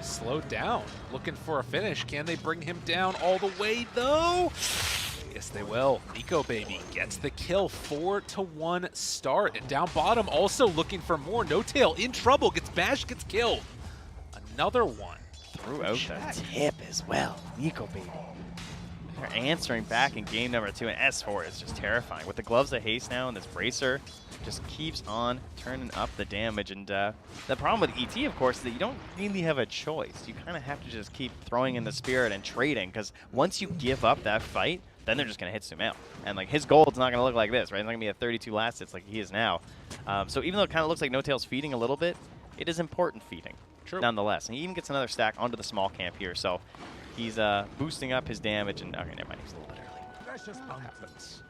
Slowed down. Looking for a finish. Can they bring him down all the way, though? Yes, they will. Nico Baby gets the kill. 4-1 start. And down bottom, also looking for more. No Tail in trouble. Gets bashed, gets killed. Another one. Threw out that tip as well. Nico Baby. They're answering back in game number 2, and S4 is just terrifying. With the gloves of haste now and this bracer, just keeps on turning up the damage. And the problem with ET, of course, is that you don't really have a choice. You kind of have to just keep throwing in the spirit and trading, because once you give up that fight, then they're just going to hit Sumail. And like his gold's not going to look like this, right? It's not going to be a 32 last hits like he is now. So even though it kind of looks like No Tail's feeding a little bit, it is important feeding. True. Nonetheless. And he even gets another stack onto the small camp here. So he's boosting up his damage. And okay, never mind. He's a little bit early. Happens.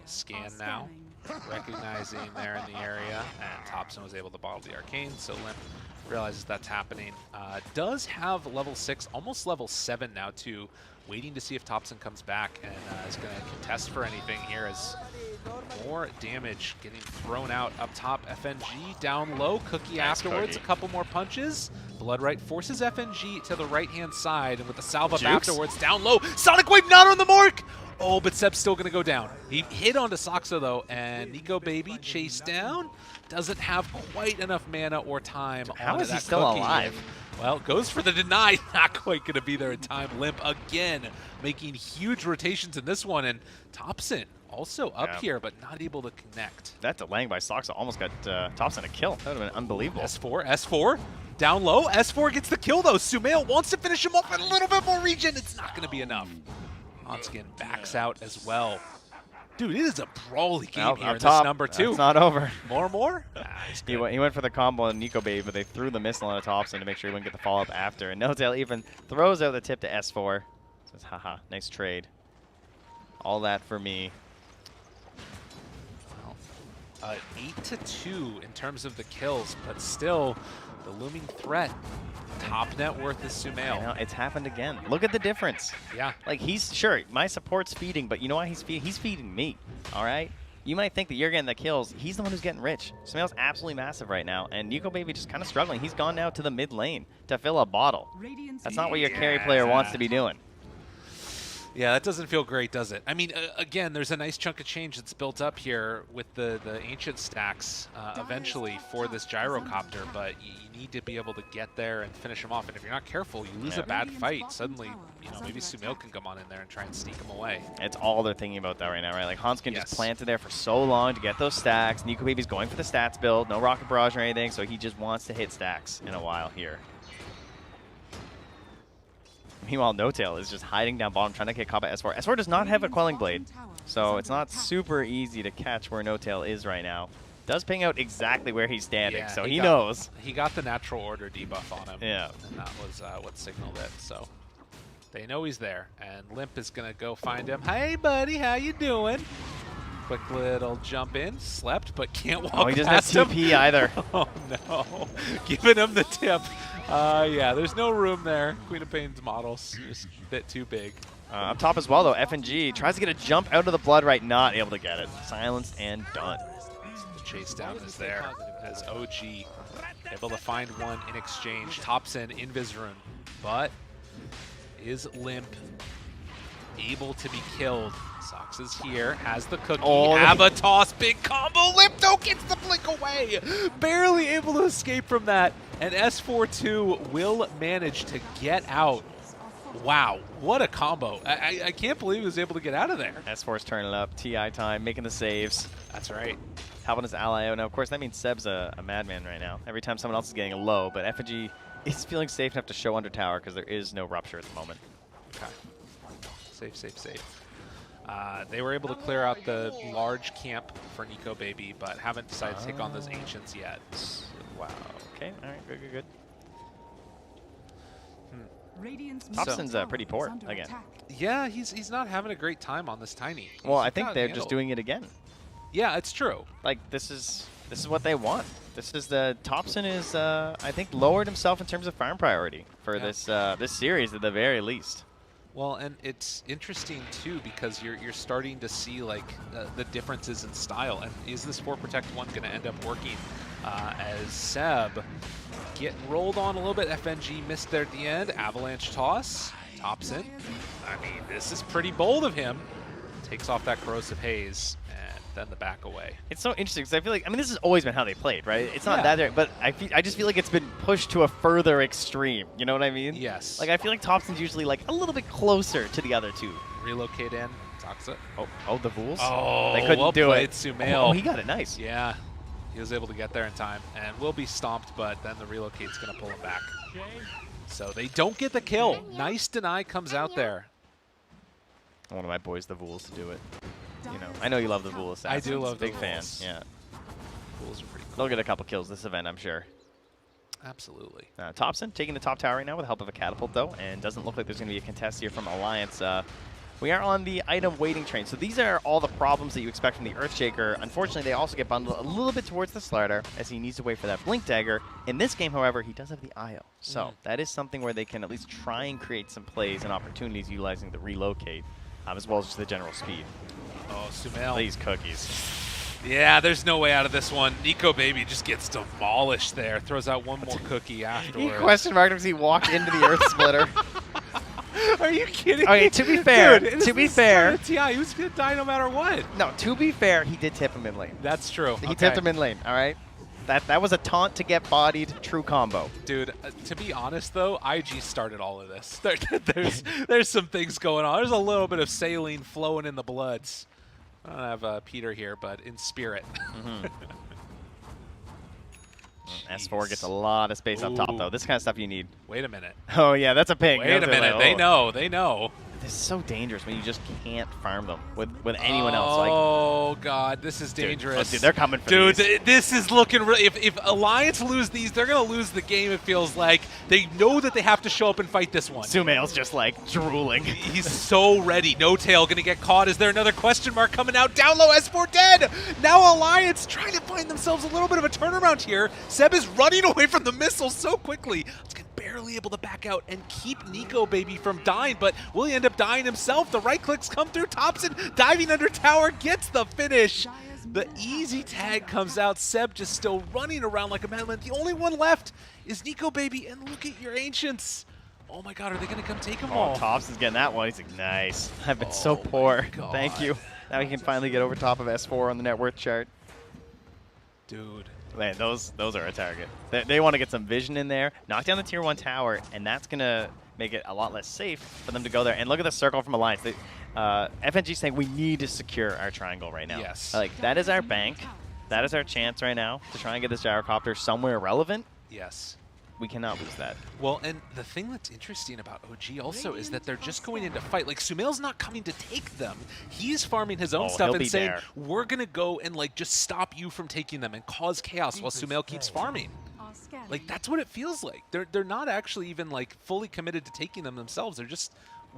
Scan now, recognizing there in the area, and Thompson was able to bottle the arcane, so Limp realizes that's happening. Does have level 6, almost level 7 now too, waiting to see if Thompson comes back and is going to contest for anything here as more damage getting thrown out up top. FNG down low, Cookie afterwards, a couple more punches. Bloodright forces FNG to the right-hand side, and with the salve up afterwards, down low, Sonic Wave not on the mark! Oh, but Seb's still going to go down. He hit onto Saksa, though, and Nico Baby chased down. Doesn't have quite enough mana or time. How is he still alive? Well, goes for the deny. Not quite going to be there in time. Limp again, making huge rotations in this one. And Thompson also up here, but not able to connect. That delaying by Saksa almost got Thompson a kill. That would have been unbelievable. S4. Down low. S4 gets the kill, though. Sumail wants to finish him off in a little bit more regen. It's not going to be enough. Hanskin backs out as well. Dude, it is a brawly game here in this number 2. It's not over. More? He went for the combo on Nico Baby, but they threw the missile on Thompson to make sure he wouldn't get the follow-up after. And No Tail even throws out the tip to S4. Says, haha, nice trade. All that for me. 8-2 in terms of the kills, but still the looming threat. Top net worth is Sumail. You know, it's happened again. Look at the difference. Yeah. Like, he's, sure, my support's feeding, but you know why he's feeding? He's feeding me, all right? You might think that you're getting the kills. He's the one who's getting rich. Sumail's absolutely massive right now, and Nico Baby just kind of struggling. He's gone now to the mid lane to fill a bottle. That's not what your carry player wants to be doing. Yeah, that doesn't feel great, does it? I mean, again, there's a nice chunk of change that's built up here with the ancient stacks eventually for this gyrocopter, but you need to be able to get there and finish them off. And if you're not careful, you lose a bad fight. Suddenly, you know, maybe Sumail can come on in there and try and sneak him away. It's all they're thinking about that right now, right? Like, Hanskin just planted there for so long to get those stacks. Nico Baby's going for the stats build, no rocket barrage or anything, so he just wants to hit stacks in a while here. Meanwhile, No Tail is just hiding down bottom, trying to get caught by S4. S4 does not have a Quelling Blade, so it's not super easy to catch where No Tail is right now. Does ping out exactly where he's standing, so he knows. He got the natural order debuff on him. Yeah. And that was what signaled it, so they know he's there. And Limp is going to go find him. Hey, buddy, how you doing? Quick little jump in, slept, but can't walk past him. Oh, he doesn't have TP either. Oh, no. Giving him the tip. Yeah, there's no room there. Queen of Pain's model's just a bit too big. Up top as well, though, FNG tries to get a jump out of the Bloodright, not able to get it. Silenced and done. The chase down is there as OG able to find one in exchange. Thompson in Vizrun, but is Limp able to be killed? Sox is here, has the cookie, Abatos, big combo, Lipto gets the blink away! Barely able to escape from that, and S42 will manage to get out Wow, what a combo. I can't believe he was able to get out of there. S4's turning it up. TI10 making the saves. That's right. Helping his ally out. Now, of course, that means Seb's a madman right now. Every time someone else is getting a low, but FNG is feeling safe enough to show under tower because there is no rupture at the moment. Okay. Safe, safe, safe. They were able to clear out the large camp for Nico Baby, but haven't decided to take on those Ancients yet. Wow. Okay. All right. Good, good, good. Thompson's pretty poor again. Yeah, he's not having a great time on this Tiny. Well, I think they're just doing it again. Yeah, it's true. Like this is what they want. This is the Thompson is I think lowered himself in terms of farm priority for this this series at the very least. Well, and it's interesting too because you're starting to see like the differences in style. And is this 4 Protect 1 going to end up working as Seb getting rolled on a little bit? FNG missed there at the end. Avalanche toss. Thompson. I mean, this is pretty bold of him. Takes off that Corrosive Haze and then the back away. It's so interesting because I feel like, I mean, this has always been how they played, right? It's not that, but I just feel like it's been pushed to a further extreme. You know what I mean? Yes. Like, I feel like Thompson's usually like a little bit closer to the other two. Relocate in. Toxa. Oh, the Vools? Oh, they couldn't well do played, it. Sumail. Oh, he got it nice. Yeah. He was able to get there in time and will be stomped, but then the relocate's going to pull him back. So they don't get the kill. Nice deny comes out there. One of my boys, the Vools, to do it. You know, I know you love the Vool Assassins. I do love Big the fan. Vools. Yeah. Vools are pretty cool. They'll get a couple kills this event, I'm sure. Absolutely. Thompson taking the top tower right now with the help of a catapult, though, and doesn't look like there's going to be a contest here from Alliance. We are on the item waiting train. So these are all the problems that you expect from the Earthshaker. Unfortunately, they also get bundled a little bit towards the Slardar as he needs to wait for that Blink Dagger. In this game, however, he does have the IO. So that is something where they can at least try and create some plays and opportunities utilizing the relocate, as well as just the general speed. Oh, Sumail. These cookies. Yeah, there's no way out of this one. Nico Baby just gets demolished there. Throws out one more cookie afterwards. He question marked because he walked into the Earth Splitter. Are you kidding? Okay, to be fair, Dude, to be fair, TI, he was gonna die no matter what. No, to be fair, he did tip him in lane. That's true. He tipped him in lane. All right, that was a taunt to get bodied. True combo. Dude, to be honest though, IG started all of this. There's some things going on. There's a little bit of saline flowing in the bloods. I don't have Peter here, but in spirit. S4 gets a lot of space up top, though. This kind of stuff you need. Wait a minute. Oh, yeah, that's a ping. Wait a minute. Like, They know. They know. This is so dangerous when you just can't farm them with anyone else. Like, oh, God. This is dangerous. Dude, they're coming for these. This is looking really... If Alliance lose these, they're going to lose the game, it feels like. They know that they have to show up and fight this one. Sumail's just, like, drooling. He's so ready. No Tail going to get caught. Is there another question mark coming out? Down low, S4 dead. Now Alliance trying to find themselves a little bit of a turnaround here. Seb is running away from the missile so quickly. It's barely able to back out and keep Nico Baby from dying, but will he end up dying himself? The right clicks come through. Thompson diving under tower gets the finish. The easy tag comes out. Seb just still running around like a madman. The only one left is Nico Baby, and look at your Ancients. Oh my God, are they going to come take them all? Thompson's getting that one. He's like, nice. I've been so poor. Thank you. Now he can finally get over top of S4 on the net worth chart. Dude. Man, those are a target. They want to get some vision in there, knock down the tier 1 tower, and that's going to make it a lot less safe for them to go there. And look at the circle from Alliance. FNG saying we need to secure our triangle right now. Yes. Like, that is our bank. That is our chance right now to try and get this gyrocopter somewhere relevant. Yes. We cannot lose that. Well, and the thing that's interesting about OG also is that they're just going into fight. Like, Sumail's not coming to take them. He's farming his own stuff and saying, we're going to go and, like, just stop you from taking them and cause chaos while Sumail keeps farming. Like, that's what it feels like. They're not actually even, like, fully committed to taking them themselves. They're just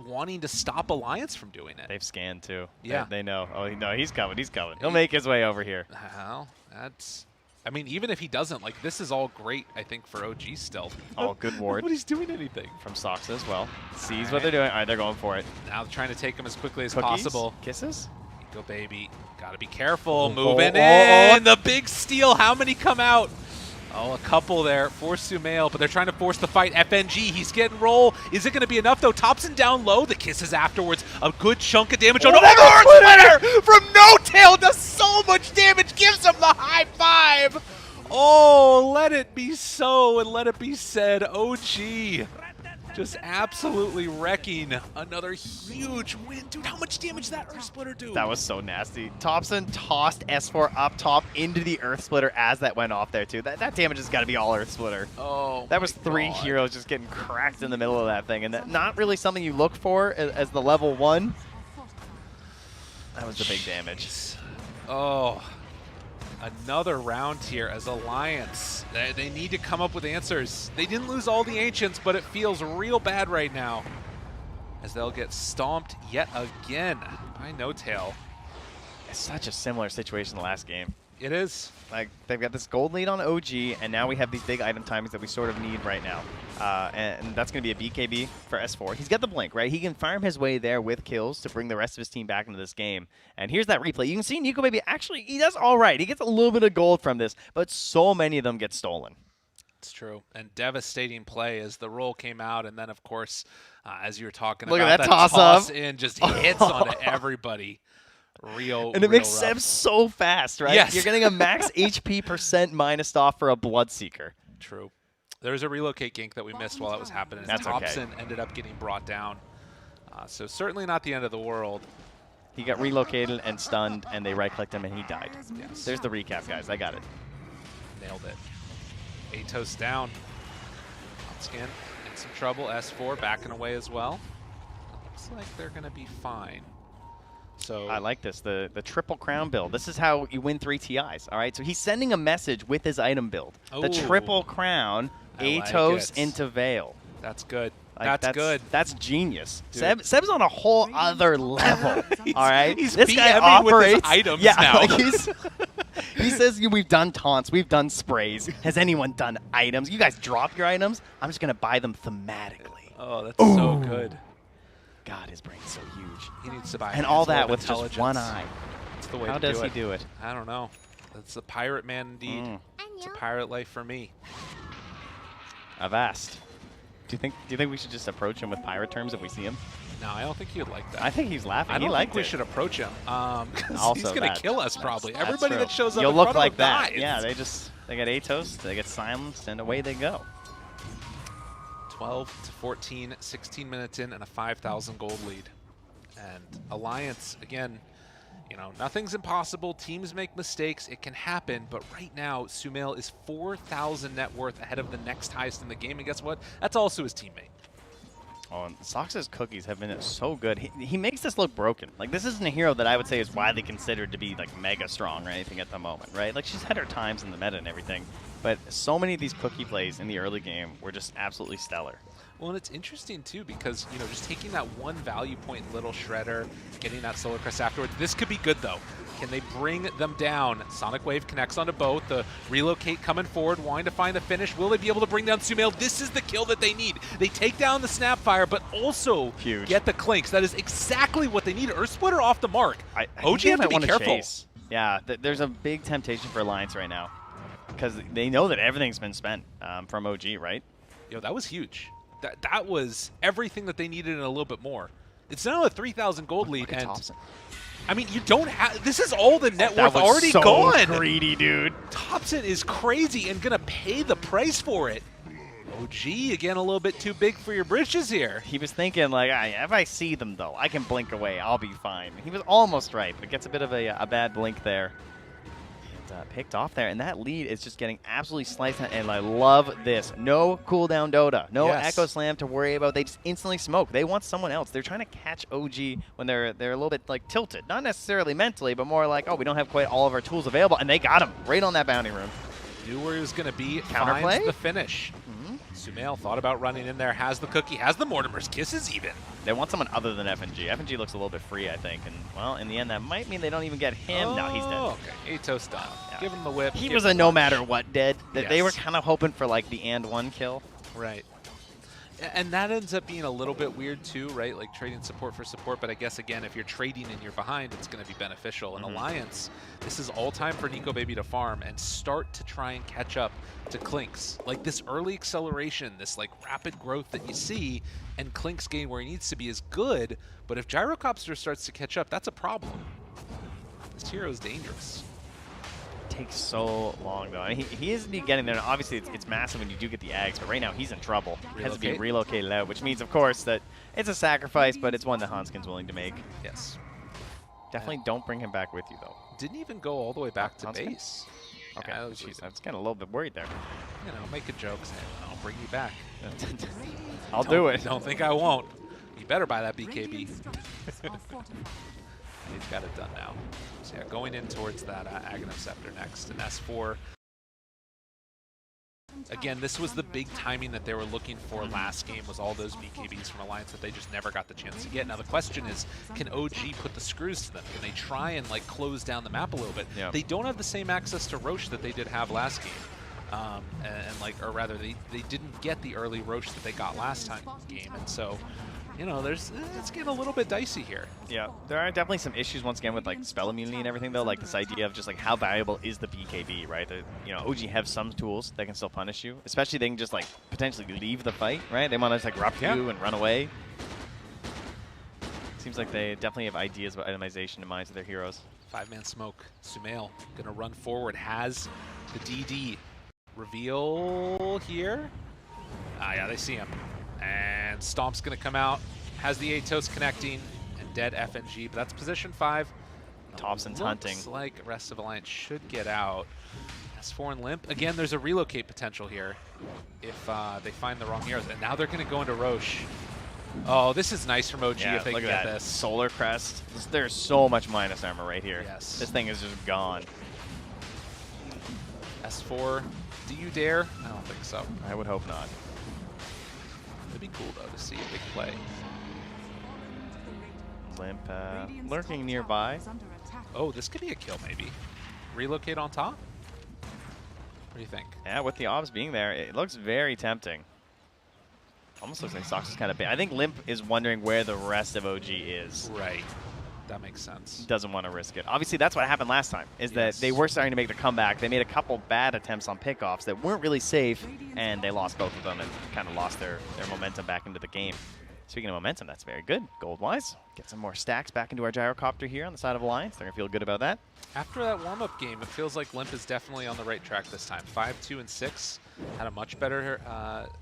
wanting to stop Alliance from doing it. They've scanned, too. Yeah. They know. Oh, no, he's coming. He's coming. He'll make his way over here. Well, that's... I mean, even if he doesn't, like, this is all great, I think, for OG still. Oh, good ward. Nobody's doing anything. From Soxa as well. Sees what they're doing. All right, they're going for it. Now they're trying to take him as quickly as Cookies? possible. Kisses? Go, Baby. Gotta be careful. Moving in. The big steal. How many come out? Oh, a couple there for Sumail, but they're trying to force the fight. FNG, he's getting roll. Is it going to be enough, though? Thompson down low. The kisses afterwards. A good chunk of damage. Oh, no! Splitter from No Tail does so much damage. Gives him the high five. Oh, let it be so and let it be said. OG Just absolutely wrecking another huge win. Dude, how much damage did that Earth Splitter do? That was so nasty. Thompson tossed S4 up top into the Earth Splitter as that went off there, too. That damage has got to be all Earth Splitter. Oh, that was 3 heroes just getting cracked in the middle of that thing. And that not really something you look for as the level 1. That was the big damage. Oh, another round here as Alliance. They need to come up with answers. They didn't lose all the Ancients, but it feels real bad right now as they'll get stomped yet again by No Tail. It's such a similar situation the last game. It is. Like, they've got this gold lead on OG, and now we have these big item timings that we sort of need right now. And that's going to be a BKB for S4. He's got the blink, right? He can farm his way there with kills to bring the rest of his team back into this game. And here's that replay. You can see Nico Baby actually, he does all right. He gets a little bit of gold from this, but so many of them get stolen. It's true. And devastating play as the roll came out, and then, of course, as you were talking Look about, at that toss-up. In just hits onto everybody. And it makes Seb so fast, right? Yes. You're getting a max HP % minus off for a Bloodseeker. True. There was a relocate gank that we missed while that was happening. That's Thompson ended up getting brought down. So certainly not the end of the world. He got relocated and stunned, and they right-clicked him, and he died. Yes. There's the recap, guys. I got it. Nailed it. Atos down. Skin in some trouble. S4 backing away as well. Looks like they're going to be fine. So I like this, the triple crown build. This is how you win 3 TIs, all right? So he's sending a message with his item build. Ooh. The triple crown, Atos into Veil. That's good. Like, that's good. That's genius. Seb's on a whole other level, all right? He's this guy BMing with his operates items yeah, now. Like he says, we've done taunts, we've done sprays. Has anyone done items? You guys drop your items? I'm just going to buy them thematically. Oh, that's so good. God, his brain's so huge. He needs to buy and all that with intelligence. just one eye. That's the way How to do does he it. do it? I don't know. That's the pirate man indeed. It's a pirate life for me. Avast. Do you think we should just approach him with pirate terms if we see him? No, I don't think he would like that. I think he's laughing. I don't think we should approach him. Also he's going to kill us probably. That's Everybody true. that shows up You'll in look front like of him that. dies. Yeah, they get Atos, they get silenced, and away they go. 12 to 14, 16 minutes in, and a 5,000 gold lead. And Alliance, again, you know, nothing's impossible. Teams make mistakes. It can happen. But right now, Sumail is 4,000 net worth ahead of the next highest in the game. And guess what? That's also his teammate. Oh, and Sox's cookies have been so good. He makes this look broken. Like, this isn't a hero that I would say is widely considered to be, like, mega strong or anything at the moment, right? Like, she's had her times in the meta and everything. But so many of these cookie plays in the early game were just absolutely stellar. Well, and it's interesting, too, because, you know, just taking that one value point Little Shredder, getting that Solar Crest afterwards, this could be good, though. Can they bring them down? Sonic Wave connects onto both. The relocate coming forward, wanting to find the finish. Will they be able to bring down Sumail? This is the kill that they need. They take down the Snapfire, but also get the Clinks. That is exactly what they need. Earth Splitter off the mark. OG have to be careful. Chase. Yeah, there's a big temptation for Alliance right now because they know that everything's been spent from OG, right? Yo, that was huge. That was everything that they needed and a little bit more. It's now a 3,000 gold lead, and Thompson. I mean, you don't have. This is all the net worth was already so gone. Greedy, dude. Thompson is crazy and gonna pay the price for it. OG again, a little bit too big for your britches here. He was thinking like, if I see them though, I can blink away. I'll be fine. He was almost right, but gets a bit of a bad blink there. And picked off there, and that lead is just getting absolutely sliced. And I love this. No cooldown Dota, no Echo Slam to worry about. They just instantly smoke. They want someone else. They're trying to catch OG when they're a little bit like tilted, not necessarily mentally, but more like, oh, we don't have quite all of our tools available, and they got him right on that bounty room. Knew where he was going to be. Counterplay? Finds the finish. Sumail thought about running in there, has the cookie, has the Mortimer's Kisses even. They want someone other than FNG. FNG looks a little bit free, I think. And, well, in the end, that might mean they don't even get him. No, he's dead. Okay, Atos down. Yeah. Give him the whip. He was a no matter what dead. They were kind of hoping for, like, the and one kill. Right. And that ends up being a little bit weird too, right? Like trading support for support, but I guess again, if you're trading and you're behind, it's going to be beneficial. In Alliance, this is all time for Nico Baby to farm and start to try and catch up to Clinks. Like this early acceleration, this like rapid growth that you see, and Clinks getting where he needs to be is good, but if Gyrocopter starts to catch up, that's a problem. This hero is dangerous. takes so long, though. I mean, he is indeed getting there. And obviously, it's massive when you do get the eggs, but right now he's in trouble. He has to be relocated out, which means, of course, that it's a sacrifice, but it's one that Hanskin's willing to make. Yes. Definitely don't bring him back with you, though. Didn't even go all the way back to Hanskin? base. Okay, Yeah, I was getting a little bit worried there. You know, make a joke saying, I'll bring you back. I'll do it. Don't think I won't. You better buy that BKB. He's got it done now. So yeah, going in towards that Aghanim Scepter next. And S4. Again, this was the big timing that they were looking for last game, was all those BKBs from Alliance that they just never got the chance to get. Now the question is, can OG put the screws to them? Can they try and like close down the map a little bit? Yeah. They don't have the same access to Roche that they did have last game. And like, or rather, they didn't get the early Roche that they got last time game. And so, you know, it's getting a little bit dicey here. Yeah, there are definitely some issues once again with like spell immunity and everything though. Like this idea of just like how valuable is the BKB, right? You know, OG have some tools that can still punish you. Especially they can just like potentially leave the fight, right? They want to just like rush you and run away. Seems like they definitely have ideas about itemization in mind to their heroes. 5-man smoke. Sumail gonna run forward. Has the DD reveal here. Yeah, they see him. And Stomp's going to come out, has the Atos connecting, and dead FNG, but that's position 5. Thompson's hunting. Looks like rest of Alliance should get out. S4 and Limp. Again, there's a relocate potential here if they find the wrong heroes. And now they're going to go into Roche. Oh, this is nice from OG if they can get this. Solar Crest. There's so much minus armor right here. Yes. This thing is just gone. S4, do you dare? I don't think so. I would hope not. It'd be cool, though, to see a big play. Limp lurking nearby. Oh, this could be a kill, maybe. Relocate on top? What do you think? Yeah, with the obs being there, it looks very tempting. Almost looks like Sox is kind of big. I think Limp is wondering where the rest of OG is. Right. That makes sense. Doesn't want to risk it. Obviously, that's what happened last time, is that they were starting to make the comeback. They made a couple bad attempts on pickoffs that weren't really safe, and they lost both of them and kind of lost their momentum back into the game. Speaking of momentum, that's very good. Gold-wise, get some more stacks back into our gyrocopter here on the side of Alliance. They're going to feel good about that. After that warm-up game, it feels like Limp is definitely on the right track this time. 5, 2, and 6. Had a much better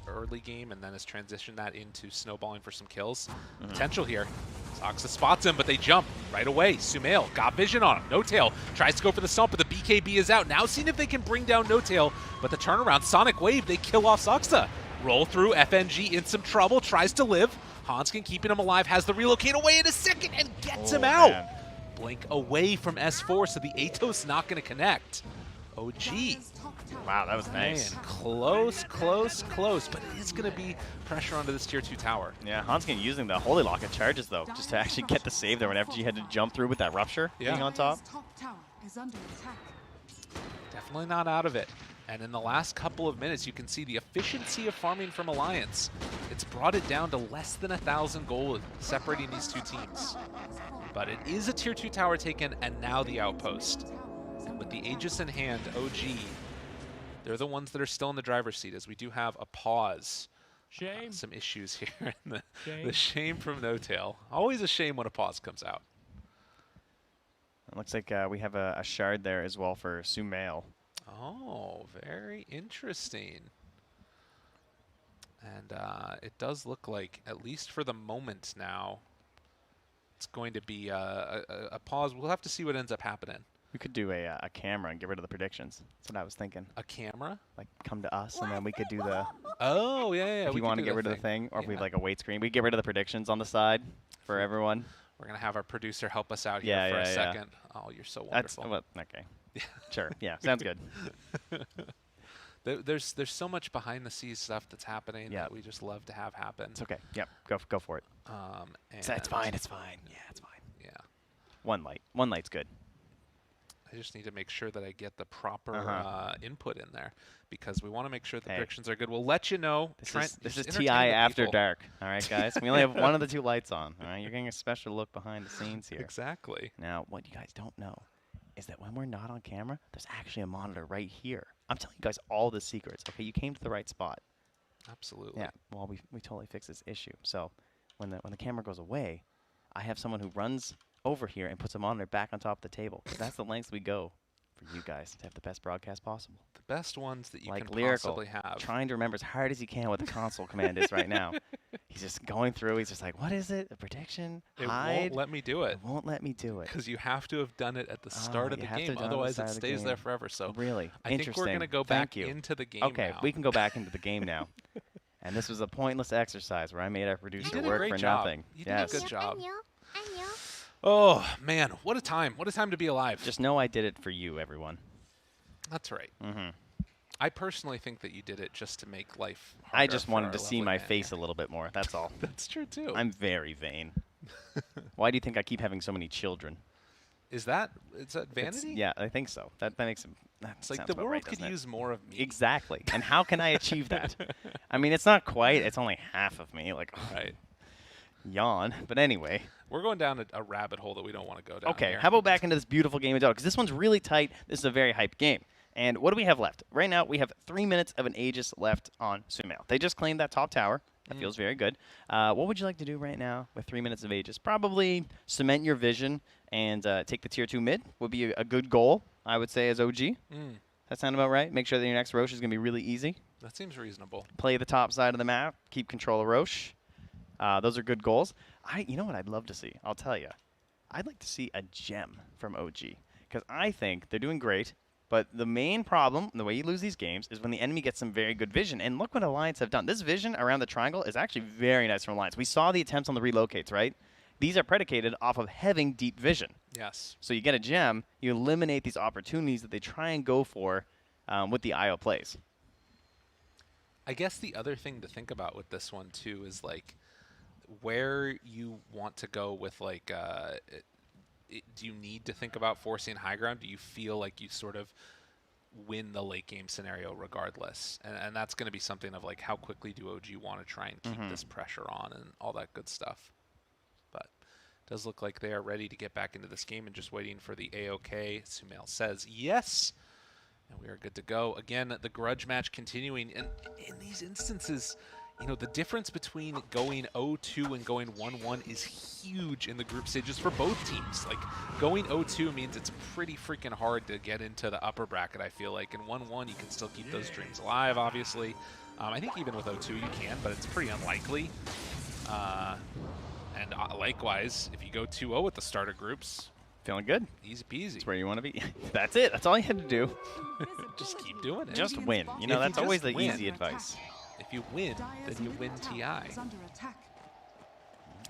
early game, and then has transitioned that into snowballing for some kills. Potential here. Soxa spots him, but they jump right away. Sumail got vision on him. No Tail tries to go for the stomp, but the BKB is out. Now seeing if they can bring down No Tail, but the turnaround, Sonic Wave, they kill off Soxa. Roll through, FNG in some trouble, tries to live. Hanskin keeping him alive, has the relocate away in a second and gets him out. Man. Blink away from S4, so the Atos not going to connect. OG. Wow, that was nice. Man, close, close, close, but it is going to be pressure onto this tier 2 tower. Yeah, Hanskin using the Holy Lock of charges, though, just to actually get the save there when FG had to jump through with that Rupture being on top. Definitely not out of it. And in the last couple of minutes, you can see the efficiency of farming from Alliance. It's brought it down to less than 1,000 gold separating these two teams. But it is a tier 2 tower taken, and now the outpost. With the Aegis in hand, OG, they're the ones that are still in the driver's seat, as we do have a pause. Shame. Some issues here. The shame from No Tail. Always a shame when a pause comes out. It looks like we have a shard there as well for Sumail. Oh, very interesting. And it does look like, at least for the moment now, it's going to be a pause. We'll have to see what ends up happening. We could do a camera and get rid of the predictions. That's what I was thinking. A camera? Like, come to us, and then we could do the... Oh, yeah. If you want to get rid of the thing, or if we have like a wait screen, we get rid of the predictions on the side for everyone. We're going to have our producer help us out here for a second. Oh, you're so wonderful. Okay. Sure. Yeah, sounds good. There's so much behind the scenes stuff that's happening that we just love to have happen. It's okay. Yep. Go for it. It's fine. It's fine. Yeah, it's fine. Yeah. One light's good. I just need to make sure that I get the proper input in there, because we want to make sure the predictions are good. We'll let you know. This is TI after dark. All right, guys. We only have one of the two lights on. All right, you're getting a special look behind the scenes here. Exactly. Now, what you guys don't know is that when we're not on camera, there's actually a monitor right here. I'm telling you guys all the secrets. Okay, you came to the right spot. Absolutely. Yeah. Well, we totally fixed this issue. So when the camera goes away, I have someone who runs over here and puts a monitor back on top of the table. That's the lengths we go for you guys to have the best broadcast possible. The best ones that you Like can Lyrical, possibly have. trying to remember as hard as he can what the console command is right now. He's just going through. He's just like, what is it? A prediction? It Hide? won't let me do it. It won't let me do it. Because you have to have done it at the start of the You have to game. have done it at the Otherwise, start it of the stays there game. forever. So Really? I think Interesting. we're going to go Thank back you. into the game Okay, now. we can go back into the game now. And this was a pointless exercise where I made our producer did a work great for job. nothing. You did a Yes. good job. Oh, man. What a time. What a time to be alive. Just know I did it for you, everyone. That's right. Mm-hmm. I personally think that you did it just to make life harder. I just wanted for to our see lovely my man face here. a little bit more. That's all. That's true, too. I'm very vain. Why do you think I keep having so many children? Is that vanity? Yeah, I think so. That makes him. It's like the world could use more of me. Exactly. And how can I achieve that? I mean, it's not quite. It's only half of me. Like, right. Yawn. But anyway. We're going down a rabbit hole that we don't want to go down. Okay, here. how about back into this beautiful game of Dota? Because this one's really tight. This is a very hyped game. And what do we have left? Right now, we have 3 minutes of an Aegis left on Sumail. They just claimed that top tower. That feels very good. What would you like to do right now with 3 minutes of Aegis? Probably cement your vision and take the tier 2 mid would be a good goal, I would say, as OG. That sound about right? Make sure that your next Roche is going to be really easy. That seems reasonable. Play the top side of the map. Keep control of Roche. Those are good goals. You know what I'd love to see? I'll tell you. I'd like to see a gem from OG. Because I think they're doing great. But the main problem, the way you lose these games, is when the enemy gets some very good vision. And look what Alliance have done. This vision around the triangle is actually very nice from Alliance. We saw the attempts on the relocates, right? These are predicated off of having deep vision. Yes. So you get a gem, you eliminate these opportunities that they try and go for with the IO plays. I guess the other thing to think about with this one, too, is, like, where you want to go with, like, do you need to think about forcing high ground? Do you feel like you sort of win the late game scenario regardless? And that's going to be something of, like, how quickly do OG want to try and keep this pressure on and all that good stuff. But it does look like they are ready to get back into this game and just waiting for the AOK. Sumail says yes. And we are good to go. Again, the grudge match continuing. And in these instances, you know, the difference between going 0-2 and going 1-1 is huge in the group stages for both teams. Like, going 0-2 means it's pretty freaking hard to get into the upper bracket, I feel like. And 1-1, you can still keep those dreams alive, obviously. I think even with 0-2 you can, but it's pretty unlikely. And likewise, if you go 2-0 at the starter groups, feeling good. Easy peasy. That's where you want to be. That's it. That's all you had to do. Just keep doing it. Just win. You know, that's always the easy advice. If you win, then you win TI.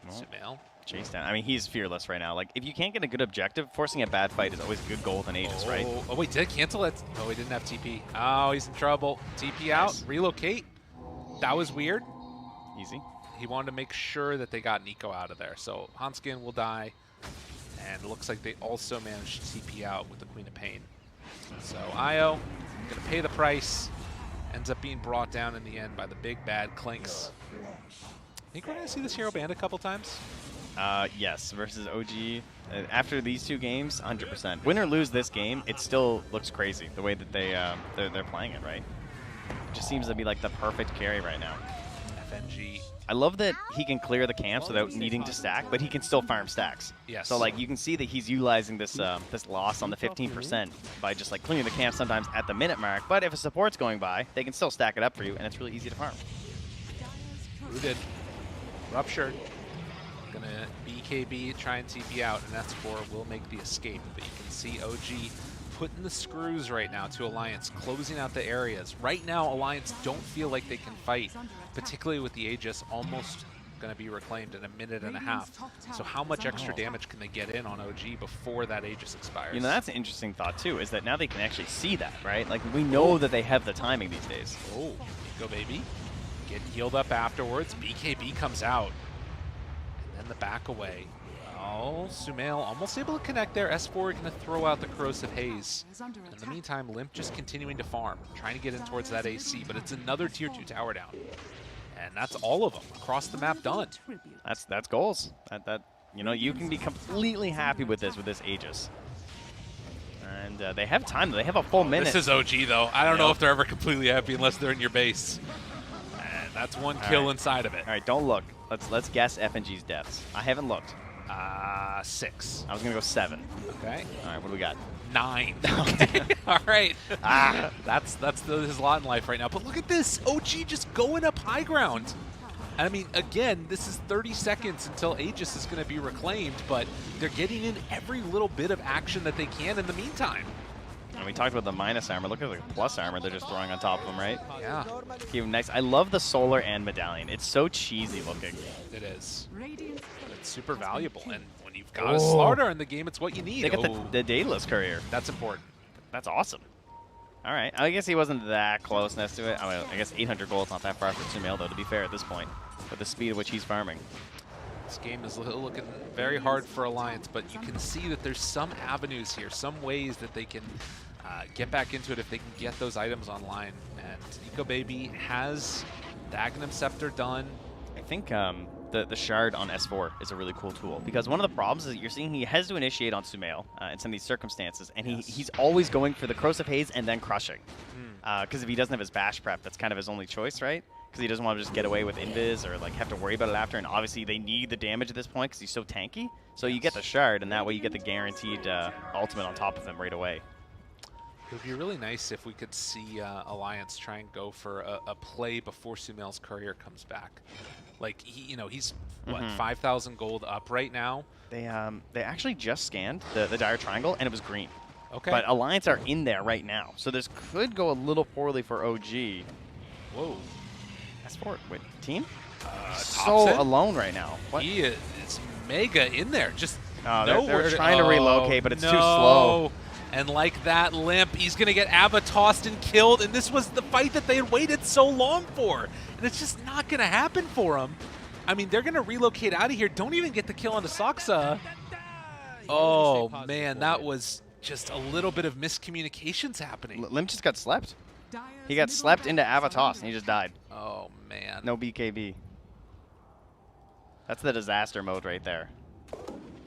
Sumail. Chase down. I mean, he's fearless right now. Like, if you can't get a good objective, forcing a bad fight is always a good goal with an Aegis, right? Oh, wait, did I cancel it? Oh, he didn't have TP. Oh, he's in trouble. TP out, relocate. That was weird. Easy. He wanted to make sure that they got Nico out of there. So Hanskin will die. And it looks like they also managed to TP out with the Queen of Pain. So Io, going to pay the price. Ends up being brought down in the end by the big bad Clinks. Think we're going to see this hero banned a couple times? Yes, versus OG. After these two games, 100%. Win or lose this game, it still looks crazy the way that they're playing it, right? It just seems to be like the perfect carry right now. FNG. I love that he can clear the camps without needing to stack, but he can still farm stacks. Yes. So like you can see that he's utilizing this this loss on the 15% by just like clearing the camp sometimes at the minute mark. But if a support's going by, they can still stack it up for you, and it's really easy to farm. Rooted. Ruptured. Gonna BKB, try and TP out, and that's for will make the escape. But you can see OG putting the screws right now to Alliance, closing out the areas. Right now, Alliance don't feel like they can fight, particularly with the Aegis almost going to be reclaimed in a minute and a half. So how much extra damage can they get in on OG before that Aegis expires? You know, that's an interesting thought, too, is that now they can actually see that, right? Like, we know that they have the timing these days. Oh, go baby. Get healed up afterwards. BKB comes out. And then the back away. Oh, Sumail almost able to connect there. S4 going to throw out the Corrosive Haze. In the meantime, Limp just continuing to farm, trying to get in towards that AC, but it's another Tier 2 tower down. And that's all of them across the map done. That's goals. That you know, you can be completely happy with this Aegis. And they have time. They have a full minute. This is OG, though. I don't know if they're ever completely happy unless they're in your base. And that's one kill inside of it. All right, don't look. Let's guess FNG's deaths. I haven't looked. 6. I was going to go 7. Okay. All right, what do we got? 9. Okay. All right. That's his lot in life right now. But look at this. OG just going up high ground. I mean, again, this is 30 seconds until Aegis is going to be reclaimed, but they're getting in every little bit of action that they can in the meantime. And we talked about the minus armor. Look at the plus armor they're just throwing on top of them, right? Yeah. Keep him next. I love the solar and medallion. It's so cheesy looking. It is. It's super valuable, and when you've got a Slardar in the game, it's what you need. They got the Daedalus courier. That's important. That's awesome. All right. I guess he wasn't that close next to it. I mean, I guess 800 gold's not that far for Sumail, though, to be fair at this point, with the speed at which he's farming. This game is looking very hard for Alliance, but you can see that there's some avenues here, some ways that they can get back into it if they can get those items online. And Nico Baby has the Aghanim Scepter done. I think the Shard on S4 is a really cool tool, because one of the problems is that you're seeing he has to initiate on Sumail in some of these circumstances, and he's always going for the Corrosive Haze and then crushing. Because if he doesn't have his bash prep, that's kind of his only choice, right? Because he doesn't want to just get away with invis or like have to worry about it after, and obviously they need the damage at this point because he's so tanky. So you get the Shard, and that way you get the guaranteed ultimate on top of him right away. It would be really nice if we could see Alliance try and go for a play before Sumail's courier comes back. Like, he's, what, 5,000 gold up right now? They actually just scanned the Dire Triangle, and it was green. Okay. But Alliance are in there right now. So this could go a little poorly for OG. Whoa. S4, wait, team? So Thompson? alone right now. What? He is mega in there. Just they're trying to relocate, but it's too slow. And like that, Limp, he's going to get Ava tossed and killed, and this was the fight that they had waited so long for. And it's just not going to happen for him. I mean, they're going to relocate out of here. Don't even get the kill onto Saksa. Oh, man, that was just a little bit of miscommunications happening. Limp just got slept. He got slept into Avatos, and he just died. Oh, man. No BKB. That's the disaster mode right there.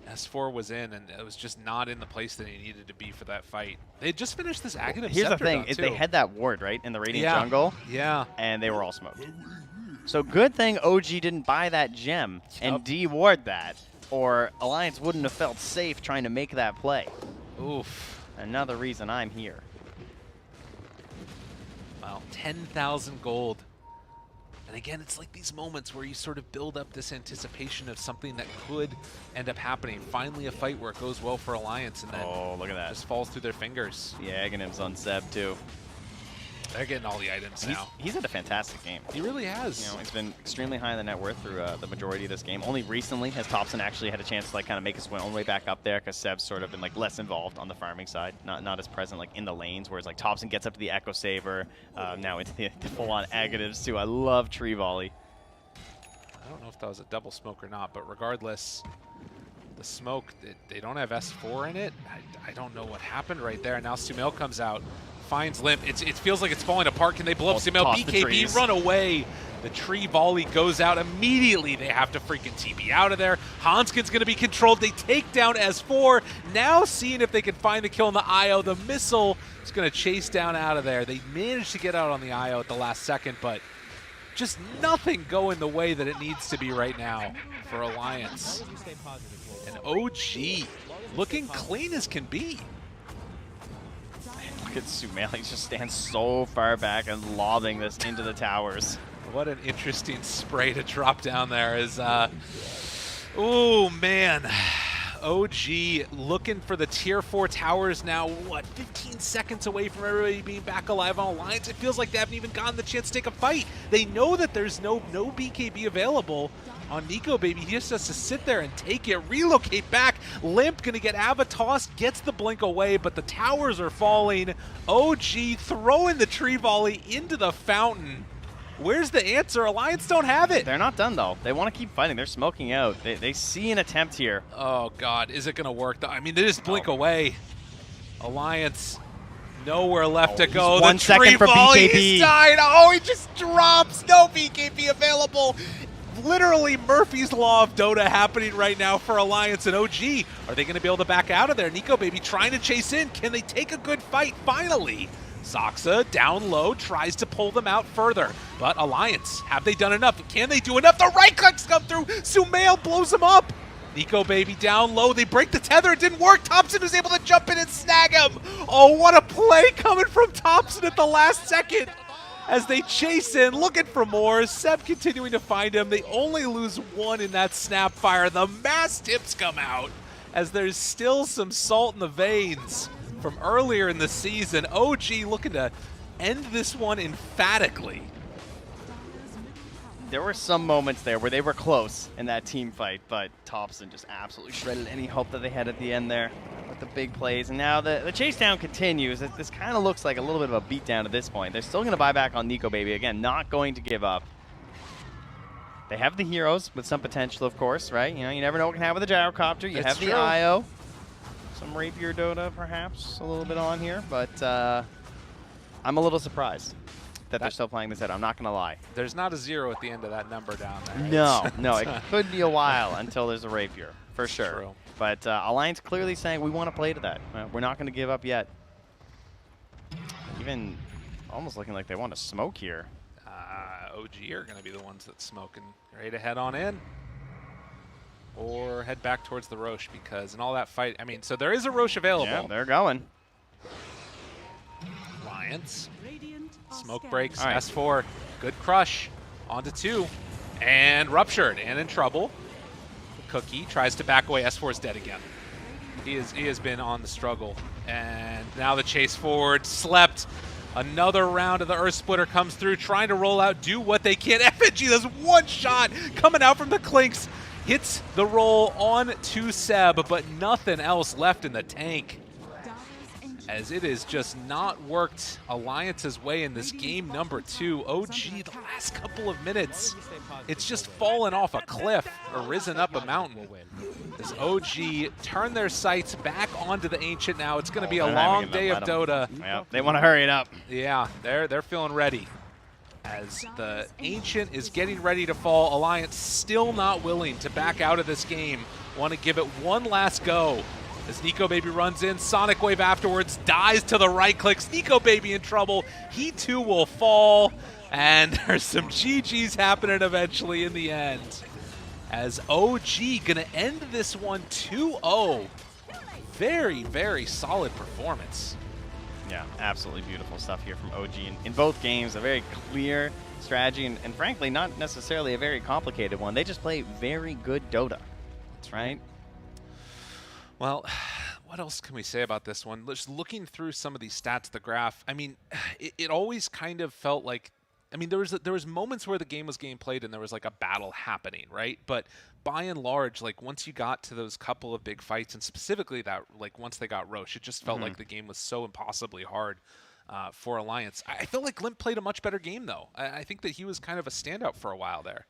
S4 was in, and it was just not in the place that he needed to be for that fight. They had just finished this Aghanim Here's the Scepter thing, done, is too. they had that ward, right, in the Radiant jungle. Yeah. And they were all smoked. So good thing OG didn't buy that gem and de-ward that, or Alliance wouldn't have felt safe trying to make that play. Oof. Another reason I'm here. Wow, 10,000 gold. And again, it's like these moments where you sort of build up this anticipation of something that could end up happening. Finally a fight where it goes well for Alliance, and then look at that. Just falls through their fingers. Yeah, Aghanim's on Seb too. They're getting all the items now. He's had a fantastic game. He really has. You know, he's been extremely high in the net worth through the majority of this game. Only recently has Thompson actually had a chance to like kind of make his own way back up there, because Seb's sort of been like less involved on the farming side, not as present like in the lanes. Whereas like Thompson gets up to the Echo Saver, now into the full-on Aghanims too. I love Tree Volley. I don't know if that was a double smoke or not, but regardless, the smoke, they don't have S4 in it. I don't know what happened right there. Now Sumail comes out, finds Limp. It feels like it's falling apart. Can they blow up Sumail? BKB, run away. The Tree Volley goes out immediately. They have to freaking TP out of there. Hanskin's going to be controlled. They take down S4. Now seeing if they can find the kill on the IO. The missile is going to chase down out of there. They managed to get out on the IO at the last second, but just nothing going the way that it needs to be right now for Alliance. And OG looking clean as can be. Look at Sumail. He just stands so far back and lobbing this into the towers. What an interesting spray to drop down there is, oh man. OG looking for the tier 4 towers now, what, 15 seconds away from everybody being back alive on Alliance. It feels like they haven't even gotten the chance to take a fight. They know that there's no BKB available on Nico Baby. He just has to sit there and take it, relocate back. Limp gonna get Avatos, gets the blink away, but the towers are falling. OG throwing the Tree Volley into the fountain. Where's the answer? Alliance don't have it. They're not done, though. They want to keep fighting. They're smoking out. They see an attempt here. Oh, God. Is it going to work? I mean, they just blink away. Alliance, nowhere left to go. One second for BKB. He's died. Oh, he just drops. No BKB available. Literally Murphy's Law of Dota happening right now for Alliance and OG. Are they going to be able to back out of there? Nico Baby trying to chase in. Can they take a good fight finally? Saksa down low, tries to pull them out further. But Alliance, have they done enough? Can they do enough? The right clicks come through. Sumail blows him up. Nico Baby down low. They break the tether. It didn't work. Thompson was able to jump in and snag him. Oh, what a play coming from Thompson at the last second as they chase in, looking for more. Seb continuing to find him. They only lose one in that snap fire. The mass tips come out as there's still some salt in the veins from earlier in the season. OG looking to end this one emphatically. There were some moments there where they were close in that team fight, but Thompson just absolutely shredded any hope that they had at the end there with the big plays. And now the chase down continues. This kind of looks like a little bit of a beatdown at this point. They're still going to buy back on Nico Baby. Again, not going to give up. They have the heroes with some potential, of course, right? You know, you never know what can happen with the gyrocopter. You have the IO. Some Rapier Dota, perhaps, a little bit on here. But I'm a little surprised that they're still playing this out. I'm not going to lie. There's not a 0 at the end of that number down there. No, it could be a while until there's a Rapier, for sure. True. But Alliance clearly saying we want to play to that. We're not going to give up yet. Even almost looking like they want to smoke here. OG are going to be the ones that smoke and ready to head on in. Or head back towards the Roche because in all that fight, I mean, so there is a Roche available. Yeah, they're going. Alliance. Smoke breaks, right. S4, good crush, onto 2, and ruptured, and in trouble. Cookie tries to back away, S4 is dead again. He has been on the struggle, and now the chase forward, slept. Another round of the Earth Splitter comes through, trying to roll out, do what they can. FNG does one shot coming out from the Clinks, hits the roll on to Seb, but nothing else left in the tank. As it has just not worked Alliance's way in this game number 2. OG, the last couple of minutes, it's just fallen off a cliff or risen up a mountain. As OG turn their sights back onto the Ancient now, it's going to be a long day of Dota. Yeah, they want to hurry it up. Yeah, they're feeling ready. As the Ancient is getting ready to fall, Alliance still not willing to back out of this game. Want to give it one last go. As Nico Baby runs in, Sonic Wave afterwards, dies to the right clicks. Nico Baby in trouble. He too will fall. And there's some GGs happening eventually in the end. As OG gonna end this one 2-0. Very, very solid performance. Yeah, absolutely beautiful stuff here from OG in both games. A very clear strategy and frankly, not necessarily a very complicated one. They just play very good Dota. That's right. Well, what else can we say about this one? Just looking through some of these stats, the graph, I mean, it always kind of felt like, I mean, there was moments where the game was getting played and there was like a battle happening, right? But by and large, like once you got to those couple of big fights, and specifically that, like once they got Roche, it just felt like the game was so impossibly hard for Alliance. I felt like Limp played a much better game, though. I think that he was kind of a standout for a while there.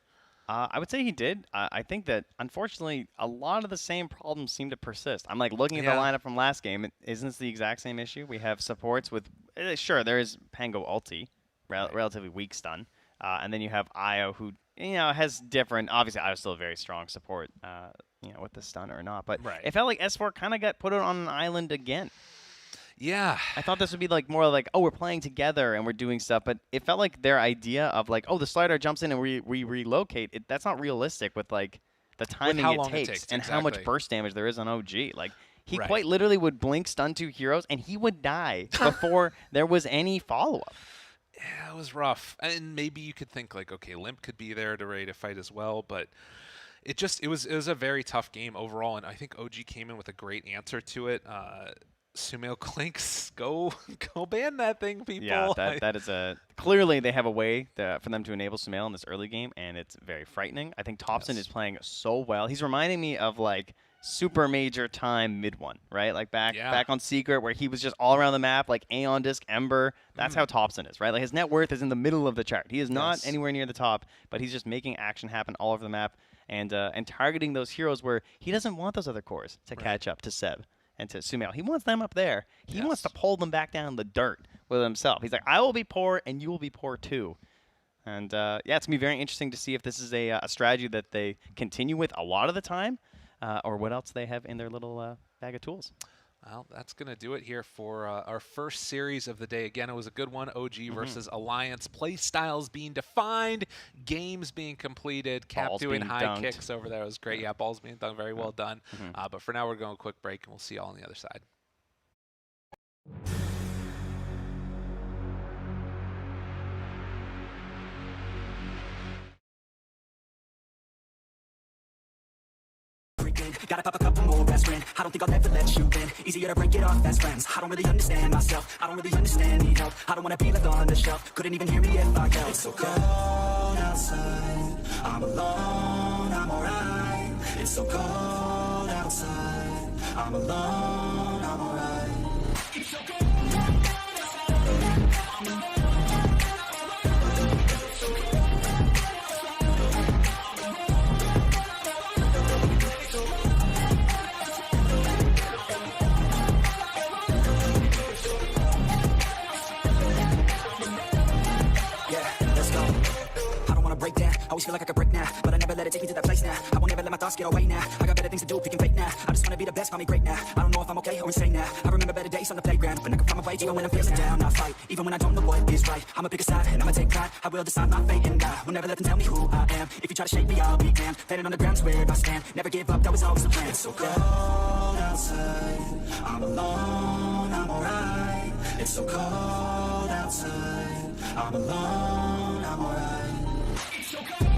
I would say he did. I think that, unfortunately, a lot of the same problems seem to persist. I'm like looking at the lineup from last game. Isn't this the exact same issue? We have supports with, sure, there is Pango Ulti, relatively weak stun. And then you have Io, who, you know, has different, obviously Io's still a very strong support, you know, with the stun or not. But it felt like S4 kind of got put on an island again. Yeah. I thought this would be like more like, oh, we're playing together and we're doing stuff, but it felt like their idea of like, oh, the slider jumps in and we relocate. That's not realistic with like the timing it takes and how much burst damage there is on OG. Like he quite literally would blink stun 2 heroes and he would die before there was any follow-up. Yeah, it was rough. And maybe you could think like, okay, Limp could be there to ready to fight as well, but it was a very tough game overall, and I think OG came in with a great answer to it. Sumail Clinks, go ban that thing, people. Yeah, that is clearly they have a way for them to enable Sumail in this early game, and it's very frightening. I think Thompson is playing so well. He's reminding me of like super major time mid one, right? Like back on Secret where he was just all around the map, like Aeon Disc, Ember. That's how Thompson is, right? Like his net worth is in the middle of the chart. He is not anywhere near the top, but he's just making action happen all over the map and targeting those heroes where he doesn't want those other cores to catch up to Seb and to Sumail. He wants them up there. He wants to pull them back down the dirt with himself. He's like, I will be poor, and you will be poor too. And yeah, it's going to be very interesting to see if this is a strategy that they continue with a lot of the time, or what else they have in their little bag of tools. Well, that's going to do it here for our first series of the day. Again, it was a good one. OG versus Alliance. Play styles being defined, games being completed, Cap Balls doing being high dunked. kicks over there. It was great. Yeah, balls being done. Very well done. But for now, we're going to a quick break, and we'll see you all on the other side. Gotta pop a couple more aspirin. I don't think I'll ever let you in. Easier to break it off as friends. I don't really understand myself. I don't really understand, need help. I don't wanna be left on the shelf. Couldn't even hear me if I yelled. It's so cold outside. I'm alone, I'm alright. It's so cold outside. I'm alone, I'm alright. It's so cold. Always feel like I could break now, but I never let it take me to that place now. I won't ever let my thoughts get away now. I got better things to do, picking fate now. I just wanna be the best, call me great now. I don't know if I'm okay or insane now. I remember better days on the playground, but I can find my way even when I'm feeling down. I fight, even when I don't know what is right. I'ma pick a side, and I'ma take pride. I will decide my fate, and I will never let them tell me who I am. If you try to shake me, I'll be damned. Landing on the ground's where I stand. Never give up, that was always the plan. It's so cold outside. I'm alone, I'm alright. It's so cold outside. I'm alone, I'm alright. It's so cold.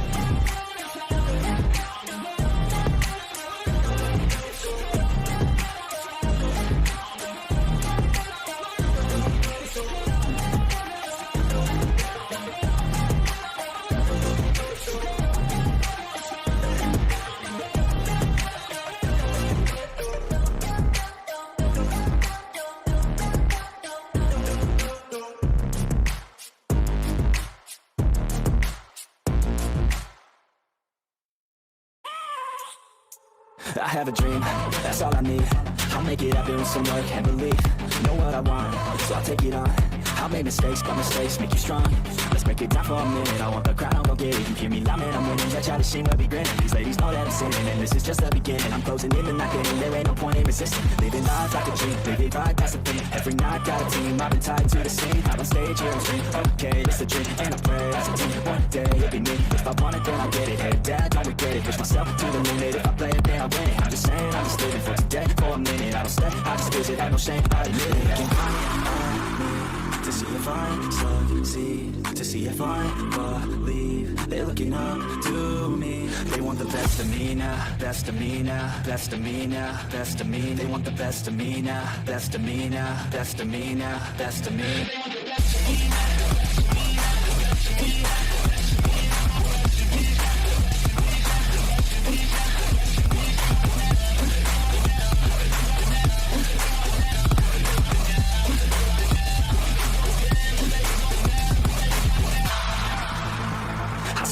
I have a dream, that's all I need. I'll make it happen with some work and belief. Know what I want, so I'll take it on. I'll make mistakes, but mistakes make you strong. Let's break it down for a minute. I want the crowd, I'll go get it. You hear me loud, man, I'm winning. That childish shame will be grinning. These ladies know that I'm sinning, and this is just the beginning. I'm closing in the night, getting there ain't no point in resisting. Living life like a dream, live it right, that's the thing. Every night got a team, I've been tied to the scene. Out on stage, here I'm stream. Okay, it's a dream, and I pray as a team. One day it'll be me. If I want it, then I'll get it. Head down, don't regret it. Push myself to the limit. If I play it, then I win it. I'm just saying, I'm just living for today. For a minute, I don't stay, I just visit. Have no shame, I admit it. I can find me to see if I succeed, to see if I believe. They're looking up to me. They want the best of me now, best of me now, best of me now, best of me. They want the best of me now, best of me now, best of me now, best of me. They want the best of me now.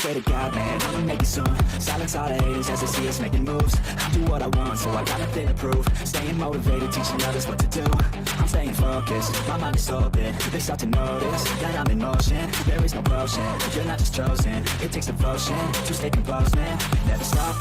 Swear to God, man, I'ma make it soon. Silence all the haters as they see us making moves. I do what I want, so I got nothing to prove. Staying motivated, teaching others what to do. I'm staying focused, my mind is open. They start to notice that I'm in motion. There is no potion, you're not just chosen. It takes devotion to stay composed, man. Never stop.